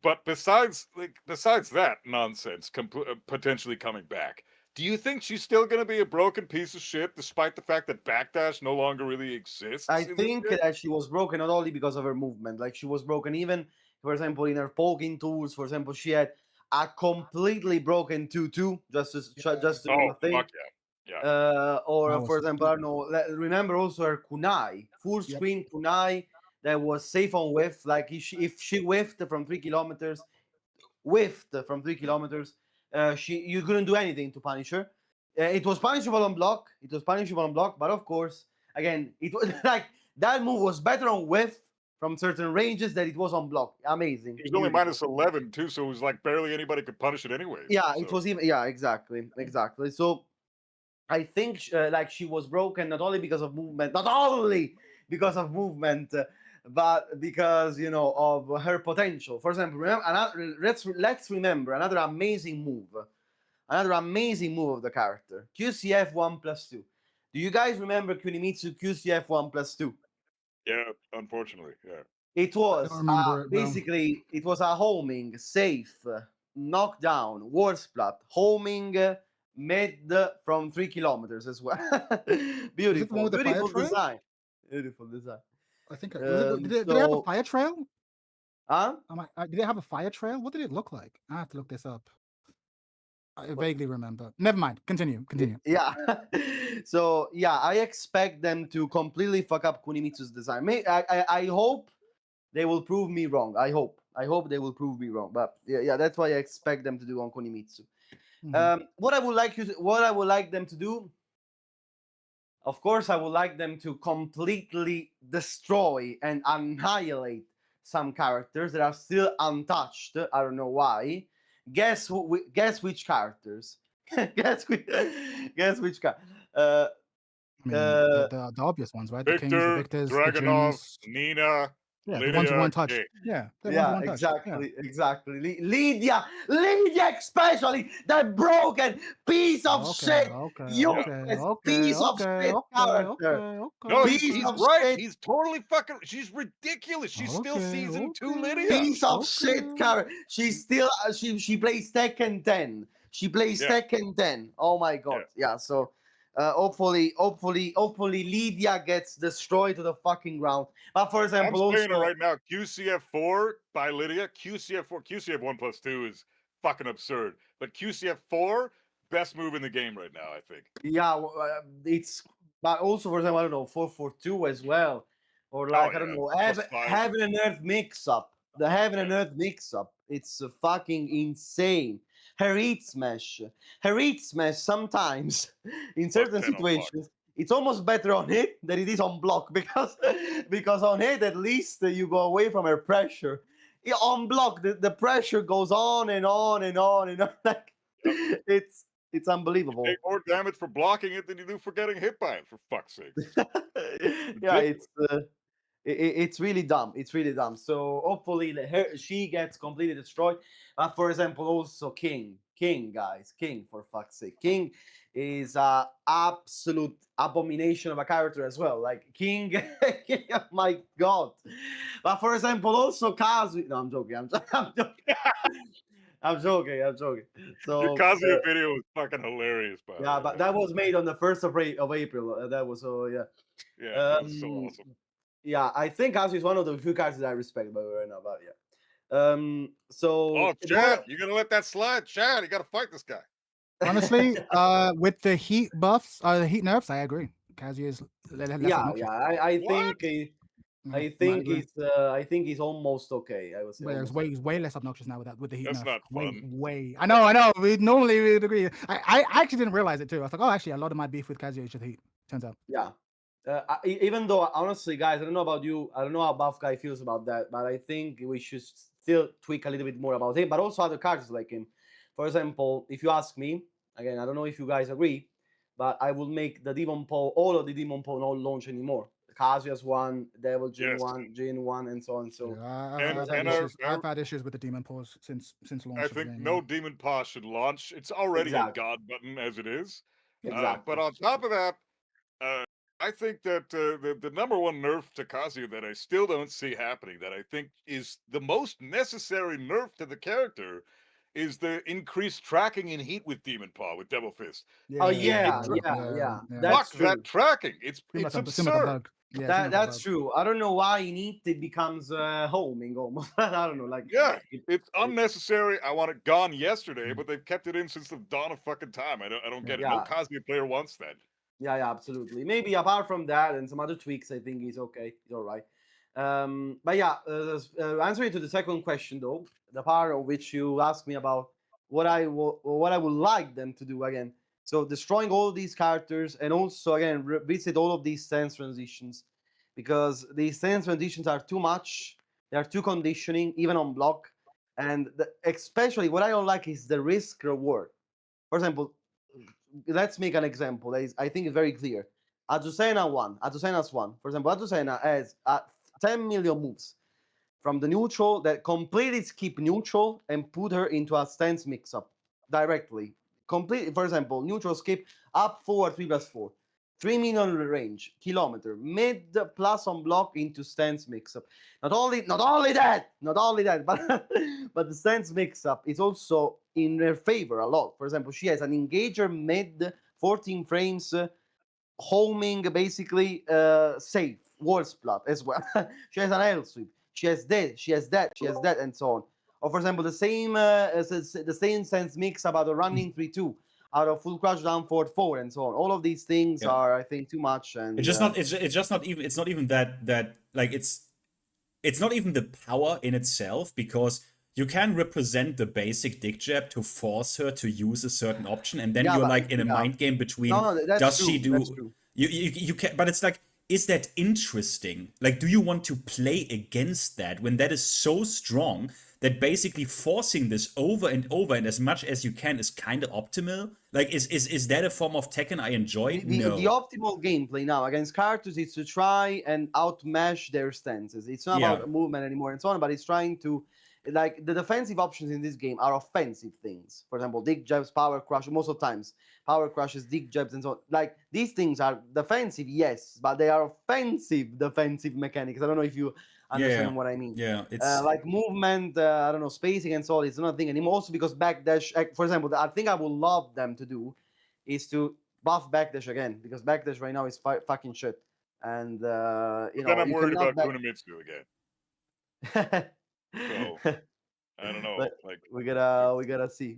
But besides that nonsense, potentially coming back, do you think she's still going to be a broken piece of shit, despite the fact that backdash no longer really exists? I think that she was broken not only because of her movement. Like, she was broken even, for example, in her poking tools. For example, she had a completely broken 2-2 just to do a thing. Fuck yeah. Or, for example, I don't know, remember also her kunai, full screen kunai that was safe on whiff. Like, if she whiffed from 3 kilometers, you couldn't do anything to punish her. It was punishable on block. But of course, again, it was like that move was better on whiff from certain ranges than it was on block. Amazing. It was only minus 11 too, so it was like barely anybody could punish it anyway. Yeah, so. It was even. Yeah, exactly. So I think like she was broken not only because of movement, but because, you know, of her potential. For example, let's remember another amazing move of the character, QCF 1+2. Do you guys remember Kunimitsu QCF 1+2? Yeah, unfortunately, yeah. It was basically it was a homing, safe, knockdown, war splat, homing mid from 3 kilometers as well. Beautiful design. I think did they have a fire trail? Did they have a fire trail? What did it look like? I have to look this up. I vaguely remember. Never mind. Continue. Yeah. So yeah, I expect them to completely fuck up Kunimitsu's design. I hope they will prove me wrong. I hope they will prove me wrong. But yeah, that's what I expect them to do on Kunimitsu. What I would like them to do. Of course, I would like them to completely destroy and annihilate some characters that are still untouched. I don't know why. Guess which characters? guess which the obvious ones, right? Victor, the Victors, Dragunov, Nina. Yeah, Lydia, the ones who weren't touched. Yeah, exactly. Lydia, especially that broken piece of shit. Piece of shit character. No, he's right. Shit. He's totally fucking. She's ridiculous. She's still season 2 Lydia. Piece of shit character. She's still. She plays Tekken 10. Tekken 10. Oh my god. Yeah. So. Hopefully Lydia gets destroyed to the fucking ground. But for example, I'm saying it right now, QCF4 by Lydia, QCF 1+2 is fucking absurd. But QCF4, best move in the game right now, I think. Yeah, it's. But also, for example, I don't know, 442 as well, or like I don't know, Heaven and Earth mix-up. The Heaven and Earth mix-up. It's fucking insane. Her heat smash sometimes in certain situations it's almost better on hit than it is on block, because on hit at least you go away from her pressure. on block, the pressure goes on and on and on and on. Like, it's unbelievable. You take more damage for blocking it than you do for getting hit by it, for fuck's sake. Yeah, it's really dumb. It's really dumb. So hopefully she gets completely destroyed. For example, also King, guys, King, for fuck's sake. King is a absolute abomination of a character as well. Like King, oh my god. But for example, also Kazu. No, I'm joking. I'm joking. I'm joking. So Your Kazuya video was fucking hilarious, by the way. Yeah, but that was made on the 1st of April. That was yeah. Yeah, that was so awesome. Yeah, I think Kazu is one of the few characters I respect by the way right now. But yeah. So. Oh, Chad, you're gonna let that slide, Chad? You gotta fight this guy. Honestly, with the heat buffs, the heat nerfs, I agree. Kazuya is less obnoxious. I think he's almost okay. I would say. But he's way less obnoxious now with the heat nerf. That's not fun. Way. I know. We normally would agree. I actually didn't realize it too. I was like, oh, actually, a lot of my beef with Kazuya is just heat. Turns out. Yeah. Even though honestly, guys, I don't know about you. I don't know how Buff Guy feels about that, but I think we should still tweak a little bit more about him. But also other characters like him. For example, if you ask me, again, I don't know if you guys agree, but I will make the Demon Paw, all of the Demon Paw not launch anymore. Kazuya's one, Devil Jin one, Jin one, and so on. So I've had issues with the Demon Paws since launch. I think no Demon Paw should launch. It's already a god button as it is. But on top of that, I think that the number one nerf to Kazuya that I still don't see happening, that I think is the most necessary nerf to the character, is the increased tracking in heat with Demon Paw, with Devil Fist. Yeah. Fuck that tracking. It's absurd. Yeah, that's true. I don't know why in heat it becomes homing almost. I don't know. Like it's unnecessary. I want it gone yesterday, but they've kept it in since the dawn of fucking time. I don't get it. No Kazuya player wants that. Yeah, absolutely. Maybe apart from that and some other tweaks, I think he's okay. He's all right. But yeah, answering to the second question though, the part of which you asked me about what I would like them to do again. So destroying all these characters and also again revisit all of these stance transitions, because these stance transitions are too much. They are too conditioning, even on block, and especially what I don't like is the risk reward. For example, let's make an example that is, I think, is very clear. Azucena's one. For example, Azucena has 10 million moves from the neutral that completely skip neutral and put her into a stance mix-up directly. Completely, for example, neutral skip up forward 3+4. 3 million range, kilometer, mid plus on block into stance mix-up. Not only that, but the stance mix-up is also in her favor a lot. For example, she has an engager mid 14 frames, homing basically safe, wall splat as well. She has an L sweep. She has this, she has that, and so on. Or for example, the same sense mix about the running 3-2 out of full crouch down forward 4 and so on. All of these things are, I think, too much. And it's not even that like it's not even the power in itself, because you can represent the basic dick jab to force her to use a certain option, and then you're like in a mind game between does she do you can, but it's like, is that interesting? Like, do you want to play against that when that is so strong that basically forcing this over and over and as much as you can is kind of optimal? Like, is that a form of Tekken I enjoy? No. The optimal gameplay now against characters is to try and outmesh their stances. It's not about movement anymore and so on, but it's trying to, like, the defensive options in this game are offensive things. For example, dig jabs, power crush, most of the times. Power crushes, dig jabs, and so on. Like, these things are defensive, yes, but they are offensive defensive mechanics. I don't know if you understand what I mean. Yeah, it's like movement, I don't know, spacing and so on. It's not a thing anymore. Also because backdash, for example, I think I would love them to do is to buff backdash again, because backdash right now is fucking shit. And you know, then I'm worried about Kunimitsu again. So I don't know. But like we gotta see.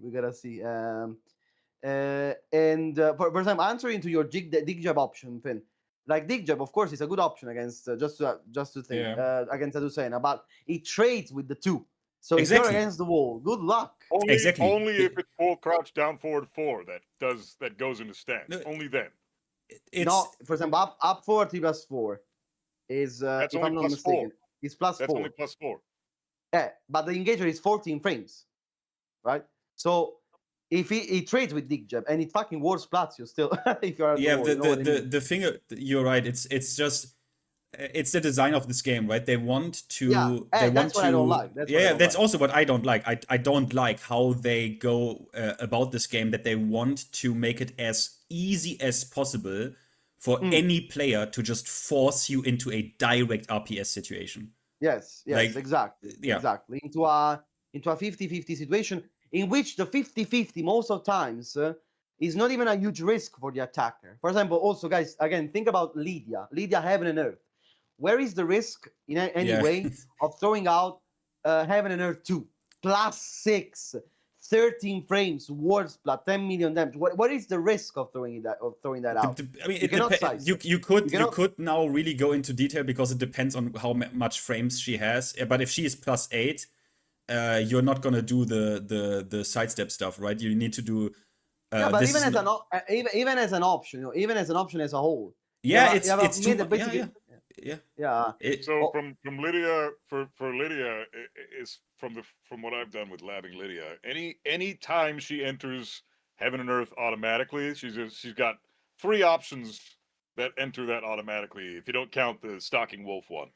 For example, answering to your dig jab option, Finn. Like dig jab, of course, is a good option against just to think against Azucena, but it trades with the 2. So if you're against the wall, good luck. Only if it's full crouch down forward 4 that goes into stance. No, only then. It's no, for example, up forward 3+4 is that's if only I'm not plus mistaken, 4. It's plus that's 4. Only plus 4. but the engager is 14 frames, right? So if he trades with Dick Jab and it fucking works splats you still, if you're the thing, you're right. It's just it's the design of this game, right? They want to. That's what I don't like. That's also what I don't like. I don't like how they go about this game. That they want to make it as easy as possible for any player to just force you into a direct RPS situation. Yes, exactly. Into a 50-50 situation in which the 50-50 most of times is not even a huge risk for the attacker. For example, also guys, again, think about Lydia Heaven and Earth. Where is the risk in any way of throwing out Heaven and Earth 2 +6, 13 frames, ward splat, 10 million damage? What is the risk of throwing that out? I mean, you could now really go into detail because it depends on how much frames she has. But if she is +8, you're not gonna do the sidestep stuff, right? You need to do. But even as an option, even as an option as a whole. It's too. So from Lydia for Lydia is from what I've done with labbing Lydia. Any time she enters Heaven and Earth automatically, she's got 3 options that enter that automatically. If you don't count the Stalking Wolf one,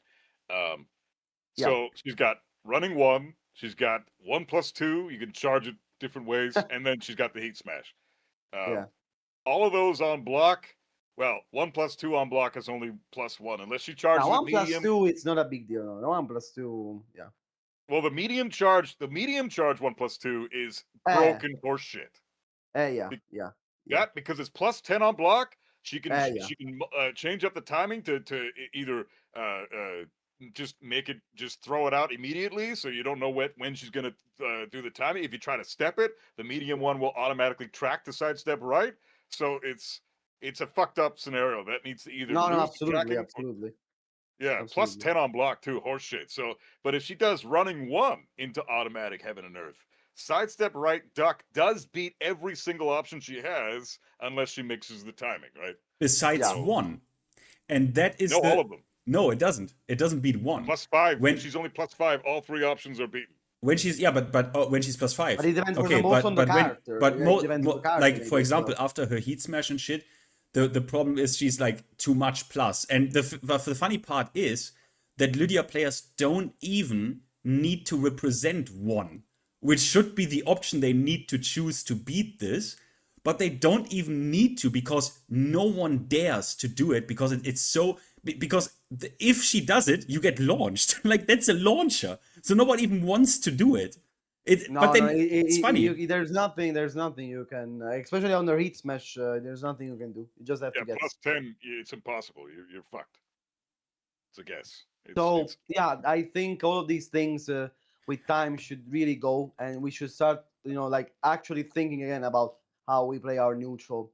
so she's got running 1. She's got 1+2. You can charge it different ways, and then she's got the Heat Smash. All of those on block. Well, 1+2 on block is only +1 unless she charges now, medium. 1+2, it's not a big deal. No, 1+2, Well, the medium charge 1+2 is broken horse shit. Yeah, because it's +10 on block. She can change up the timing to either just make it throw it out immediately, so you don't know when she's gonna do the timing. If you try to step it, the medium one will automatically track the sidestep right. So it's a fucked up scenario that needs to either absolutely. +10 on block too, horse shit. So, but if she does running 1 into automatic Heaven and Earth, sidestep right duck does beat every single option she has unless she mixes the timing, right? Besides 1, and that is all of them. No, it doesn't. It doesn't beat 1. +5. When she's only +5, all 3 options are beaten. When she's when she's +5. But it depends on the character. Like for example, after her Heat Smash and shit, the problem is she's like too much plus. And the funny part is that Lydia players don't even need to represent 1, which should be the option they need to choose to beat this. But they don't even need to because no one dares to do it because it's so. Because if she does it, you get launched. Like that's a launcher, so no one even wants to do it. It's funny. There's nothing you can, especially on the Heat Smash. There's nothing you can do. You just have to get +10. It's impossible. You're fucked. It's a guess. I think all of these things with time should really go, and we should start, like actually thinking again about how we play our neutral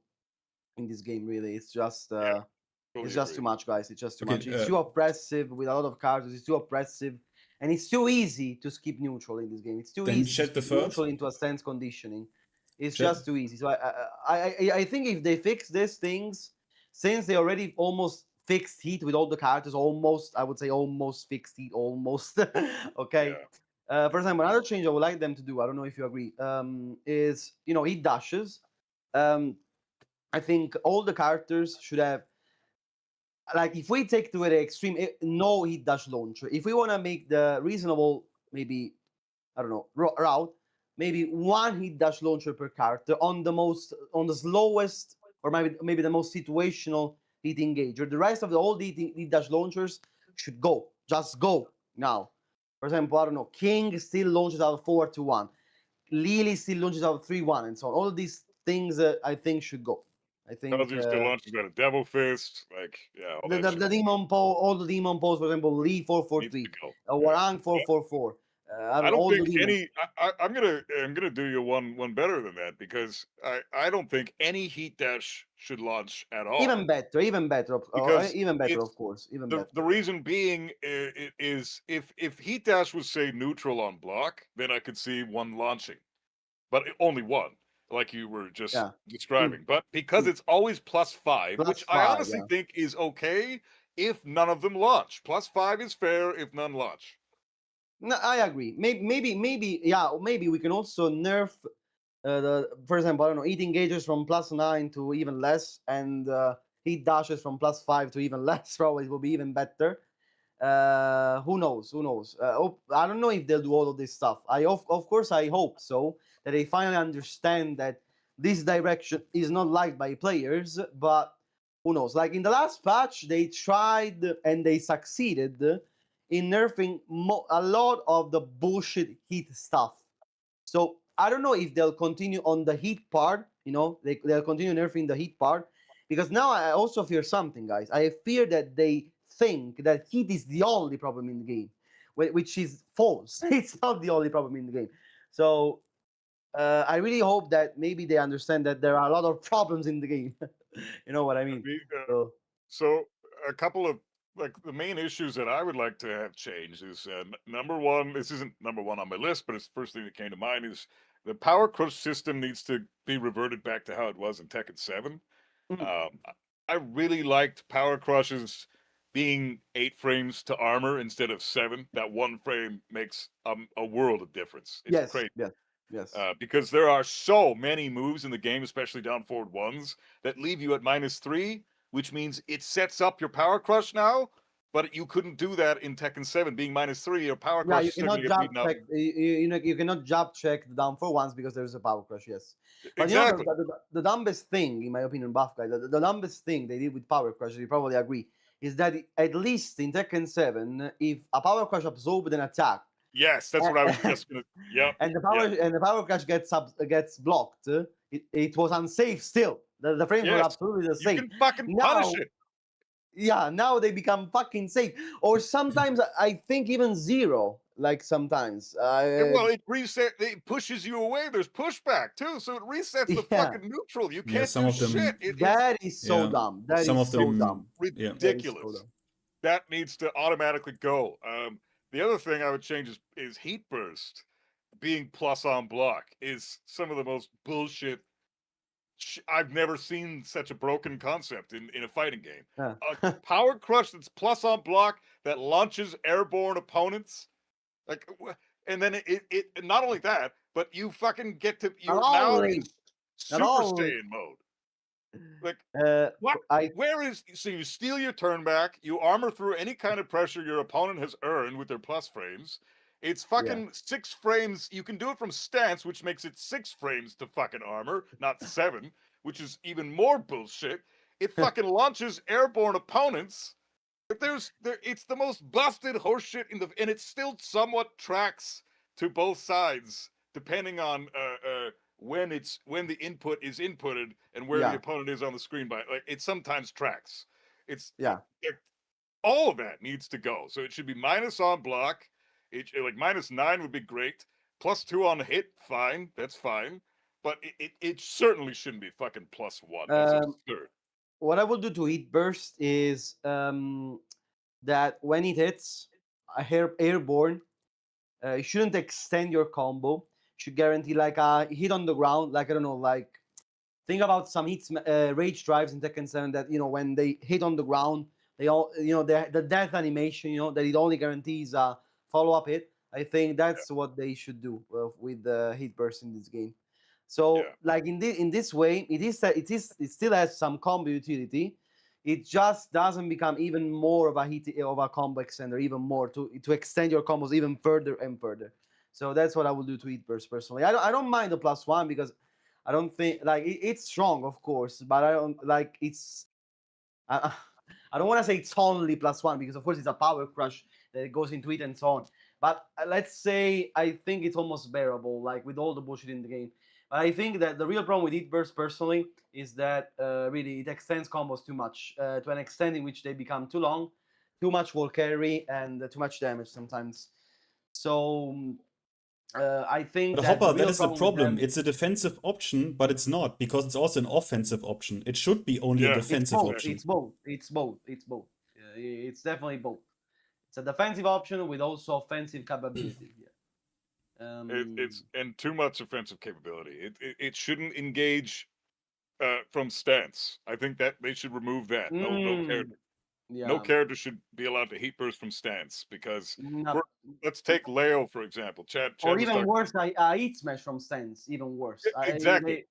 in this game. Really, it's just. It's just too much, guys. It's just too much. It's too oppressive with a lot of characters. It's too oppressive, and it's too easy to skip neutral in this game. It's too easy to skip neutral into a sense conditioning. It's just too easy. So I think if they fix these things, since they already almost fixed Heat with all the characters, I would say almost fixed Heat, almost. Okay. For example, another change I would like them to do, I don't know if you agree, is Heat dashes. I think all the characters should have. Like if we take to the extreme, no Heat dash launcher. If we want to make the reasonable, maybe I don't know route, maybe 1 Heat dash launcher per character on the slowest or maybe the most situational Heat engager. The rest of all the Heat dash launchers should just go now. For example, I don't know, King still launches out 4-1, Lily still launches out 3-1, and so on. All of these things I think should go. I think still launches got a Devil Fist, the demon pole, all the demon poles, for example, Lee 4-4-3, Warang 4-4-4. I don't think any. I'm gonna do you one better than that because I don't think any Heat dash should launch at all. Even better, of course. The reason being is if Heat dash was say neutral on block, then I could see 1 launching, but only 1. Like you were just describing. But because it's always +5, which I honestly think is okay if none of them launch. +5 is fair if none launch. No, I agree. Maybe, yeah. Maybe we can also nerf for example, I don't know, eating gauges from +9 to even less, and heat dashes from +5 to even less. Probably will be even better. Who knows? Who knows? I don't know if they'll do all of this stuff. Of course, I hope so, that they finally understand that this direction is not liked by players, but who knows? Like in the last patch, they tried and they succeeded in nerfing a lot of the bullshit heat stuff. So I don't know if they'll continue on the heat part, they'll continue nerfing the heat part, because now I also fear something, guys. I fear that they think that heat is the only problem in the game, which is false. It's not the only problem in the game. So I really hope that maybe they understand that there are a lot of problems in the game. You know what I mean? So a couple of the main issues that I would like to have changed is number one. This isn't number one on my list, but it's the first thing that came to mind is the power crush system needs to be reverted back to how it was in Tekken 7. I really liked power crushes being 8 frames to armor instead of 7. That 1 frame makes a world of difference. It's crazy. Yes. Because there are so many moves in the game, especially down forward ones, that leave you at -3, which means it sets up your power crush now, but you couldn't do that in Tekken 7. Being -3, your power crush is cannot get beaten up. You cannot jab check the down for ones because there's a power crush, yes. But exactly. The dumbest thing, in my opinion, buff guy, the dumbest thing they did with power crush, you probably agree, is that at least in Tekken 7, if a power crush absorbed an attack, yes, that's what I was just gonna. Yeah. And the power crush gets blocked. It was unsafe still. The frames were absolutely the same. You can fucking punish it. Yeah, now they become fucking safe. Or sometimes I think even 0. Like sometimes. Well, it pushes you away. There's pushback too, so it resets the fucking neutral. You can't do shit. That is so dumb. That is so dumb. Ridiculous. That needs to automatically go. The other thing I would change is heat burst being plus on block is some of the most bullshit. I've never seen such a broken concept in a fighting game. A power crush that's plus on block that launches airborne opponents, and then it not only that, but you fucking get to now in Super Saiyan mode. So you steal your turn back, you armor through any kind of pressure your opponent has earned with their plus frames. It's fucking 6 frames. You can do it from stance, which makes it 6 frames to fucking armor, not 7, which is even more bullshit. It fucking launches airborne opponents. It's the most busted horseshit and it still somewhat tracks to both sides, depending on when the input is inputted and where the opponent is on the screen. It sometimes tracks. All of that needs to go. So it should be minus on block. -9 would be great. +2 on hit, fine. That's fine. But it certainly shouldn't be fucking +1. That's absurd. What I will do to heat burst is that when it hits airborne, you shouldn't extend your combo. You should guarantee like a hit on the ground. Like, I don't know, like think about some hits, rage drives in Tekken 7 that, when they hit on the ground, they all, the death animation, that it only guarantees a follow-up hit. I think that's what they should do with the hit burst in this game. So like in this way, it still has some combo utility. It just doesn't become even more of a combo extender, even more to extend your combos even further and further. So that's what I will do to hit burst personally. I don't mind the +1 because I don't think it's strong, of course, but I don't like it's. I don't want to say it's only +1 because of course it's a power crush that goes into it and so on. But let's say I think it's almost bearable, like with all the bullshit in the game. But I think that the real problem with Heat Burst personally is that really it extends combos too much to an extent in which they become too long, too much wall carry, and too much damage sometimes. So I think but Hopper, that is the problem. It's a defensive option, but it's not, because it's also an offensive option. It should be only a defensive option. It's both. It's definitely both. It's a defensive option with also offensive capability. It's too much offensive capability. It shouldn't engage from stance. I think that they should remove that. No character. No character should be allowed to heat burst from stance because No. let's take Leo for example. Chad Or was even talking- worse, I heat smash from stance. Even worse. Exactly.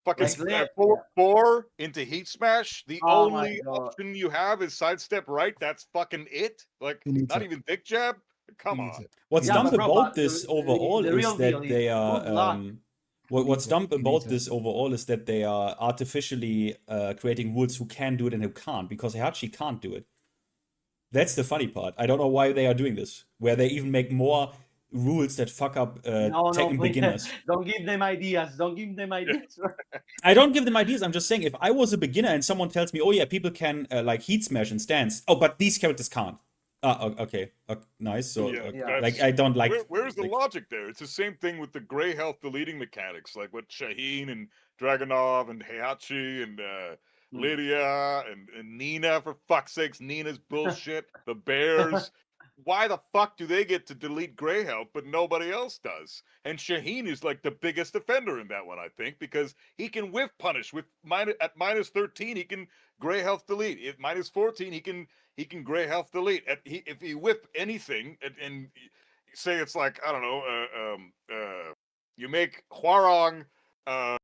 Fucking Like, 4 into heat smash. The Oh my only God. option you have is sidestep right. That's fucking it. Like He needs not it. even dick jab. Come He needs on. it. What's Yeah, dumb but bro, about but this the overall real is deal that is they are good luck. what's dumb He about needs this overall is that they are artificially creating rules who can do it and who can't, because Heihachi can't do it. That's the funny part. I don't know why they are doing this, where they even make more rules that fuck up Tekken please, beginners. Don't give them ideas. Don't give them ideas. I don't give them ideas. I'm just saying, if I was a beginner and someone tells me, "Oh yeah, people can like heat smash and stance," oh, but these characters can't. Okay, nice. So, like, I don't like. Where's the logic there? It's the same thing with the gray health deleting mechanics, like with Shaheen and Dragunov and Heihachi and Lydia and Nina. For fuck's sakes, Nina's bullshit. The Bears. Why the fuck do they get to delete gray health but nobody else does? And Shaheen is like the biggest offender in that one, I think, because he can whiff punish with at minus 13. He can gray health delete. At minus 14, he can gray health delete. If he whip anything and say it's like, I don't know, you make Hwarong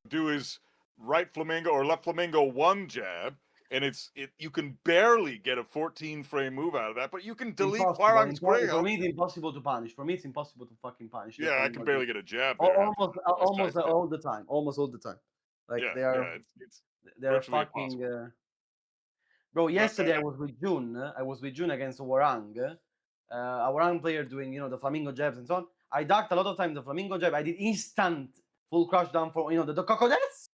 do his right flamingo or left flamingo 1 jab, and you can barely get a 14 frame move out of that, but you can delete Hwarong's gray health. For me, it's impossible to punish. For me, it's impossible to fucking punish. Yeah, I can barely get a jab there. Almost all the time. Almost all the time. Like they're fucking. Bro, yesterday I was with June. I was with June against Warang. A Warang player doing, the flamingo jabs and so on. I ducked a lot of times the flamingo jab. I did instant full crush down for the crocodiles.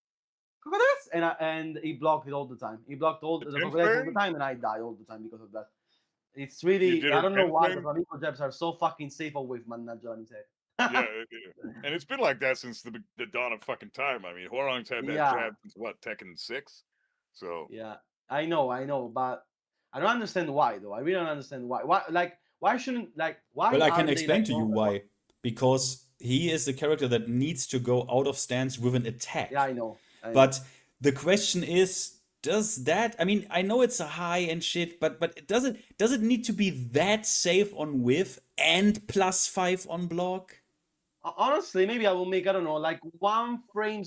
And he blocked it all the time. He blocked all the crocodiles all the time, and I die all the time because of that. It's really, I don't know why the flamingo jabs are so fucking safe with man. Yeah, and it's been like that since the dawn of fucking time. I mean, Hwarong's had that jab since what, Tekken 6? So yeah, I know, but I don't understand why though. I really don't understand why. Why shouldn't why? Well, I can explain to you why. Because he is the character that needs to go out of stance with an attack. Yeah, I know. But the question is, does that? I mean, I know it's a high and shit, but does it need to be that safe on whiff and +5 on block? Honestly, maybe I will make, I don't know, like 1 frame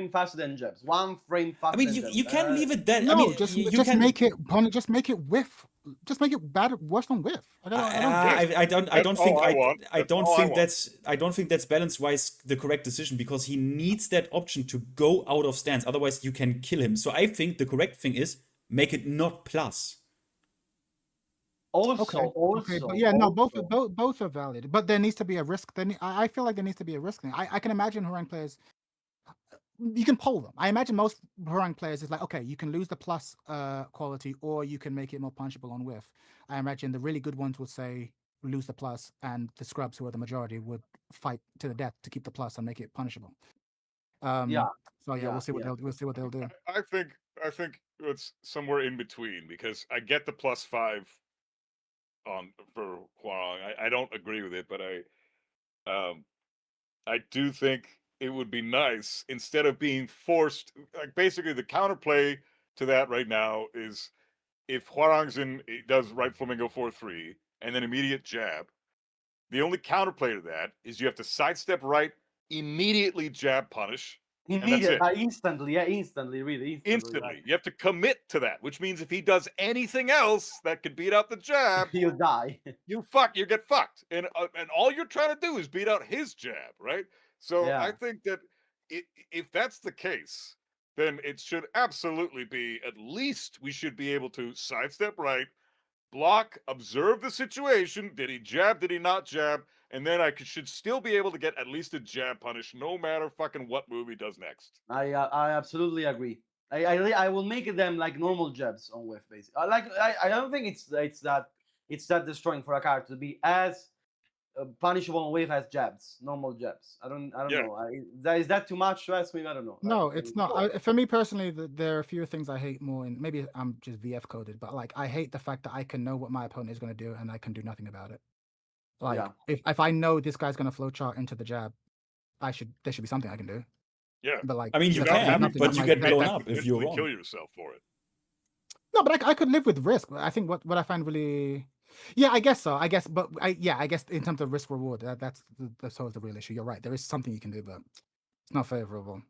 faster than jabs. 1 frame faster. I mean, you can't leave it that. No, I mean, just can make it whiff. Just make it worse than whiff. I don't think that's balance wise the correct decision, because he needs that option to go out of stance. Otherwise, you can kill him. So I think the correct thing is make it not plus. Okay, but yeah, no, both are valid. But there needs to be a risk. I feel like there needs to be a risk thing. I can imagine Hwarang players. You can poll them. I imagine most Hwarang players is like, okay, you can lose the plus quality, or you can make it more punishable on whiff. I imagine the really good ones would say lose the plus, and the scrubs, who are the majority, would fight to the death to keep the plus and make it punishable. So we'll see what they'll do. I think it's somewhere in between, because I get the +5 for Hwarong. I don't agree with it, but I do think it would be nice, instead of being forced, like basically the counterplay to that right now is if Hwarong's does right flamingo 4-3 and then immediate jab, the only counterplay to that is you have to sidestep right, immediately jab punish. Instantly, really. Instantly. You have to commit to that, which means if he does anything else that could beat out the jab, you die. You get fucked. And all you're trying to do is beat out his jab, right? So I think that if that's the case, then it should absolutely be, at least we should be able to sidestep right, block, observe the situation. Did he jab? Did he not jab? And then I should still be able to get at least a jab punish, no matter fucking what move he does next. I absolutely agree. I will make them like normal jabs on whiff, basically. I don't think it's that destroying for a character to be as punishable on whiff as jabs, normal jabs. I don't know. Is that too much to ask me? I don't know. No, it's not. For me personally, there are a few things I hate more, and maybe I'm just VF coded, but like I hate the fact that I can know what my opponent is going to do and I can do nothing about it. Like if I know this guy's going to flowchart into the jab, there should be something I can do. Yeah, but like, I mean, you can, but you get blown up if you kill yourself for it. No, but I could live with risk. I think what I find really, yeah, I guess so. I guess, but I guess in terms of risk reward, that's sort of the real issue. You're right. There is something you can do, but it's not favorable.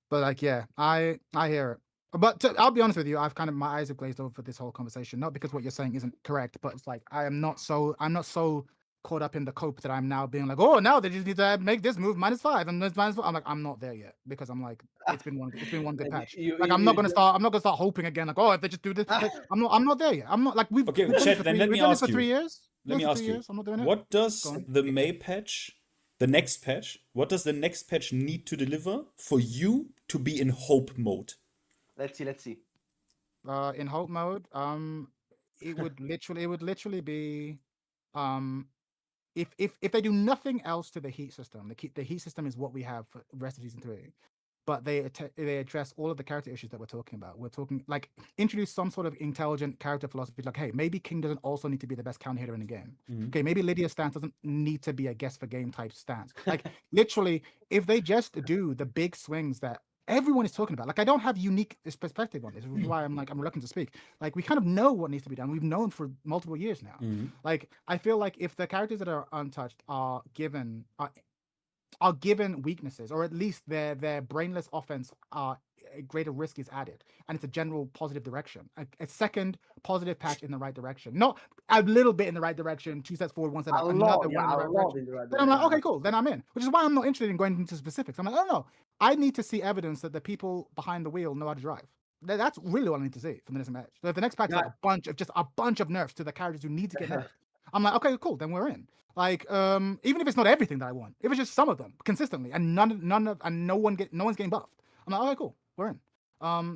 But like, yeah, I hear it. But I'll be honest with you, I've kind of, my eyes have glazed over for this whole conversation. Not because what you're saying isn't correct, but it's like I'm not so caught up in the cope that I'm now being like, oh, now they just need to make this move -5 and this -4. I'm like, I'm not there yet because I'm like, it's been one good patch. Like I'm not gonna start hoping again. Like, oh, if they just do this, like, I'm not there yet. I'm not like we've Okay, we've Chet, then let me ask you. 3 years. Let me ask you. I'm not doing it. What does the May patch, the next patch, what does the next patch need to deliver for you to be in hope mode? Let's see. In hope mode, it would literally be, if they do nothing else to the heat system, the heat system is what we have for the rest of season 3. But they address all of the character issues that we're talking about. We're talking like introduce some sort of intelligent character philosophy. Like, hey, maybe King doesn't also need to be the best counter hitter in the game. Okay, maybe Lydia's stance doesn't need to be a guess for game type stance. Like literally, if they just do the big swings that everyone is talking about. Like I don't have unique perspective on this, which is why I'm reluctant to speak. Like we kind of know what needs to be done. We've known for multiple years now. Like I feel like if the characters that are untouched are given weaknesses, or at least their brainless offense are a greater risk is added, and it's a general positive direction. A second positive patch in the right direction, not a little bit in the right direction, 2 steps forward, 1 step back, another one in the right direction. Then I'm like, okay, cool. Then I'm in. Which is why I'm not interested in going into specifics. I'm like, oh no, I need to see evidence that the people behind the wheel know how to drive. That's really what I need to see from the next match. So if the next patch is like a bunch of nerfs to the characters who need to get nerfed, I'm like, okay, cool, then we're in. Like, even if it's not everything that I want, if it's just some of them consistently, and no one's getting buffed, I'm like, okay, cool, we're in.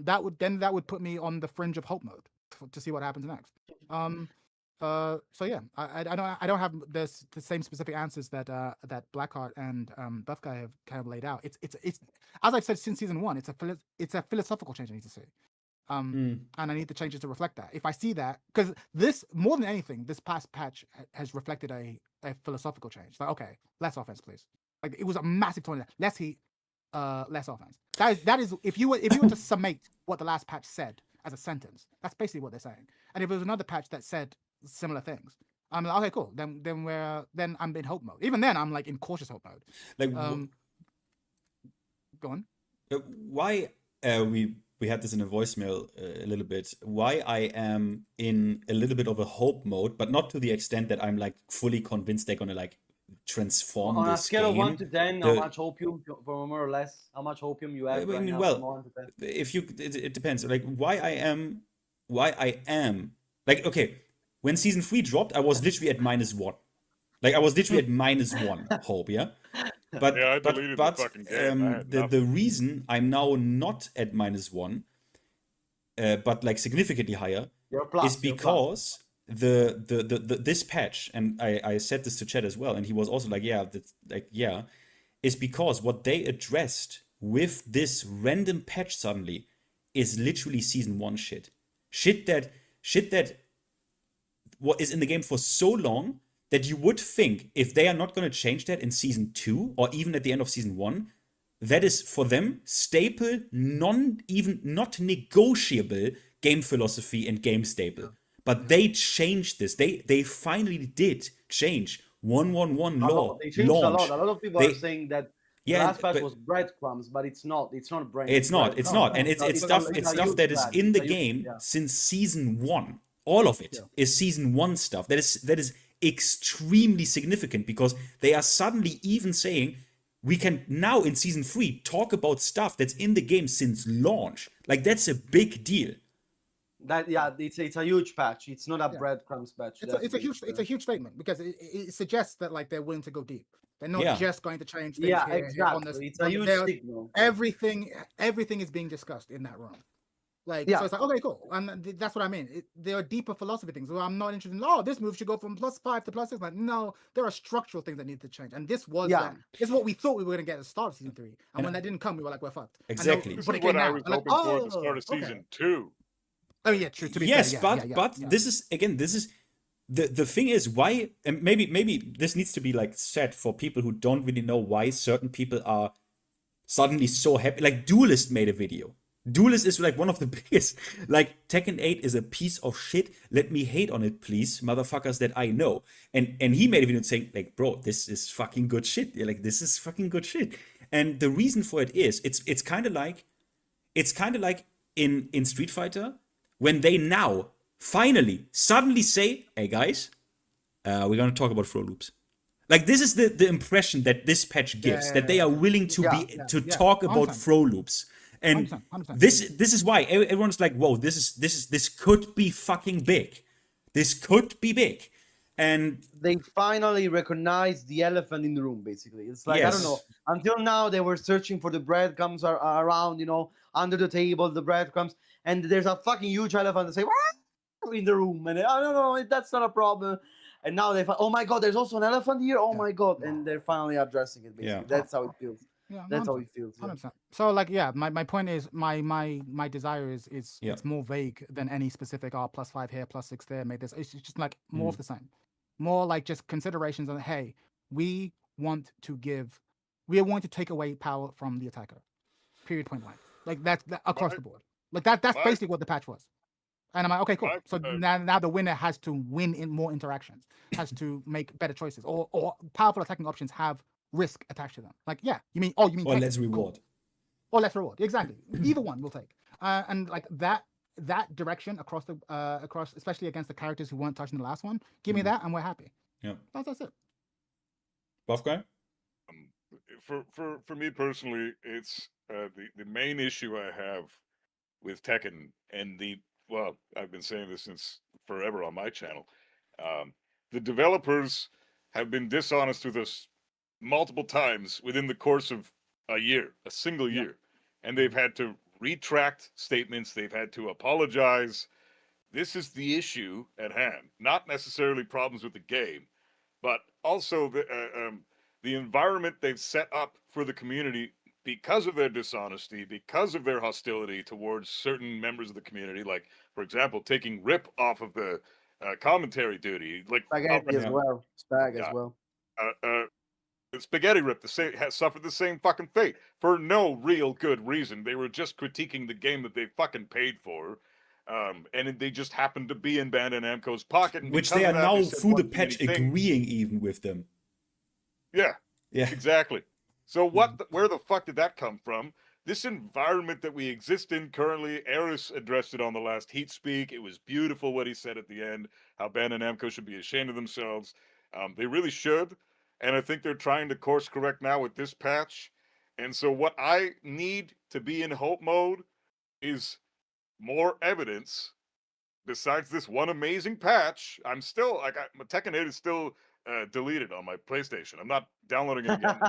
That would put me on the fringe of hope mode to see what happens next. So yeah, I don't have the same specific answers that Blackheart and Buff Guy have kind of laid out. It's as I've said since season 1, it's a philosophical change I need to see. And I need the changes to reflect that. If I see that, because this, more than anything, this past patch has reflected a philosophical change. Like, okay, less offense, please. Like it was a massive tone. Less heat, less offense. That is if you were to summate what the last patch said as a sentence, that's basically what they're saying. And if there was another patch that said similar things, I'm like, okay, cool. Then I'm in hope mode. Even then, I'm like in cautious hope mode. Like, go on. Why we had this in a voicemail a little bit. Why I am in a little bit of a hope mode, but not to the extent that I'm like fully convinced they're gonna like transform on this game. On a scale of 1 to 10, how much hopium, for more or less, how much hopium you have? I mean, well, if you, it depends. Like why I am, like, okay, when season 3 dropped, I was literally at -1. Like I was literally at -1 hope, yeah. But yeah, the reason I'm now not at -1, but like significantly higher, is because this patch, and I said this to Chet as well, and he was also like, yeah, is because what they addressed with this random patch suddenly is literally season 1 shit that what is in the game for so long that you would think if they are not going to change that in season 2 or even at the end of season 1, that is for them staple, not negotiable game philosophy and game staple. But they changed this. They finally did change 1-1-1 law. They changed launch. A lot of people are saying that the last patch was breadcrumbs, but it's not. It's not brain. It's not. And it's stuff that is in the game since season 1. All of it is season 1 stuff. That is extremely significant because they are suddenly even saying we can now in season 3 talk about stuff that's in the game since launch. Like that's a big deal. It's a huge patch. It's not a breadcrumbs patch. It's a huge statement because it suggests that like they're willing to go deep. They're not just going to change things. Yeah, exactly. It's a huge signal. Everything is being discussed in that room. Like, so it's like, okay, cool. And that's what I mean. There are deeper philosophy things. Well, I'm not interested in, this move should go from +5 to +6. Like, no, there are structural things that need to change. And this was this is what we thought we were going to get at the start of season 3. And when that didn't come, we were like, we're fucked. Exactly. This is what I was hoping for at the start of season 2. Oh, yeah, true. To be fair, but this is, again, the thing is why, and maybe this needs to be like said for people who don't really know why certain people are suddenly so happy. Like Duelist made a video Duelist is like one of the biggest. Like Tekken 8 is a piece of shit. Let me hate on it, please, motherfuckers that I know. And he made a video saying, like, bro, this is fucking good shit. Yeah, like, this is fucking good shit. And the reason for it is, it's kind of like in Street Fighter when they now finally suddenly say, hey guys, we're gonna talk about throw loops. Like, this is the impression that this patch gives, that they are willing to talk about throw loops. And 100%. this is why everyone's like, whoa, this could be fucking big. This could be big. And they finally recognized the elephant in the room, basically. It's like, yes. I don't know. Until now, they were searching for the breadcrumbs around, you know, under the table, the breadcrumbs. And there's a fucking huge elephant that say, what? In the room. And I don't know, that's not a problem. And now they find, oh my God, there's also an elephant here. Oh my God. And they're finally addressing it, basically. Yeah. That's how it feels. Yeah, that's how it feels. 100%. So, like, yeah, my point is, my desire is it's more vague than any specific, +5 here, +6 there, made this. It's just like more of the same. More like just considerations on, hey, we want to take away power from the attacker. Period, point blank. Like that's across the board. Like that's basically what the patch was. And I'm like, okay, cool. So now the winner has to win in more interactions, has to make better choices, or powerful attacking options have risk attached to them. Like, yeah, you mean or less reward. Cool. Or less reward, exactly. Either one we'll take. And like that direction across especially against the characters who weren't touching the last one, give me that and we're happy. Yeah, that's it. Buff guy. For me personally, it's the main issue I have with Tekken and I've been saying this since forever on my channel. The developers have been dishonest with us multiple times within the course of a single year. And they've had to retract statements. They've had to apologize. This is the issue at hand. Not necessarily problems with the game, but also the environment they've set up for the community because of their dishonesty, because of their hostility towards certain members of the community. Like, for example, taking Rip off of the commentary duty. Like Spaghetti as well. As well. Spaghetti Rip has suffered the same fucking fate for no real good reason. They were just critiquing the game that they fucking paid for, and they just happened to be in Bandai Namco's pocket. Which they are now through the patch agreeing even with them. Yeah, exactly. So where the fuck did that come from? This environment that we exist in currently, Eris addressed it on the last Heat Speak. It was beautiful what he said at the end, how Bandai Namco should be ashamed of themselves. They really should. And I think they're trying to course correct now with this patch. And so what I need to be in hope mode is more evidence besides this one amazing patch. I'm still, like, Tekken 8 is still deleted on my PlayStation. I'm not downloading it again.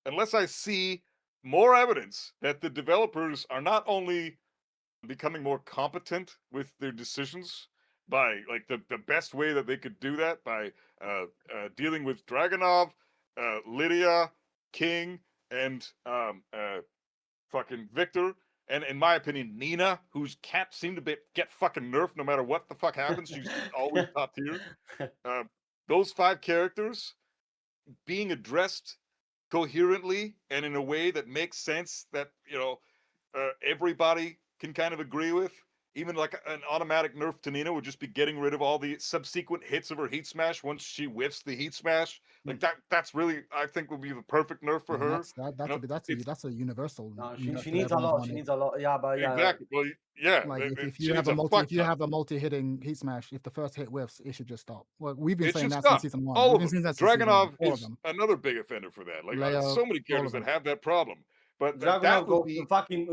Unless I see more evidence that the developers are not only becoming more competent with their decisions, by like the best way that they could do that by dealing with Dragunov, Lydia, King, and fucking Victor, and in my opinion, Nina, who's can't seem to get fucking nerfed no matter what the fuck happens. She's always top tier. Those 5 characters being addressed coherently and in a way that makes sense that, you know, everybody can kind of agree with. Even like an automatic nerf to Nina would just be getting rid of all the subsequent hits of her heat smash once she whiffs the heat smash. Like that's really, I think, would be the perfect nerf for her. That's a universal. No, she needs a lot. She needs a lot. Yeah, but yeah. Exactly. Well, yeah. Like if you have a multi-hitting heat smash, if the first hit whiffs, it should just stop. Well, we've been saying that since season 1. All of them. Dragunov is another big offender for that. Like so many characters that have that problem. But Dragunov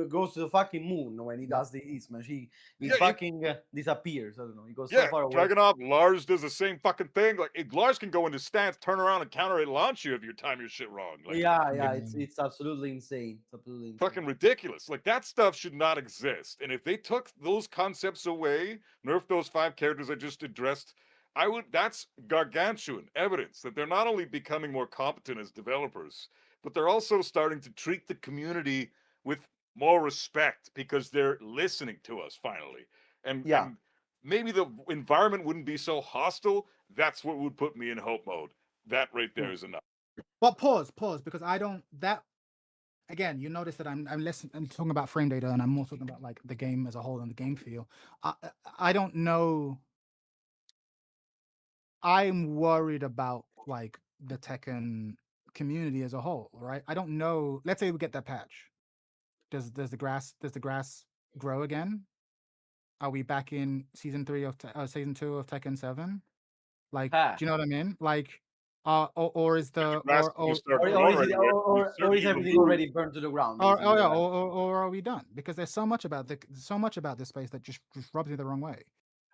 goes to the fucking moon when he does the heat smash. He fucking disappears. I don't know. He goes so far away. Dragunov, Lars does the same fucking thing. Like Lars can go into stance, turn around, and counter it, launch you if you time your shit wrong. Like, it's absolutely insane. It's absolutely insane. Fucking ridiculous. Like that stuff should not exist. And if they took those concepts away, nerf those 5 characters I just addressed, that's gargantuan evidence that they're not only becoming more competent as developers, but they're also starting to treat the community with more respect because they're listening to us finally. And maybe the environment wouldn't be so hostile. That's what would put me in hope mode. That right there is enough. But pause, because again, you notice that I'm talking about frame data, and I'm more talking about like the game as a whole and the game feel. I don't know. I'm worried about like the Tekken community as a whole, right? I don't know. Let's say we get that patch. Does the grass grow again? Are we back in season 2 of Tekken 7? Like, do you know what I mean? Like, or is the or is everything already burned to the ground? Or are we done? Because there's so much about this space that just rubs me the wrong way.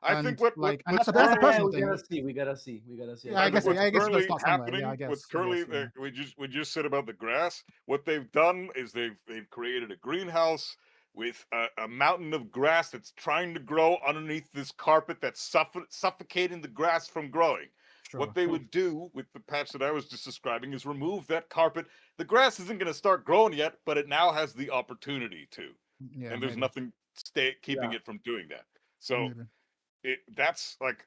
I think that's a personal thing. We gotta see. Yeah, I guess currently it's not happening. Yeah, I guess. What's currently we just said about the grass. What they've done is they've created a greenhouse with a mountain of grass that's trying to grow underneath this carpet that's suffocating the grass from growing. Sure. What they would do with the patch that I was just describing is remove that carpet. The grass isn't going to start growing yet, but it now has the opportunity to. Yeah, and there's nothing keeping it from doing that. So that's like,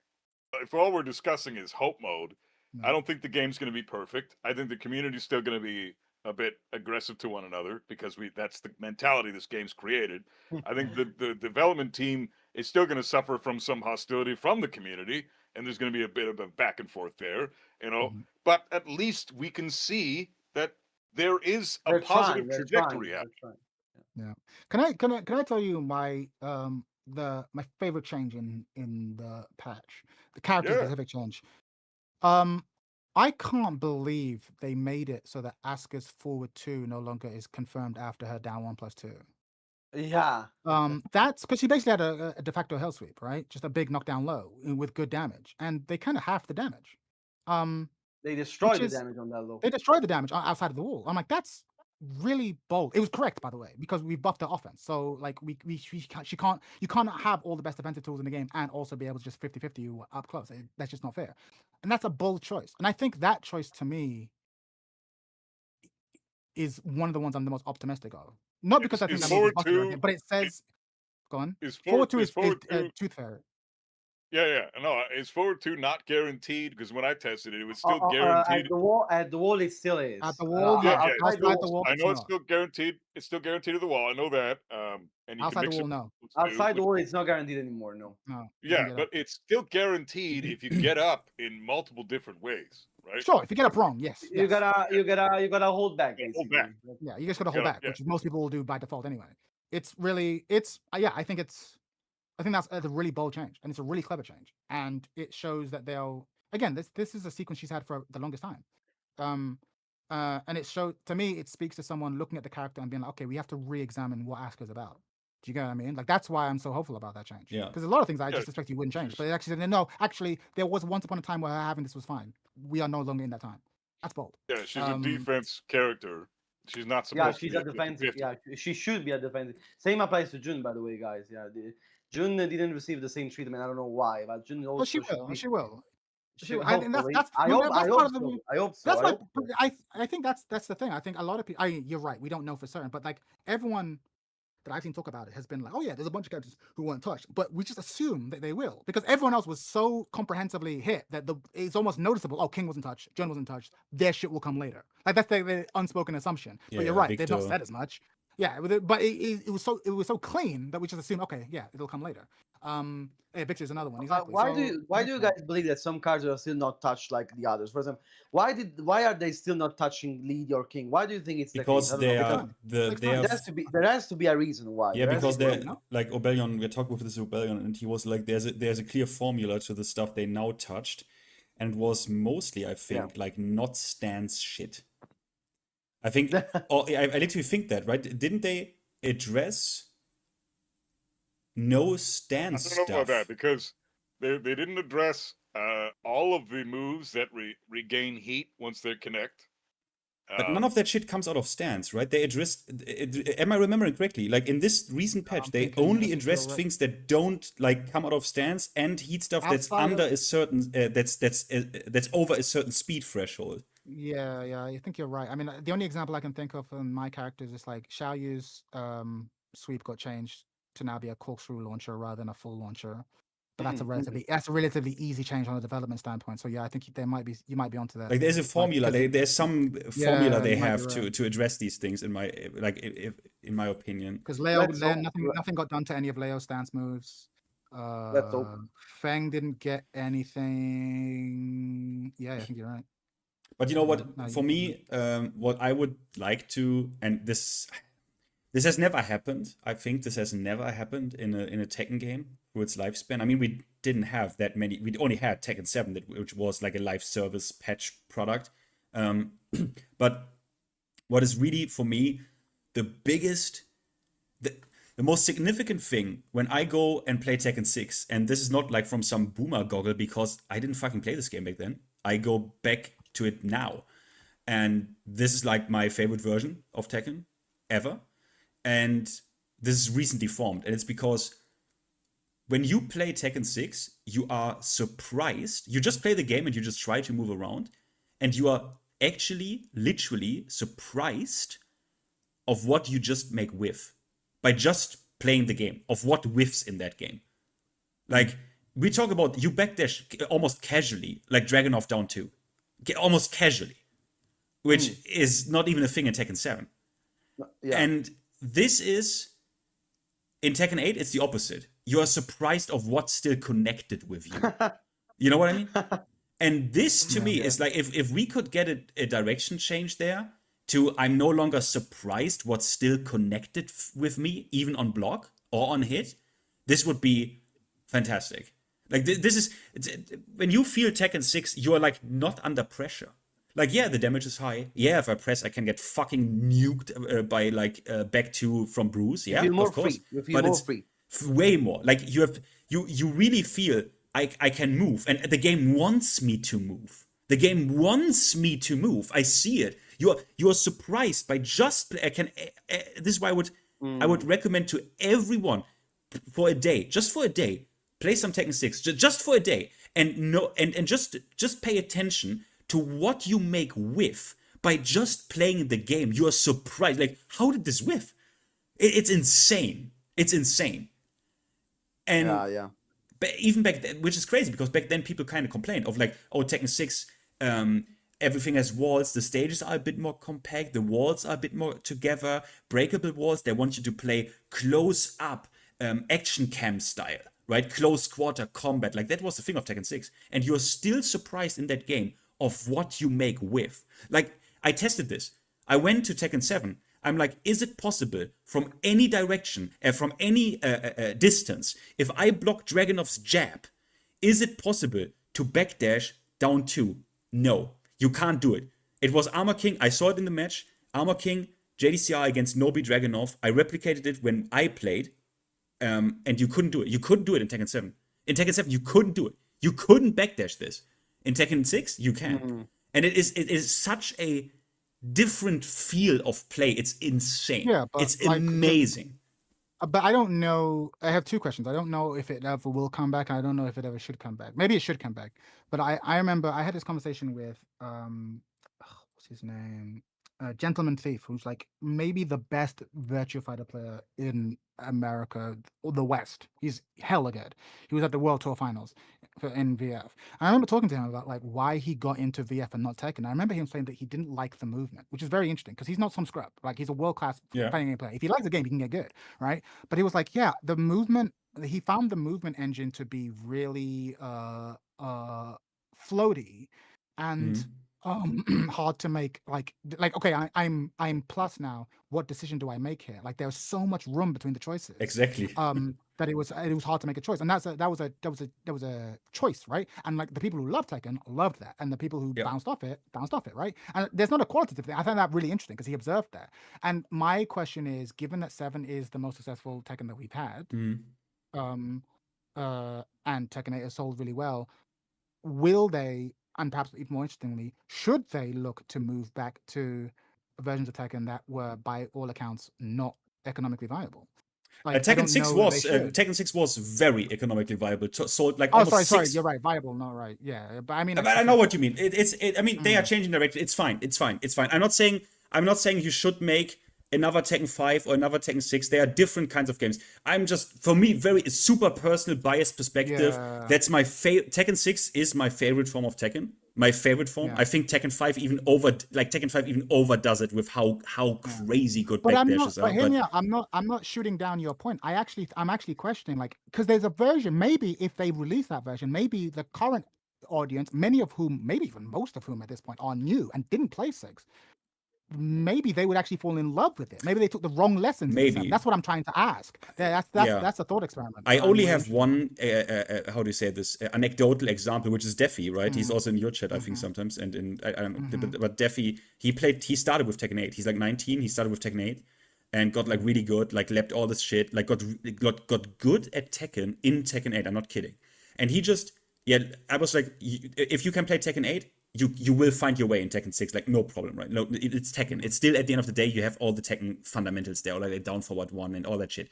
if all we're discussing is hope mode, I don't think the game's going to be perfect. I think the community's still going to be a bit aggressive to one another because that's the mentality this game's created. I think the development team is still going to suffer from some hostility from the community, and there's going to be a bit of a back and forth there, you know. But at least we can see that there is a positive trajectory happening. Yeah. Can I tell you my my favorite change in the patch, the character specific change? I can't believe they made it so that Asuka's forward 2 no longer is confirmed after her down 1+2. Yeah. That's because she basically had a de facto hell sweep, right? Just a big knockdown low with good damage, and they kind of half the damage. They destroyed the damage on that low. They destroyed the damage outside of the wall. I'm like, that's really bold. It was correct, by the way, because we buffed the offense. So like you can't have all the best defensive tools in the game and also be able to just 50-50 you up close. That's just not fair. And that's a bold choice. And I think that choice to me is one of the ones I'm the most optimistic of. Not because I think that, but it says, go on. Forward 2 is Tooth Fairy. Yeah. No, is forward 2 not guaranteed? Because when I tested it, it was still guaranteed. At the wall, it still is. At the wall, outside the wall, I know it's still guaranteed. It's still guaranteed at the wall. I know that. And you outside can mix the wall, no. Outside the wall, it's not guaranteed anymore. No. Yeah, but it's still guaranteed if you get up in multiple different ways, right? Sure, if you get up wrong, yes. You gotta hold back. Hold back. Yeah, you just gotta hold back, which most people will do by default anyway. It's really, I think that's a really bold change, and it's a really clever change, and it shows that this is a sequence she's had for the longest time, and to me it speaks to someone looking at the character and being like, okay, we have to re-examine what Asuka's about. Do you get what I mean? Like, that's why I'm so hopeful about that change. Yeah, because a lot of things I just expect you wouldn't change, but actually no, actually there was once upon a time where her having this was fine. We are no longer in that time. That's bold. Yeah, she's a defense character. She's not supposed to be a defensive. Yeah, she should be a defensive. Same applies to Jun, by the way, guys. Yeah, Jun didn't receive the same treatment. I don't know why, but Jun also. She will. I hope so. I think that's the thing. I think a lot of people. You're right. We don't know for certain, but like everyone that I've seen talk about it has been like, oh yeah, there's a bunch of characters who weren't touched, but we just assume that they will because everyone else was so comprehensively hit that it's almost noticeable. Oh, King wasn't touched, Jun wasn't touched. Their shit will come later. Like that's the unspoken assumption. But you're right. They've not said as much. Yeah, but it was so clean that we just assume, okay, yeah, it'll come later. Victor's another one. Exactly. Why do you guys believe that some cards are still not touched like the others? For example, why are they still not touching Lead or King? Why do you think it's because there has to be a reason why. Yeah, because they're like Obellion. We're talking with this Obellion, and he was like, there's a clear formula to the stuff they now touched, and was mostly, I think, like not stance shit. I think, I literally think that, right? Didn't they address no stance stuff? I don't know about that because they didn't address all of the moves that regain heat once they connect. But none of that shit comes out of stance, right? They addressed. Am I remembering correctly? Like in this recent patch, they only addressed things that don't like come out of stance and heat stuff that's under a certain that's over a certain speed threshold. Yeah, I think you're right. I mean, the only example I can think of in my characters is like Xiaoyu's sweep got changed to now be a corkscrew launcher rather than a full launcher. but that's a relatively easy change on a development standpoint. So yeah, I think you might be onto that. Like there's a formula, there's some formula they have to address these things in my in my opinion. Because Leo, nothing got done to any of Leo's stance moves. Feng didn't get anything. Yeah, I think you're right. But you know what? For me, what I would like to, and this has never happened. I think this has never happened in a Tekken game through its lifespan. I mean, we didn't have that many. We only had Tekken 7, which was like a live service patch product. But what is really for me the biggest, the most significant thing when I go and play Tekken 6, and this is not like from some boomer goggle because I didn't fucking play this game back then. I go back to it now, and this is like my favorite version of Tekken ever. And this is recently formed, and it's because when you play Tekken 6, you are surprised. You just play the game and you just try to move around, and you are actually, literally surprised of what you just make whiff by just playing the game, of what whiffs in that game. Like, we talk about you backdash almost casually, like Dragunov down 2. Almost casually, which is not even a thing in Tekken 7. Yeah. And this is, in Tekken 8, it's the opposite. You are surprised of what's still connected with you. You know what I mean? And this, to me, is like, if we could get a direction change there to I'm no longer surprised what's still connected with me, even on block or on hit, this would be fantastic. Like, this is, when you feel Tekken 6, you are, like, not under pressure. Like, yeah, the damage is high. Yeah, if I press, I can get fucking nuked by, like, back 2 from Bruce. Yeah, of course. But it's way more. Like, you really feel I can move. And the game wants me to move. The game wants me to move. I see it. You are surprised by just, this is why I would recommend to everyone for a day, just for a day, play some Tekken 6 just for a day, and just pay attention to what you make whiff by just playing the game. You are surprised, like, how did this whiff? It's insane. It's insane. And but even back then, which is crazy because back then people kind of complained of like, oh, Tekken 6, everything has walls, the stages are a bit more compact, the walls are a bit more together, breakable walls. They want you to play close up, action cam style. Right? Close quarter combat. Like, that was the thing of Tekken 6. And you're still surprised in that game of what you make with. Like, I tested this. I went to Tekken 7. I'm like, is it possible from any direction, from any distance, if I block Dragunov's jab, is it possible to backdash down 2? No, you can't do it. It was Armor King. I saw it in the match. Armor King, JDCR against Nobi Dragunov. I replicated it when I played. And you couldn't do it. You couldn't do it in Tekken 7. In Tekken 7, you couldn't do it. You couldn't backdash this. In Tekken 6, you can. And it is such a different feel of play. It's insane. Yeah, but it's like, amazing. But I don't know. I have 2 questions. I don't know if it ever will come back. I don't know if it ever should come back. Maybe it should come back. But I remember I had this conversation with what's his name? Gentleman Thief, who's like maybe the best Virtua Fighter player in America or the West. He's hella good. He was at the World Tour Finals in VF. I remember talking to him about like why he got into VF and not Tekken. I remember him saying that he didn't like the movement, which is very interesting because he's not some scrub. Like, he's a world-class fighting game player. If he likes the game, he can get good, right? But he was like, yeah, the movement. He found the movement engine to be really floaty and. Hard to make like okay, I'm plus now. What decision do I make here? Like, there's so much room between the choices. Exactly. That it was hard to make a choice, and that was a choice, right? And like the people who loved Tekken loved that, and the people who bounced off it, right? And there's not a qualitative thing. I found that really interesting because he observed that. And my question is, given that 7 is the most successful Tekken that we've had, and Tekken 8 has sold really well, will they? And perhaps even more interestingly, should they look to move back to versions of Tekken that were, by all accounts, not economically viable? Like, Tekken 6 was very economically viable. So like, sorry, you're right. Viable, not right. Yeah, but I mean, I know what you mean. I mean, they are changing direction. It's fine. I'm not saying you should make another Tekken 5 or another Tekken 6. They are different kinds of games. I'm just, for me, very super personal biased perspective. Yeah. That's my favorite. Tekken 6 is my favorite form of Tekken. My favorite form. Yeah. I think Tekken 5 even overdoes it with how crazy good But backdashes are. But hear me out. I'm not shooting down your point. I'm actually questioning, like, because there's a version. Maybe if they release that version, maybe the current audience, many of whom, maybe even most of whom at this point, are new and didn't play 6. Maybe they would actually fall in love with it. Maybe they took the wrong lessons. Maybe. That's what I'm trying to ask. That's a thought experiment. I only have one, how do you say this, anecdotal example, which is Defi, right? He's also in your chat, I think, sometimes. And but Defi, he started with Tekken 8. He's like 19. He started with Tekken 8 and got like really good, like leapt all this shit, like got good at Tekken in Tekken 8. I'm not kidding. And he just, I was like, if you can play Tekken 8, you will find your way in Tekken 6, like no problem, right? No, it's Tekken. It's still, at the end of the day, you have all the Tekken fundamentals there, like down forward 1 and all that shit.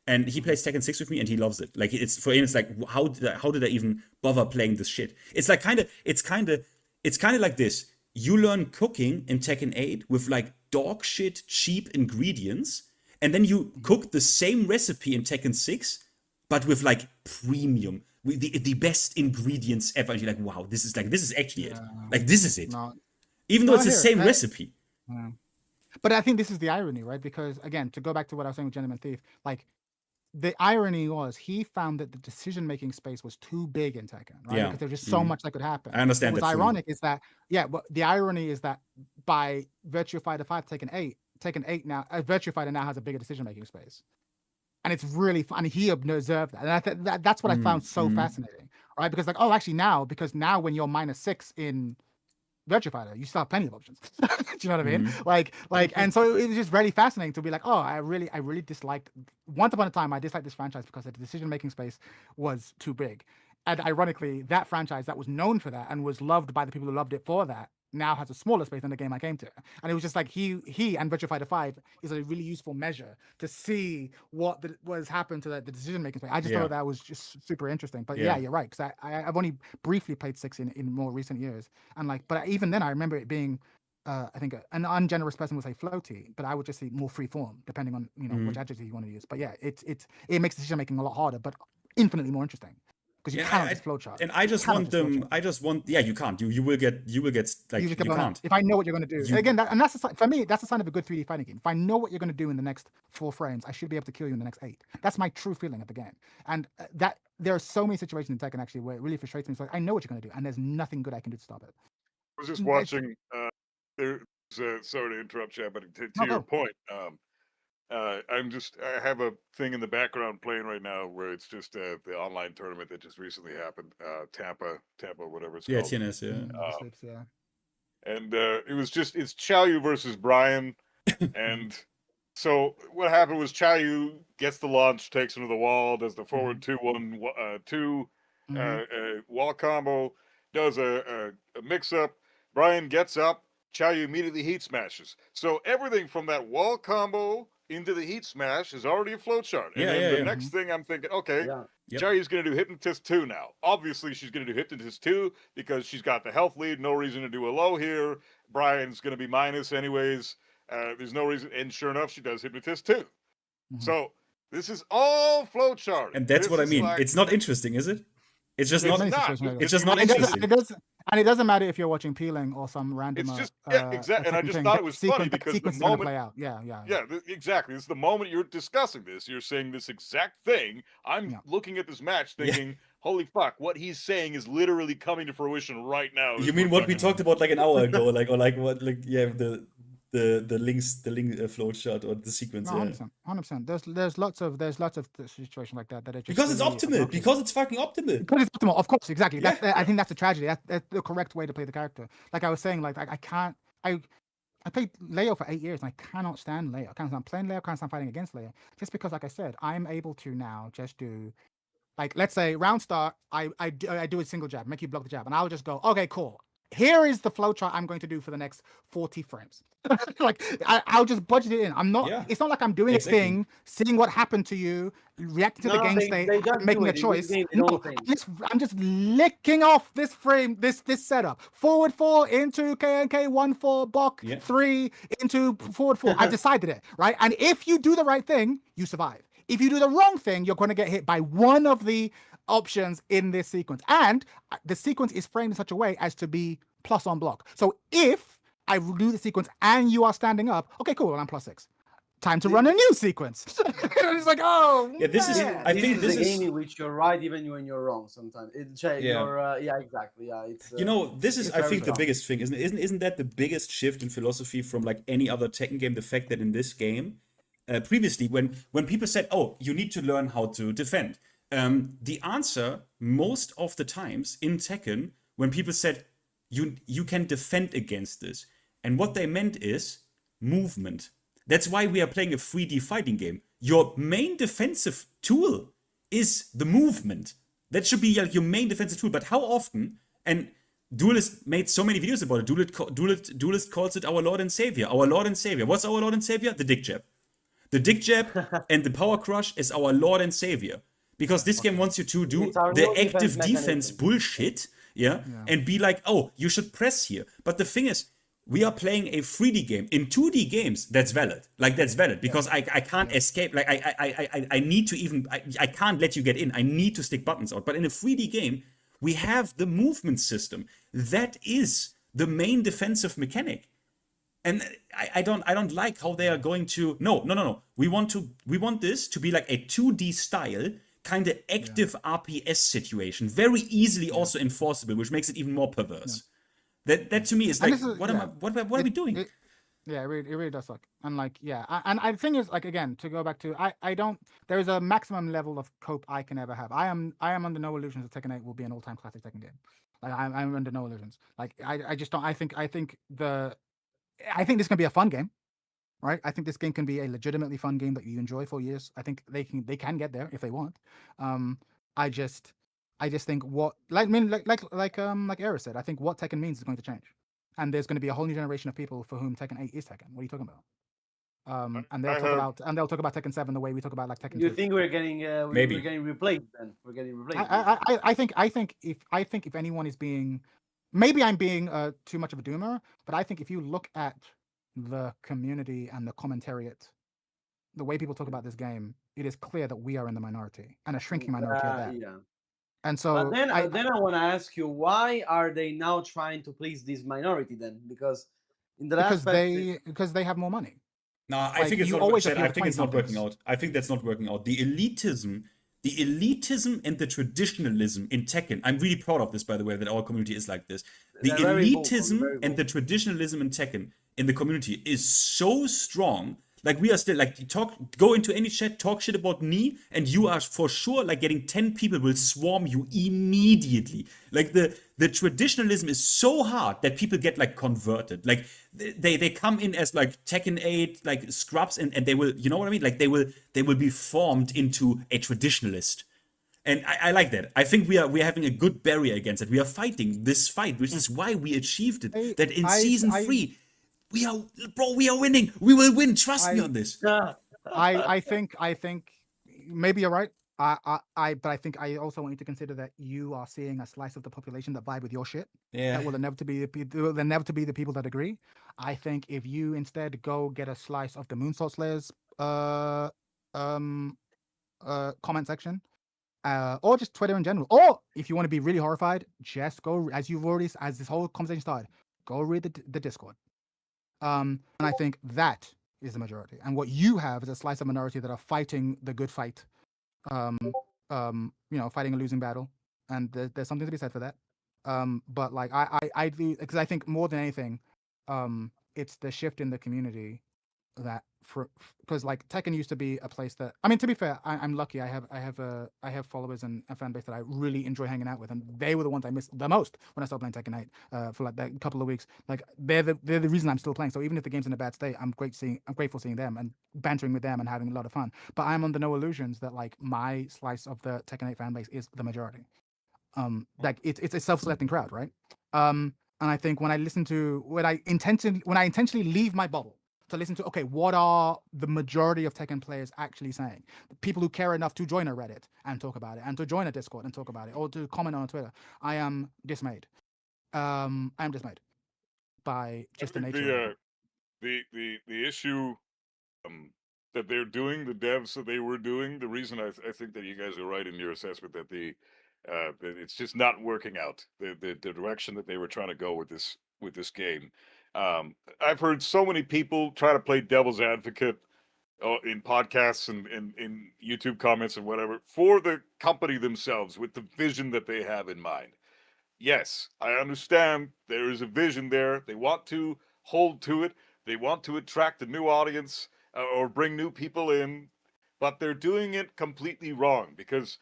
And he plays Tekken 6 with me, and he loves it. Like, it's for him, it's like, how did I even bother playing this shit? It's like it's kind of like this. You learn cooking in Tekken 8 with like dog shit cheap ingredients, and then you cook the same recipe in Tekken 6, but with like premium, with the best ingredients ever. And you're like, wow, this is actually it. Like, this is it. Even though it's the same recipe. Yeah. But I think this is the irony, right? Because again, to go back to what I was saying with Gentleman Thief, like, the irony was he found that the decision-making space was too big in Tekken, right? Yeah. Because there's just so much that could happen. I understand that. What's ironic is that, but the irony is that by Virtua Fighter 5, Tekken 8 now, Virtua Fighter now has a bigger decision-making space. And it's really fun. And he observed that. And that's what I found so fascinating, right? Because like, oh, actually now when you're -6 in Virtua Fighter, you still have plenty of options. Do you know what I mean? Like, and so it was just really fascinating to be like, oh, I really disliked. Once upon a time, I disliked this franchise because the decision-making space was too big. And ironically, that franchise that was known for that and was loved by the people who loved it for that now has a smaller space than the game I came to. And it was just like he and Virtua Fighter 5 is a really useful measure to see what was happened to the decision-making space. I just thought that was just super interesting. But yeah, you're right, because I've only briefly played 6 in more recent years. And like, but even then I remember it being I think an ungenerous person would say floaty, but I would just say more free form, depending on which adjective you want to use. But yeah, it makes decision-making a lot harder, but infinitely more interesting. Because you cannot just flowchart. And I just want them. You can't. You will get like you can't. If I know what you're going to do, again, that's for me. That's a sign of a good 3D fighting game. If I know what you're going to do in the next 4 frames, I should be able to kill you in the next 8. That's my true feeling of the game. And that there are so many situations in Tekken actually where it really frustrates me. It's like I know what you're going to do, and there's nothing good I can do to stop it. I was just watching. Sorry to interrupt, Chad, but to your point. I have a thing in the background playing right now where it's just the online tournament that just recently happened, Tampa, whatever it's called. TNS, And it's Chaoyu versus Brian, and so what happened was Chaoyu gets the launch, takes him to the wall, does the forward 2-1-2 wall combo, does a mix-up. Brian gets up, Chaoyu immediately heat smashes. So everything from that wall combo into the heat smash is already a flowchart. And then the next thing I'm thinking, okay, Chaoyu's going to do Hypnotist 2 now. Obviously, she's going to do Hypnotist 2 because she's got the health lead. No reason to do a low here. Brian's going to be minus anyways. There's no reason. And sure enough, she does Hypnotist 2. So this is all flowchart. And that's what I mean. Like, it's not interesting, is it? It's just not. It's just not interesting. And it doesn't matter if you're watching Peeling or some random. It's just exactly. And I just thought it was funny because the moment play out. Exactly. It's the moment you're discussing this. You're saying this exact thing. I'm looking at this match, thinking, "Holy fuck! What he's saying is literally coming to fruition right now." You mean what we talked about like an hour ago, the link flowchart or the sequence? No, 100%. There's lots of situations like that are just because it's optimal. Because it's fucking optimal. Because it's optimal, of course, exactly. I think that's a tragedy. That's the correct way to play the character. Like I was saying, like I can't. I played Leo for 8 years and I cannot stand Leo. I can't stand playing Leo. I can't stand fighting against Leo. Just because, like I said, I'm able to now just do. Like, let's say round start, I do a single jab, make you block the jab, and I'll just go, okay, cool. here is the flowchart I'm going to do for the next 40 frames. Like I'll just budget it in. I'm not. Yeah, It's not like I'm doing exactly. a thing, seeing what happened to you, reacting to the game state, they just making do a it. In choice. this game, they No, don't think. I'm just licking off this frame, this setup. Forward 4 into KNK 1-4 block 3 into forward 4. I've decided it, right? And if you do the right thing, you survive. If you do the wrong thing, you're going to get hit by one of the options in this sequence. And the sequence is framed in such a way as to be plus on block. So if I do the sequence and you are standing up, okay, cool, well, I'm +6. Time to run a new sequence. It's like, oh, yeah, this is. I think this is a game is. in which you're right even when you're wrong. Sometimes yeah, exactly. Yeah, it's. You know, this is I think the biggest thing, isn't that the biggest shift in philosophy from like any other Tekken game? The fact that in this game, previously when people said, "Oh, you need to learn how to defend," the answer most of the times in Tekken when people said, "You can defend against this," and what they meant is movement. That's why we are playing a 3D fighting game. Your main defensive tool is the movement. That should be like your main defensive tool. But how often, and Duelist made so many videos about it, Duelist calls it our Lord and Savior. Our Lord and Savior. What's our Lord and Savior? The dick jab. The dick jab and the power crush is our Lord and Savior. Because this game wants you to do the active defense bullshit, and be like, oh, you should press here. But the thing is, we are playing a 3D game. In 2D games, that's valid. Like, that's valid because I can't escape. Like, I need to even, I can't let you get in. I need to stick buttons out. But in a 3D game, we have the movement system. That is the main defensive mechanic. And I don't like how they are going to, no. We want this to be like a 2D style, kind of active RPS situation. Very easily also enforceable, which makes it even more perverse. That to me is like, what are we doing? It really does suck. And like, and I think is like, again, to go back to, there is a maximum level of cope I can ever have. I am under no illusions that Tekken 8 will be an all-time classic Tekken game. Like, I'm under no illusions. Like, I just don't, I think this can be a fun game, right? I think this game can be a legitimately fun game that you enjoy for years. I think they can get there if they want. I just think what, like Era said, I think what Tekken means is going to change, and there's going to be a whole new generation of people for whom Tekken 8 is Tekken. What are you talking about? And they'll talk about Tekken 7 the way we talk about like Tekken 2. You think we're getting Maybe we're getting replaced then? We're getting replaced. I think if anyone is being, maybe I'm being too much of a doomer, but I think if you look at the community and the commentariat, the way people talk about this game, it is clear that we are in the minority and a shrinking minority at that. Yeah. And so but then I want to ask you, why are they now trying to please this minority then? Because in the last because they have more money. No, I think it's not. I think it's not working out. I think that's not working out. The elitism and the traditionalism in Tekken. I'm really proud of this, by the way, that our community is like this. The elitism and the traditionalism in Tekken in the community is so strong. Like, we are still like, go into any chat, talk shit about me, and you are for sure like getting 10 people will swarm you immediately. Like, the traditionalism is so hard that people get like converted. Like, they come in as like Tekken 8 like scrubs, and they will, you know what I mean? Like, they will be formed into a traditionalist. And I like that. I think we're having a good barrier against it. We are fighting this fight, which is why we achieved it. That in season 3. We are winning. We will win. Trust me on this. I think maybe you're right. But I think I also want you to consider that you are seeing a slice of the population that vibe with your shit. Yeah. That will inevitably be the people that agree. I think if you instead go get a slice of the Moonsault Slayers comment section, or just Twitter in general, or if you want to be really horrified, just go, as this whole conversation started, go read the Discord. And I think that is the majority. And what you have is a slice of minority that are fighting the good fight, fighting a losing battle. And there's something to be said for that. But like I do, because I think more than anything, it's the shift in the community that because like Tekken used to be a place that, I mean, to be fair, I'm lucky. I have followers and a fan base that I really enjoy hanging out with, and they were the ones I missed the most when I started playing Tekken 8 for like that couple of weeks. Like, they're the reason I'm still playing. So even if the game's in a bad state, I'm grateful seeing them and bantering with them and having a lot of fun. But I'm under no illusions that like my slice of the Tekken 8 fan base is the majority. Like, it's a self-selecting crowd, right? And I think when I intentionally leave my bubble to listen to, okay, what are the majority of Tekken players actually saying? People who care enough to join a Reddit and talk about it, and to join a Discord and talk about it, or to comment on Twitter. I am dismayed. I am dismayed by just the nature of it. The issue that they're doing, the devs that they were doing, the reason I think that you guys are right in your assessment that that it's just not working out, the direction that they were trying to go with this game. I've heard so many people try to play devil's advocate in podcasts and in YouTube comments and whatever for the company themselves with the vision that they have in mind. Yes, I understand there is a vision there. They want to hold to it. They want to attract a new audience or bring new people in, but they're doing it completely wrong because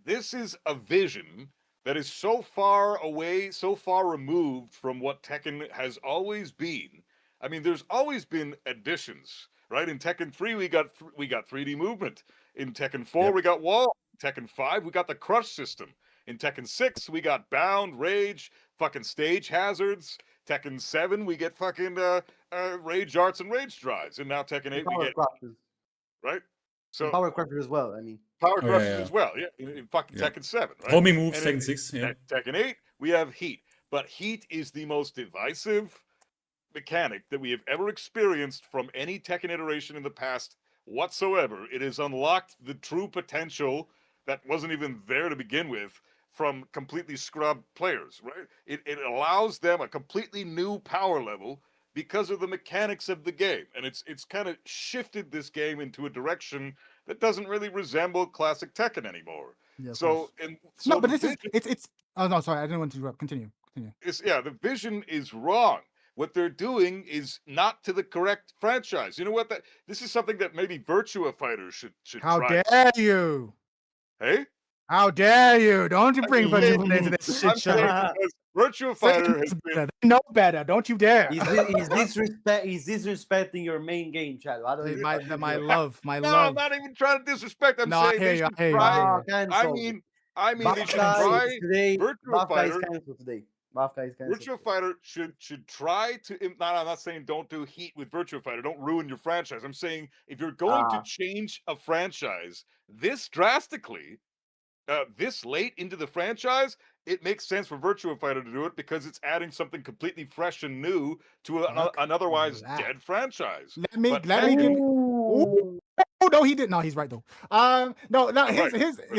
this is a vision that is so far away, so far removed from what Tekken has always been. I mean, there's always been additions, right? In Tekken 3, we got 3D movement. In Tekken 4, we got wall. In Tekken 5, we got the crush system. In Tekken 6, we got bound, rage, fucking stage hazards. Tekken 7, we get fucking rage arts and rage drives. And now Tekken 8, we get crushes. Right? So power crushes as well. I mean, power crushes as well. Yeah, in fucking Tekken 7, right? Homing moves, And Tekken 6. Yeah. Tekken 8, we have heat. But heat is the most divisive mechanic that we have ever experienced from any Tekken iteration in the past whatsoever. It has unlocked the true potential that wasn't even there to begin with from completely scrubbed players, right? It allows them a completely new power level because of the mechanics of the game. And it's kind of shifted this game into a direction that doesn't really resemble classic Tekken anymore. Yeah, so no, but this is it's oh no, sorry, I didn't want to interrupt. Continue. The vision is wrong. What they're doing is not to the correct franchise. You know what? This is something that maybe Virtua Fighter should How try. dare you? Hey? How dare you? Don't you bring Virtua Fighter into this shit show? Virtua Fighter has been... They know better. Don't you dare. He's disrespecting your main game, Chad. I don't my love. No, I'm not even trying to disrespect. I'm saying they should try. I mean, they should try Virtua Fighter. Virtua Fighter should try to. I'm not saying don't do heat with Virtua Fighter. Don't ruin your franchise. I'm saying if you're going to change a franchise this drastically, this late into the franchise, it makes sense for Virtua Fighter to do it because it's adding something completely fresh and new to an otherwise dead franchise. Let me. Oh no, he didn't. No, he's right though.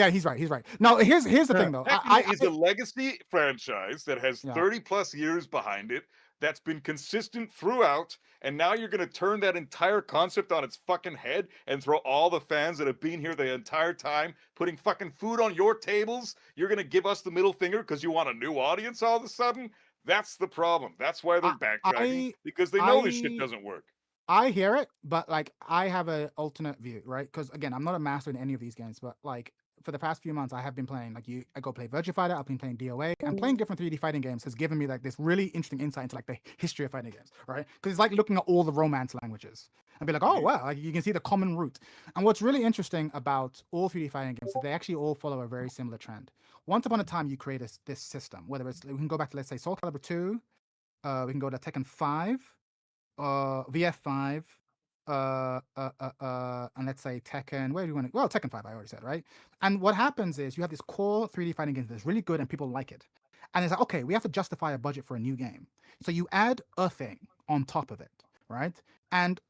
He's right. No, here's the thing though. It's a legacy franchise that has 30 plus years behind it. That's been consistent throughout, and now you're going to turn that entire concept on its fucking head and throw all the fans that have been here the entire time putting fucking food on your tables. You're going to give us the middle finger because you want a new audience all of a sudden? That's the problem. That's why they're backtracking, because they know this shit doesn't work. I hear it, but like I have an alternate view, right? Because again, I'm not a master in any of these games, but like for the past few months, I have been playing I go play Virtua Fighter, I've been playing DOA, and playing different 3D fighting games has given me like this really interesting insight into like the history of fighting games, right? Because it's like looking at all the Romance languages and be like, oh wow, like you can see the common root. And what's really interesting about all 3D fighting games is they actually all follow a very similar trend. Once upon a time, you create this system, whether it's we can go back to let's say Soul Calibur 2, we can go to Tekken 5, VF5. And let's say Tekken, where do you want to? Well, Tekken 5, I already said, right? And what happens is you have this core 3D fighting game that's really good and people like it. And it's like, okay, we have to justify a budget for a new game. So you add a thing on top of it, right? And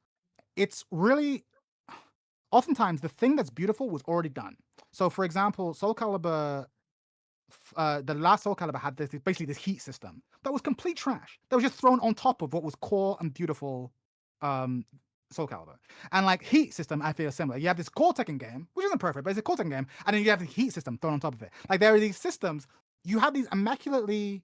it's really, oftentimes the thing that's beautiful was already done. So for example, Soul Calibur, the last Soul Calibur had basically this heat system that was complete trash. That was just thrown on top of what was core and beautiful Soul Calibur. And like heat system, I feel similar. You have this core Tekken game, which isn't perfect, but it's a core Tekken game, and then you have the heat system thrown on top of it. Like there are these systems, you have these immaculately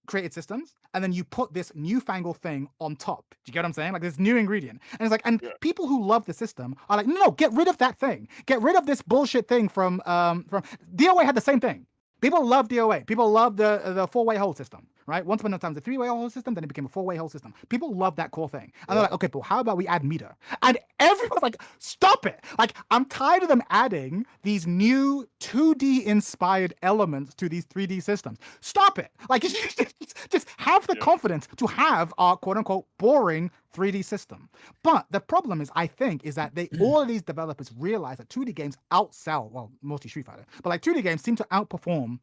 created systems, and then you put this newfangled thing on top. Do you get what I'm saying? Like this new ingredient. And it's like, people who love the system are like, no, get rid of that thing. Get rid of this bullshit thing from DOA had the same thing. People love DOA. People love the 4-way hold system, right? Once upon a time, the 3-way hold system, then it became a 4-way hold system. People love that core thing. And they're like, okay, but how about we add meter? And everyone's like, stop it. Like, I'm tired of them adding these new 2D inspired elements to these 3D systems. Stop it. Like, just have the confidence to have our quote unquote boring 3D system. But the problem is, I think, is that all of these developers realize that 2D games outsell, well, mostly Street Fighter, but like 2D games seem to outperform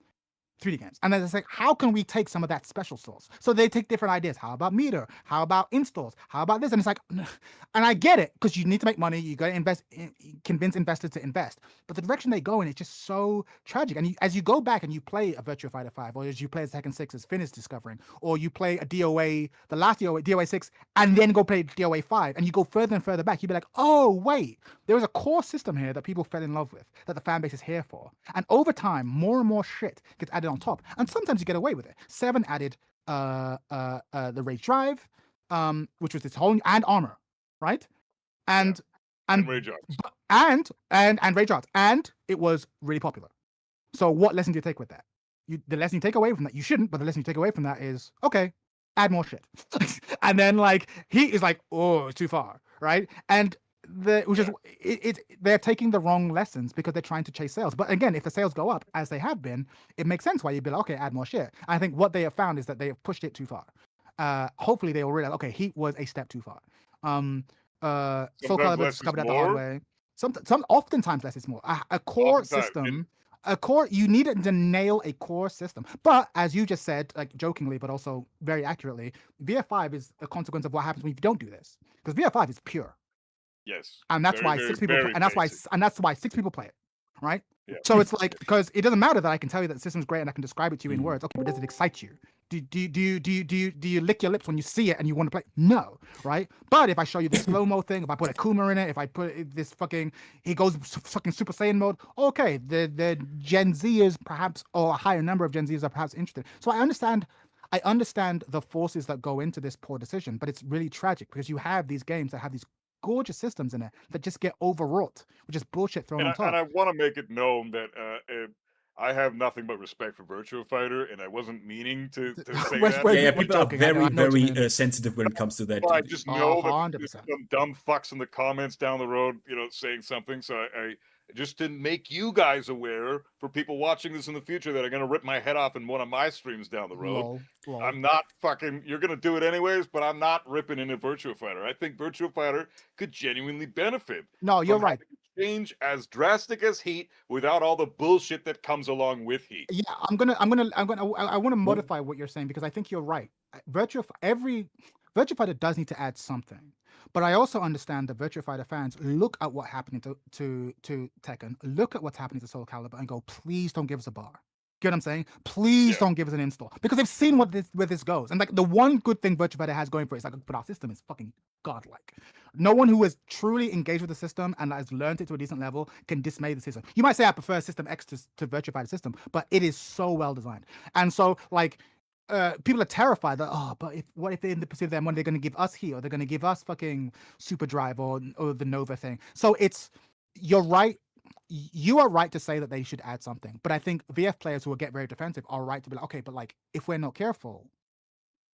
3D games. And then it's like, how can we take some of that special sauce? So they take different ideas. How about meter? How about installs? How about this? And it's like, and I get it, because you need to make money. You got to invest, convince investors to invest. But the direction they go in is just so tragic. And as you go back and you play a Virtua Fighter 5, or as you play a Tekken 6 as Finn is discovering, or you play a DOA, the last DOA 6, and then go play DOA 5, and you go further and further back, you'd be like, oh, wait, there was a core system here that people fell in love with, that the fan base is here for. And over time, more and more shit gets added on top, and sometimes you get away with it. 7 added the Rage Drive, which was this whole, and armor, right? And Rage Arts. and Rage Arts, and it was really popular. So what lesson do you take with that? The lesson you take away from that, you shouldn't, but the lesson you take away from that is, okay, add more shit. And then like he is like, oh, it's too far, right? And they're taking the wrong lessons because they're trying to chase sales. But again, if the sales go up as they have been, it makes sense why you'd be like, okay, add more shit. And I think what they have found is that they have pushed it too far. Hopefully they will realize, okay, Heat was a step too far. Soul Calibur discovered that the hard way. Oftentimes less is more. A core system. A core, you need to nail a core system. But as you just said, like jokingly, but also very accurately, VF5 is a consequence of what happens when you don't do this. Because VF5 is pure. Yes. And that's why 6 people play, and that's why 6 people play it, right? Yeah. So it's like, because it doesn't matter that I can tell you that the system's great and I can describe it to you in words. Okay, but does it excite you? Do you lick your lips when you see it and you want to play? No, right? But if I show you the slow-mo thing, if I put a Kuma in it, if I put this fucking, he goes fucking Super Saiyan mode, okay, the Gen Zers perhaps, or a higher number of Gen Zers are perhaps interested. So I understand the forces that go into this poor decision, but it's really tragic because you have these games that have these gorgeous systems in it that just get overwrought, which is bullshit thrown on top. And I want to make it known that I have nothing but respect for Virtua Fighter, and I wasn't meaning to say that. Yeah, people are very sensitive when it comes to that. Well, I just know that there's some dumb fucks in the comments down the road, saying something. So I just didn't make you guys aware for people watching this in the future that are going to rip my head off in one of my streams down the road. Lol. I'm not fucking, you're going to do it anyways, but I'm not ripping into Virtua Fighter. I think Virtua Fighter could genuinely benefit. No, you're right. Change as drastic as Heat without all the bullshit that comes along with Heat. Yeah, I want to modify what you're saying because I think you're right. Virtua Fighter does need to add something. But I also understand that Virtua Fighter fans look at what happened to Tekken, look at what's happening to Soul Calibur, and go, please don't give us a bar. Get what I'm saying? Please don't give us an install. Because they've seen where this goes. And like the one good thing Virtua Fighter has going for it is like, but our system is fucking godlike. No one who has truly engaged with the system and has learned it to a decent level can dismay the system. You might say I prefer System X to Virtua Fighter system, but it is so well designed. And so like people are terrified that, but what if in the pursuit of them, when they're going to give us Heat, or they're going to give us fucking Super Drive or the Nova thing. So you're right. You are right to say that they should add something, but I think VF players who will get very defensive are right to be like, okay, but like if we're not careful,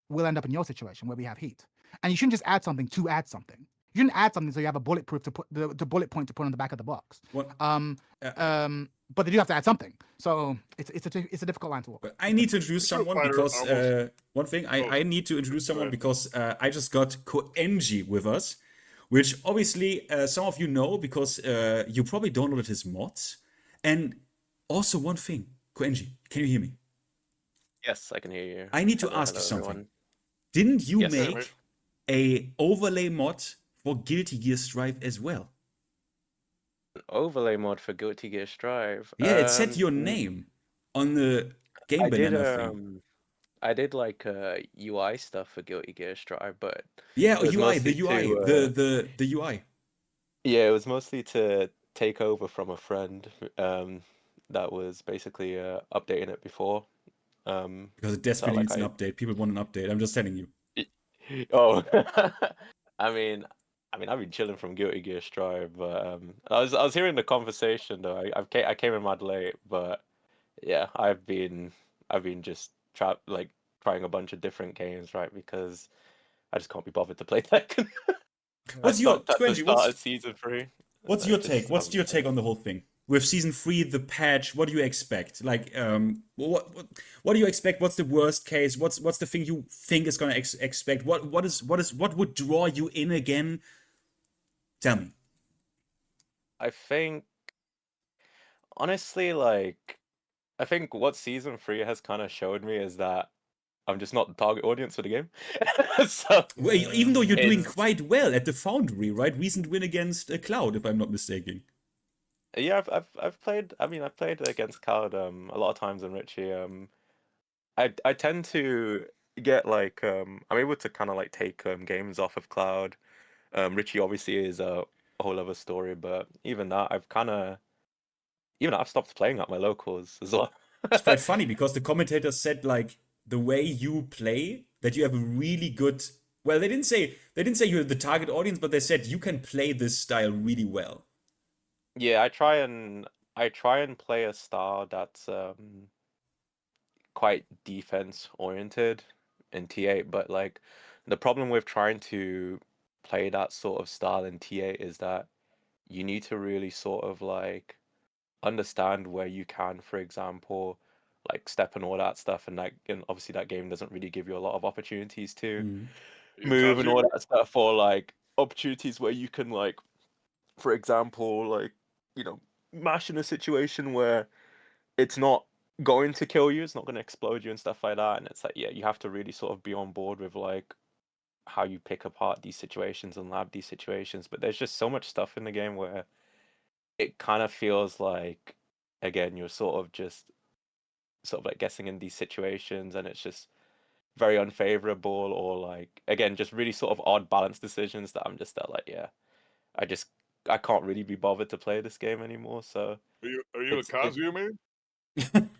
we'll end up in your situation where we have Heat, and you shouldn't just add something to add something. You shouldn't add something so you have a bulletproof to put the bullet point to put on the back of the box. But they do have to add something, so it's a difficult line to walk. I need to introduce someone because one thing I need to introduce someone because I just got Koenji with us. Which obviously some of you know because you probably downloaded his mods. And also one thing, Koenji, can you hear me? Yes, I can hear you. I need to ask you something. Everyone. Didn't you make a overlay mod for Guilty Gear Strive as well? An overlay mod for Guilty Gear Strive? Yeah, it said your name on the game banana thing. I did like UI stuff for Guilty Gear Strive, but the UI. Yeah, it was mostly to take over from a friend that was basically updating it before. Because it desperately needs an update. People want an update. I'm just telling you. Oh, I mean, I've been chilling from Guilty Gear Strive, but I was hearing the conversation though. I came in mad late, but yeah, I've been just trying a bunch of different games, right? Because I just can't be bothered to play Tekken. What's your at the Squingy, start of season 3? What's your take? What's your take on the whole thing? With season 3, the patch, what do you expect? Like, what do you expect? What's the worst case? What's the thing you think is gonna expect? What would draw you in again? Tell me. I think, honestly, like, I think what season 3 has kind of showed me is that I'm just not the target audience for the game. So Well, even though you're doing it's quite well at the Foundry, right? Recent win against Cloud, if I'm not mistaken. yeah, I've played. I mean, I've played against Cloud a lot of times in Richie. I tend to get like I'm able to kind of like take games off of Cloud. Richie obviously is a whole other story, but even that I've stopped playing at my locals as well. It's quite funny because the commentator said like the way you play that you have a really good. Well, they didn't say you're the target audience, but they said you can play this style really well. Yeah, I try and play a style that's quite defense oriented in T8, but like the problem with trying to play that sort of style in T8 is that you need to really sort of like understand where you can, for example, like step and all that stuff, and obviously that game doesn't really give you a lot of opportunities to move and all that stuff, or like opportunities where you can like, for example, like, you know, mash in a situation where it's not going to kill you, it's not going to explode you and stuff like that. And it's like, yeah, you have to really sort of be on board with like how you pick apart these situations and lab these situations. But there's just so much stuff in the game where it kind of feels like, again, you're sort of like guessing in these situations, and it's just very unfavorable, or like, again, just really sort of odd balance decisions that I'm just like, yeah, I can't really be bothered to play this game anymore. So are you a Kazuya man?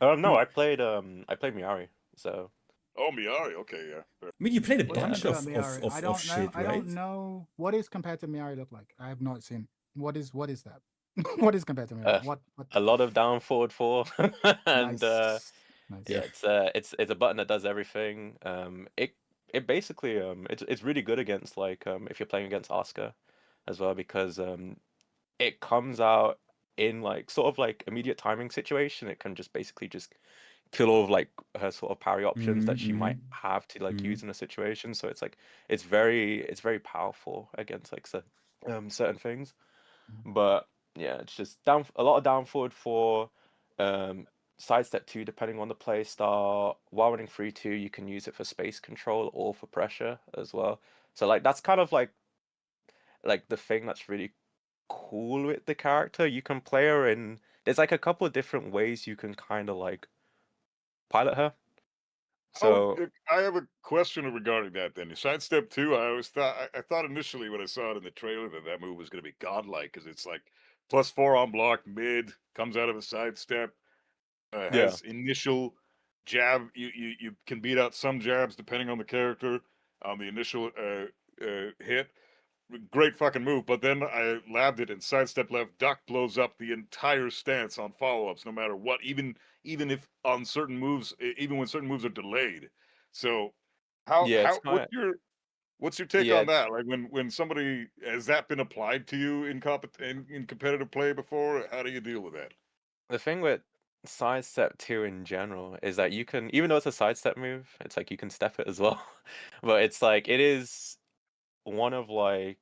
No, I played Miari. So oh, Miari, okay, yeah. I mean, you played a What bunch is of Miari? I don't know. shit, I right? don't know what is competitive Miari look like. I have not seen. What is that? What is competitive Miari? What? A lot of down forward 4, and Nice. yeah, it's a button that does everything. It basically it's really good against like if you're playing against Asuka as well, because it comes out in like sort of like immediate timing situation. It can just basically just kill all of like her sort of parry options that she might have to like use in a situation. So it's like it's very powerful against like certain things. But yeah, it's just a lot of down forward 4, sidestep 2 depending on the play style. While running 3-2, you can use it for space control or for pressure as well. So like that's kind of like the thing that's really cool with the character. You can play her in, there's like a couple of different ways you can kind of like pilot her. So I have a question regarding that. Then sidestep 2, I thought initially when I saw it in the trailer that move was going to be godlike, because it's like +4 on block mid, comes out of a sidestep, has initial jab. You can beat out some jabs depending on the character on the initial hit. Great fucking move, but then I labbed it and sidestep left, duck blows up the entire stance on follow-ups, no matter what, even if on certain moves, even when certain moves are delayed. So what's your take on that? Like when somebody, has that been applied to you in competitive play before? How do you deal with that? The thing with sidestep 2 in general is that you can, even though it's a sidestep move, it's like you can step it as well. But it's like, it is one of like,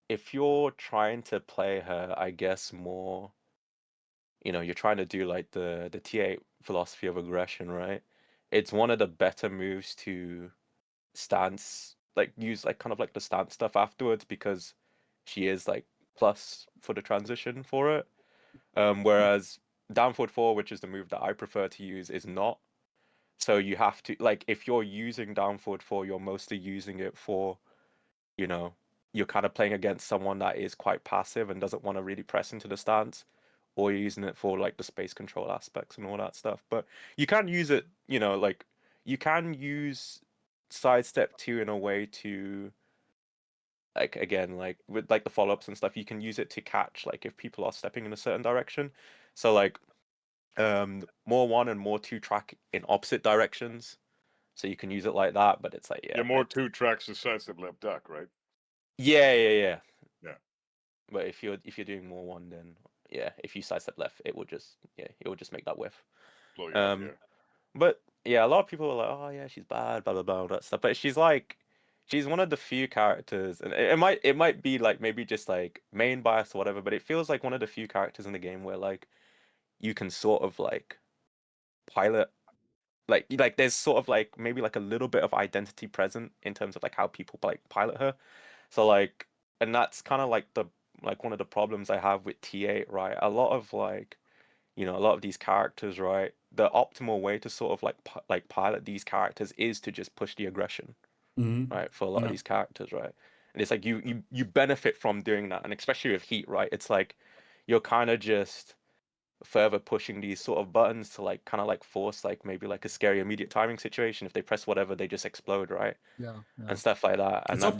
if you're trying to play her, I guess more, you're trying to do like the T8 philosophy of aggression, right? It's one of the better moves to stance, like use like kind of like the stance stuff afterwards, because she is like plus for the transition for it. Whereas down forward 4, which is the move that I prefer to use, is not. So you have to, like, if you're using down forward 4, you're mostly using it for, you're kind of playing against someone that is quite passive and doesn't want to really press into the stance, or you're using it for like the space control aspects and all that stuff. But you can use it, like you can use sidestep 2 in a way to, like, again, like with like the follow-ups and stuff, you can use it to catch like if people are stepping in a certain direction. So like more 1 and more 2 track in opposite directions, so you can use it like that. But it's like, yeah, more 2 tracks to sidestep left duck, right? Yeah. Yeah. But if you're doing more 1, then yeah, if you sidestep left, it will just make that whiff. Blow you up, yeah. But yeah, a lot of people are like, oh yeah, she's bad, blah blah blah, all that stuff. But she's one of the few characters, and it might be like maybe just like main bias or whatever, but it feels like one of the few characters in the game where like you can sort of like pilot, like there's sort of like maybe like a little bit of identity present in terms of like how people like pilot her. So like, and that's kind of like one of the problems I have with T8, right? A lot of like, a lot of these characters, right? The optimal way to sort of like pilot these characters is to just push the aggression, right? For a lot of these characters, right? And it's like you benefit from doing that, and especially with Heat, right? It's like you're kind of just further pushing these sort of buttons to like kind of like force like maybe like a scary immediate timing situation. If they press whatever, they just explode, right? Yeah. And stuff like that. And That's I'm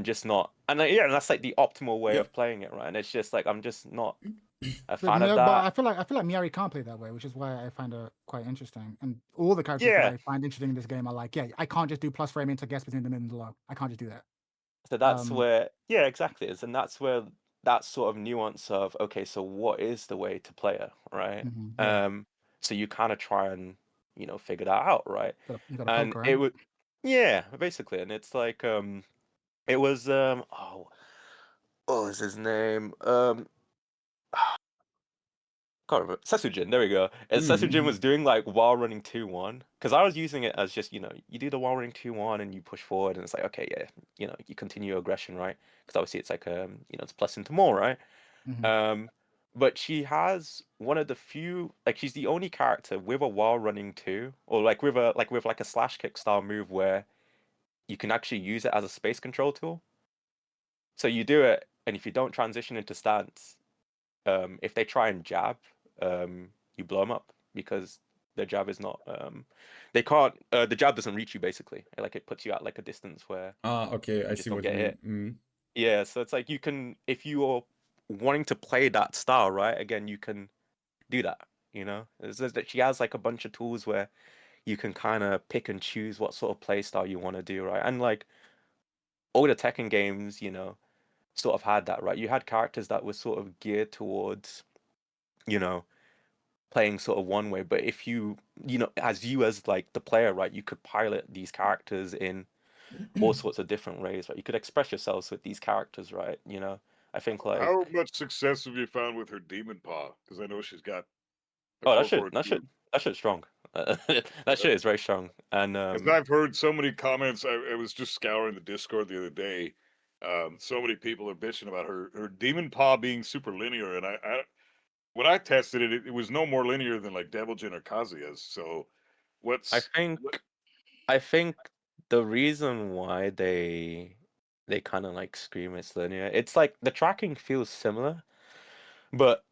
just not, and and that's like the optimal way of playing it, right? And it's just like I'm just not a fan of that. But I feel like Miari can't play that way, which is why I find her quite interesting. And all the characters that I find interesting in this game are like, I can't just do plus framing to guess between the mid and the low. I can't just do that. So that's where, exactly is, and that's where that sort of nuance of, okay, so what is the way to play her, right? So you kind of try and figure that out, right? You gotta and poke, it right? would, basically, and it's like it was what was his name? Can't remember. Sesujin, there we go. And Sesujin was doing like while running 2-1, because I was using it as just, you do the while running 2-1 and you push forward, and it's like, okay, yeah, you continue aggression, right? Because obviously it's like it's plus into more, right? But she has one of the few, like she's the only character with a while running 2, or like with a slash kick style move where you can actually use it as a space control tool. So you do it, and if you don't transition into stance, if they try and jab, you blow them up because their jab is not. They can't. The jab doesn't reach you basically. Like it puts you at like a distance where. Okay, I see what you mean. Yeah, so it's like you can, if you're wanting to play that style, right? Again, you can do that. It's just that she has like a bunch of tools where you can kind of pick and choose what sort of play style you want to do, right? And like all the Tekken games, sort of had that, right? You had characters that were sort of geared towards, playing sort of one way, but if you as like the player, right, you could pilot these characters in all sorts of different ways, right? You could express yourselves with these characters, right? I think like how much success have you found with her demon paw? Because I know she's got. That shit's strong. That shit is very strong, and I've heard so many comments. I was just scouring the Discord the other day. So many people are bitching about her demon paw being super linear, and I when I tested it, it was no more linear than like Devil Jin or Kazuya's. So I think the reason why they kind of like scream it's linear, it's like the tracking feels similar, but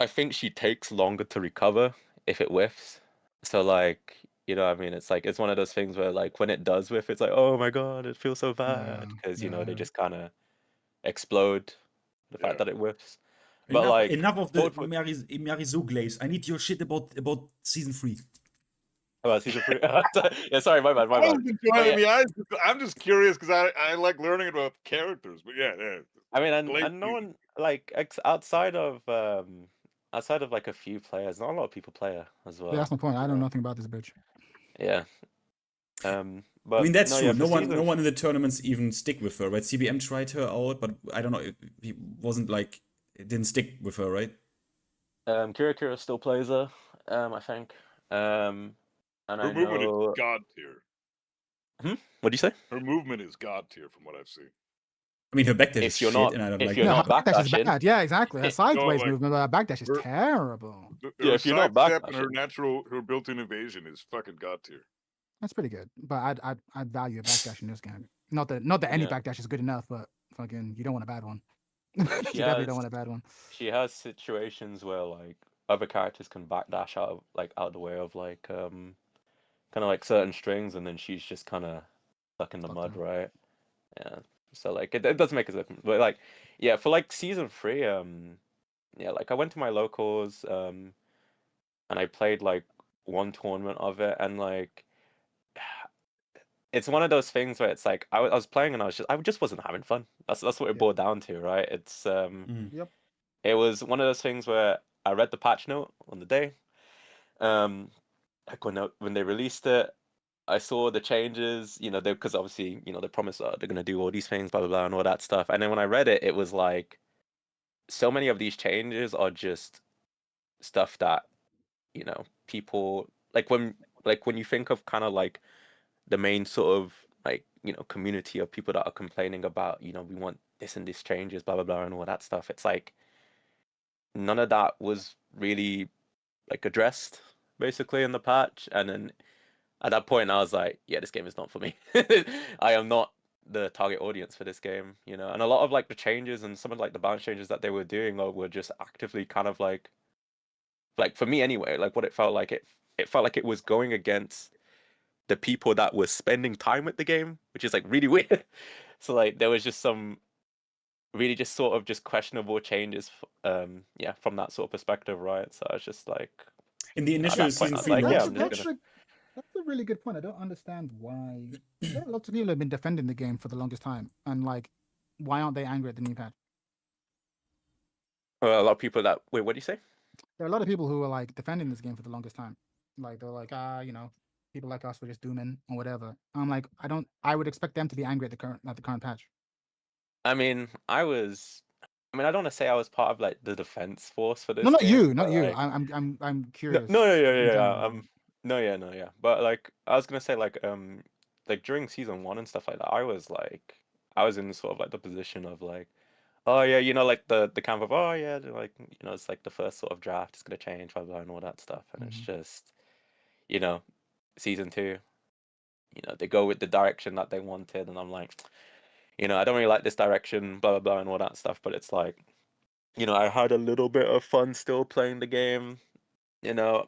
I think she takes longer to recover if it whiffs. So like, what I mean? It's like, it's one of those things where like when it does whiff, it's like, oh my god, it feels so bad, because they just kind of explode the fact that it whiffs. But enough of the Marizu glaze. I need your shit about season 3. About season 3? Yeah, sorry, my bad. I'm just curious because I like learning about characters, but yeah. I mean, and no one like outside of like a few players, not a lot of people play her as well. Yeah, that's my point. I know nothing about this bitch. Yeah. But I mean, that's true. No one in the tournaments even stick with her, right? CBM tried her out, but I don't know if he wasn't like, it didn't stick with her, right? Kira still plays her, I think. And her movement is god tier. What'd you say? Her movement is god tier from what I've seen. I mean, her backdash is shit, and I don't like it. Her backdash is bad. Yeah, exactly. Her sideways movement, but her backdash is terrible. Yeah, if you're not backdashing, her built-in evasion is fucking god tier. That's pretty good, but I'd value a backdash in this game. Not that any backdash is good enough, but fucking you don't want a bad one. You definitely don't want a bad one. She has situations where like other characters can backdash out of the way of like kind of like certain strings, and then she's just kind of stuck in the mud, right? Yeah. So like it does make a difference, but like for like season 3, like I went to my locals, and I played like one tournament of it, and like it's one of those things where it's like I was playing and I just wasn't having fun. That's what it boiled down to, right? It's Yep. it was one of those things where I read the patch note on the day, like when they released it, I saw the changes, you know, because obviously, you know, they promised they're gonna do all these things, blah blah blah, and all that stuff. And then when I read it, it was like so many of these changes are just stuff that, you know, people like when you think of kind of like the main sort of like, you know, community of people that are complaining about, you know, we want this and this changes, blah blah blah, and all that stuff. It's like none of that was really like addressed basically in the patch, and then at that point I was like, yeah, this game is not for me. I am not the target audience for this game, you know. And a lot of like the changes and some of like the balance changes that they were doing were just actively kind of like for me anyway, like what it felt like, it felt like it was going against the people that were spending time with the game, which is like really weird. So like there was just some really just sort of just questionable changes yeah, from that sort of perspective, right? So I was just like, in the initial season 3 like, launch. yeah, I'm just gonna... That's a really good point. I don't understand why. There are lots of people have been defending the game for the longest time, and like, why aren't they angry at the new patch? Well, a lot of people that wait, what do you say? There are a lot of people who are like defending this game for the longest time. Like they're like, you know, people like us were just dooming or whatever. I'm like, I would expect them to be angry at the current patch. I mean, I don't want to say I was part of like the defense force for this. No, not game, you, not you. like... I'm curious. No, Yeah. no, yeah. But like, I was gonna say like during season 1 and stuff like that, I was in sort of like the position of like, oh yeah, you know, like the camp of, oh yeah, like, you know, it's like the first sort of draft, it's gonna change, blah blah, and all that stuff, and it's just, you know, season 2, you know, they go with the direction that they wanted, and I'm like, you know, I don't really like this direction, blah blah blah, and all that stuff, but it's like, you know, I had a little bit of fun still playing the game, you know.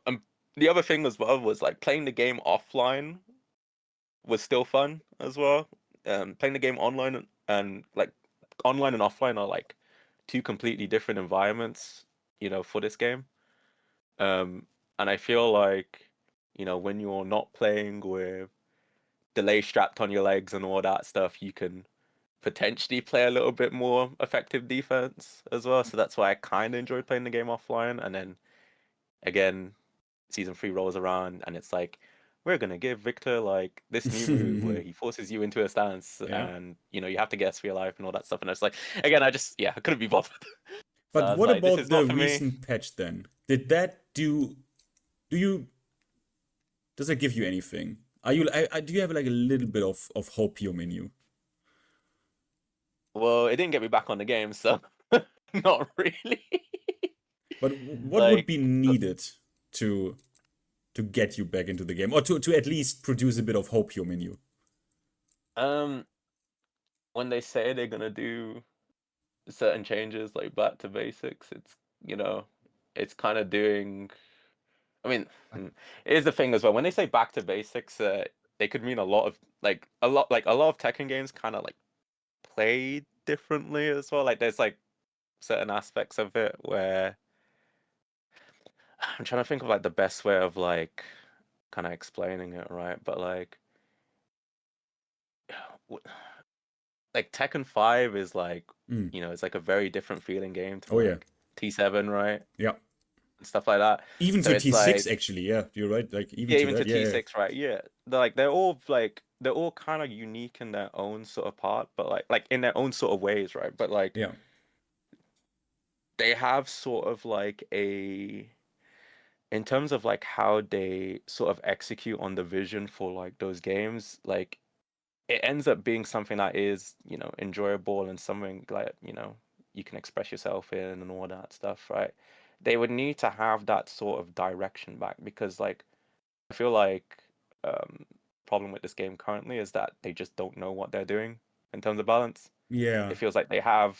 The other thing as well was like playing the game offline was still fun as well. Playing the game online and like online and offline are like two completely different environments, you know, for this game. And I feel like, you know, when you're not playing with delay strapped on your legs and all that stuff, you can potentially play a little bit more effective defense as well. So that's why I kind of enjoyed playing the game offline. And then again, season 3 rolls around and it's like, we're gonna give Victor like this new move where he forces you into a stance, and you know, you have to guess for your life and all that stuff. And it's like, again, I couldn't be bothered. But So what like, about the me. recent patch then? Did that does it give you anything? Do you have like a little bit of hope your menu? Well, it didn't get me back on the game, so not really. But what would be needed to get you back into the game, or to at least produce a bit of hope your menu? When they say they're gonna do certain changes like back to basics, it's, you know, it's kind of doing, I mean, here's the thing as well. When they say back to basics, they could mean a lot of a lot of Tekken games kind of like play differently as well. Like there's like certain aspects of it where I'm trying to think of like the best way of like kind of explaining it, right? But like Tekken 5 is like, you know, it's like a very different feeling game to T7, right? Yeah. And stuff like that. Even so to T6 like, actually, yeah, you're right. Like even to T6, right? Yeah. They're all kind of unique in their own sort of part, but like in their own sort of ways, right? But like they have sort of like in terms of like how they sort of execute on the vision for like those games, like it ends up being something that is, you know, enjoyable and something like, you know, you can express yourself in and all that stuff, right? They would need to have that sort of direction back, because like I feel like problem with this game currently is that they just don't know what they're doing in terms of balance. Yeah. It feels like they have,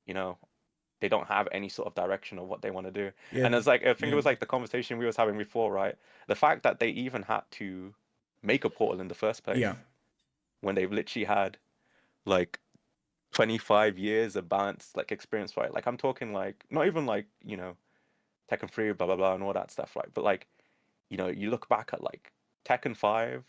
you know, they don't have any sort of direction of what they want to do. Yeah, and it's like, I think it was like the conversation we was having before, right? The fact that they even had to make a portal in the first place. Yeah. When they've literally had like 25 years of balance like experience, right? Like I'm talking like not even like, you know, Tekken 3, blah blah blah, and all that stuff, right? But like, you know, you look back at like Tekken 5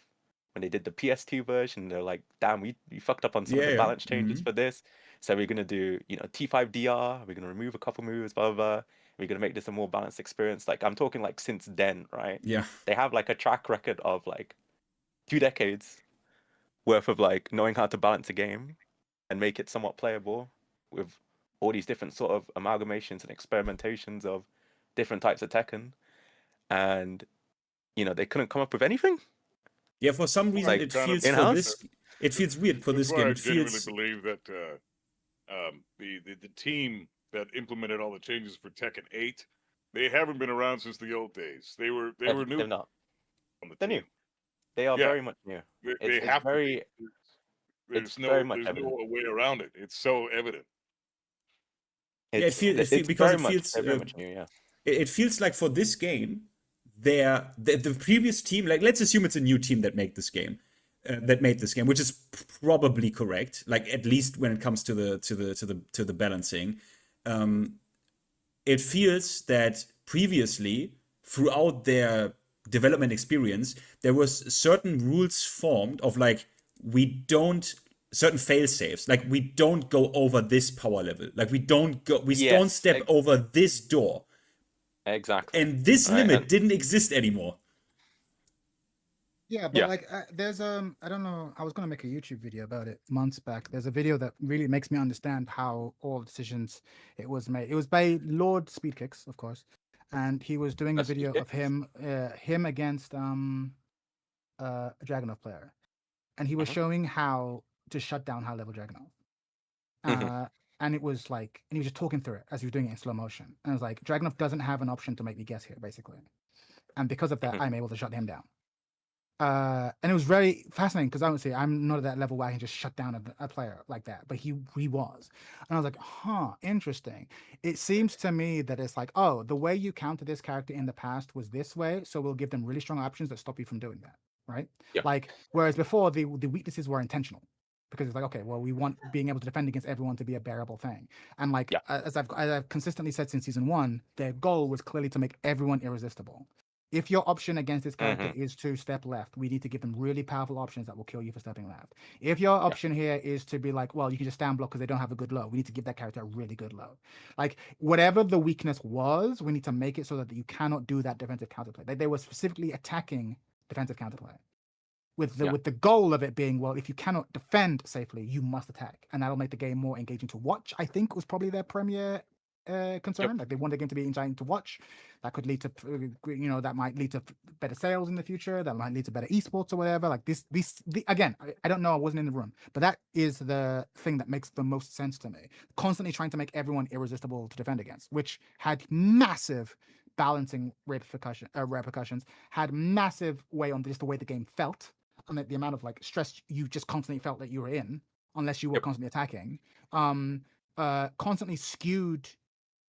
when they did the PS2 version, they're like, damn, we fucked up on some of the balance changes for this. So we're gonna do, you know, T5DR, we're gonna remove a couple moves, blah blah blah. We're gonna make this a more balanced experience. Like I'm talking like since then, right? Yeah. They have like a track record of like 2 decades worth of like knowing how to balance a game and make it somewhat playable with all these different sort of amalgamations and experimentations of different types of Tekken. And you know, they couldn't come up with anything. Yeah, for some reason Like, it feels in-house? for this. It feels weird for this game. I It genuinely feels. believe that the team that implemented all the changes for Tekken 8, they haven't been around since the old days. They were new. They're not. On the They're team. new. They are very much new. They have very. to be. There's no way around it. It's so evident. It feels very much new. Yeah. It feels like for this game, the previous team, like let's assume it's a new team that made this game, which is probably correct. Like at least when it comes to the balancing, it feels that previously throughout their development experience, there was certain rules formed of like certain fail safes, like we don't go over this power level, like we don't step over this door. Exactly. And this limit didn't exist anymore. Yeah, but like there's I don't know, I was gonna make a YouTube video about it months back. There's a video that really makes me understand how all the decisions it was made. It was by Lord Speedkicks, of course, and he was doing a video of him against a Dragunov player, and he was showing how to shut down high level Dragunov. And it was like, and he was just talking through it as he was doing it in slow motion. And it was like, Dragunov doesn't have an option to make me guess here, basically. And because of that, I'm able to shut him down. And it was very fascinating because obviously I'm not at that level where I can just shut down a player like that, but he was. And I was like, huh, interesting. It seems to me that it's like, oh, the way you counted this character in the past was this way, so we'll give them really strong options that stop you from doing that, right? Yeah. Like, whereas before the weaknesses were intentional. Because it's like, okay, well, we want being able to defend against everyone to be a bearable thing. And like, as I've consistently said since season 1, their goal was clearly to make everyone irresistible. If your option against this character is to step left, we need to give them really powerful options that will kill you for stepping left. If your option here is to be like, well, you can just stand block because they don't have a good low, we need to give that character a really good low. Like, whatever the weakness was, we need to make it so that you cannot do that defensive counterplay. They were specifically attacking defensive counterplay. With the goal of it being, well, if you cannot defend safely, you must attack, and that'll make the game more engaging to watch. I think was probably their premier concern. Like they want the game to be engaging to watch. That could lead to, that might lead to better sales in the future. That might lead to better esports or whatever. Like again, I don't know. I wasn't in the room, but that is the thing that makes the most sense to me. Constantly trying to make everyone irresistible to defend against, which had massive balancing repercussions, had massive way on just the way the game felt. And the amount of like stress you just constantly felt that you were in, unless you were constantly attacking, constantly skewed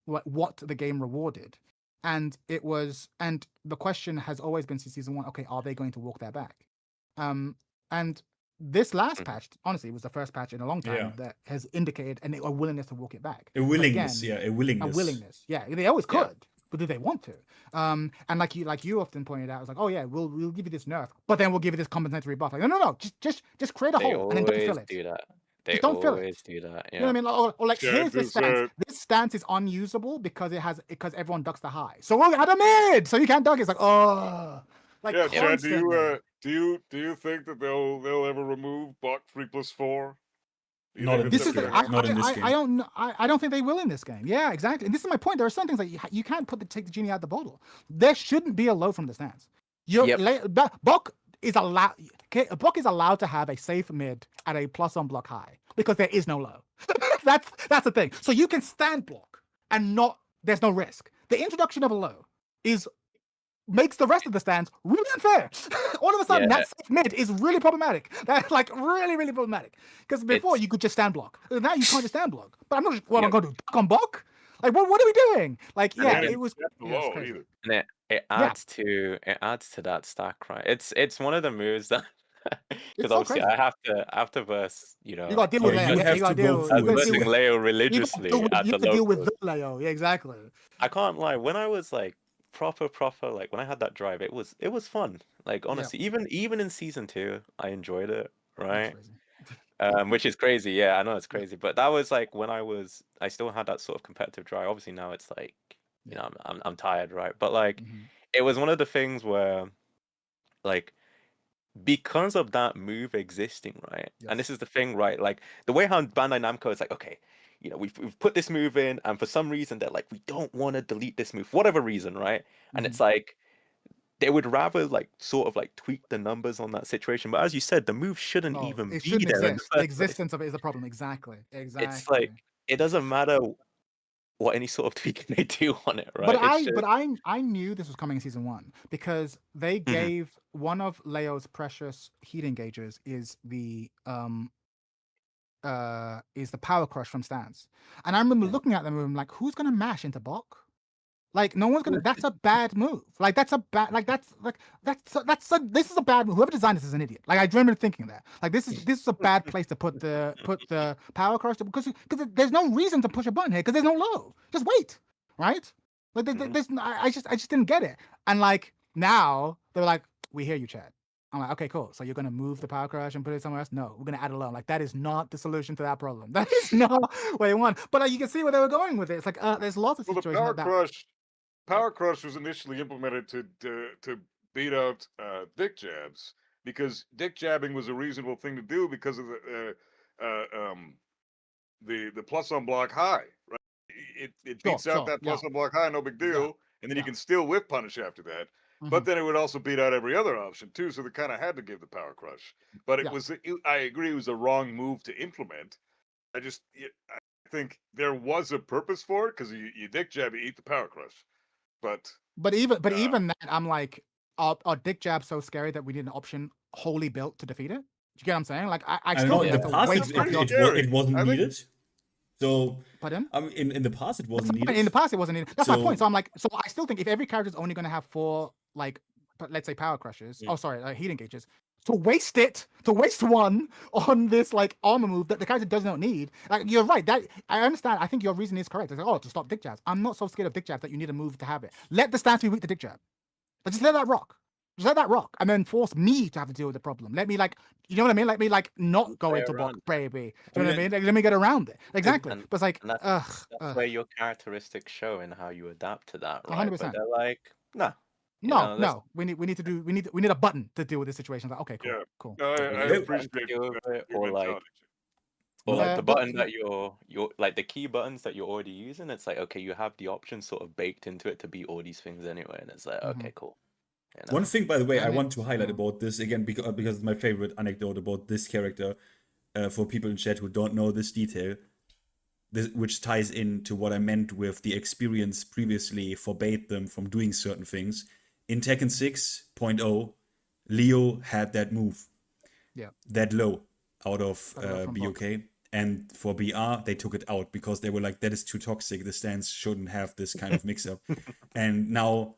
what the game rewarded. And the question has always been since season 1, okay, are they going to walk that back? And this last patch, honestly, was the first patch in a long time that has indicated a willingness to walk it back. A willingness. A willingness. Yeah, they always could. But do they want to? And like you often pointed out, it's like, oh yeah, we'll give you this nerf, but then we'll give you this compensatory buff. Like, no, just create a hole and then don't fill it. Do that. They don't fill it. Do that. Yeah. You know what I mean? Or like, here's this stance. This stance is unusable because everyone ducks the high. So we'll add a mid, so you can't duck. It's like, oh, like Chad, do you think that they'll ever remove block 3+4? Not in this game. I don't think they will in this game. Yeah, exactly. And this is my point. There are some things like you can't take the genie out of the bottle. There shouldn't be a low from the stance. Bok is allowed. Okay, Bok is allowed to have a safe mid at a plus on block high because there is no low. that's the thing. So you can stand block and there's no risk. The introduction of a low makes the rest of the stands really unfair. All of a sudden, that safe mid is really problematic. That's like really, really problematic. Because before you could just stand block. Now you can't just stand block. But I'm not just, I'm going to duck on block? Like, what are we doing? Like, it was. And it adds to that stack, right? It's one of the moves that because so obviously crazy. I have to verse, You gotta deal with Oh, Leo. you Yeah, have you gotta to go deal. through You gotta it. deal versing with. Leo You religiously at have the to deal with local. the Leo. Yeah, exactly. I can't lie. When I was like proper, like when I had that drive, it was fun. Like honestly, even in season 2, I enjoyed it. That's Right. crazy. Which is crazy. Yeah, I know it's crazy, but that was like when I still had that sort of competitive drive. Obviously now it's like, you know, I'm tired, right? But like, it was one of the things where, like, because of that move existing, right? And this is the thing, right? Like the way how Bandai Namco is like, okay, you know, we've put this move in, and for some reason they're like, we don't want to delete this move, for whatever reason, right? And it's like they would rather like sort of like tweak the numbers on that situation. But as you said, the move shouldn't even It be shouldn't there in the exist. first The place. existence of it is the problem. Exactly. It's like it doesn't matter what any sort of tweaking they do on it, right? But I knew this was coming in season 1 because they gave one of Leo's precious heat engagers is the power crush from Stance. And I remember looking at them and I'm like, who's gonna mash into Bok? Like no one's gonna. That's a bad move. Like that's a bad. Like this is a bad move. Whoever designed this is an idiot. Like I remember thinking that. Like this is a bad place to put the power crush because there's no reason to push a button here because there's no low. Just wait, right? Like there's I just didn't get it. And like now they're like, we hear you, Chad. I'm like, okay, cool. So you're gonna move the power crush and put it somewhere else? No, we're gonna add a low. Like that is not the solution to that problem. That is not what you want. But you can see where they were going with it. It's like there's lots of situations like that. Power Crush was initially implemented to beat out dick jabs because dick jabbing was a reasonable thing to do because of the plus on block high, right? It beats out that plus on block high, no big deal, and then you can still whip punish after that. But then it would also beat out every other option too, so they kind of had to give the Power Crush. But I agree, it was a wrong move to implement. I think there was a purpose for it because you dick jab, you eat the Power Crush. But even that, I'm like, are dick jabs so scary that we need an option wholly built to defeat it? Do you get what I'm saying? Like I still know in the past it wasn't needed. So pardon? In the past it wasn't needed. In the past it wasn't needed. That's my point. So I'm like, so I still think if every character is only going to have 4 like, let's say power crushes. Oh sorry, heat engages. To waste one on this like armor move that the character does not need. Like you're right. That I understand. I think your reason is correct. It's like, to stop dick jabs. I'm not so scared of dick jabs that you need a move to have it. Let the stance be weak to dick jab. But just let that rock. Just let that rock, and then force me to have to deal with the problem. Let me you know what I mean? Let me not go into Bok, baby. Do you know what I mean? Like, let me get around it. Exactly. But it's like, that's where your characteristics show and how you adapt to that, right? 100%. But they're like, nah. No. We need a button to deal with this situation. Like, okay, cool. I appreciate it. Or like the button that you're like the key buttons that you're already using. It's like, okay, you have the option sort of baked into it to beat all these things anyway, and it's like, okay, cool. You know? One thing, by the way, I want to highlight about this again because it's my favorite anecdote about this character. For people in chat who don't know this detail, which ties into what I meant with the experience previously forbade them from doing certain things. In Tekken 6.0, Leo had that move, that low out of BOK, and for BR they took it out because they were like, that is too toxic. The stance shouldn't have this kind of mix-up. And now,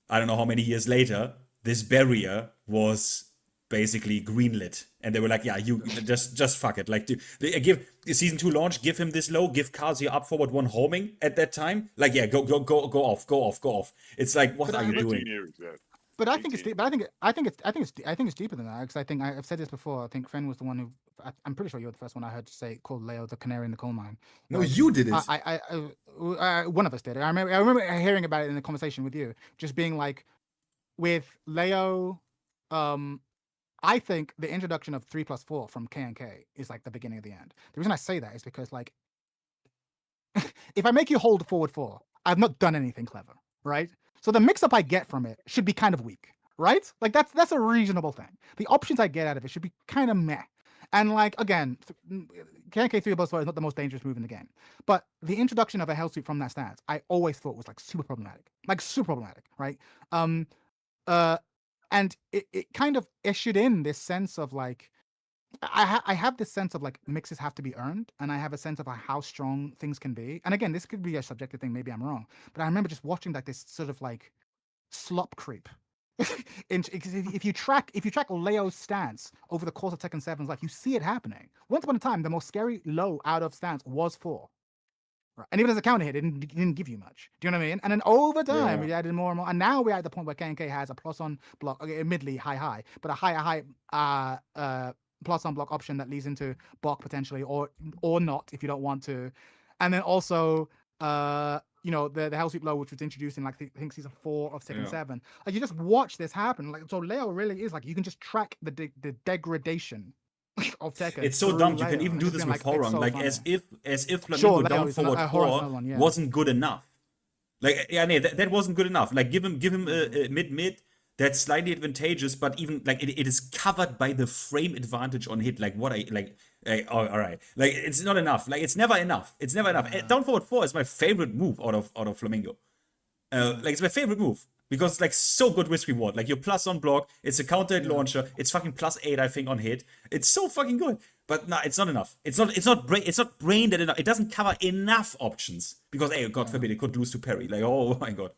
I don't know how many years later, this barrier was basically greenlit, and they were like, yeah, you just fuck it. Like, give season 2 launch, give him this low, give Kazuya up forward 1 homing at that time. Like, yeah, go off. It's like, what are you doing? But I think it's deeper than that, because I think I've said this before. I think Fen was the one who, I'm pretty sure you're the first one I heard to say called Leo the canary in the coal mine. No, you did it. One of us did. I remember hearing about it in the conversation with you, just being like, with Leo, I think the introduction of 3+4 from K&K is like the beginning of the end. The reason I say that is because, like, if I make you hold forward 4, I've not done anything clever, right? So the mix-up I get from it should be kind of weak, right? Like that's a reasonable thing. The options I get out of it should be kind of meh. And like, again, K&K 3+4 is not the most dangerous move in the game. But the introduction of a hell sweep from that stance, I always thought was like super problematic, right? And it kind of issued in this sense of like, I have this sense of like mixes have to be earned, and I have a sense of how strong things can be. And again, this could be a subjective thing, maybe I'm wrong, but I remember just watching like this sort of like slop creep if you track Leo's stance over the course of Tekken 7's life, you see it happening. Once upon a time, the most scary low out of stance was 4. Right. And even as a counter hit, it didn't give you much. Do you know what I mean? And then over time, we added more and more. And now we're at the point where KNK has a plus on block, admittedly high, but a high plus on block option that leads into block potentially, or not if you don't want to. And then also, you know, the Hell Sweep low, which was introduced in like I think season 4 of Tekken 7. Like you just watch this happen. Like so, Leo really is like you can just track the degradation of Tekken. It's so dumb. You can even do this with Horror, so like as if Flamingo down forward 4 wasn't good enough. Like that wasn't good enough. Like give him a mid. That's slightly advantageous, but even like it is covered by the frame advantage on hit. Like what all right. Like it's not enough. Like it's never enough. It's never enough. Down forward 4 is my favorite move out of Flamingo. Like it's my favorite move because it's like so good risk reward. Like your plus on block, it's a counter hit launcher. It's fucking +8 I think on hit. It's so fucking good. But no, it's not enough. It's not brain dead enough. It doesn't cover enough options because God forbid it could lose to parry. Like oh my god.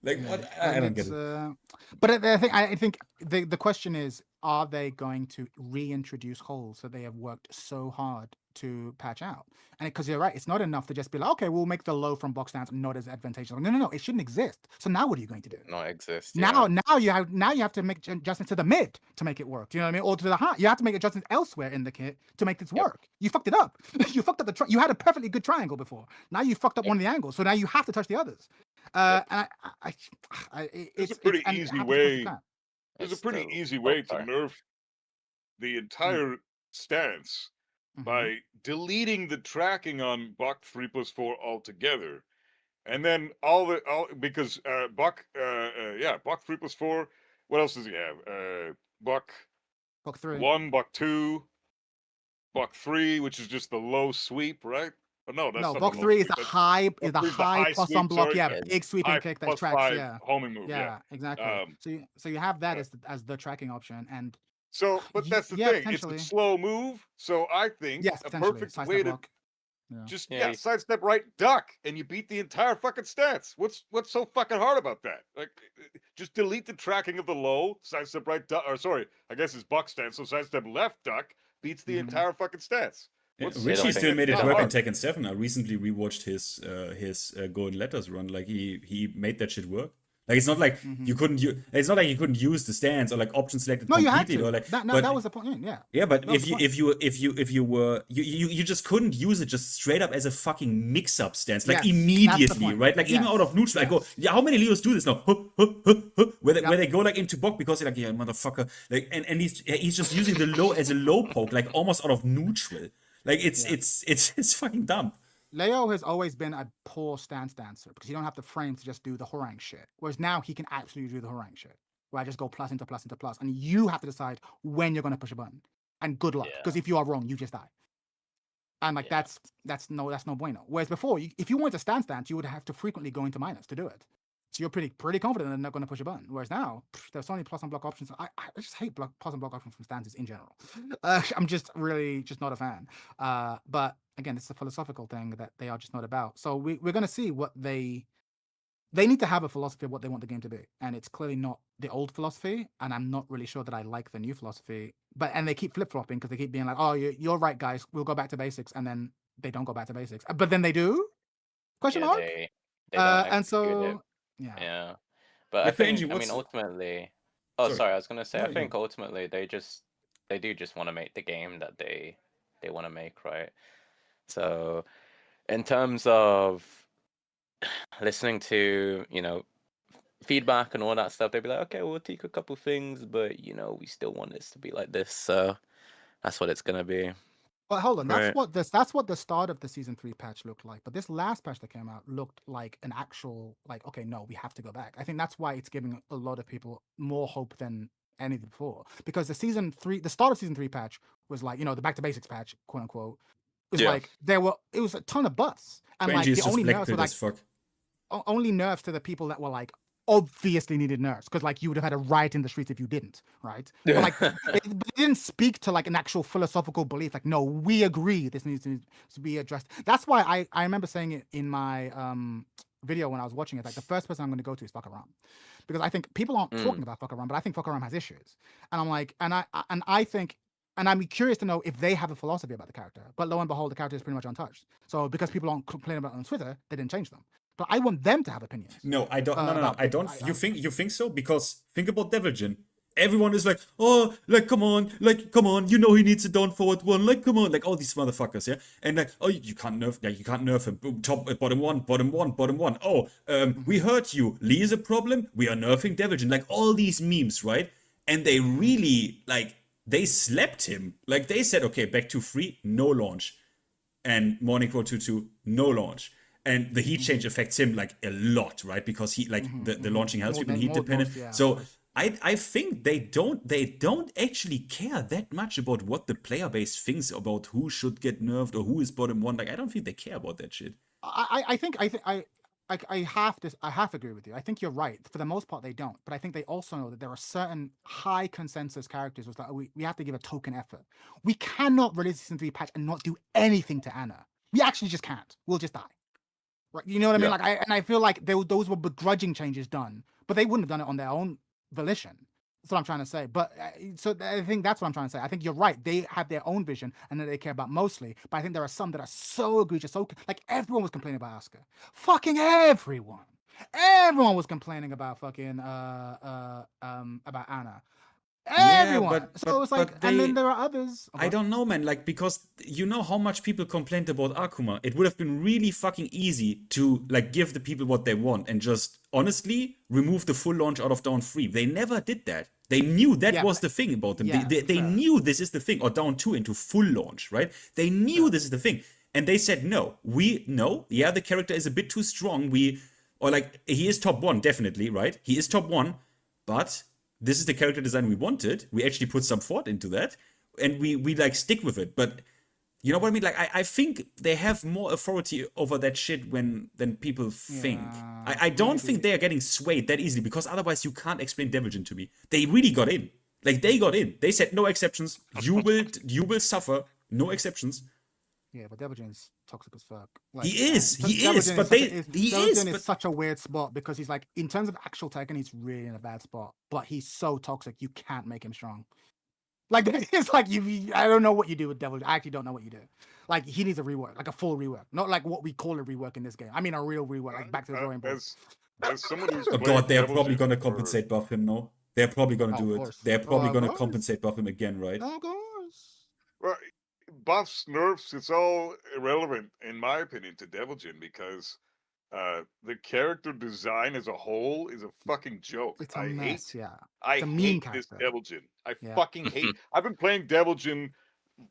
Like what? I don't get it. But I think the question is, are they going to reintroduce holes that they have worked so hard to patch out? And because you're right, it's not enough to just be like, okay, we'll make the low from box stance not as advantageous. Like, no, it shouldn't exist. So now what are you going to do? Not exist. Now you have to make adjustments to the mid to make it work. Do you know what I mean? Or to the high. You have to make adjustments elsewhere in the kit to make this work. You fucked it up. You fucked up you had a perfectly good triangle before. Now you fucked up one of the angles. So now you have to touch the others. And it's a pretty easy way. There's a pretty easy way to nerf the entire stance by deleting the tracking on Buck 3+4 altogether, and then because Buck 3+4. What else does he have? Buck 3, 1, Buck 2, Buck 3, which is just the low sweep, right? No, that's Buck 3 is the high plus on block. Big sweeping kick that tracks. Homing move. Exactly. So you have that as the tracking option, and so, but that's the thing. It's a slow move. So I think a perfect way to just sidestep right duck, and you beat the entire fucking stance. What's so fucking hard about that? Like, just delete the tracking of the low, sidestep right duck, or sorry, I guess it's Buck stance. So sidestep left duck beats the entire fucking stance. Richie still made it work in Tekken 7. I recently rewatched his Golden Letters run. Like he made that shit work. Like it's not like you couldn't it's not like you couldn't use the stance or like option selected completely. You had to. Or like that was the point. Yeah, but if you were you just couldn't use it just straight up as a fucking mix up stance like immediately, right? Like even out of neutral, I go, how many Leos do this now? Where they go like into block because they're like, yeah, motherfucker, like and he's just using the low as a low poke, like almost out of neutral. Like it's fucking dumb. Leo has always been a poor stance dancer because you don't have the frame to just do the harangue shit. Whereas now he can actually do the harangue shit, where I just go plus into plus into plus, and you have to decide when you're going to push a button. And good luck, because if you are wrong, you just die. And like that's no bueno. Whereas before, if you wanted to stance dance, you would have to frequently go into minus to do it. So you're pretty confident they're not going to push a button. Whereas now, there's so many plus and block options. I just hate plus and block options from stances in general. I'm just really not a fan. But again, it's a philosophical thing that they are just not about. So we're going to see what they need to have a philosophy of what they want the game to be. And it's clearly not the old philosophy. And I'm not really sure that I like the new philosophy. And they keep flip-flopping because they keep being like, oh, you're right, guys. We'll go back to basics. And then they don't go back to basics. But then they do? Question mark? They don't and so... it. Yeah. But I think, ultimately... Oh, sorry, I was going to say, I think ultimately they do just want to make the game that they want to make, right? So, in terms of listening to, feedback and all that stuff, they'd be like, okay, we'll tweak a couple things, but, we still want this to be like this. So, that's what it's going to be. Well, hold on. That's what the start of the Season 3 patch looked like. But this last patch that came out looked like an actual, okay, no, we have to go back. I think that's why it's giving a lot of people more hope than anything before. Because the start of Season 3 patch was like, the back to basics patch, quote unquote. It was it was a ton of buffs. And like the only nerfs were like only nerfs to the people that were like obviously needed nerfs, because like you would have had a riot in the streets if you didn't, right? But like it didn't speak to like an actual philosophical belief, like, no, we agree this needs to be addressed. That's why I remember saying it in my video when I was watching it, like the first person I'm going to go to is Bakaram, because I think people aren't talking about Focke Ram, but I think Focke Ram has issues, and I'm like, and I think. And I'm curious to know if they have a philosophy about the character. But lo and behold, the character is pretty much untouched. So because people aren't complaining about it on Twitter, they didn't change them. But I want them to have opinions. No, I don't. No. I don't. You think so? Because think about Deviljin. Everyone is like, oh, like come on, you know he needs a down forward one, like come on, like all these motherfuckers, yeah, and like, oh, you can't nerf him. Boom, top, bottom one. Oh, we heard you. Lee is a problem. We are nerfing Deviljin. Like all these memes, right? And they really like. They slapped him. Like, they said, okay, back to 3, no launch. And Morning Crow 2-2, no launch. And the heat change affects him, like, a lot, right? Because he, like, the launching helps people heat dependent. Yeah, so, I think they don't actually care that much about what the player base thinks about who should get nerfed or who is bottom one. Like, I don't think they care about that shit. I have to agree with you. I think you're right. For the most part, they don't. But I think they also know that there are certain high consensus characters where like, we have to give a token effort. We cannot release a Season 3 patch and not do anything to Anna. We actually just can't. We'll just die. Right? You know what I mean? Like, I feel like those were begrudging changes done, but they wouldn't have done it on their own volition. That's what I'm trying to say. But so I think that's what I'm trying to say. I think you're right. They have their own vision and that they care about mostly. But I think there are some that are so egregious. So like everyone was complaining about Asuka. Fucking everyone. Everyone was complaining about fucking about Anna. Everyone. Yeah, so it was like, and then there are others. Okay. I don't know, man. Like, because you know how much people complained about Akuma. It would have been really fucking easy to like give the people what they want and just honestly remove the full launch out of Down 3. They never did that. They knew that was the thing about them. Yeah, they knew this is the thing, or Down 2 into full launch, right? They knew this is the thing. And they said, the character is a bit too strong. He is top 1, definitely, right? He is top 1, but this is the character design we wanted. We actually put some thought into that, and we like stick with it. But you know what I mean? Like I think they have more authority over that shit than people think. I don't think they are getting swayed that easily, because otherwise you can't explain Deviljin to me. They really got in. Like they got in. They said no exceptions. You will suffer. No exceptions. Yeah, but Deviljin's toxic as fuck. Like, he is, but Deviljin is such a weird spot because he's like, in terms of actual Tekken, he's really in a bad spot. But he's so toxic, you can't make him strong. Like it's like I don't know what you do with Deviljin. I actually don't know what you do. Like he needs a rework, like a full rework, not like what we call a rework in this game. I mean a real rework, like back to the drawing board. As someone who's oh god, they're probably gonna compensate buff him. No, they're probably gonna do it. They're probably gonna compensate buff him again, right? Of course. Well, buffs, nerfs, it's all irrelevant, in my opinion, to Deviljin, because the character design as a whole is a fucking joke. It's a mess, I hate this Deviljin. I fucking hate. I've been playing Deviljin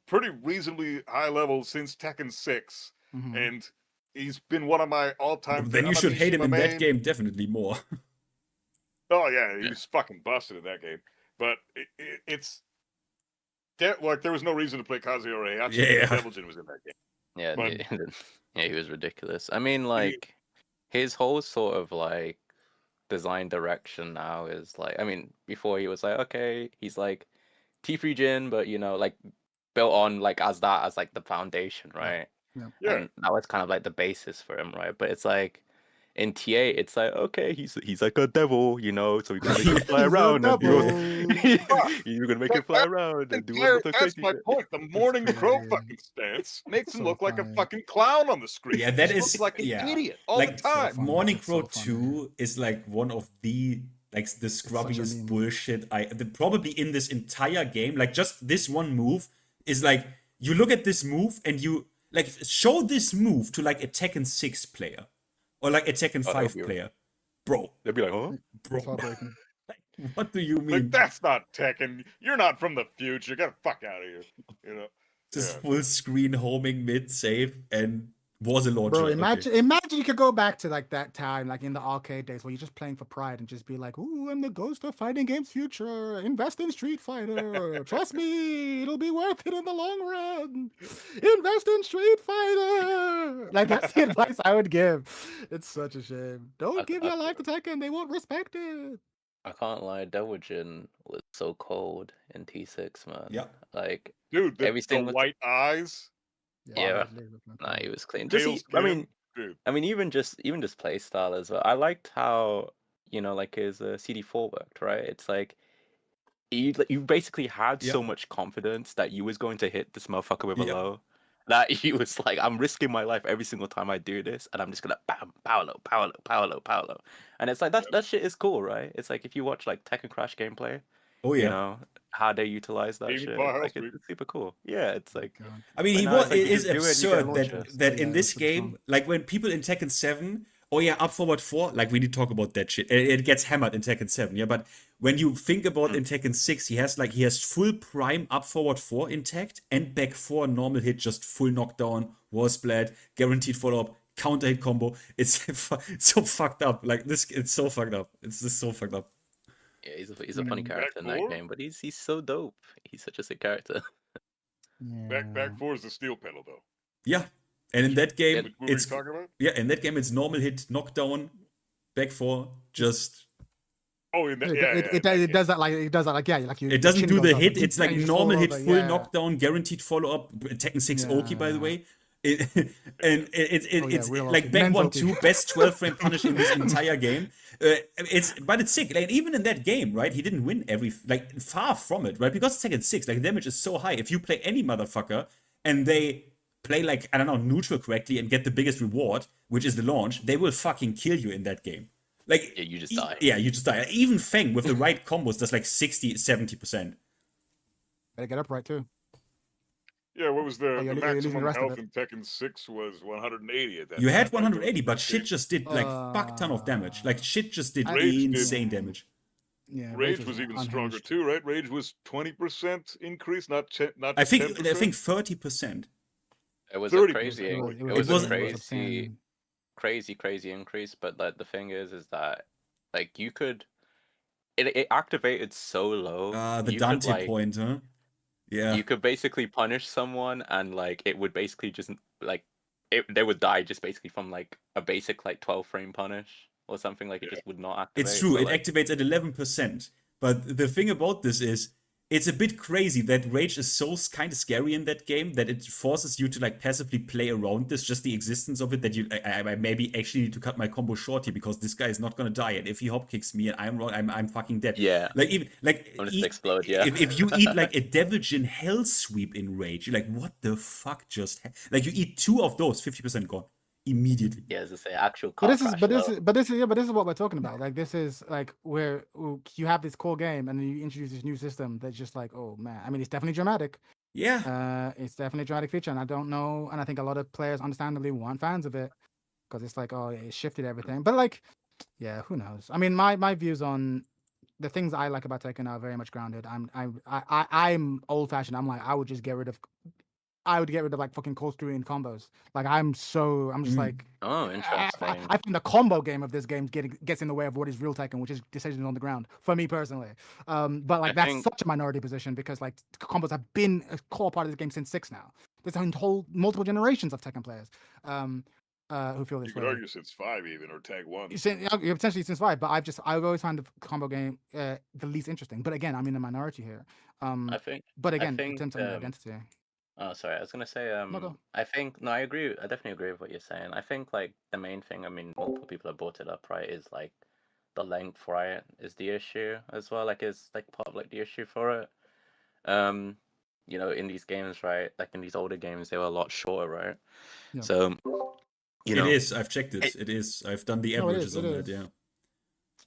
pretty reasonably high level since Tekken 6, and he's been one of my all-time. Then you should hate him in that game definitely more. Oh yeah, he was fucking busted in that game, but it's. Like there was no reason to play Kazuya Heihachi. Deviljin was in that game. Yeah, yeah, he was ridiculous. I mean, like his whole sort of like design direction now is like, I mean, before he was like, okay, he's like T3 Jin, but you know, like built on like as like the foundation, right? Yeah. And that was kind of like the basis for him, right? But it's like in TA, it's like, okay, he's like a devil, you know, so we're gonna make him fly around. You're gonna make him fly around and do that's my point. The Morning Crow fucking stance makes him look like a fucking clown on the screen. Yeah, that is like an idiot all the time. Morning Crow 2 is like one of the the scrubbiest bullshit probably in this entire game. Like just this one move is like, you look at this move and you like show this move to like a Tekken 6 player. Or like a Tekken 5 player. Bro. They'd be like, huh? Bro. What do you mean? Like, that's not Tekken. You're not from the future. Get the fuck out of here. You know? Just full screen homing mid save and was a launcher. Bro, imagine you could go back to like that time, like in the arcade days where you're just playing for pride and just be like, ooh, I'm the ghost of fighting games future. Invest in Street Fighter. Trust me, it'll be worth it in the long run. Invest in Street Fighter. Like that's the advice I would give. It's such a shame. Don't give your life to Tekken, they won't respect it. I can't lie, Deviljin was so cold in T6, man. Yeah. Like, dude, the white eyes. Yeah, nah, he was clean. I mean, even just play style as well. I liked how, you know, like his CD4 worked, right? It's like you basically had Yep. so much confidence that you was going to hit this motherfucker with a Yep. low that he was like, I'm risking my life every single time I do this, and I'm just gonna bam, power low, power low, power low, power low. And it's like that shit is cool, right? It's like if you watch like Tekken Crash gameplay, Oh you yeah. know, how they utilize that Even shit. Power Like House it's super cool. Yeah, it's like God. I mean, but he now was. it's like It you is just do it and you get a absurd that launcher. that Yeah, in it this was super strong. game, like when people in Tekken 7, oh yeah, up forward 4, like we need to talk about that shit. It gets hammered in Tekken 7, yeah. But when you think about in Tekken 6, he has full prime up forward 4 intact and back 4 normal hit, just full knockdown, war splat, guaranteed follow up, counter hit combo. It's so fucked up. Like this, it's so fucked up. It's just so fucked up. Yeah, he's a funny character in that four? game, but he's so dope. He's such a sick character. Yeah. Back 4 is the steel pedal though. Yeah, and in that game, What were you talking about? yeah, in that game it's normal hit, knockdown, back 4, just. Oh, in that, It does that like yeah, like you. It doesn't do the hit. It's like you just normal fall hit, over, full yeah. knockdown, guaranteed follow up. Tekken 6 Oki, by the way. It's real like Oki. back Men's 1-2, Oki. best 12 frame punish in this entire game. But it's sick. Like even in that game, right? He didn't win far from it, right? Because Tekken 6, like the damage is so high. If you play any motherfucker and they play like, I don't know, neutral correctly and get the biggest reward, which is the launch, they will fucking kill you in that game. Like Yeah, you just die. Yeah, you just die. Even Feng with the right combos does like 60-70%. Better get up right too. Yeah, what was the you're losing maximum the rest of health it. in Tekken 6 was 180 at that You time, had right? 180, but shit just did like fuck ton of damage. Like shit just did Rage did- insane damage. Yeah, Rage was even stronger unhinged. too, right? Rage was 20% increase, not I think 10%. I think 30%. It was a 30%. crazy. It It was was a obscene. crazy increase. But like the thing is that like you could, it activated so low. The you Dante could, like, point, huh? Yeah. You could basically punish someone, and like it would basically just like they would die just basically from like a basic like 12 frame punish or something. Like it just would not activate. It's true, so, it like, activates at 11%. But the thing about this is, it's a bit crazy that Rage is so kind of scary in that game that it forces you to like passively play around this, just the existence of it, that I maybe actually need to cut my combo short here because this guy is not gonna die, and if he hop kicks me and I'm wrong, I'm fucking dead. Yeah. Like even like I'm just explode, yeah. If you eat like a Devil Jin Hell Sweep in Rage, you're like, what the fuck just like you eat 2 of those, 50% gone. Immediately. Yeah, as I say, actual. But this is what we're talking about. Like this is like where you have this core game and then you introduce this new system that's just like, oh man. I mean, it's definitely dramatic. Yeah. It's definitely a dramatic feature, and I don't know, and I think a lot of players understandably weren't fans of it because it's like, oh, it shifted everything. But like, yeah, who knows? I mean, my views on the things I like about Tekken are very much grounded. I'm old fashioned. I'm like, I would just get rid of like fucking core screwing combos. Like I'm just like, oh, interesting. I think the combo game of this game gets in the way of what is real Tekken, which is decisions on the ground for me personally. But like that's such a minority position because like combos have been a core part of the game since 6 now. There's a whole multiple generations of Tekken players who feel this way. You could argue since 5 even, or tag 1. Potentially since 5, but I've always found the combo game the least interesting. But again, I'm in the minority here. I think. But again, in terms of identity. Oh, sorry. I was gonna say. I think I agree. I definitely agree with what you're saying. I think like the main thing. I mean, multiple people have brought it up, right? Is like the length, right? Is the issue as well? Like, is like part of like the issue for it. You know, in these games, right? Like in these older games, they were a lot shorter, right? Yeah. So, you know, it is. I've checked it. It is. I've done the averages on that. is. Yeah.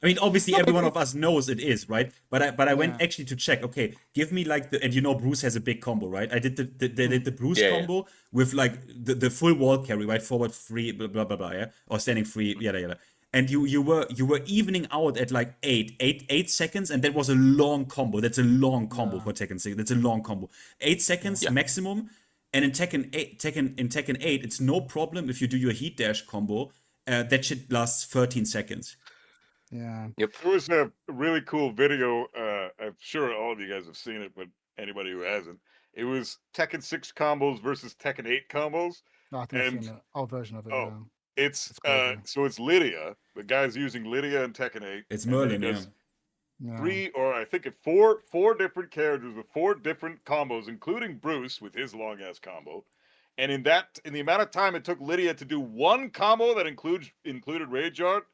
I mean, obviously, every one of us knows it is, right? But I went actually to check. Okay, give me like and you know, Bruce has a big combo, right? I did the Bruce combo with like the full wall carry, right? Forward 3, blah blah blah, yeah, or standing 3, yada. And you were evening out at like 8 seconds, and that was a long combo. That's a long combo for Tekken 6. That's a long combo. 8 seconds maximum. And in Tekken 8, it's no problem if you do your heat dash combo. That shit lasts 13 seconds. Yeah. Yep. There was a really cool video. I'm sure all of you guys have seen it, but anybody who hasn't, it was Tekken 6 combos versus Tekken 8 combos. No, I think I've seen the old version of it. It's so it's Lydia. The guy's using Lydia in Tekken 8. It's Merlin, yeah. 3 or I think 4 different characters with 4 different combos, including Bruce with his long ass combo. And in the amount of time it took Lydia to do one combo that included Rage Art,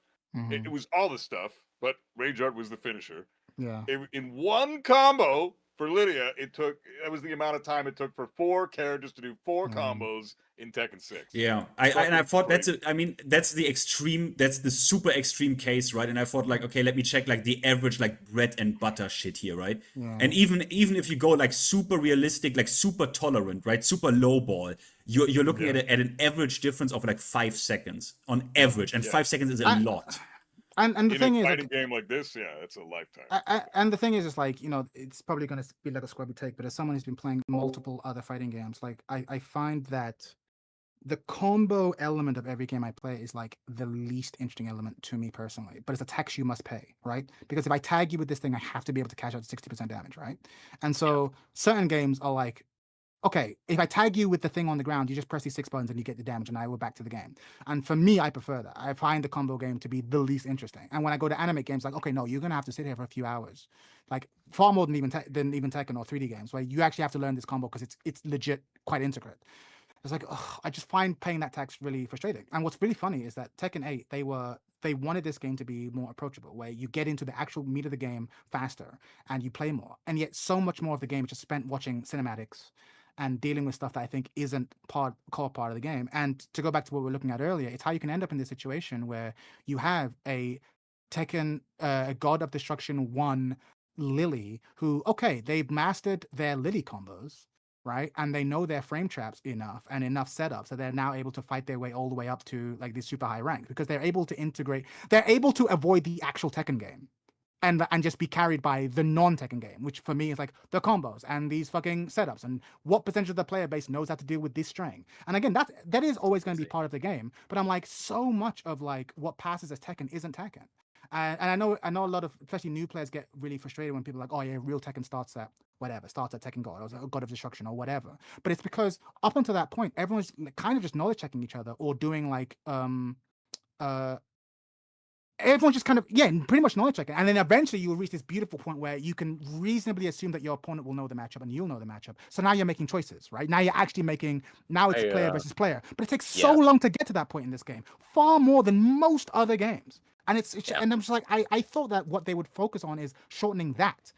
it was all the stuff. but Rage Art was the finisher. Yeah. In one combo for Lydia, that was the amount of time it took for 4 characters to do 4 combos in Tekken 6. Yeah, I thought that's the super extreme case, right? And I thought like, okay, let me check like the average like bread and butter shit here, right? Yeah. And even if you go like super realistic, like super tolerant, right? Super low ball, you're looking at an average difference of like 5 seconds on average, and 5 seconds is a lot. And the thing is, in a fighting game like this, it's a lifetime. And the thing is like, you know, it's probably going to be like a scrubby take, but as someone who's been playing multiple other fighting games, like I find that the combo element of every game I play is like the least interesting element to me personally. But it's a tax you must pay, right? Because if I tag you with this thing, I have to be able to cash out 60% damage, right? And so certain games are like, okay, if I tag you with the thing on the ground, you just press these 6 buttons and you get the damage, and now we're back to the game. And for me, I prefer that. I find the combo game to be the least interesting. And when I go to anime games, like, okay, no, you're gonna have to sit here for a few hours, like far more than even Tekken or 3D games, where you actually have to learn this combo because it's legit quite intricate. It's like, ugh, I just find paying that tax really frustrating. And what's really funny is that Tekken 8, they wanted this game to be more approachable, where you get into the actual meat of the game faster and you play more. And yet so much more of the game is just spent watching cinematics and dealing with stuff that I think isn't core part of the game. And to go back to what we were looking at earlier, it's how you can end up in this situation where you have a Tekken, a God of Destruction 1 Lily, who, okay, they've mastered their Lily combos, right? And they know their frame traps enough and enough setup, so they're now able to fight their way all the way up to like this super high rank, because they're able to avoid the actual Tekken game. And just be carried by the non-Tekken game, which for me is like the combos and these fucking setups and what percentage of the player base knows how to deal with this string. And again, that is always going to be part of the game. But I'm like, so much of like what passes as Tekken isn't Tekken. And I know a lot of, especially new players, get really frustrated when people are like, oh yeah, real Tekken starts at Tekken God or God of Destruction or whatever. But it's because up until that point, everyone's kind of just knowledge checking each other or doing like everyone's just kind of, pretty much knowledge checking. And then eventually you will reach this beautiful point where you can reasonably assume that your opponent will know the matchup and you'll know the matchup. So now you're making choices, right? Now you're actually now it's player versus player. But it takes so long to get to that point in this game, far more than most other games. And and I'm just like, I thought that what they would focus on is shortening that,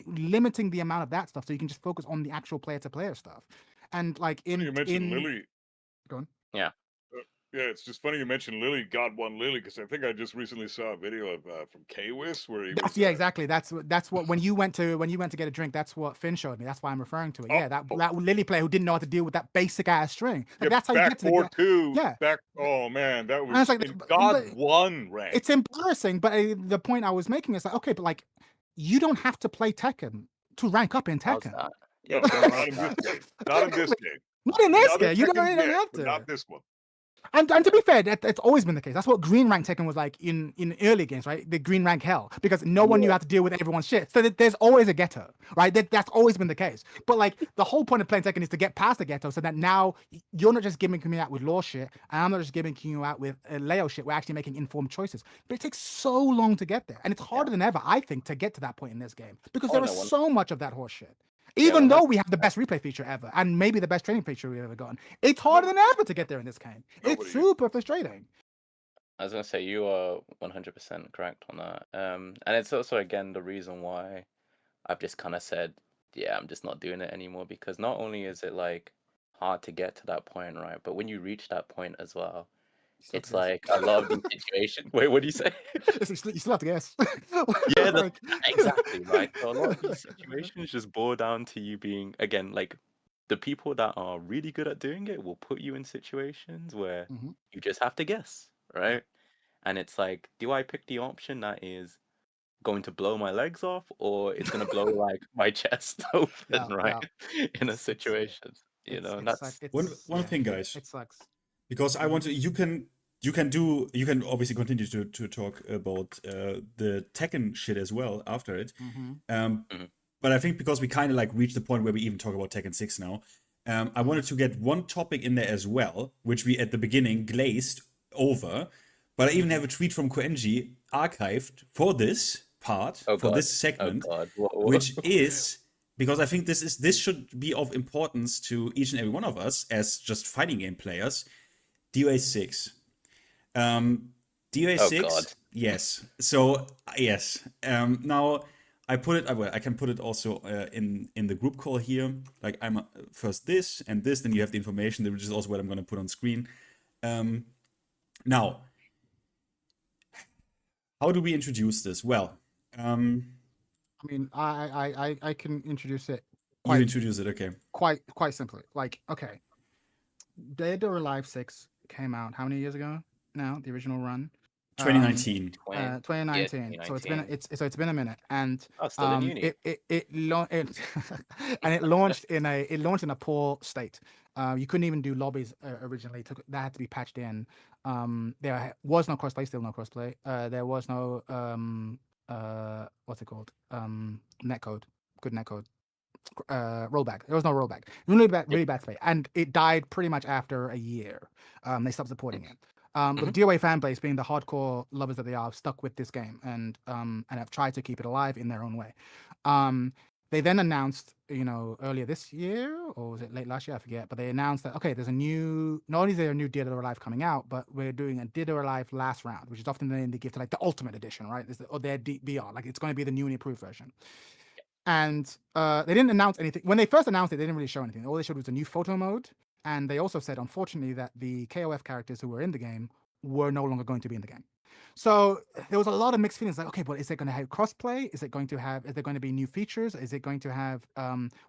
limiting the amount of that stuff so you can just focus on the actual player to player stuff. And like you mentioned Lily. Go on. Yeah. Yeah, it's just funny you mentioned Lily, God One Lily, because I think I just recently saw a video of from K-Wis where he was. Yeah, exactly. That's what when you went to get a drink, that's what Finn showed me. That's why I'm referring to it. Yeah, that Lily player who didn't know how to deal with that basic ass string. Like, that's how you get to the 4-2. Yeah. Oh man, that was like, in God One rank. It's embarrassing, but the point I was making is like, okay, but like, you don't have to play Tekken to rank up in Tekken. No, not in this game. Not in this game. Not in this game. You don't even have to. Not this one. And to be fair, it's always been the case. That's what green rank Tekken was like in early games, right? The green rank hell, because no one knew how to deal with everyone's shit. So there's always a ghetto, right? That's always been the case. But like, the whole point of playing Tekken is to get past the ghetto, so that now you're not just gimmicking me out with law shit, and I'm not just gimmicking you out with Leo shit. We're actually making informed choices. But it takes so long to get there, and it's harder than ever, I think, to get to that point in this game, because there is so much of that horse shit. Even though we have the best replay feature ever, and maybe the best training feature we've ever gotten, it's harder than ever to get there in this game. It's super frustrating. I was gonna say, you are 100% correct on that. And it's also, again, the reason why I've just kind of said, yeah, I'm just not doing it anymore, because not only is it like hard to get to that point, right? But when you reach that point as well, it's like a lot of the situation. Wait, what do you say? You still have to guess. Yeah, exactly, right. So a lot of these situations just boil down to you being, again, like, the people that are really good at doing it will put you in situations where you just have to guess, right? And it's like, do I pick the option that is going to blow my legs off, or it's going to blow like my chest open, right? In a situation, you know. And that's one thing, guys. It sucks. Because I want to, you can obviously continue to talk about the Tekken shit as well after it. But I think because we kind of like reached the point where we even talk about Tekken 6 now, I wanted to get one topic in there as well, which we at the beginning glazed over. But I even have a tweet from Koenji archived for this part, this segment, which is, because I think this should be of importance to each and every one of us as just fighting game players. DOA 6. DOA 6 Yes. So yes. Now I put it. Well, I can put it also in the group call here. Like I'm first this and this, then you have the information, which is also what I'm going to put on screen. Now, how do we introduce this? Well, I mean, I can introduce it. You introduce it, okay? Quite simply. Like, okay, Dead or Alive 6 came out how many years ago? Now the original run. 2019. 2019. Yeah, So it's been a minute, and still in uni. it launched in a poor state. You couldn't even do lobbies originally. That had to be patched in. There was no crossplay, still no crossplay. There was no what's it called? Netcode, good netcode. Rollback. There was no rollback. Really bad state, and it died pretty much after a year. They stopped supporting it. The DOA fan base, being the hardcore lovers that they are, stuck with this game and have tried to keep it alive in their own way. They then announced, earlier this year, or was it late last year? I forget. But they announced that, okay, there's not only is there a new Dead or Alive coming out, but we're doing a Dead or Alive last round, which is often then they give to like the Ultimate Edition, right? Or their BR, like it's going to be the new and improved version. And they didn't announce anything. When they first announced it, they didn't really show anything. All they showed was a new photo mode. And they also said, unfortunately, that the KOF characters who were in the game were no longer going to be in the game. So there was a lot of mixed feelings. Like, okay, but is it going to have crossplay? Is there going to be new features? Is it going to have,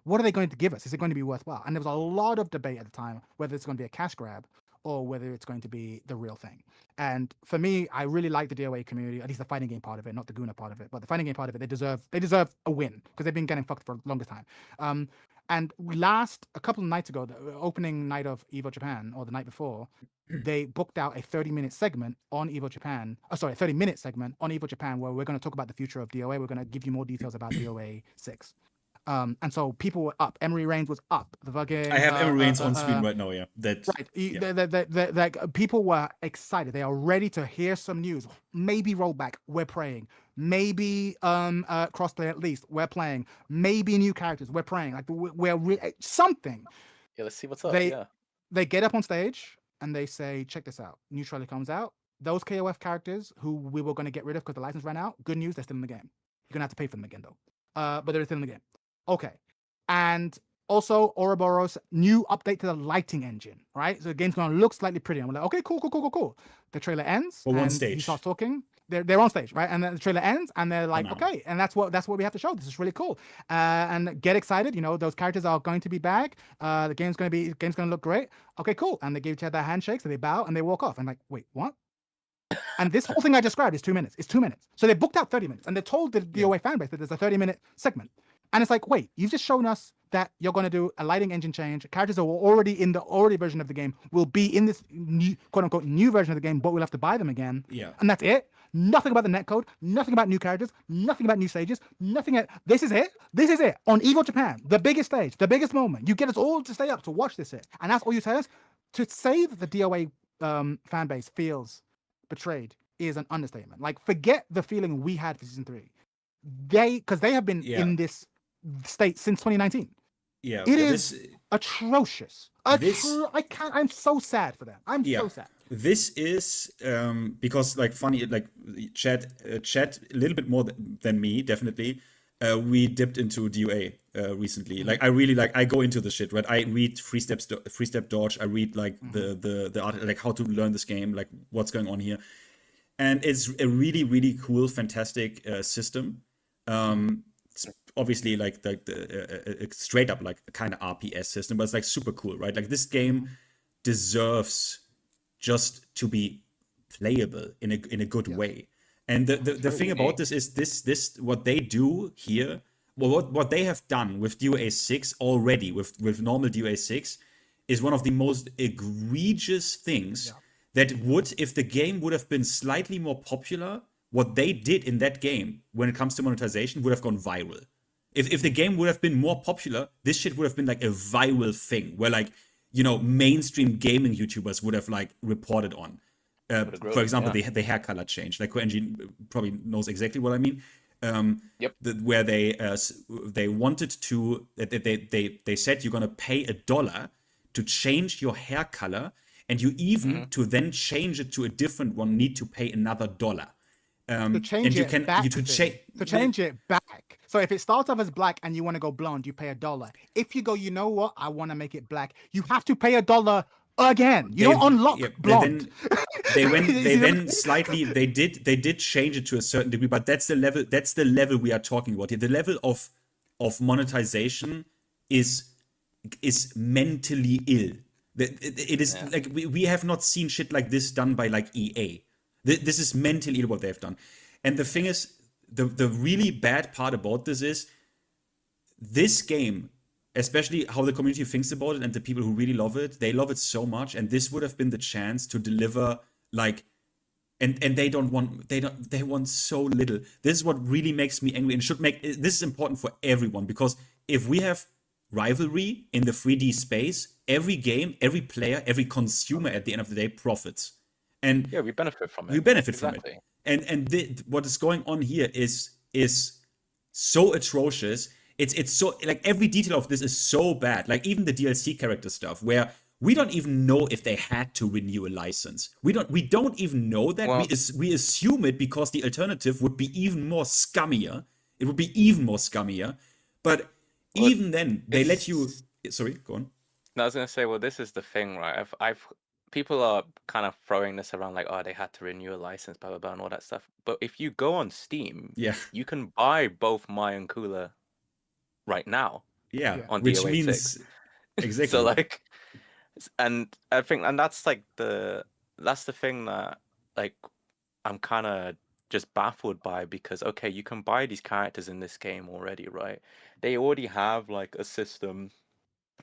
what are they going to give us? Is it going to be worthwhile? And there was a lot of debate at the time, whether it's going to be a cash grab or whether it's going to be the real thing. And for me, I really like the DOA community, at least the fighting game part of it, not the Guna part of it, but the fighting game part of it. They deserve a win because they've been getting fucked for the longest time. And a couple of nights ago, the opening night of Evo Japan, or the night before, they booked out a 30-minute segment on Evo Japan. 30-minute segment on Evo Japan, where we're going to talk about the future of DOA. We're going to give you more details about DOA 6. And so people were up. Emery Reigns was up. The fucking, I have Emery Reigns on screen right now. Yeah, right. People were excited. They are ready to hear some news. Maybe rollback. We're praying. Maybe crossplay at least. We're playing. Maybe new characters. We're praying. Like we're something. Yeah, let's see what's up. They get up on stage and they say, "Check this out. New trailer comes out. Those KOF characters who we were going to get rid of because the license ran out. Good news, they're still in the game. You're gonna have to pay for them again though. But they're still in the game." Okay. And also Ouroboros new update to the lighting engine, right? So the game's gonna look slightly prettier. And we're like, okay, cool. The trailer ends. For one stage. He starts talking. They're on stage, right? And then the trailer ends, and they're like, okay, and that's what we have to show. This is really cool. And get excited. Those characters are going to be back. The game's gonna look great. Okay, cool. And they give each other handshakes, and they bow and they walk off. And like, wait, what? And this whole thing I described is 2 minutes. It's 2 minutes. So they booked out 30 minutes, and they told the DOA fan base that there's a 30-minute segment. And it's like, wait, you've just shown us that you're going to do a lighting engine change. Characters that were already in the version of the game will be in this new, quote unquote, new version of the game, but we'll have to buy them again. Yeah. And that's it. Nothing about the netcode, nothing about new characters, nothing about new stages, nothing. This is it. This is it. On Evo Japan, the biggest stage, the biggest moment. You get us all to stay up to watch this. And that's all you tell us. To say that the DOA fan base feels betrayed is an understatement. Like, forget the feeling we had for season 3. Because they have been in this state since 2019. Yeah, it is atrocious. I'm so sad for them. I'm so sad. This is because, like, funny, like chat a little bit more than me, definitely. We dipped into DOA recently. Like, I go into the shit, right? I read free step dodge. I read like the art, like how to learn this game, like what's going on here, and it's a really, really cool, fantastic system. It's obviously like the straight up like kind of RPS system, but it's like super cool, right? Like, this game deserves just to be playable in a good way. And the thing about this is this what they do here, well, what they have done with DOA 6 already, with normal DOA 6, is one of the most egregious things that would, if the game would have been slightly more popular, what they did in that game when it comes to monetization would have gone viral. If the game would have been more popular, this shit would have been like a viral thing where, like, mainstream gaming YouTubers would have like reported on. For example, the hair color change. Like, Koenji probably knows exactly what I mean. Where they wanted to, they said you're gonna pay $1 to change your hair color, and you even to then change it to a different one need to pay another $1. To change and you it can back, you to change to change it back. So if it starts off as black and you want to go blonde, you pay $1. If you go, you know what, I want to make it black, you have to pay $1 again. You don't unlock blonde. They did change it to a certain degree, but that's the level we are talking about here. The level of monetization is mentally ill. It is like we have not seen shit like this done by like EA. This is mentally ill what they've done. And the thing is, the really bad part about this is this game, especially how the community thinks about it and the people who really love it, they love it so much, and this would have been the chance to deliver like and they want so little. This is what really makes me angry, and this is important for everyone, because if we have rivalry in the 3D space, every game, every player, every consumer at the end of the day profits. And yeah, we benefit from it. We benefit from it. And what is going on here is so atrocious. It's so, like, every detail of this is so bad. Like, even the DLC character stuff, where we don't even know if they had to renew a license. We don't even know that. Well, we assume it because the alternative would be even more scummier. It would be even more scummier. But even then, they let you. Sorry, go on. No, I was gonna say, well, this is the thing, right? People are kind of throwing this around like, oh, they had to renew a license, blah blah blah, and all that stuff. But if you go on Steam, you can buy both Mai and Kula right now. Yeah, on which DOA6. Means exactly. So like, and I think, and that's like that's the thing that like I'm kind of just baffled by, because okay, you can buy these characters in this game already, right? They already have like a system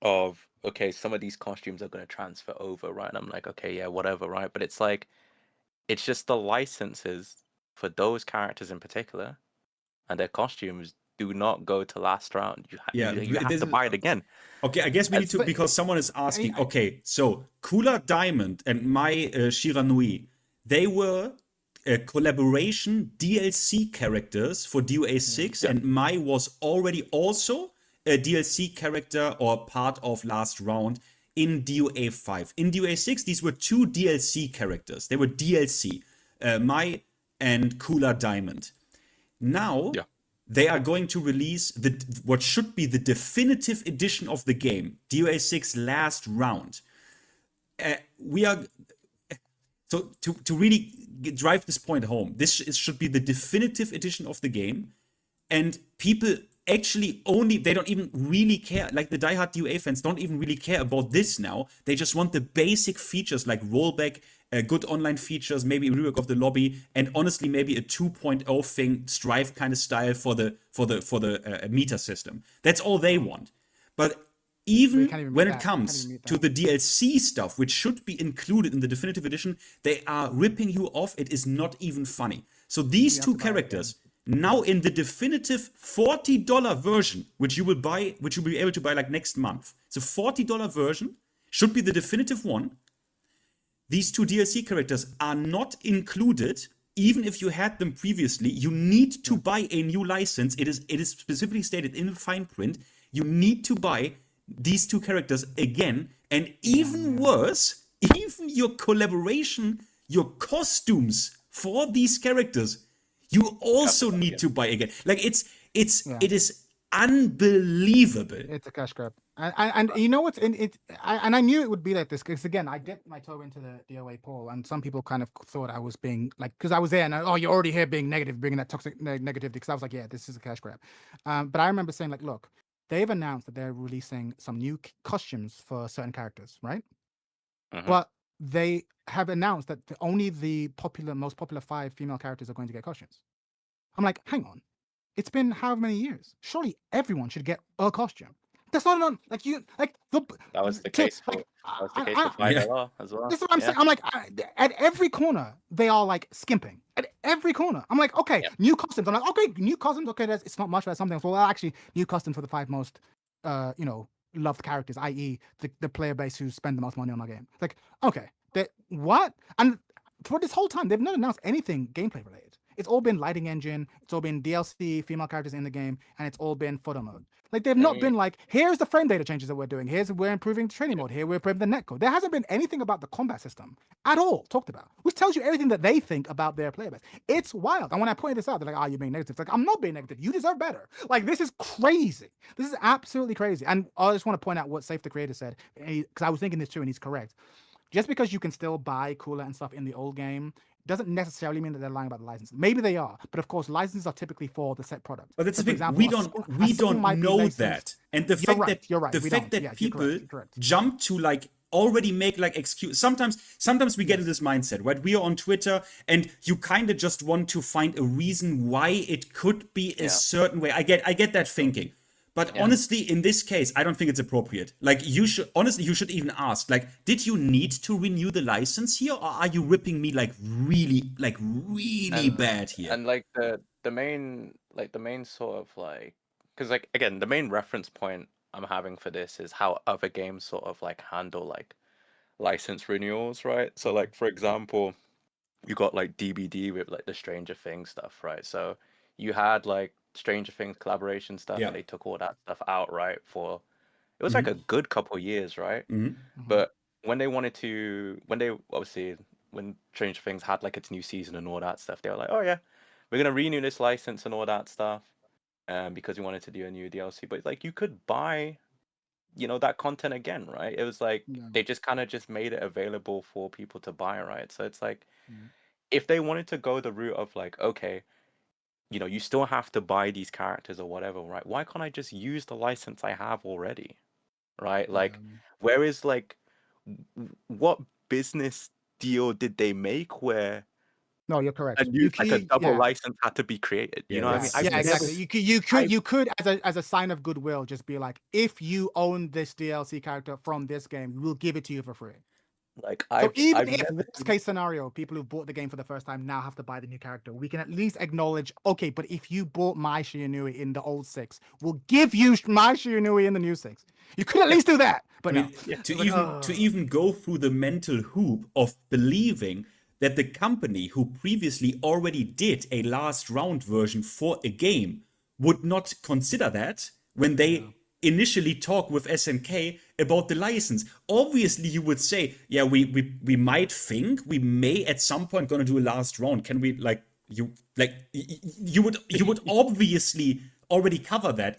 of, okay, some of these costumes are going to transfer over, right? And I'm like, okay, yeah, whatever, right? But it's like, it's just the licenses for those characters in particular and their costumes do not go to last round. You have to buy it again. Okay, I guess we need to, because someone is asking, okay, so Kula Diamond and Mai Shiranui, they were collaboration DLC characters for DOA6, and Mai was already also a DLC character or part of last round in DOA5. In DOA6, these were two DLC characters. They were DLC, Mai and Kula Diamond. Now, they are going to release what should be the definitive edition of the game, DOA6 last round. So to really drive this point home, this should be the definitive edition of the game, and people actually they don't even really care. Like, the diehard DOA fans don't even really care about this now. They just want the basic features like rollback, good online features, maybe a rework of the lobby, and honestly maybe a 2.0 thing, Strive kind of style for the meter system. That's all they want. But even when it comes to the DLC stuff, which should be included in the definitive edition, they are ripping you off. It is not even funny. So these two characters, now in the definitive $40 version, which you will be able to buy like next month. It's a $40 version, should be the definitive one. These two DLC characters are not included, even if you had them previously. You need to buy a new license. It is specifically stated in the fine print. You need to buy these two characters again, and even worse, even your collaboration, your costumes for these characters, you also need to buy again. Like, it is unbelievable. It's a cash grab. And you know what's in it? And I knew it would be like this, because again, I dipped my toe into the DOA poll, and some people kind of thought I was being like, because I was there, and you're already here being negative, bringing that toxic negativity, because I was like, yeah, this is a cash grab. But I remember saying, like, look, they've announced that they're releasing some new costumes for certain characters, right? But they have announced that only the most popular 5 female characters are going to get costumes. I'm like, hang on, it's been however many years. Surely everyone should get a costume. That's not enough. That was the case for $5 as well. This is what I'm saying. I'm like, at every corner they are like skimping. At every corner, I'm like, okay, new costumes. I'm like, okay, new costumes. Okay, it's not much, but something. So, well, actually, new costumes for the 5 most, loved characters, i.e., the player base who spend the most money on my game. Like, okay, what? And for this whole time, they've not announced anything gameplay related. It's all been lighting engine. It's all been DLC, female characters in the game, and it's all been photo mode. Like they've not been like, here's the frame data changes that we're doing. We're improving training mode. Here we're improving the netcode. There hasn't been anything about the combat system at all talked about, which tells you everything that they think about their player base. It's wild. And when I pointed this out, they're like, you're being negative. It's like, I'm not being negative. You deserve better. Like, this is crazy. This is absolutely crazy. And I just want to point out what Safe the Creator said, because I was thinking this too, and he's correct. Just because you can still buy cooler and stuff in the old game doesn't necessarily mean that they're lying about the license. Maybe they are, but of course, licenses are typically for the set product. But that's so the thing. Example, we don't know that, and the fact that yeah, people jump to like already make like excuse. Sometimes we get in this mindset, right? We are on Twitter, and you kind of just want to find a reason why it could be a certain way. I get that thinking. But honestly, in this case, I don't think it's appropriate. Like, you should even ask, like, did you need to renew the license here, or are you ripping me like really bad here? And like the main sort of like, because like again, the main reference point I'm having for this is how other games sort of like handle like license renewals, right? So like, for example, you got like DBD with like the Stranger Things stuff, right? So you had like Stranger Things collaboration stuff, and they took all that stuff out, right? For it was like a good couple years, right? But when when Stranger Things had like its new season and all that stuff, they were like, oh yeah, we're gonna renew this license and all that stuff, because we wanted to do a new DLC. But like, you could buy, that content again, right? It was like they just kind of just made it available for people to buy, right? So it's like, if they wanted to go the route of like, okay, you still have to buy these characters or whatever, right? Why can't I just use the license I have already, right? Like, where is like, what business deal did they make where? No, you're correct. Like a double license had to be created. You know what I mean? Exactly. You could as a sign of goodwill just be like, if you own this DLC character from this game, we'll give it to you for free. Like, even if worst case scenario, people who bought the game for the first time now have to buy the new character, we can at least acknowledge, okay, but if you bought my Shiranui in the old 6, we'll give you my Shiranui in the new 6. You could at least do that. But to even go through the mental hoop of believing that the company who previously already did a last round version for a game would not consider that when they initially talk with SNK about the license. Obviously, you would say, yeah, we might think we may at some point gonna do a last round. Can we you would obviously already cover that.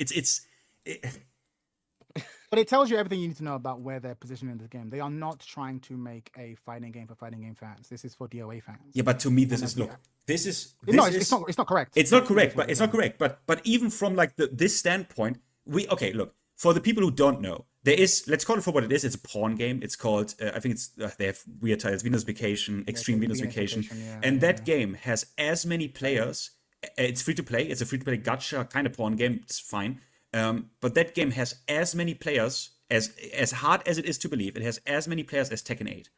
But it tells you everything you need to know about where they're positioned in the game. They are not trying to make a fighting game for fighting game fans. This is for DOA fans. Yeah, but to me, it's not correct. It's not correct, but it's not correct. But even from like this standpoint, look, for the people who don't know, there is, let's call it for what it is. It's a porn game. It's called, I think it's, they have weird titles, Venus Vacation, Extreme Venus Vacation. And that game has as many players. It's free to play. It's a free to play gacha kind of porn game. It's fine. But that game has as many players, as hard as it is to believe, it has as many players as Tekken 8.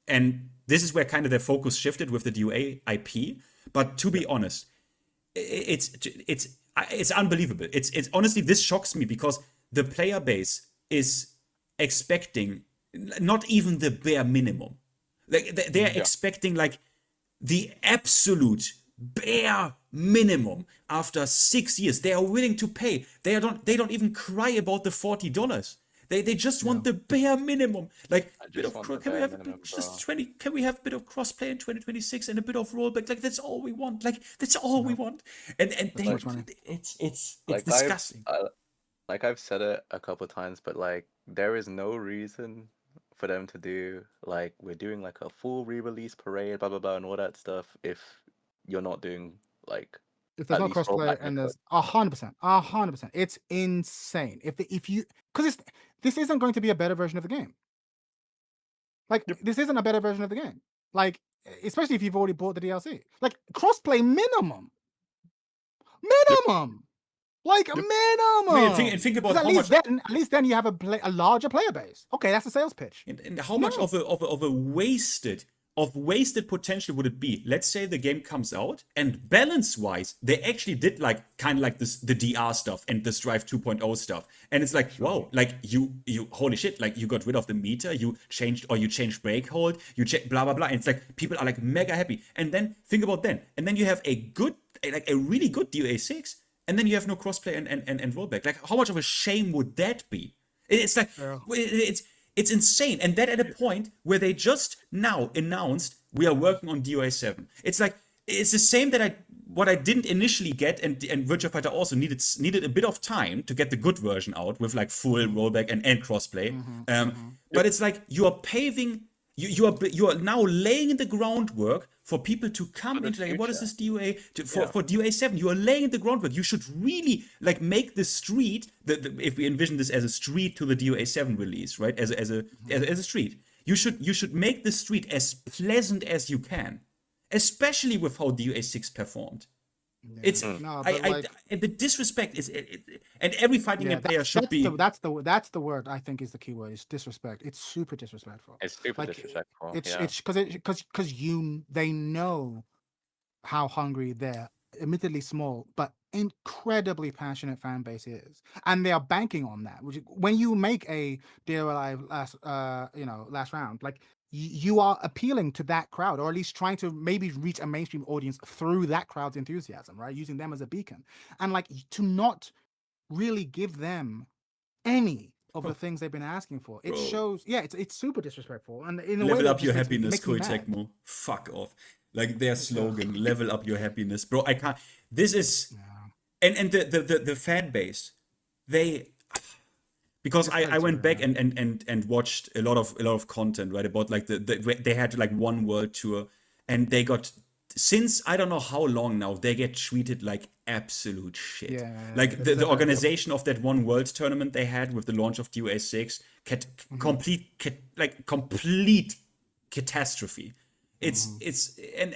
And this is where kind of their focus shifted with the DOA IP. But to be honest, it's unbelievable. It's honestly, this shocks me because the player base is expecting not even the bare minimum. Like they're expecting like the absolute bare minimum. After 6 years, they are willing to pay. They don't even cry about the $40. They just want the bare minimum. Like, can we have a bit of crossplay in 2026 and a bit of rollback? Like, that's all we want. Like, that's all we want. And it's disgusting. Like I've said it a couple times, but like there is no reason for them to do like, we're doing like a full re-release parade, blah blah blah, and all that stuff if you're not doing like, if there's no crossplay and there's 100%, it's insane. Because this isn't going to be a better version of the game. Like, this isn't a better version of the game. Like, especially if you've already bought the DLC. Like, crossplay minimum. Like, minimum. Think about how much. At least then you have a larger player base. Okay, that's a sales pitch. And how much of a wasted of wasted potential would it be? Let's say the game comes out and balance-wise, they actually did like kind of like this the DR stuff and the Strive 2.0 stuff, and it's like wow, like you holy shit, like you got rid of the meter, you changed break hold, you blah blah blah, and it's like people are like mega happy. And then think about and then you have a really good DOA 6, and then you have no crossplay and rollback. Like how much of a shame would that be? It's like it's insane, and that at a point where they just now announced we are working on DOA 7. It's like it's the same what I didn't initially get, and Virtua Fighter also needed a bit of time to get the good version out with like full rollback and crossplay. But it's like you are paving. You are now laying the groundwork for people to come into like, what is this DOA for DOA 7? You are laying the groundwork. You should really like make the street if we envision this as a street to the DOA 7 release, right? As a street, you should make the street as pleasant as you can, especially with how DOA 6 performed. Yeah. It's the disrespect is and every fighting game player should be. That's the word I think is the key word. It's disrespect. It's super disrespectful. It's super disrespectful. It's because they know how hungry their admittedly small but incredibly passionate fan base is, and they are banking on that. Which when you make a DOA last round, like. You are appealing to that crowd, or at least trying to maybe reach a mainstream audience through that crowd's enthusiasm, right? Using them as a beacon. And like to not really give them any of the things they've been asking for. It shows, it's super disrespectful. And in a way, level up your happiness, Koei. Fuck off. Like their slogan, level up your happiness. Bro, I can't. This is and the fan base, because I went back and watched a lot of content, right, about like they had like one world tour, and they got, since I don't know how long now, they get treated like absolute shit. Yeah, like the organization of that one world tournament they had with the launch of DOA 6, complete catastrophe. It's and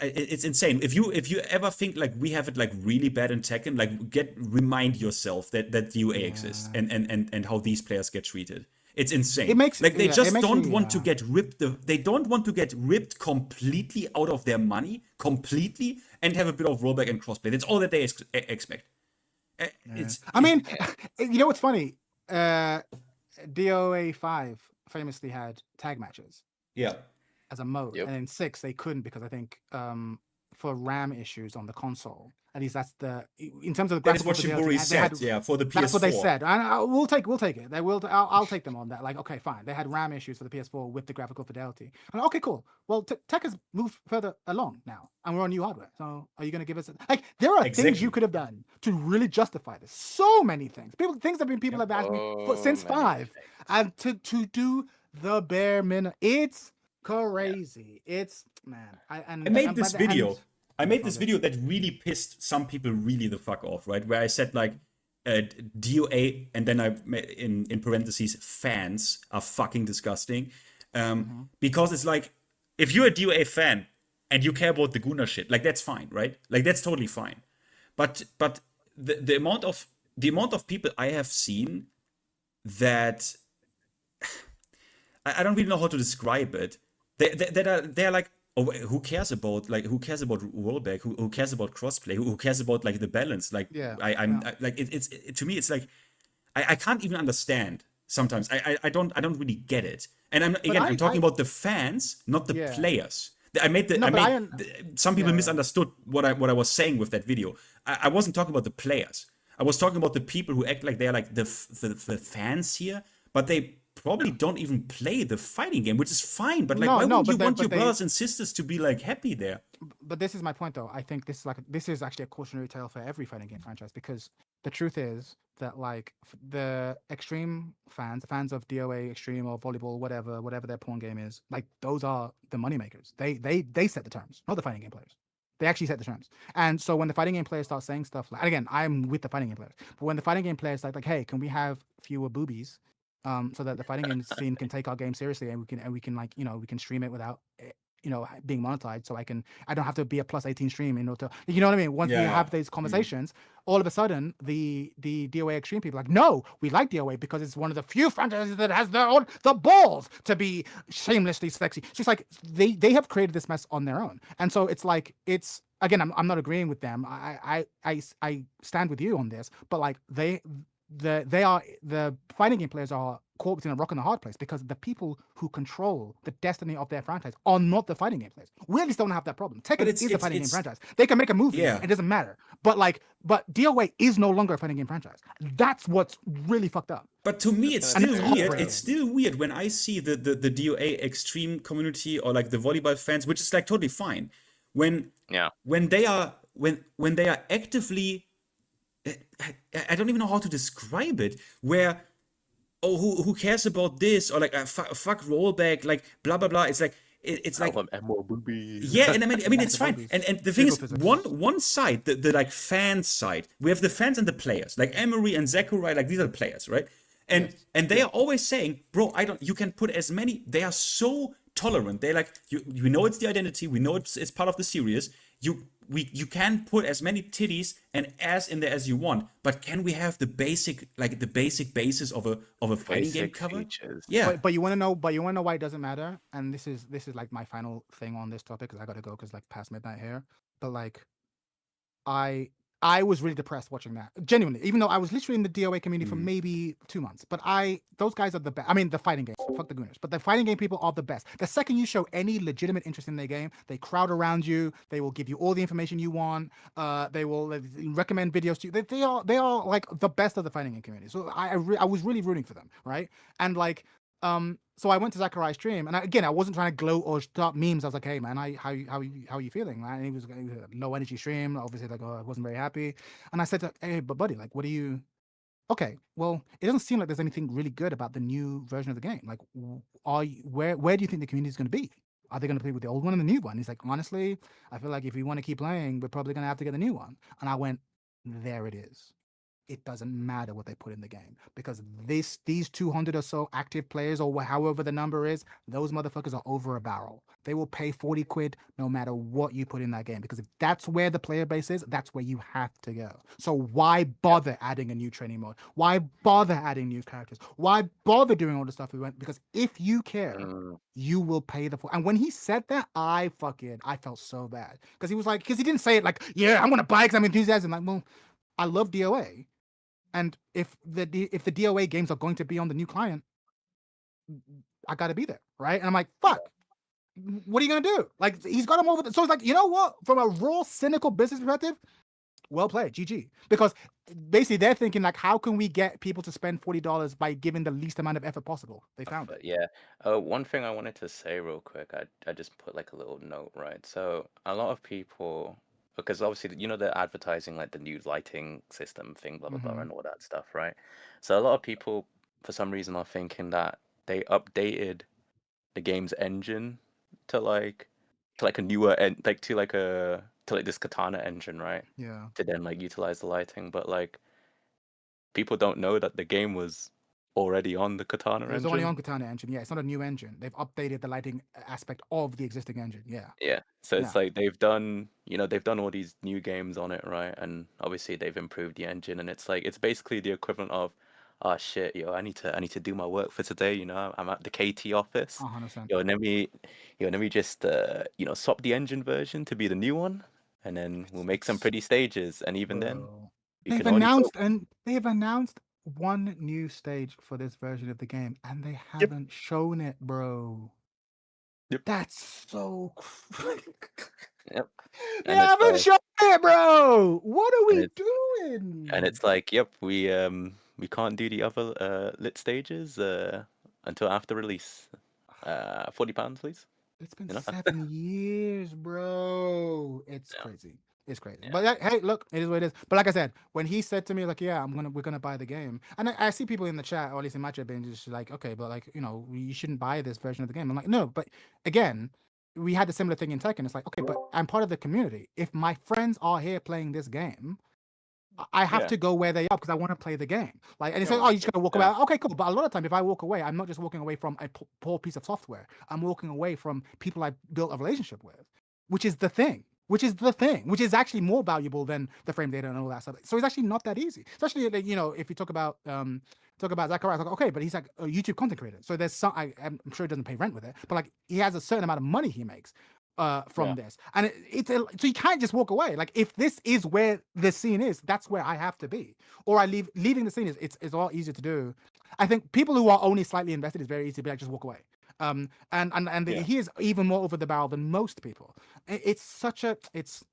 it's insane. If you ever think like we have it like really bad in Tekken, like remind yourself that DOA exists and how these players get treated. It's insane. It makes like they just don't want to get ripped. They don't want to get ripped completely out of their money completely and have a bit of rollback and crossplay. That's all that they expect. I mean, you know what's funny? DOA 5 famously had tag matches. Yeah. As a mode, and in 6 they couldn't because I think for RAM issues on the console. At least that's in terms of the. That's what Shiburi said. For the PS4. That's what they said, and we'll take it. They will. I'll take them on that. Like, okay, fine. They had RAM issues for the PS4 with the graphical fidelity. And okay, cool. Well, tech has moved further along now, and we're on new hardware. So, are you going to give us like there are things you could have done to really justify this? So many things. Things that people have asked me since 5, and to do the bare minimum. It's crazy. It's I made this video. I made this video that really pissed some people really the fuck off, right? Where I said like DOA, and then I in parentheses fans are fucking disgusting, because it's like if you're a DOA fan and you care about the Guna shit, like that's fine, right? Like that's totally fine. But the amount of people I have seen that I don't really know how to describe it. They're like, oh, who cares about rollback? Who cares about crossplay? Who cares about like the balance? Like, it's to me, it's like I can't even understand sometimes. I don't really get it. And I'm talking about the fans, not the players. Some people misunderstood what I was saying with that video. I wasn't talking about the players. I was talking about the people who act like they're like the fans here, but they probably don't even play the fighting game, which is fine. But like, why would you want your brothers and sisters to be like happy there? But this is my point, though. I think this is actually a cautionary tale for every fighting game franchise, because the truth is that like the extreme fans, the fans of DOA, extreme or volleyball, whatever their porn game is, like those are the moneymakers. They set the terms, not the fighting game players. They actually set the terms. And so when the fighting game players start saying stuff like, and again, I'm with the fighting game players, but when the fighting game players like, hey, can we have fewer boobies? So that the fighting game scene can take our game seriously, and we can like, we can stream it without being monetized, so I don't have to be a +18 stream in order to, you know what I mean? Once we have these conversations, all of a sudden the DOA extreme people are like, no, we like DOA because it's one of the few franchises that has the balls to be shamelessly sexy. So it's like they have created this mess on their own, and so it's like again, I'm not agreeing with them. I stand with you on this, but like the fighting game players are caught between a rock and a hard place because the people who control the destiny of their franchise are not the fighting game players. We at least don't have that problem. Tekken is a fighting game franchise. They can make a movie. It doesn't matter. But DOA is no longer a fighting game franchise. That's what's really fucked up. But to me, it's still weird. It's still weird when I see the DOA extreme community or like the volleyball fans, which is like totally fine. When they are actively, I don't even know how to describe it, where who cares about this, or like fuck rollback, like blah blah blah. It's like and I mean it's fine. And the thing is, one side, the like fan side, we have the fans and the players, like Emery and Sakurai, like these are the players, right? And they are always saying, bro, you can put as many. They are so tolerant. They're like, you know, it's the identity. We know it's part of the series. You can put as many titties and ass in there as you want, but can we have the basic basis of a fighting game cover? Yeah. But you want to know why it doesn't matter? And this is like my final thing on this topic, because I gotta go because like past midnight here. But like, I was really depressed watching that. Genuinely, even though I was literally in the DOA community for maybe 2 months. But those guys are the best. I mean, the fighting games. Fuck the Gooners. But the fighting game people are the best. The second you show any legitimate interest in their game, they crowd around you. They will give you all the information you want. They will recommend videos to you. They are like the best of the fighting game community. So I was really rooting for them, right? And like, so I went to Sakurai's stream, and I wasn't trying to gloat or start memes. I was like, "Hey, man, how are you feeling?" And he was a low energy stream. Obviously, like, I wasn't very happy. And I said to, "Hey, but buddy, like, what do you? Okay, well, it doesn't seem like there's anything really good about the new version of the game. Like, where do you think the community is going to be? Are they going to play with the old one and the new one?" He's like, "Honestly, I feel like if we want to keep playing, we're probably going to have to get the new one." And I went, "There it is. It doesn't matter what they put in the game, because these 200 or so active players, or however the number is, those motherfuckers are over a barrel. They will pay 40 quid no matter what you put in that game, because if that's where the player base is, that's where you have to go. So why bother adding a new training mode? Why bother adding new characters? Why bother doing all the stuff we went? Because if you care, you will pay the full." And when he said that, I felt so bad, because he didn't say it like, "Yeah, I'm gonna buy it because I'm enthusiastic." Like, well, I love DOA. And if the DOA games are going to be on the new client, I got to be there, right? And I'm like, fuck, what are you going to do? Like, he's got them over. So it's like, you know what? From a raw, cynical business perspective, well played, GG. Because basically they're thinking like, how can we get people to spend $40 by giving the least amount of effort possible? They found it. Yeah. One thing I wanted to say real quick, I just put like a little note, right? So a lot of people, because obviously, you know, they're advertising like the new lighting system thing, blah, blah, blah, and all that stuff, right? So a lot of people, for some reason, are thinking that they updated the game's engine to like a newer to this katana engine, right? Yeah. To then like utilize the lighting. But like, people don't know that the game was already on the katana engine. It's already on katana engine. Yeah, it's not a new engine. They've updated the lighting aspect of the existing engine. Yeah. Yeah. So it's like they've done all these new games on it, right? And obviously they've improved the engine, and it's like it's basically the equivalent of, "Oh shit, yo, I need to do my work for today, you know. I'm at the KT office. 100%. Yo, let me just swap the engine version to be the new one, and then we'll make some pretty stages, and even then they've announced one new stage for this version of the game, and they haven't shown it, bro. Yep. That's so Yep. They haven't shown it, bro. What are we doing? And it's like, yep, we can't do the other lit stages until after release. £40, please. It's been 7 years, bro. It's crazy. It's crazy. Yeah. But hey, look, it is what it is. But like I said, when he said to me, like, "Yeah, we're gonna buy the game," and I see people in the chat, or at least in my chat, being just like, "Okay, but like, you know, you shouldn't buy this version of the game." I'm like, no, but again, we had a similar thing in Tekken. It's like, okay, but I'm part of the community. If my friends are here playing this game, I have to go where they are because I want to play the game. Like, and it's like, oh, you just gotta walk away. Okay, cool. But a lot of time, if I walk away, I'm not just walking away from a poor piece of software. I'm walking away from people I built a relationship with, which is the thing. Which is actually more valuable than the frame data and all that stuff. So it's actually not that easy. Especially, you know, if you talk about Zachariah, like, okay, but he's like a YouTube content creator. So there's some, I'm sure he doesn't pay rent with it, but like he has a certain amount of money he makes from this. And so you can't just walk away. Like if this is where the scene is, that's where I have to be. Or I leaving the scene it's a lot easier to do. I think people who are only slightly invested is very easy to be like, just walk away. He is even more over the barrel than most people. It's such a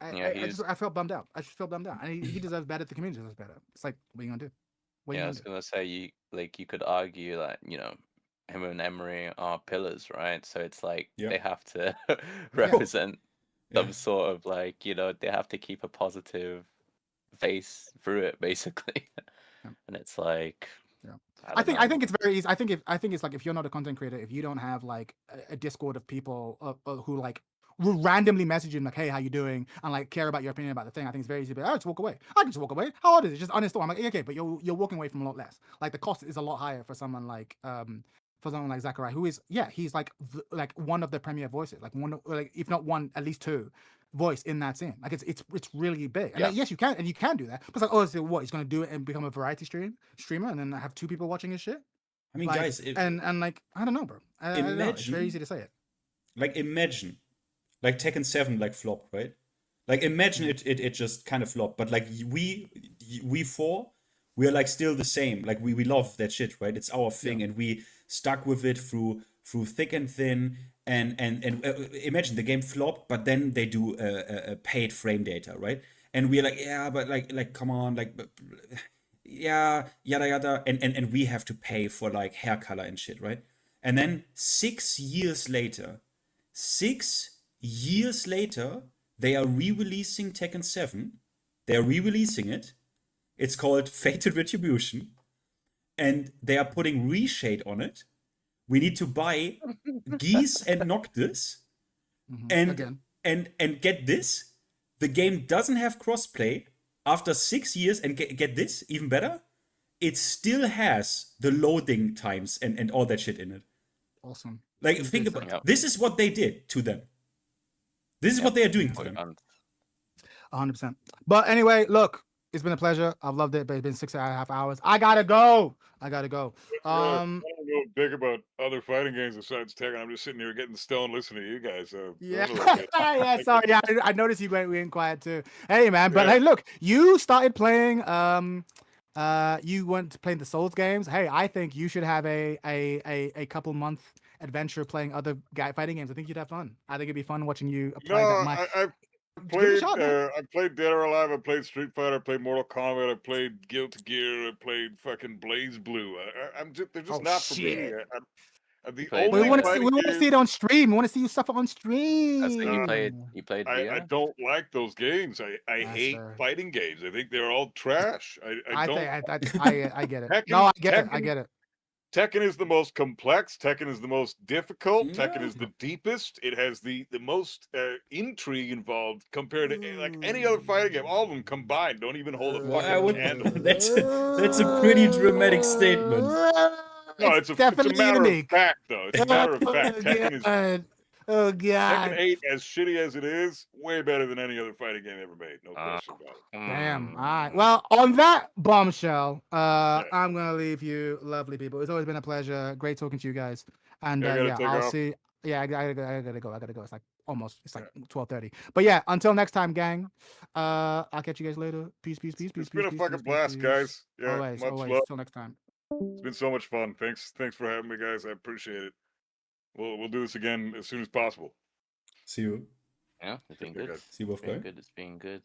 I felt bummed out. I just felt bummed out, and he deserves better. The community deserves better. It's like, what are you gonna do? I was gonna say you could argue that, you know, him and Emery are pillars, right? So it's like they have to represent some sort of, like, you know, they have to keep a positive face through it, basically. And it's like, I think it's very easy. I think it's like, if you're not a content creator, if you don't have like a Discord of people who like will randomly message you like, hey, how you doing, and like care about your opinion about the thing, I think it's very easy to be, just walk away. I can just walk away. How hard is it? Just uninstall. I'm like, okay, but you're walking away from a lot less. Like the cost is a lot higher for someone like Zachariah, who is he's like one of the premier voices, like if not one, at least two voice in that scene. Like it's really big. And yes, you can do that. But it's like, oh, so what, he's gonna do it and become a variety streamer and then have two people watching his shit? I mean, like, guys, and like, I don't know, bro. I don't know. It's very easy to say it. Like, imagine like Tekken 7 like flopped, right? Like imagine it just kind of flopped, but like we four, we are like still the same. Like we love that shit, right? It's our thing, and we stuck with it through thick and thin. And imagine the game flopped, but then they do a paid frame data, right? And we're like, yeah, but like come on, like, yeah, yada yada, and we have to pay for like hair color and shit, right? And then 6 years later, they are re-releasing Tekken 7. They are re-releasing it. It's called Fated Retribution, and they are putting reshade on it. We need to buy Geese and Noctis, and get this. The game doesn't have crossplay after 6 years, and get this, even better, it still has the loading times and all that shit in it. Awesome. Like, think about this is what they did to them. This is what they are doing to them. 100%. But anyway, look, it's been a pleasure. I've loved it, but it's been 6.5 hours. I gotta go. I don't know big about other fighting games besides Tekken. I'm just sitting here getting stoned listening to you guys. Sorry. I noticed you went quiet too. Hey, man. But hey, look, you started playing. You went playing the Souls games. Hey, I think you should have a couple month adventure playing other fighting games. I think you'd have fun. I think it'd be fun watching you apply that. I played Dead or Alive. I played Street Fighter. I played Mortal Kombat. I played Guilty Gear. I played fucking Blaze Blue. They're just not for me. We want to see it on stream. We want to see you suffer on stream. That's like you played. I don't like those games. I hate fighting games. I think they're all trash. I get it. No, I get it. Tekken is the most complex. Tekken is the most difficult. Tekken is the deepest. It has the most intrigue involved compared to like any other fighting game. All of them combined don't even hold a fucking candle. That's a pretty dramatic statement. No, it's a matter of fact, though. It's a matter of fact. Tekken is. Oh god. Tekken 8, as shitty as it is, way better than any other fighting game ever made. No question about it. Damn. All right. Well, on that bombshell, I'm gonna leave you, lovely people. It's always been a pleasure. Great talking to you guys. And I'll see. Yeah, I gotta go. It's like 12:30. But yeah, until next time, gang. I'll catch you guys later. Peace. It's been a fucking blast, guys. Yeah, always. love. Till next time. It's been so much fun. Thanks for having me, guys. I appreciate it. We'll do this again as soon as possible. See you. Yeah, it's been good. See you both, guys. It's been good.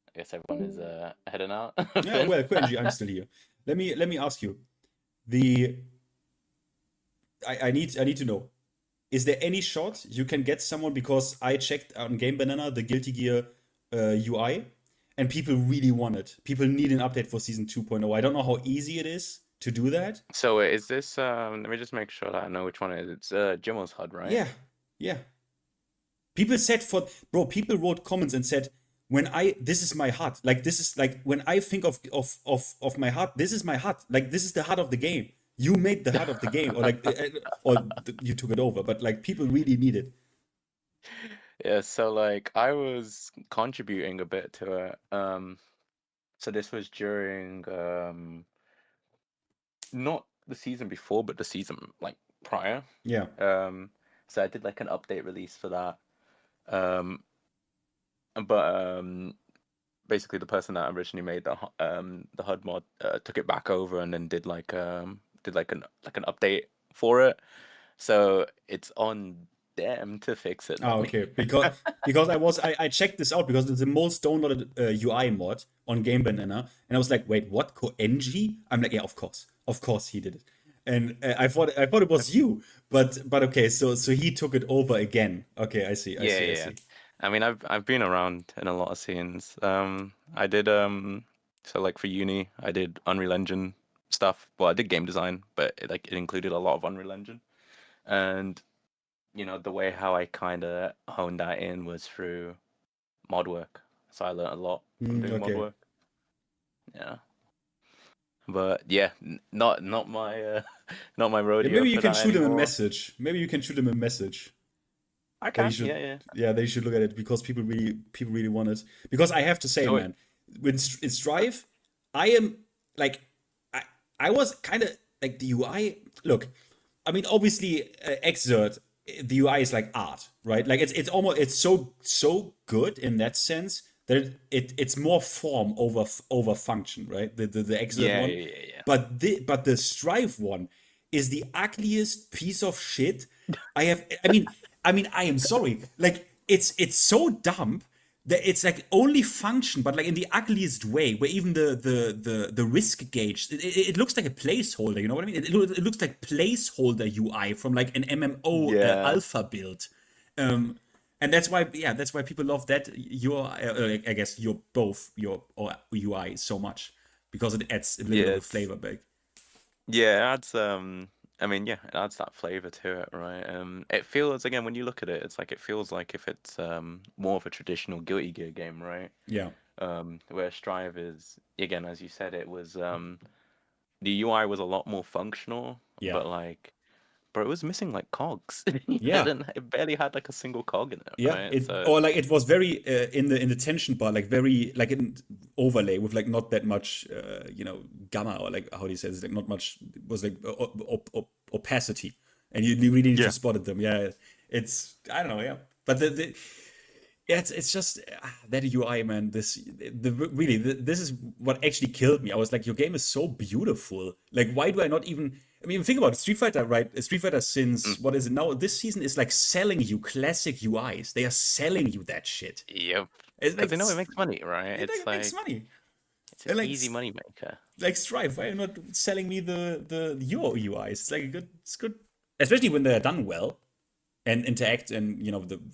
I guess everyone is heading out. Yeah, well, Quenji, I'm still here. Let me ask you. I need to know. Is there any shot you can get someone, because I checked on Game Banana the Guilty Gear UI, and people really want it. People need an update for season 2.0. I don't know how easy it is to do that. So is this let me just make sure that I know which one it is. It's Jimmo's HUD, right? Yeah. People said people wrote comments and said, this is my HUD. Like this is like when I think of my HUD, this is my HUD. Like this is the HUD of the game. You made the HUD of the game, or like you took it over, but like people really need it. Yeah, so like I was contributing a bit to it. So this was during not the season before, but the season like prior. Yeah. So I did like an update release for that. But basically the person that originally made the HUD mod took it back over and then did like an update for it. So it's on them to fix it. Oh, okay. Because I checked this out because it's the most downloaded UI mod on Game Banana, and I was like, wait, what? Koenji? I'm like, yeah, of course he did it, and I thought it was you, but okay, so he took it over again. Okay, I see. I see. I mean, I've been around in a lot of scenes. I did so like for uni, I did Unreal Engine stuff. Well, I did game design, but it included a lot of Unreal Engine, and you know, the way how I kind of honed that in was through mod work. So I learned a lot from doing mod work. Yeah. But yeah, not my not my rodeo. Yeah, maybe you can shoot him a message. I can. Yeah, they should look at it because people really want it. Because I have to say, man, in Strive, I am like, I was kind of like the UI. Look, I mean, obviously, Exert, the UI is like art, right? Like it's so good in that sense that it's more form over function, right? The Exert one. Yeah. But the Strive one is the ugliest piece of shit I have. I mean, I am sorry. Like it's so dumb that it's like only function, but like in the ugliest way, where even the risk gauge, it looks like a placeholder. You know what I mean? It looks like placeholder UI from like an MMO alpha build. And that's why people love that I guess your UI so much, because it adds a little bit of flavor back. Yeah, it adds I mean, yeah, it adds that flavor to it, right? It feels, again, when you look at it, it's like it feels like if it's more of a traditional Guilty Gear game, right? Yeah. Where Strive is, again, as you said, it was the UI was a lot more functional, but it was missing like cogs. It barely had like a single cog in it. Yeah, right? Or like it was very in the tension bar, like very like an overlay with like not that much gamma, or like how do you say this? Like not much, it was like opacity, and you really need to spotted them. Yeah, it's, I don't know. Yeah, but it's just that UI, man. This is what actually killed me. I was like, your game is so beautiful. Like, why do I not even? I mean, think about it. Street Fighter, right? Street Fighter since what is it now? This season is like selling you classic UIs. They are selling you that shit. Yep. It's like, they know it makes money, right? It makes money. It's an easy money maker. Like Strive, why are you not selling me your UIs? It's like it's good, especially when they're done well and interact, and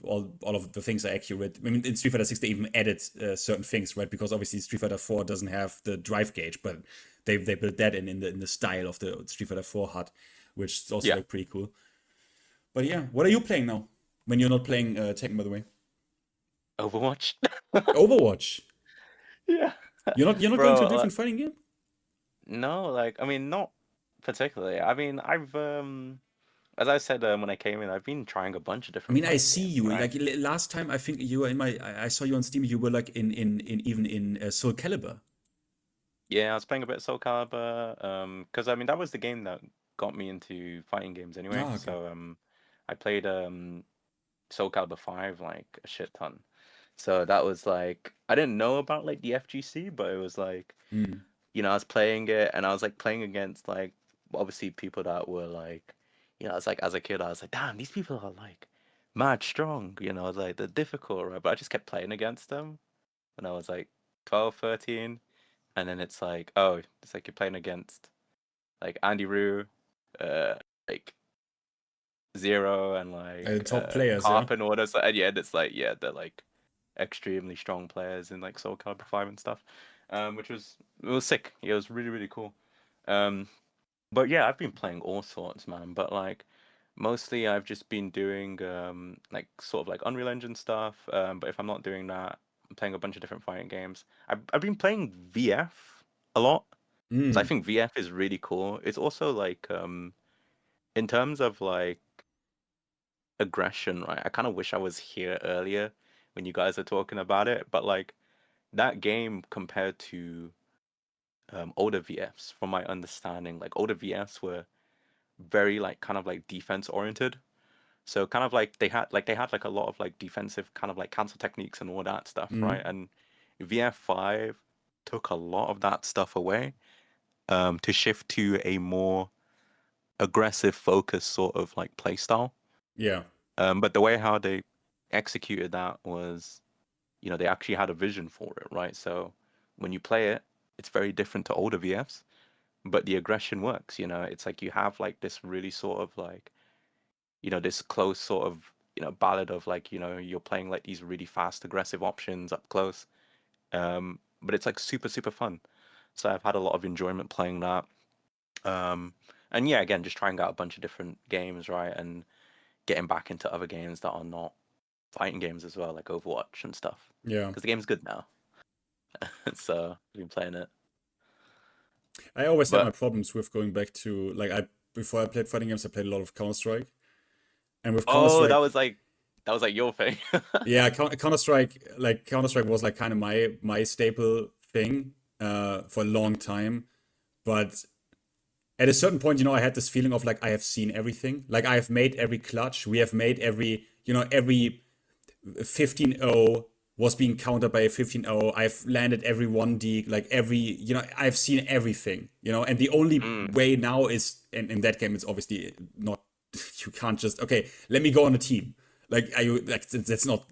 all of the things are accurate. I mean, in Street Fighter 6 they even added certain things, right? Because obviously Street Fighter 4 doesn't have the drive gauge, but they built that in the style of the Street Fighter 4 HUD, which is also like pretty cool. But yeah, what are you playing now when you're not playing Tekken, by the way? Overwatch. Overwatch. Yeah. You're not going to a different fighting game? No, like, I mean, not particularly. I mean, I've as I said when I came in, I've been trying a bunch of different. I mean, I see you right? Like last time. I think you were I saw you on Steam. You were like in Soul Calibur. Yeah, I was playing a bit of Soul Calibur. Because I mean, that was the game that got me into fighting games anyway. Oh, okay. So I played Soul Calibur 5 like a shit ton. So that was like, I didn't know about like the FGC, but it was like, I was playing it, and I was like playing against like obviously people that were like, it's like as a kid I was like, damn, these people are like mad strong, like they're difficult, right? But I just kept playing against them when I was like 12, 13, and then it's like, oh, it's like you're playing against like Andy Rue, like Zero, and like top players, Harp and all this, and it's like, they're like extremely strong players in like Soul Calibur 5 and stuff, which was sick. It was really, really cool. But yeah, I've been playing all sorts, man. But like mostly I've just been doing like sort of like Unreal Engine stuff. But if I'm not doing that, I'm playing a bunch of different fighting games. I've been playing VF a lot. So I think VF is really cool. It's also like in terms of like aggression, right? I kind of wish I was here earlier when you guys are talking about it, but like that game compared to older VFs, from my understanding, like older VFs were very like kind of like defense oriented. So kind of like they had like a lot of like defensive kind of like cancel techniques and all that stuff, right? And VF5 took a lot of that stuff away to shift to a more aggressive focus sort of like play style. Yeah. But the way how they executed that was, you know, they actually had a vision for it, right? So when you play it, it's very different to older VFs, but the aggression works, you know. It's like you have like this really sort of like, you know, this close sort of, you know, ballad of like, you know, you're playing like these really fast aggressive options up close. But it's like super, super fun. So I've had a lot of enjoyment playing that. And yeah, again, just trying out a bunch of different games, right? And getting back into other games that are not fighting games as well, like Overwatch and stuff. Yeah. Because the game's good now. So I've been playing it. I always had my problems with going back to before I played fighting games, I played a lot of Counter-Strike. And with Counter-Strike, that was like your thing. yeah, Counter-Strike was like kind of my staple thing for a long time. But at a certain point, you know, I had this feeling of like I have seen everything. Like I have made every clutch. We have made every 15-0 was being countered by a 15-0. I've landed every 1D, like I've seen everything, you know, and the only way now is, and in that game, it's obviously not, you can't just, okay, let me go on a team. Like, that's not,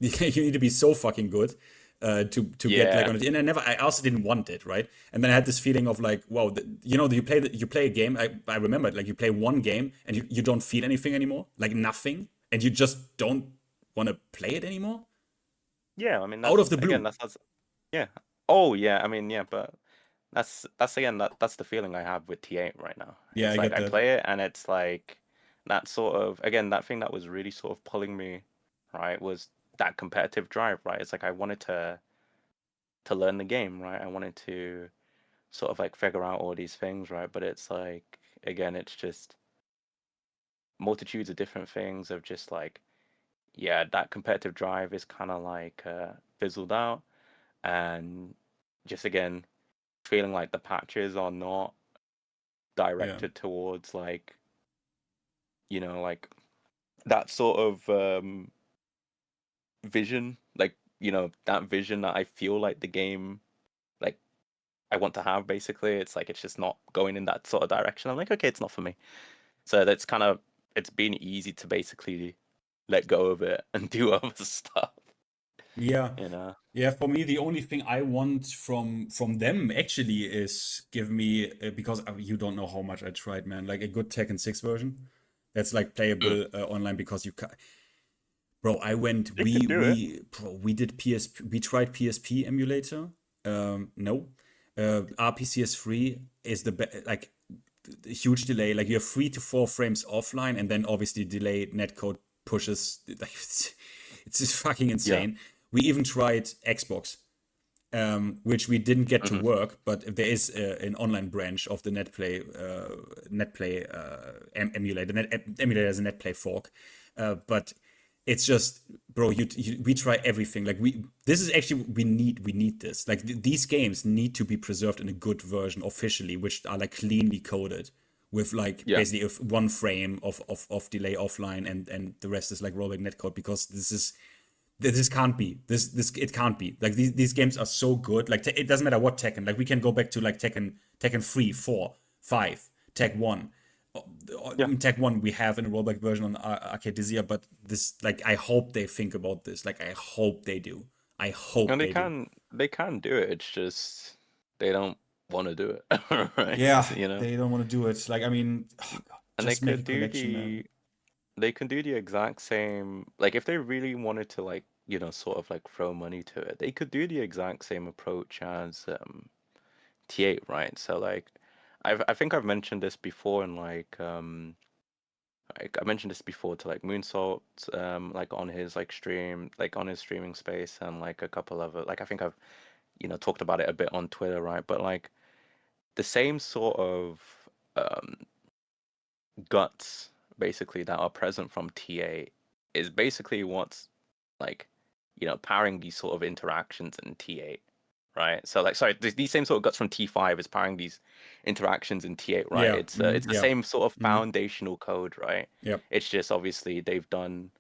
you need to be so fucking good to get like on it. And I also didn't want it, right? And then I had this feeling of like, wow, you play a game, I remember, like you play one game and you don't feel anything anymore, like nothing, and you just don't want to play it anymore. Yeah, I mean, out of the blue. Again, yeah. Oh yeah, I mean, yeah, but that's again that's the feeling I have with T8 right now. Yeah, it's I like get that. I play it and it's like that sort of, again, that thing that was really sort of pulling me, right, was that competitive drive, right? It's like I wanted to learn the game, right? I wanted to sort of like figure out all these things, right? But it's like, again, it's just multitudes of different things of just like, yeah, that competitive drive is kind of like fizzled out, and just again feeling like the patches are not directed towards like, you know, like that sort of vision, like, you know, that vision that I feel like the game, like, I want to have. Basically, it's like it's just not going in that sort of direction. I'm like, okay, it's not for me. So that's kind of, it's been easy to basically let go of it and do other stuff. Yeah. You know? Yeah, for me, the only thing I want from them actually is give me, because you don't know how much I tried, man, like a good Tekken 6 version that's like playable online, because you can. Bro, we did PSP, we tried PSP emulator. No. RPCS3 is like huge delay. Like you have 3 to 4 frames offline, and then obviously delay netcode pushes. It's just fucking insane. Yeah. We even tried Xbox, which we didn't get to work, but there is an online branch of the NetPlay emulator. Emulator has a NetPlay fork, but it's just, bro, we try everything. Like this is actually, we need this. Like these games need to be preserved in a good version officially, which are like cleanly coded with like basically 1 frame of delay offline, and the rest is like rollback netcode, because this can't be. It can't be. Like these games are so good. Like it doesn't matter what Tekken. Like we can go back to like Tekken 3, 4, 5, Tech 1. In Tech 1 we have in a rollback version on Arcade Desire, but this, like, I hope they think about this. Like I hope they do. I hope they can do it. It's just they don't want to do it. Right? Yeah, you know, they don't want to do it. Like, I mean, and just make a collection, man. They can do the exact same, like if they really wanted to, like, you know, sort of like throw money to it, they could do the exact same approach as T8, right? So like I think I've mentioned this before in like like I mentioned this before to like Moonsault, like on his like stream, like on his streaming space, and like a couple other, like I think I've talked about it a bit on Twitter, right? But like the same sort of guts basically that are present from TA is basically what's like powering these sort of interactions in T8, right? So like sorry, these same sort of guts from T5 is powering these interactions in T8, right? Yeah. It's the Yeah. same sort of foundational code, right? Yep. It's just obviously they've done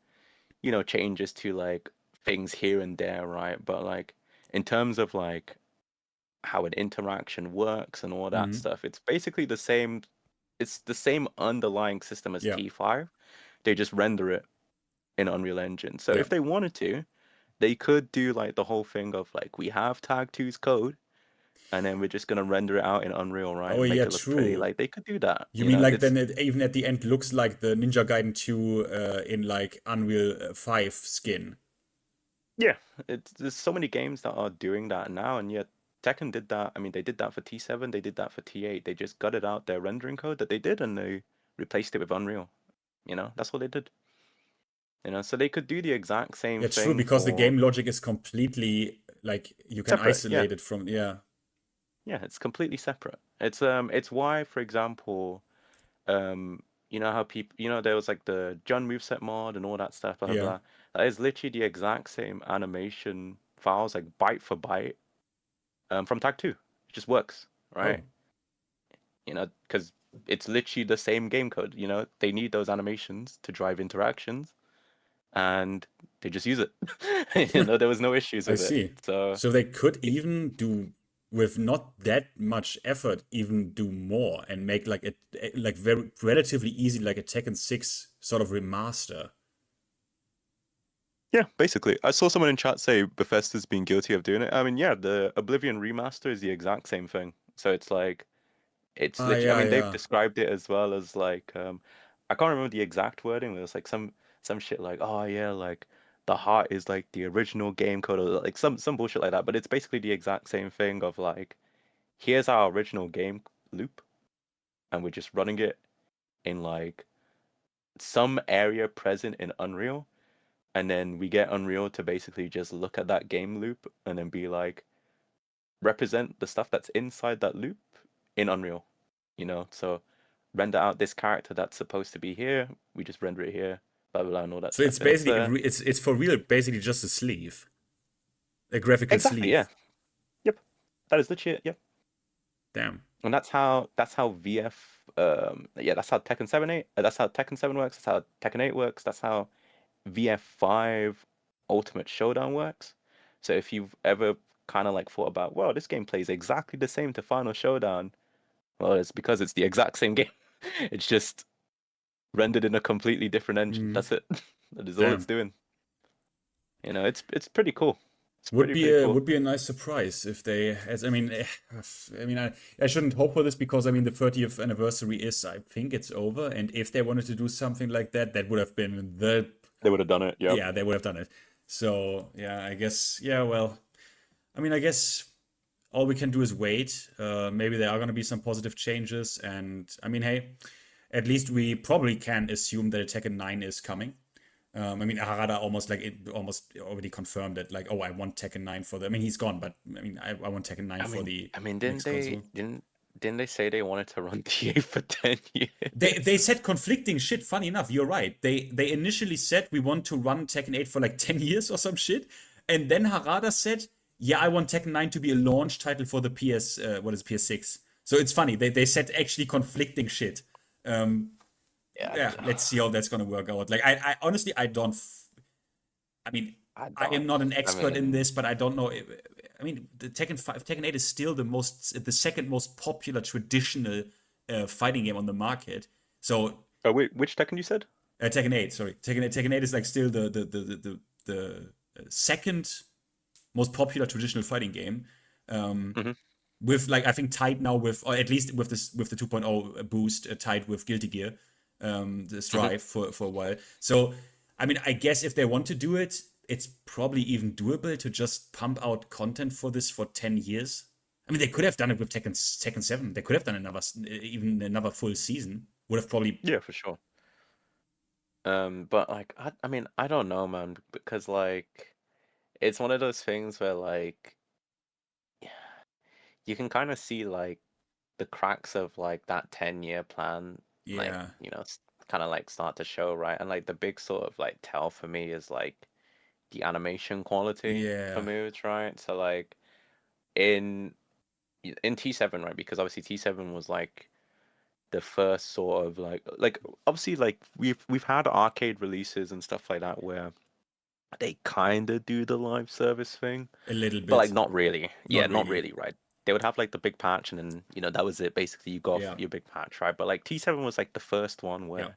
changes to like things here and there, right? But like in terms of like how an interaction works and all that stuff, it's basically the same. It's the same underlying system as Yeah. T5. They just render it in Unreal Engine. So Yeah. if they wanted to, they could do like the whole thing of like we have Tag 2's code, and then we're just gonna render it out in Unreal, right? Oh and make yeah, it look pretty. true. Like they could do that. You mean like it's, then it even at the end looks like the Ninja Gaiden 2 in like Unreal 5 skin? yeah, there's so many games that are doing that now, and yet Tekken did that. I mean, they did that for T7, they did that for T8. They just gutted out their rendering code that they did, and they replaced it with Unreal. That's what they did. So they could do the exact same It's thing. true, because the game logic is completely like you can separate, isolate it from Yeah, it's completely separate. It's why, for example, how people, there was like the Jun moveset mod and all that stuff, blah blah Yeah. blah. That is literally the exact same animation files, like byte for byte, from Tag 2. It just works, right? Because it's literally the same game code. They need those animations to drive interactions, and they just use it. There was no issues I with see. it. So they could even do, with not that much effort, even do more and make like a like very relatively easy, like a Tekken 6 sort of remaster. yeah, basically. I saw someone in chat say Bethesda's been guilty of doing it. I mean, yeah, the Oblivion remaster is the exact same thing. So it's like, it's literally, I mean, they've described it as well as like, I can't remember the exact wording. It was like some shit like, oh yeah, like the heart is like the original game code, or like some bullshit like that. But it's basically the exact same thing of like, here's our original game loop, and we're just running it in like some area present in Unreal. And then we get Unreal to basically just look at that game loop and then be like, represent the stuff that's inside that loop in Unreal, So render out this character that's supposed to be here. We just render it here, blah blah blah, and all that. So stuff. it's basically it's for real, basically just a sleeve, a graphical exactly, sleeve. Yeah. Yep. That is literally it. Yep. Damn. And that's how VF. That's how Tekken 7 that's how Tekken 7 works. That's how Tekken 8 works. That's how VF5 Ultimate Showdown works. So if you've ever kind of like thought about, well, this game plays exactly the same to Final Showdown, well, it's because it's the exact same game. It's just rendered in a completely different engine. That's it. That is all it's doing. It's pretty cool. Would be a nice surprise if they, I shouldn't hope for this, because the 30th anniversary is, I think it's over, and if they wanted to do something like that, that would have been they would have done it. Yeah, they would have done it. So yeah, I guess, yeah, well, I guess all we can do is wait. Maybe there are going to be some positive changes, and hey, at least we probably can assume that Tekken 9 is coming. Harada almost already confirmed that, like, oh, I want Tekken 9 for the, he's gone, but I want Tekken 9 for the next console. Didn't they say they wanted to run TA for 10 years? They said conflicting shit. Funny enough, you're right. They initially said we want to run Tekken 8 for like 10 years or some shit, and then Harada said, yeah, I want Tekken 9 to be a launch title for the PS6. So it's funny. They said actually conflicting shit. Yeah, let's see how that's gonna work out. Like, I honestly, I am not an expert in this, but I don't know. The Tekken 8 is still the second most popular traditional fighting game on the market. So, wait, which Tekken you said? Tekken 8. Sorry, Tekken 8 is like still the second most popular traditional fighting game. With, like, I think tied now with, or at least with the 2.0 boost, tied with Guilty Gear. The Strive for a while. So, I guess if they want to do it, it's probably even doable to just pump out content for this for 10 years. They could have done it with Tekken 7. They could have done another full season. Would have probably... Yeah, for sure. But like, I mean, I don't know, man, because like, it's one of those things where like, you can kind of see like the cracks of like that 10-year plan, like, Yeah. you know, kind of like start to show, right? And like the big sort of like tell for me is like the animation quality for Yeah. moves, right? So like in T7, right? Because obviously T7 was like the first sort of like obviously like we've had arcade releases and stuff like that where they kind of do the live service thing, A little but like bit. not really. Yeah, Not not really. really, right? They would have like the big patch, and then you know that was it. Basically, you got Yeah. your big patch, right? But like T7 was like the first one where, Yeah.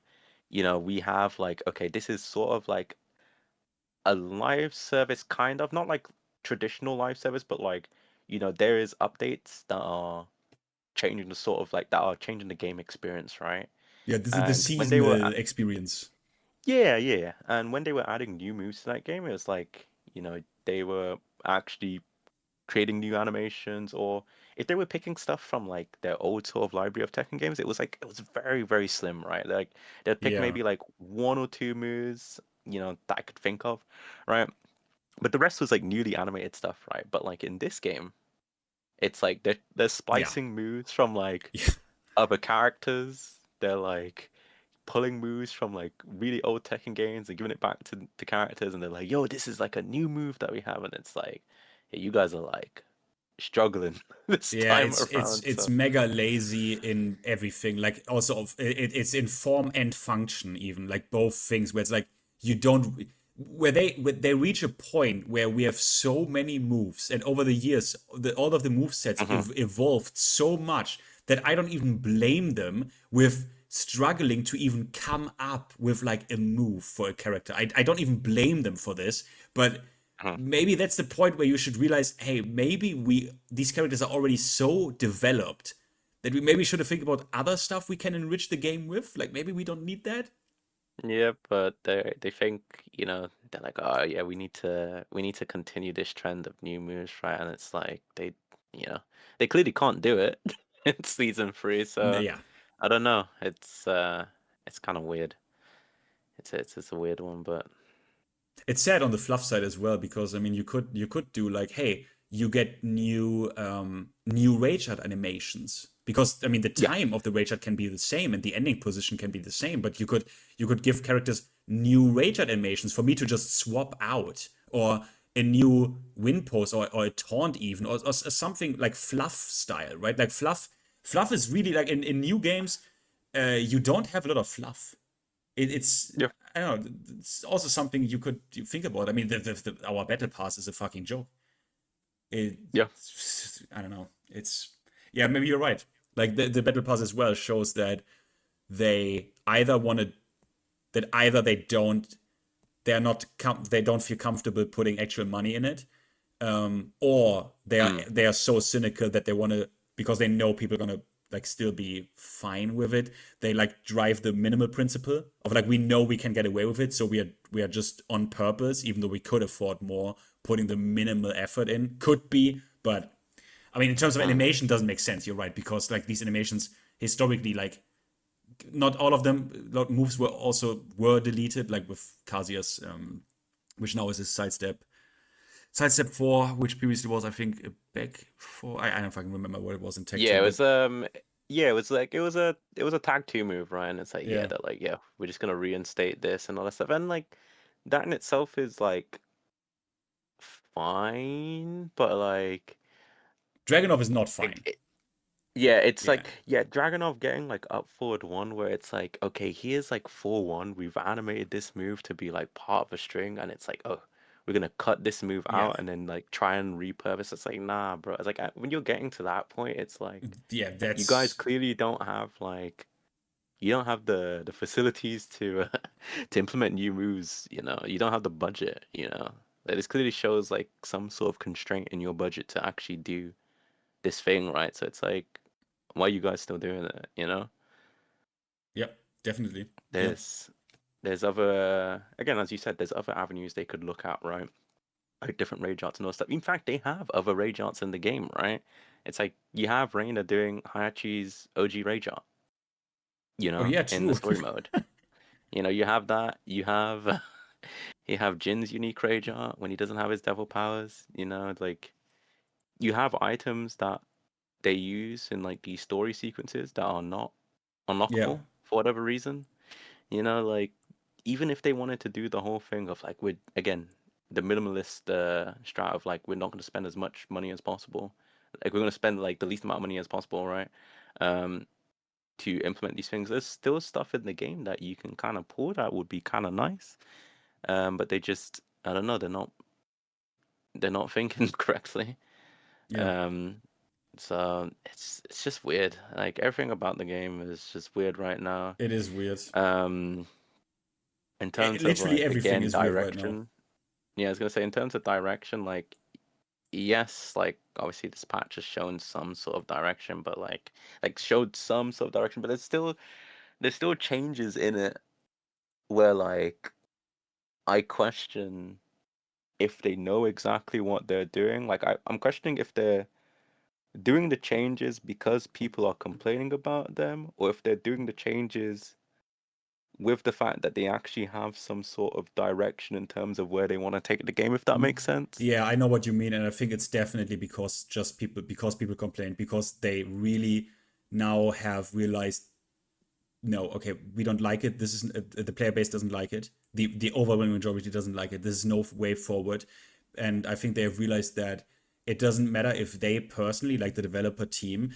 you know, we have like, okay, this is sort of like a live service, kind of not like traditional live service, but like, you know, there is updates that are changing the sort of like that are changing the game experience, right? Yeah, this is the And when they were seasonal experience. yeah, and when they were adding new moves to that game, it was like, you know, they were actually creating new animations, or if they were picking stuff from like their old sort of library of Tekken games, it was like it was very, very slim, right? Like they'd pick Yeah. maybe like one or two moves, you know, that I could think of, right? But the rest was like newly animated stuff, right? But like in this game, it's like they're splicing moves from like Yeah. other characters. They're like pulling moves from like really old Tekken games and giving it back to the characters, and they're like, "Yo, this is like a new move that we have," and it's like, "Yeah, you guys are like struggling this Yeah, time it's around." it's So, mega lazy in everything. Like also it's in form and function even, like both things where it's like you don't where they reach a point where we have so many moves, and over the years all of the move sets Mhm. evolved so much that I don't even blame them with struggling to even come up with like a move for a character. I don't even blame them for this, but Mhm. maybe that's the point where you should realize, hey, maybe these characters are already so developed that we maybe should have think about other stuff we can enrich the game with. Like maybe we don't need that. Yeah, but they think, you know, they're like, "Oh yeah, we need to continue this trend of new moves, right?" And it's like you know, they clearly can't do it in season 3, so Yeah, I don't know. It's kind of weird. It's a weird one, but it's sad on the fluff side as well, because I mean you could do like, hey, you get new rage art animations, because I mean the yeah. time of the rage art can be the same and the ending position can be the same, but you could give characters new rage art animations for me to just swap out, or a new win pose, or a taunt even, or something like fluff style, right? Like fluff is really like in new games, you don't have a lot of fluff. It's Yeah. I don't know. It's also something you think about. I mean, our battle pass is a fucking joke. Yeah. I don't know. Yeah, maybe you're right. Like the battle pass as well shows that they either they don't feel comfortable putting actual money in it, or they are so cynical that they want to, because they know people are gonna like still be fine with it. They like drive the minimal principle of like, we know we can get away with it, so we are just on purpose, even though we could afford more, putting the minimal effort in. Could be, but I mean, in terms of animation, doesn't make sense. You're right, because like these animations historically, like not all of them, a lot of moves were deleted, like with Kazuya's, which now is a sidestep 4, which previously was, I think, a back 4. I don't fucking remember what it was in Tekken, Yeah, it but was yeah, it was like it was a tag 2 move, right? And it's like, yeah, yeah. they're like, yeah, we're just gonna reinstate this and all that stuff. And like that in itself is like fine, but like Dragonov is not fine. yeah, it's Yeah. like, yeah, Dragonov getting like up forward 1 where it's like, okay, here's like 4-1. We've animated this move to be like part of a string, and it's like, oh, we're gonna cut this move Yeah. out and then like try and repurpose. It's like, nah, bro. It's like when you're getting to that point, it's like Yeah, you guys that's clearly don't have like you don't have the facilities to to implement new moves. You know, you don't have the budget. You know, like, this clearly shows like some sort of constraint in your budget to actually do this thing, right? So it's like, why are you guys still doing it? You know, yeah, definitely. Yeah. there's other, again, as you said, there's other avenues they could look at, right? Like different rage arts and all stuff. In fact, they have other rage arts in the game, right? It's like you have Reina doing Hayachi's OG rage art, you Oh know, yeah, in the true. story mode. You know, you have that. You have you have Jin's unique rage art when he doesn't have his devil powers. You know, like you have items that they use in like these story sequences that are not unlockable for whatever reason. You know, like even if they wanted to do the whole thing of like with again the minimalist strat of like we're not going to spend as much money as possible, like we're going to spend like the least amount of money as possible, right? To implement these things, there's still stuff in the game that you can kind of pull that would be kind of nice, but they just I don't know, they're not thinking correctly. So it's just weird. Like everything about the game is just weird right now. It is weird. In terms literally of like everything again is direction, weird right now. yeah, I was gonna say in terms of direction, like yes, like obviously this patch has shown some sort of direction, but like showed some sort of direction, but there's still changes in it where like I question if they know exactly what they're doing. Like I'm questioning if they're doing the changes because people are complaining about them, or if they're doing the changes with the fact that they actually have some sort of direction in terms of where they want to take the game, if that makes sense. Yeah, I know what you mean, and I think it's definitely because people complain, because they really now have realized, no, okay, we don't like it. This is the player base doesn't like it. The overwhelming majority doesn't like it. This is no way forward, and I think they have realized that it doesn't matter if they personally, like the developer team,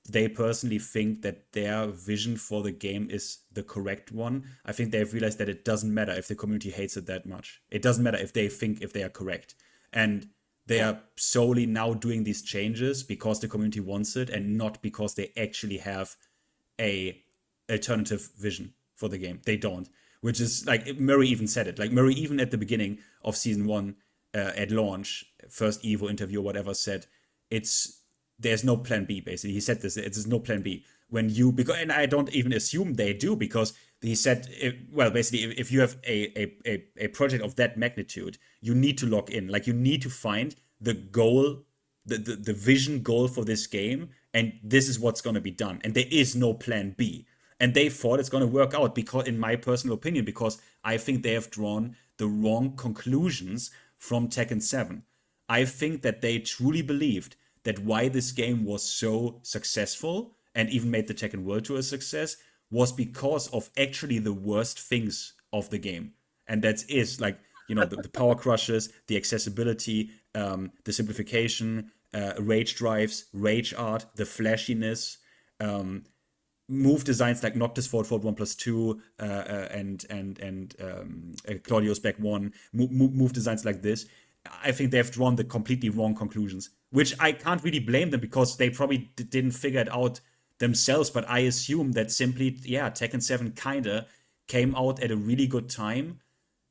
they personally think that their vision for the game is the correct one. I think they've realized that it doesn't matter if the community hates it that much. It doesn't matter if they think if they are correct. And they are solely now doing these changes because the community wants it and not because they actually have a alternative vision for the game. They don't. Which is like Murray even said it. Like Murray even at the beginning of season 1 at launch, first Evo interview or whatever, said there's no plan B, basically. He said this, there's no plan B. And I don't even assume they do, because he said, basically, if you have a project of that magnitude, you need to lock in. Like, you need to find the goal, the vision goal for this game, and this is what's going to be done. And there is no plan B. And they thought it's going to work out, because, in my personal opinion, because I think they have drawn the wrong conclusions from Tekken 7. I think that they truly believed that why this game was so successful and even made the Tekken World Tour a success was because of actually the worst things of the game. And that is like, the power crushes, the accessibility, the simplification, rage drives, rage art, the flashiness, move designs like Noctis forward 1+2 and Claudio's back 1, move designs like this. I think they've drawn the completely wrong conclusions, which I can't really blame them, because they probably didn't figure it out themselves. But I assume that simply, Tekken 7 kinda came out at a really good time,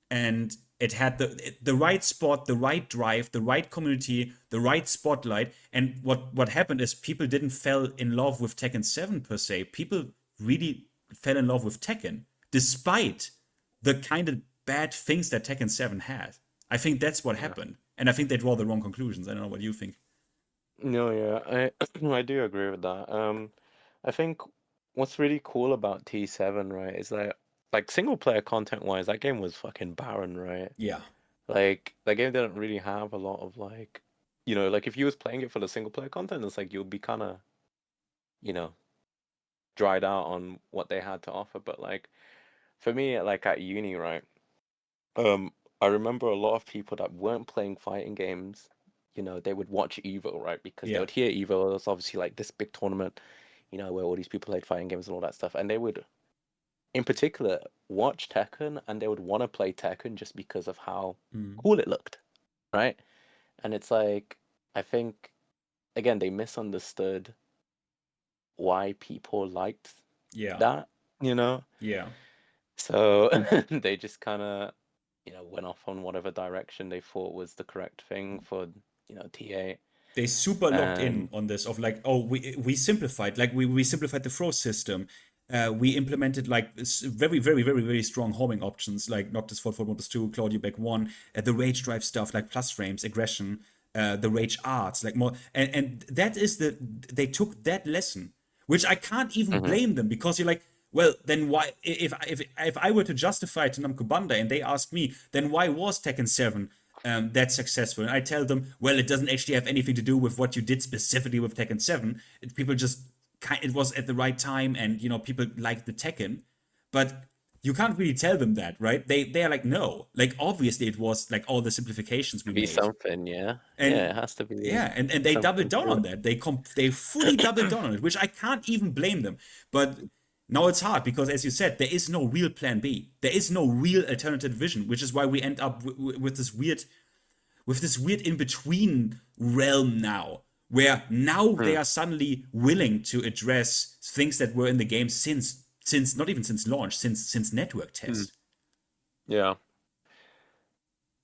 and it had the right spot, the right drive, the right community, the right spotlight. And what happened is people didn't fell in love with Tekken 7 per se. People really fell in love with Tekken, despite the kind of bad things that Tekken 7 had. I think that's what happened. And I think they draw the wrong conclusions. I don't know what you think. No, yeah, I do agree with that. I think what's really cool about T7, right, is that like single player content wise, that game was fucking barren, right? Yeah. Like that game didn't really have a lot of like, like if you was playing it for the single player content, it's like you'll be kind of, dried out on what they had to offer. But like for me, like at uni, right, I remember a lot of people that weren't playing fighting games, they would watch Evo, right? Because they would hear Evo. It was obviously like this big tournament, where all these people played fighting games and all that stuff. And they would, in particular, watch Tekken, and they would want to play Tekken just because of how cool it looked, right? And it's like, I think, again, they misunderstood why people liked that, Yeah. So they just kind of, went off on whatever direction they thought was the correct thing for, TA. They super locked in on this of like, oh, we simplified, like we simplified the throw system. We implemented like very, very, very, very strong homing options like Noctis forward 1+2, Claudio back 1, the rage drive stuff like plus frames, aggression, the rage arts, like more, and that is they took that lesson, which I can't even blame them, because you're like, well, then why, if I were to justify to Namco Bandai and they ask me, then why was Tekken 7 that successful? And I tell them, well, it doesn't actually have anything to do with what you did specifically with Tekken 7. People just, it was at the right time, and, you know, people liked the Tekken. But you can't really tell them that, right? They are like, no. Like, obviously it was like all the simplifications we Be made. something, yeah. And yeah, it has to be. Yeah, and they doubled down on that. They fully doubled down on it, which I can't even blame them. But now it's hard because, as you said, there is no real plan B. There is no real alternative vision, which is why we end up with this weird in between realm now, where now they are suddenly willing to address things that were in the game since not even since launch, since network test. Yeah,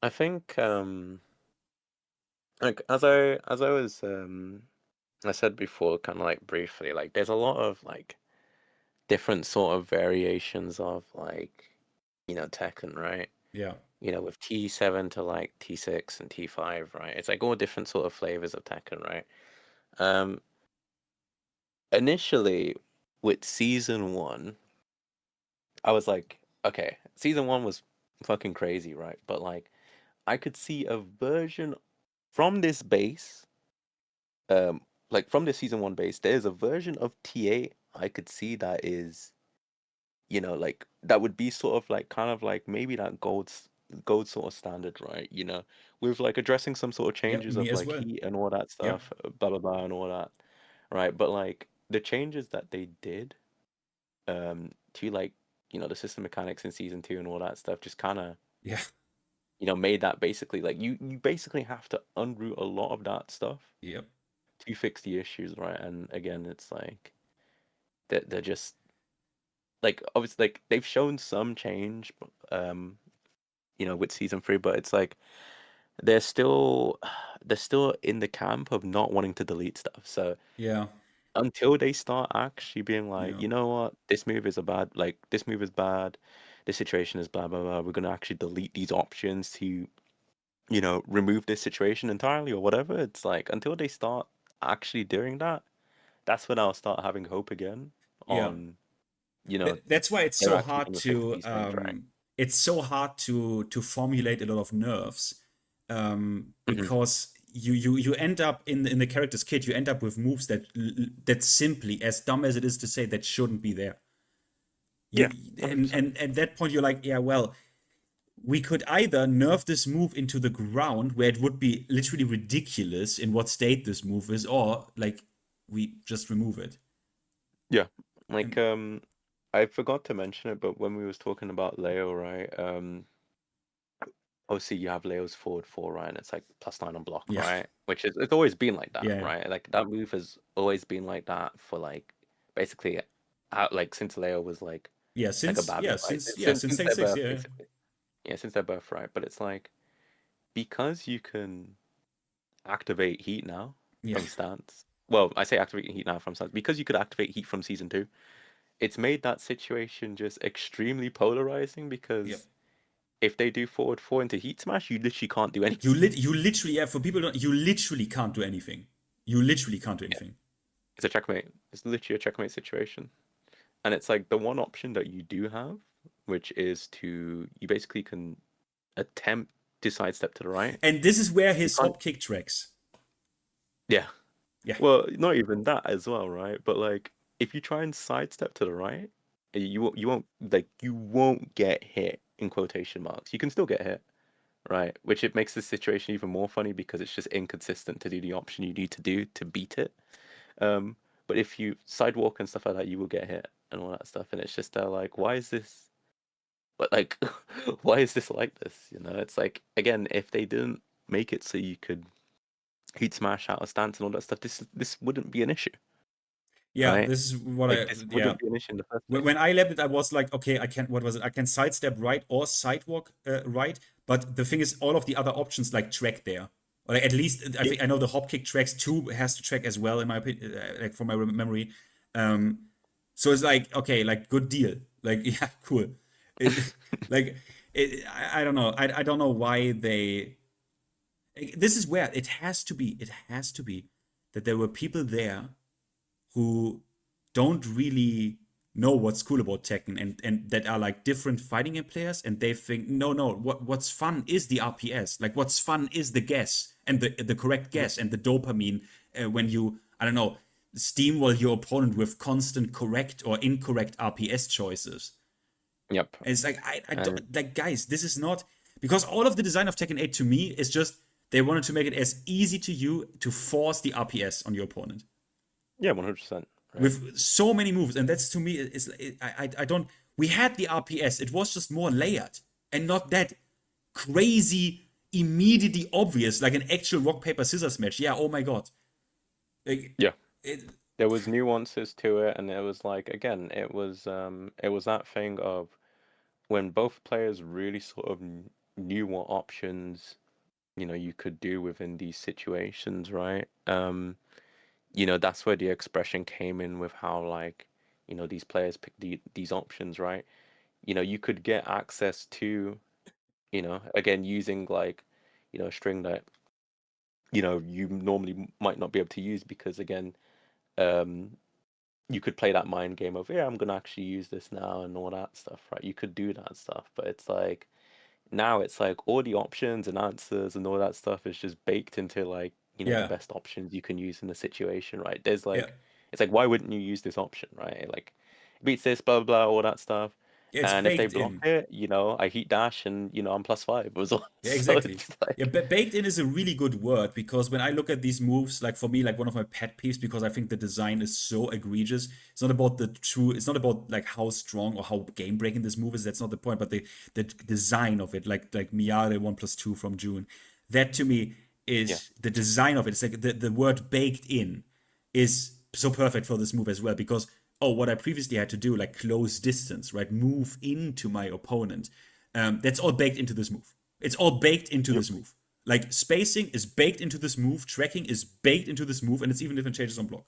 I think like as I was I said before, kind of like briefly, like there's a lot of like different sort of variations of like, you know, Tekken, right? Yeah. You know, with T7 to like T6 and T5, right? It's like all different sort of flavors of Tekken, right? Initially with season 1, I was like, okay, season 1 was fucking crazy, right? But like I could see a version from this base, like from the season 1 base, there's a version of T8 I could see that is, you know, like that would be sort of like kind of like maybe that gold sort of standard, right? You know, with like addressing some sort of changes me of as like well. heat and all that Yep. stuff, blah blah blah and all that, right? But like the changes that they did, to like, you know, the system mechanics in season 2 and all that stuff, just kind of, Yeah. you know, made that basically like you basically have to unroot a lot of that stuff. Yep. To fix the issues, right? And again, it's like they're just like obviously like they've shown some change, you know, with season 3, but it's like they're still in the camp of not wanting to delete stuff. So Yeah. until they start actually being like, Yeah. you know what, this move is this move is bad, this situation is blah blah blah, we're gonna actually delete these options to, you know, remove this situation entirely or whatever. It's like until they start actually doing that, that's when I'll start having hope again Yeah. on, you know, That's why it's they're so actually hard gonna fix to these things, right? it's so hard to formulate a lot of nerfs, because you end up in the character's kit, you end up with moves that simply, as dumb as it is to say, that shouldn't be there. Yeah, and at that point you're like, yeah, well, we could either nerf this move into the ground where it would be literally ridiculous in what state this move is, or like we just remove it. Yeah, like I forgot to mention it, but when we was talking about Leo, right? Obviously you have Leo's forward 4, right? And it's like +9 on block, Yeah. right? Which is, it's always been like that, Yeah. right? Like that move has always been like that for like basically like since Leo was like since like a baby, since since Tekken their 6, birth, yeah. basically. Yeah, since their birth, right? But it's like because you can activate heat now from stance. Well, I say activate heat now from stance because you could activate heat from season 2. It's made that situation just extremely polarizing because if they do forward 4 into heat smash, you literally can't do anything. You literally, yeah, for people you literally can't do anything. You literally can't do anything. Yeah. It's a checkmate. It's literally a checkmate situation. And it's like the one option that you do have, which is you basically can attempt to sidestep to the right. And this is where his hop kick tracks. Yeah. Yeah. Well, not even that as well, right? But like if you try and sidestep to the right, you won't get hit in quotation marks. You can still get hit, right? Which it makes the situation even more funny because it's just inconsistent to do the option you need to do to beat it. But if you sidewalk and stuff like that, you will get hit and all that stuff. And it's just like, why is this? But like, why is this like this? You know, it's like again, if they didn't make it so you could heat smash out of stance and all that stuff, this wouldn't be an issue. Yeah, right? this is what like, this wouldn't be an issue in the first place. When I left it, I was like, okay, I can. What was it? I can sidestep right or sidewalk right. But the thing is, all of the other options like track there. Or like, at least I know the hop kick tracks 2 has to track as well in my opinion, like from my memory. So it's like, okay, like good deal. Like yeah, cool. I don't know. I don't know why they. This is where it has to be. It has to be that there were people there who don't really know what's cool about Tekken and that are like different fighting game players, and they think no, what's fun is the RPS, like what's fun is the guess and the correct guess and the dopamine when you, I don't know, steamroll your opponent with constant correct or incorrect RPS choices. Yep. And it's like I don't, like, guys, this is not, because all of the design of Tekken 8 to me is just they wanted to make it as easy to you to force the RPS on your opponent. Yeah, 100%. Right. With so many moves, and that's to me is I don't. We had the RPS; it was just more layered and not that crazy, immediately obvious like an actual rock paper scissors match. Yeah, oh my god. Like, yeah, there was nuances to it, and it was like, again, it was that thing of when both players really sort of knew what options, you know, you could do within these situations, right? You know, that's where the expression came in with how, like, you know, these players pick these options, right? You know, you could get access to, you know, again, using like, you know, a string that, you know, you normally might not be able to use because, again, you could play that mind game of, yeah, I'm gonna actually use this now and all that stuff, right? You could do that stuff, but it's like now it's like all the options and answers and all that stuff is just baked into, like, you know, the best options you can use in the situation, right? There's like, it's like, why wouldn't you use this option, right? Like, it beats this, blah blah, all that stuff. And if they block it, you know, I heat dash and, you know, I'm +5 was all. Yeah, exactly. So like... Yeah, baked in is a really good word, because when I look at these moves, like for me, like one of my pet peeves, because I think the design is so egregious. It's not about it's not about like how strong or how game breaking this move is. That's not the point, but the design of it, like Miare 1+2 from June, that to me is the design of it. It's like the word baked in is so perfect for this move as well, because what I previously had to do, like close distance, right? Move into my opponent. That's all baked into this move. It's all baked into this move. Like spacing is baked into this move, tracking is baked into this move, and it's even different changes on block.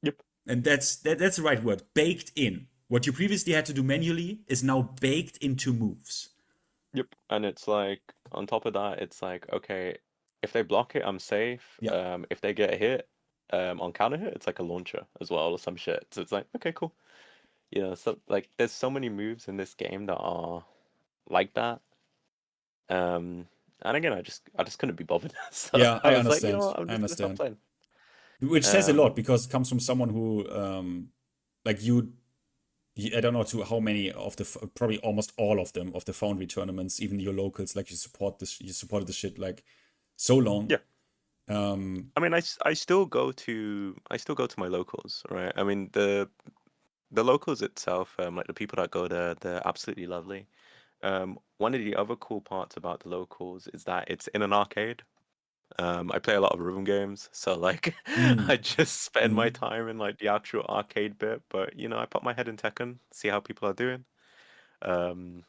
Yep. And that's the right word. Baked in. What you previously had to do manually is now baked into moves. Yep. And it's like, on top of that, it's like, okay, if they block it, I'm safe. If they get hit, on counter hit, it's like a launcher as well or some shit. So it's like, okay, cool. You know, so like there's so many moves in this game that are like that. And again, I just couldn't be bothered. So I was understand. like, you know what, I'm I just gonna stop playing. Which says a lot, because it comes from someone who like you I don't know to how many of the, probably almost all of them, of the Foundry tournaments, even your locals, like you supported this shit like so long. Yeah. I mean, I still go to my locals, right? I mean, the locals itself, like the people that go there, they're absolutely lovely. One of the other cool parts about the locals is that it's in an arcade. I play a lot of rhythm games, so like I just spend my time in like the actual arcade bit. But you know, I put my head in Tekken, see how people are doing, and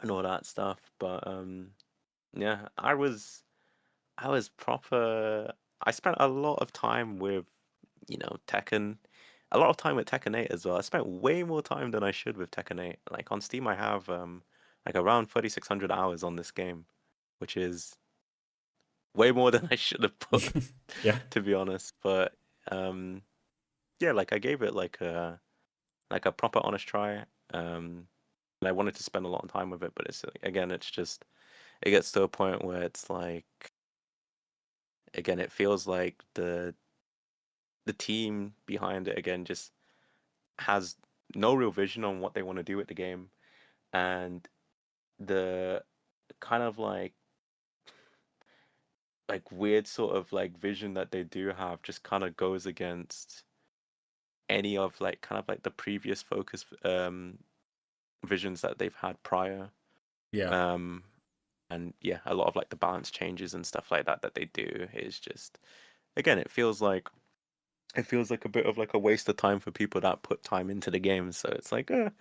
all that stuff. But yeah, I was proper. I spent a lot of time with, you know, Tekken, a lot of time with Tekken 8 as well. I spent way more time than I should with Tekken 8. Like on Steam, I have like around 3,600 hours on this game, which is way more than I should have put, to be honest. But yeah, like I gave it like a proper honest try. And I wanted to spend a lot of time with it, but it's, again, it's just, it gets to a point where it's like, again, it feels like the team behind it, again, just has no real vision on what they want to do with the game, and the kind of like weird sort of like vision that they do have just kind of goes against any of like kind of like the previous focus visions that they've had prior. And yeah, a lot of like the balance changes and stuff like that they do is just, again, it feels like a bit of like a waste of time for people that put time into the game. So it's like, I'm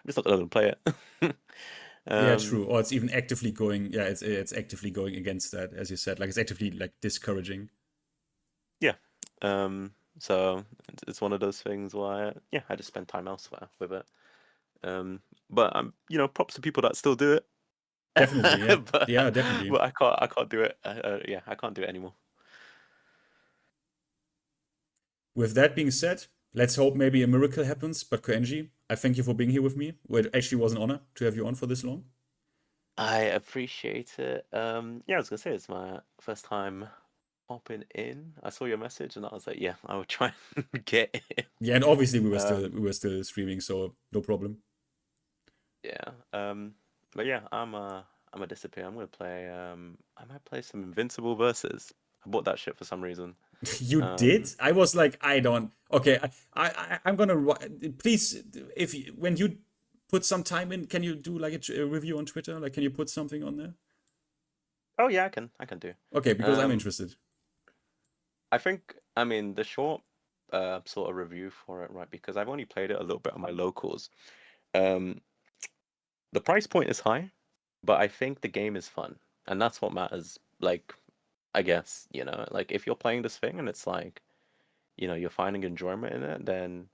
just not gonna play it. Yeah, true. Or it's even actively going. Yeah, it's actively going against that, as you said. Like it's actively like discouraging. Yeah. So it's one of those things where I just spend time elsewhere with it. But you know, props to people that still do it. Definitely, yeah. Definitely. But I can't do it. I can't do it anymore. With that being said, let's hope maybe a miracle happens. But Koenji, I thank you for being here with me. It actually was an honor to have you on for this long. I appreciate it. Yeah, I was gonna say it's my first time popping in. I saw your message and I was like, yeah, I will try and get it. Yeah, and obviously we were still streaming, so no problem. Yeah. But yeah, I'm a disappear. I'm gonna play. I might play some Invincible versus. I bought that shit for some reason. You did? I was like, I don't. Okay, I'm gonna please when you put some time in, can you do like a review on Twitter? Like, can you put something on there? Oh yeah, I can do. Okay, because I'm interested. I think, I mean, the short sort of review for it, right? Because I've only played it a little bit on my locals. The price point is high, but I think the game is fun, and that's what matters. Like, I guess, you know, like if you're playing this thing and it's like, you know, you're finding enjoyment in it, then,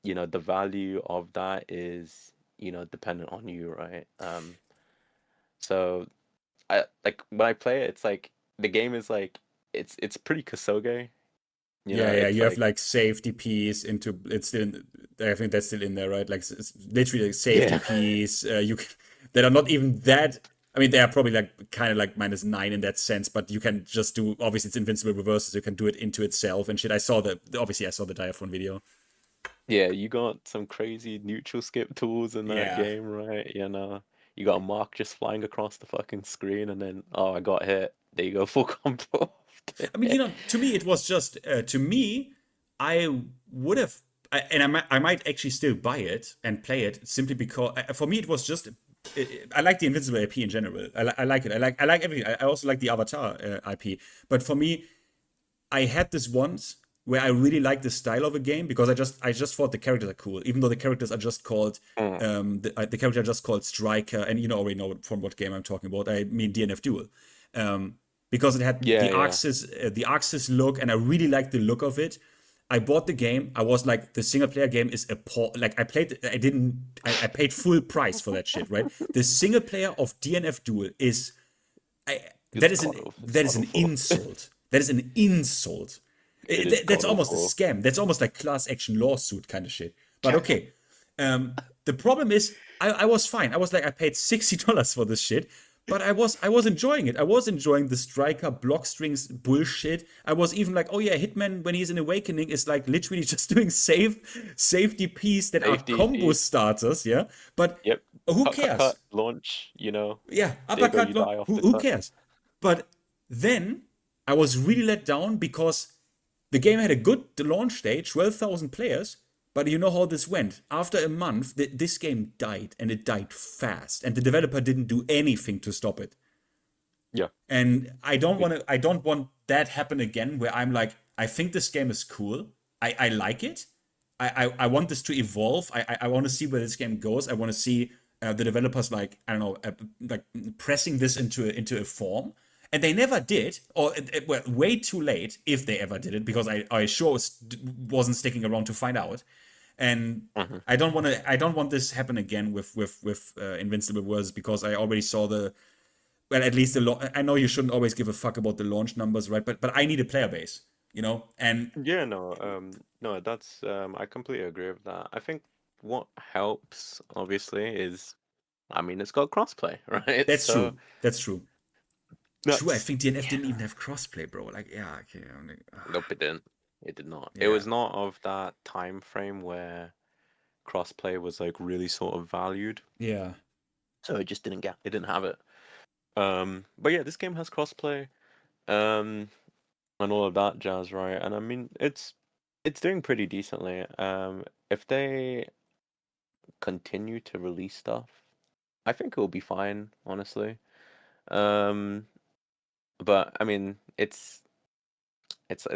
you know, the value of that is, you know, dependent on you, right? So I like when I play it, it's like the game is like it's pretty Kasoge. You know, Yeah, it's you like, have like safety piece into it's still I think that's still in there, right? Like it's literally like safety piece. You can, that are not even that. I mean, they are probably like kind of like -9 in that sense, but you can just do, obviously it's invincible reverses. You can do it into itself and shit. Obviously I saw the Diaphone video. yeah, you got some crazy neutral skip tools in that game, right? You know, you got a mark just flying across the fucking screen, and then I got hit. There you go, full combo. I mean, you know, to me it was just I would have, I might actually still buy it and play it simply because for me it was just. I like the Invincible IP in general. I like it. I like everything. I also like the Avatar IP. But for me, I had this once where I really liked the style of a game because I just thought the characters are cool, even though the characters are just called the character are just called Striker, and you know already know from what game I'm talking about. I mean DNF Duel. Because it had the Axis look, and I really liked the look of it. I bought the game. I was like, the single player game is like I paid full price for that shit, right? The single player of DNF Duel is that is an insult. That is an insult. That's almost a scam. That's almost like class action lawsuit kind of shit. But okay. The problem is I was fine. I was like, I paid $60 for this shit. But I was enjoying it. I was enjoying the Striker block strings bullshit. I was even like, oh yeah, Hitman when he's in Awakening is like literally just doing safety piece that are combo starters, yeah. But who cares? Uppercut launch, you know. Yeah, uppercut launch. Who cares? But then I was really let down because the game had a good launch day, 12,000 players. But you know how this went. After a month, this game died, and it died fast. And the developer didn't do anything to stop it. Yeah. And I don't want that happen again, where I'm like, I think this game is cool. I like it. I want this to evolve. I want to see where this game goes. I want to see the developers like, I don't know, like pressing this into a form. And they never did, or well, way too late, if they ever did it, because I sure wasn't sticking around to find out. And I don't want this to happen again with Invincible Wars, because I already saw at least I know you shouldn't always give a fuck about the launch numbers, right? But I need a player base, you know. And yeah, no, that's I completely agree with that. I think what helps obviously is, I mean, it's got crossplay, right? That's true. That's true. True, I think DNF didn't even have crossplay, bro. Like, yeah, okay. Nope, it didn't. It did not. Yeah. It was not of that time frame where crossplay was like really sort of valued. Yeah. So it just didn't have it. But yeah, this game has crossplay, and all of that jazz, right? And I mean, it's doing pretty decently. If they continue to release stuff, I think it will be fine, honestly. But I mean, it's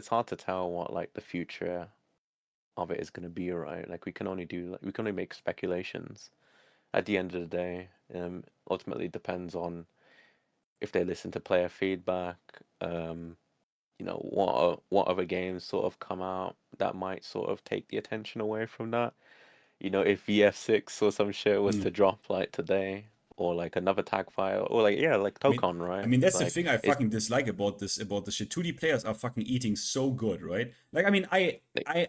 hard to tell what like the future of it is going to be, right? Like we can only make speculations. At the end of the day, ultimately depends on if they listen to player feedback. You know, what other games sort of come out that might sort of take the attention away from that. You know, if VF6 or some shit was to drop like today, or like another tag file, or like like Tokon, right? I mean, that's like, the thing I fucking dislike about this shit. 2D players are fucking eating so good, right? Like, I mean, I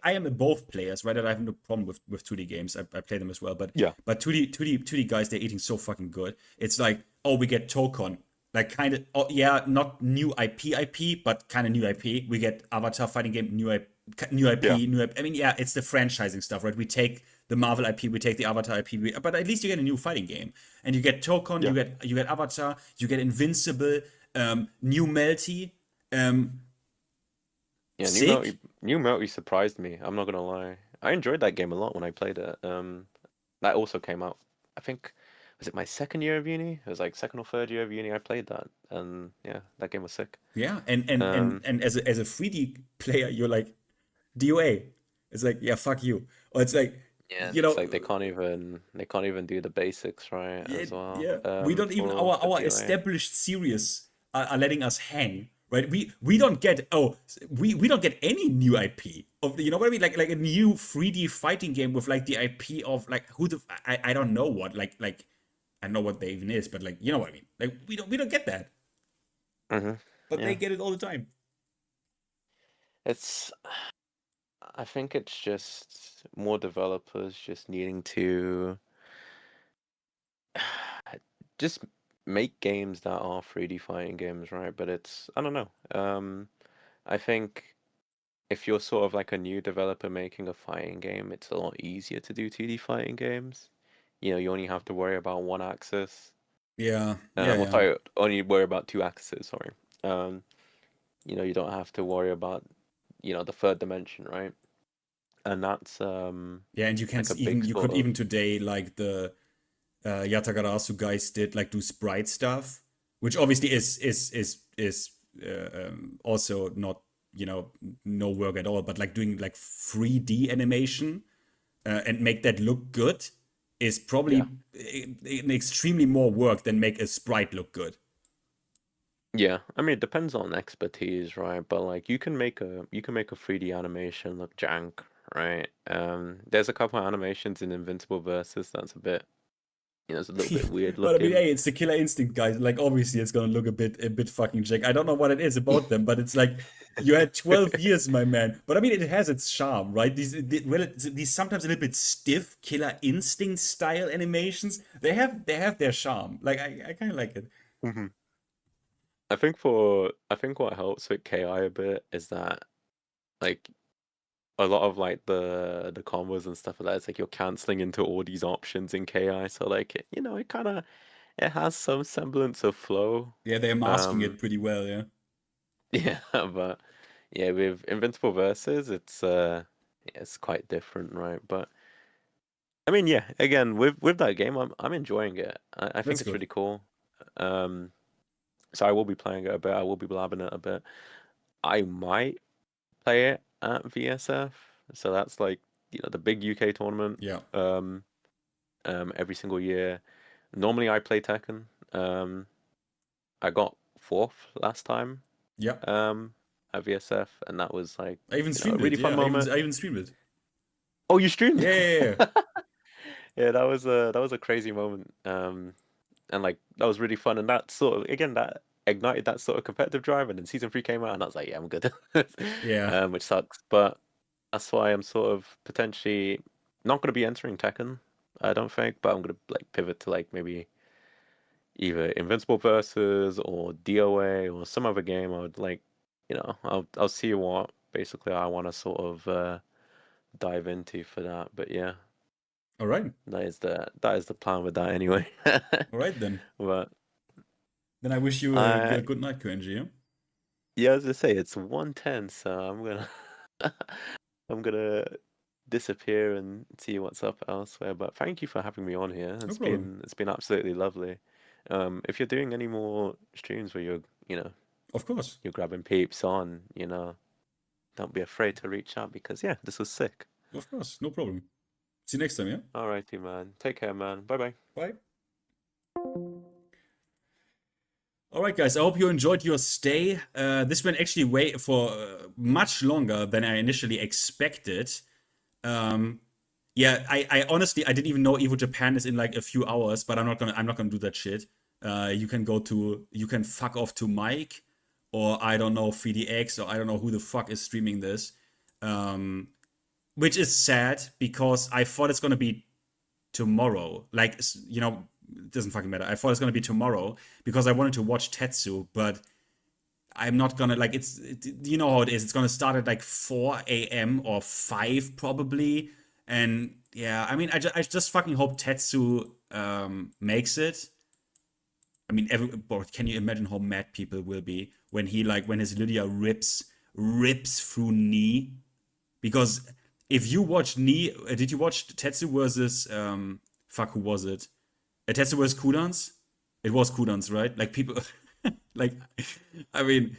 am a both players, right? I have no problem with 2D games. I play them as well, but yeah, but 2D guys, they're eating so fucking good. It's like, oh, we get Tokon, like kind of, oh yeah, not new IP, but kind of new IP. We get Avatar fighting game, new IP, new IP. I mean, yeah, it's the franchising stuff, right? We take the Marvel IP, we take the Avatar IP, but at least you get a new fighting game, and you get Tokon, you get Avatar, you get Invincible, new Melty. New Melty surprised me. I'm not gonna lie. I enjoyed that game a lot when I played it. That also came out, I think, was it my second year of uni? It was like second or third year of uni. I played that, and yeah, that game was sick. Yeah, and as a 3D player, you're like, DOA. It's like, yeah, fuck you. Or it's like, yeah, you know, it's like they can't even do the basics right as well. Yeah, we don't even our established series are letting us hang, right? We don't get we don't get any new IP of, you know what I mean? Like a new 3D fighting game with like the IP of like I don't know what like I don't know what they even is, but like, you know what I mean? Like we don't get that. But they get it all the time. I think it's just more developers just needing to just make games that are 3D fighting games, right? But it's, I don't know. I think if you're sort of like a new developer making a fighting game, it's a lot easier to do 2D fighting games. You know, you only have to worry about one axis. Sorry, only worry about two axes, sorry. You know, you don't have to worry about, you know, the third dimension, right? And that's and you can like even today, like the Yatagarasu guys did, like do sprite stuff, which obviously is also not, you know, no work at all, but like doing like 3D animation and make that look good is probably an extremely more work than make a sprite look good. Yeah, I mean, it depends on expertise, right? But like you can make a 3D animation look jank, right? There's a couple of animations in Invincible Versus that's a bit, you know, it's a little bit weird looking. But I mean, hey, it's the Killer Instinct guys. Like, obviously, it's gonna look a bit fucking jank. I don't know what it is about them, but it's like you had 12 years, my man. But I mean, it has its charm, right? These sometimes a little bit stiff Killer Instinct style animations. They have their charm. Like, I kind of like it. I think what helps with KI a bit is that like a lot of like the combos and stuff like that, it's like you're canceling into all these options in KI, so like you know, it has some semblance of flow. Yeah, they're masking it pretty well, yeah. Yeah, but yeah, with Invincible Versus, it's quite different, right? But I mean, yeah, again, with that game, I'm enjoying it. I think it's really cool. So I will be playing it a bit. I will be blabbing it a bit. I might play it at VSF. So that's like, you know, the big UK tournament. Yeah. Every single year. Normally I play Tekken. I got 4th last time. Yeah. At VSF, and that was like I even streamed a really fun moment. I even streamed it. Oh, you streamed? Yeah. Yeah, that was a crazy moment. And like that was really fun, and that sort of, again, that ignited that sort of competitive drive, and then season 3 came out and I was like, yeah, I'm good. Yeah. Which sucks, but that's why I'm sort of potentially not going to be entering Tekken, I don't think, but I'm going to like pivot to like maybe either Invincible Versus or DOA or some other game. I would like, you know, I'll see what basically I want to sort of dive into for that. But yeah. All right. That is the plan with that anyway. All right then. But then I wish you a good night, Koenji. Yeah? Yeah, as I say, it's 1:10, so I'm gonna disappear and see what's up elsewhere. But thank you for having me on here. It's been absolutely lovely. If you're doing any more streams where you're, you know, of course, you're grabbing peeps on, you know, don't be afraid to reach out, because yeah, this was sick. Of course, no problem. See you next time, yeah? Alrighty, man. Take care, man. Bye-bye. Bye. Alright, guys. I hope you enjoyed your stay. This went actually way for much longer than I initially expected. Yeah, I honestly I didn't even know Evo Japan is in like a few hours, but I'm not gonna do that shit. You can fuck off to Mike, or I don't know 3DX, or I don't know who the fuck is streaming this. Which is sad because I thought it's gonna be tomorrow. Like, you know, it doesn't fucking matter. I thought it's gonna be tomorrow because I wanted to watch Tetsu, but I'm not gonna, like, you know how it is. It's gonna start at like 4 a.m. or 5 probably. And yeah, I mean, I just fucking hope Tetsu makes it. I mean, can you imagine how mad people will be when his Lydia rips through knee? Because if you watch knee, did you watch Tetsu versus who was it? Tetsu versus Kudans? It was Kudans, right? Like, people like, I mean,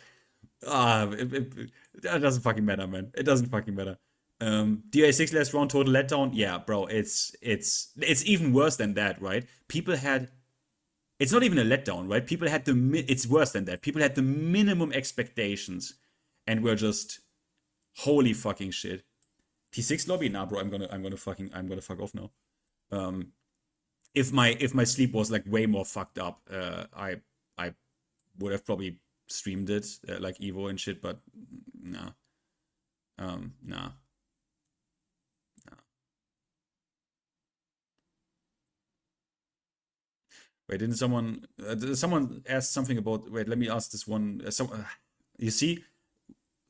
that doesn't fucking matter, man. It doesn't fucking matter. DA6 last round total letdown. Yeah, bro, it's even worse than that, right? It's not even a letdown, right? It's worse than that. People had the minimum expectations and were just holy fucking shit. T6 lobby? Nah, bro, I'm gonna fuck off now. If my sleep was like way more fucked up, I would have probably streamed it like Evo and shit, but nah. Nah. Wait, didn't someone ask something about? Wait, let me ask this one. You see,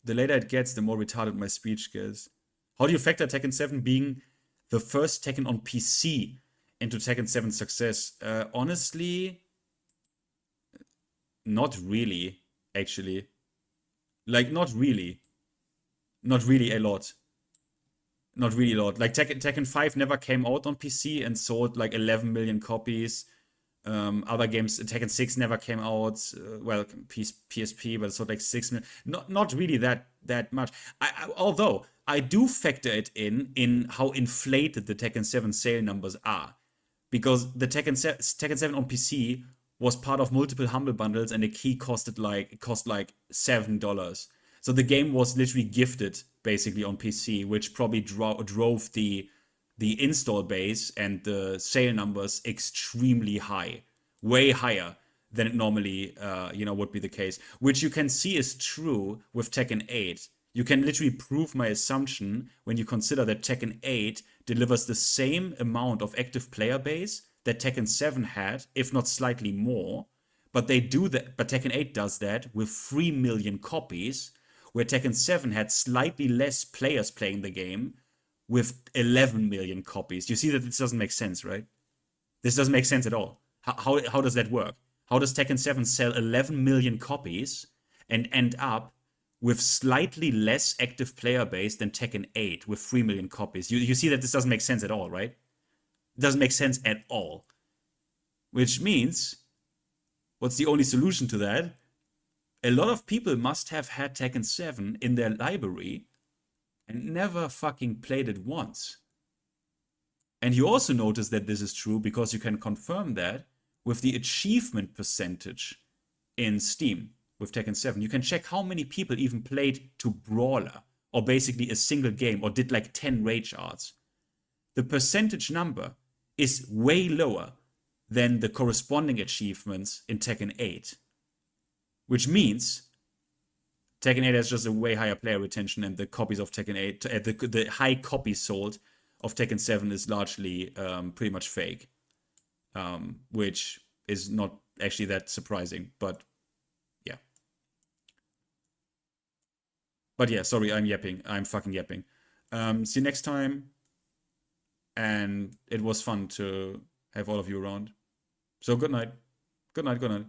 the later it gets, the more retarded my speech gets. How do you factor Tekken 7 being the first Tekken on PC into Tekken 7 success? Honestly, not really, actually. Like, not really. Not really a lot. Not really a lot. Like, Tekken 5 never came out on PC and sold like 11 million copies. Other games, Tekken 6 never came out. Well, PSP, but it sold like 6 million. Not really that much. Although I do factor it in how inflated the Tekken 7 sale numbers are, because the Tekken 7 on PC was part of multiple Humble Bundles, and the key cost like $7. So the game was literally gifted basically on PC, which probably drove the install base and the sale numbers extremely high, way higher than it normally would be the case, which you can see is true with Tekken 8. You can literally prove my assumption when you consider that Tekken 8 delivers the same amount of active player base that Tekken 7 had, if not slightly more, but Tekken 8 does that with 3 million copies, where Tekken 7 had slightly less players playing the game with 11 million copies. You see that this doesn't make sense, right? This doesn't make sense at all. How does that work? How does Tekken 7 sell 11 million copies and end up with slightly less active player base than Tekken 8 with 3 million copies? You see that this doesn't make sense at all, right? It doesn't make sense at all. Which means, what's the only solution to that? A lot of people must have had Tekken 7 in their library and never fucking played it once. And you also notice that this is true because you can confirm that with the achievement percentage in Steam with Tekken 7. You can check how many people even played to Brawler, or basically a single game, or did like 10 rage arts. The percentage number is way lower than the corresponding achievements in Tekken 8. Which means Tekken 8 has just a way higher player retention, and the copies of Tekken 8, the high copies sold of Tekken 7 is largely pretty much fake, which is not actually that surprising, but yeah. But yeah, sorry, I'm yapping. I'm fucking yapping. See you next time, and it was fun to have all of you around. So good night. Good night, good night.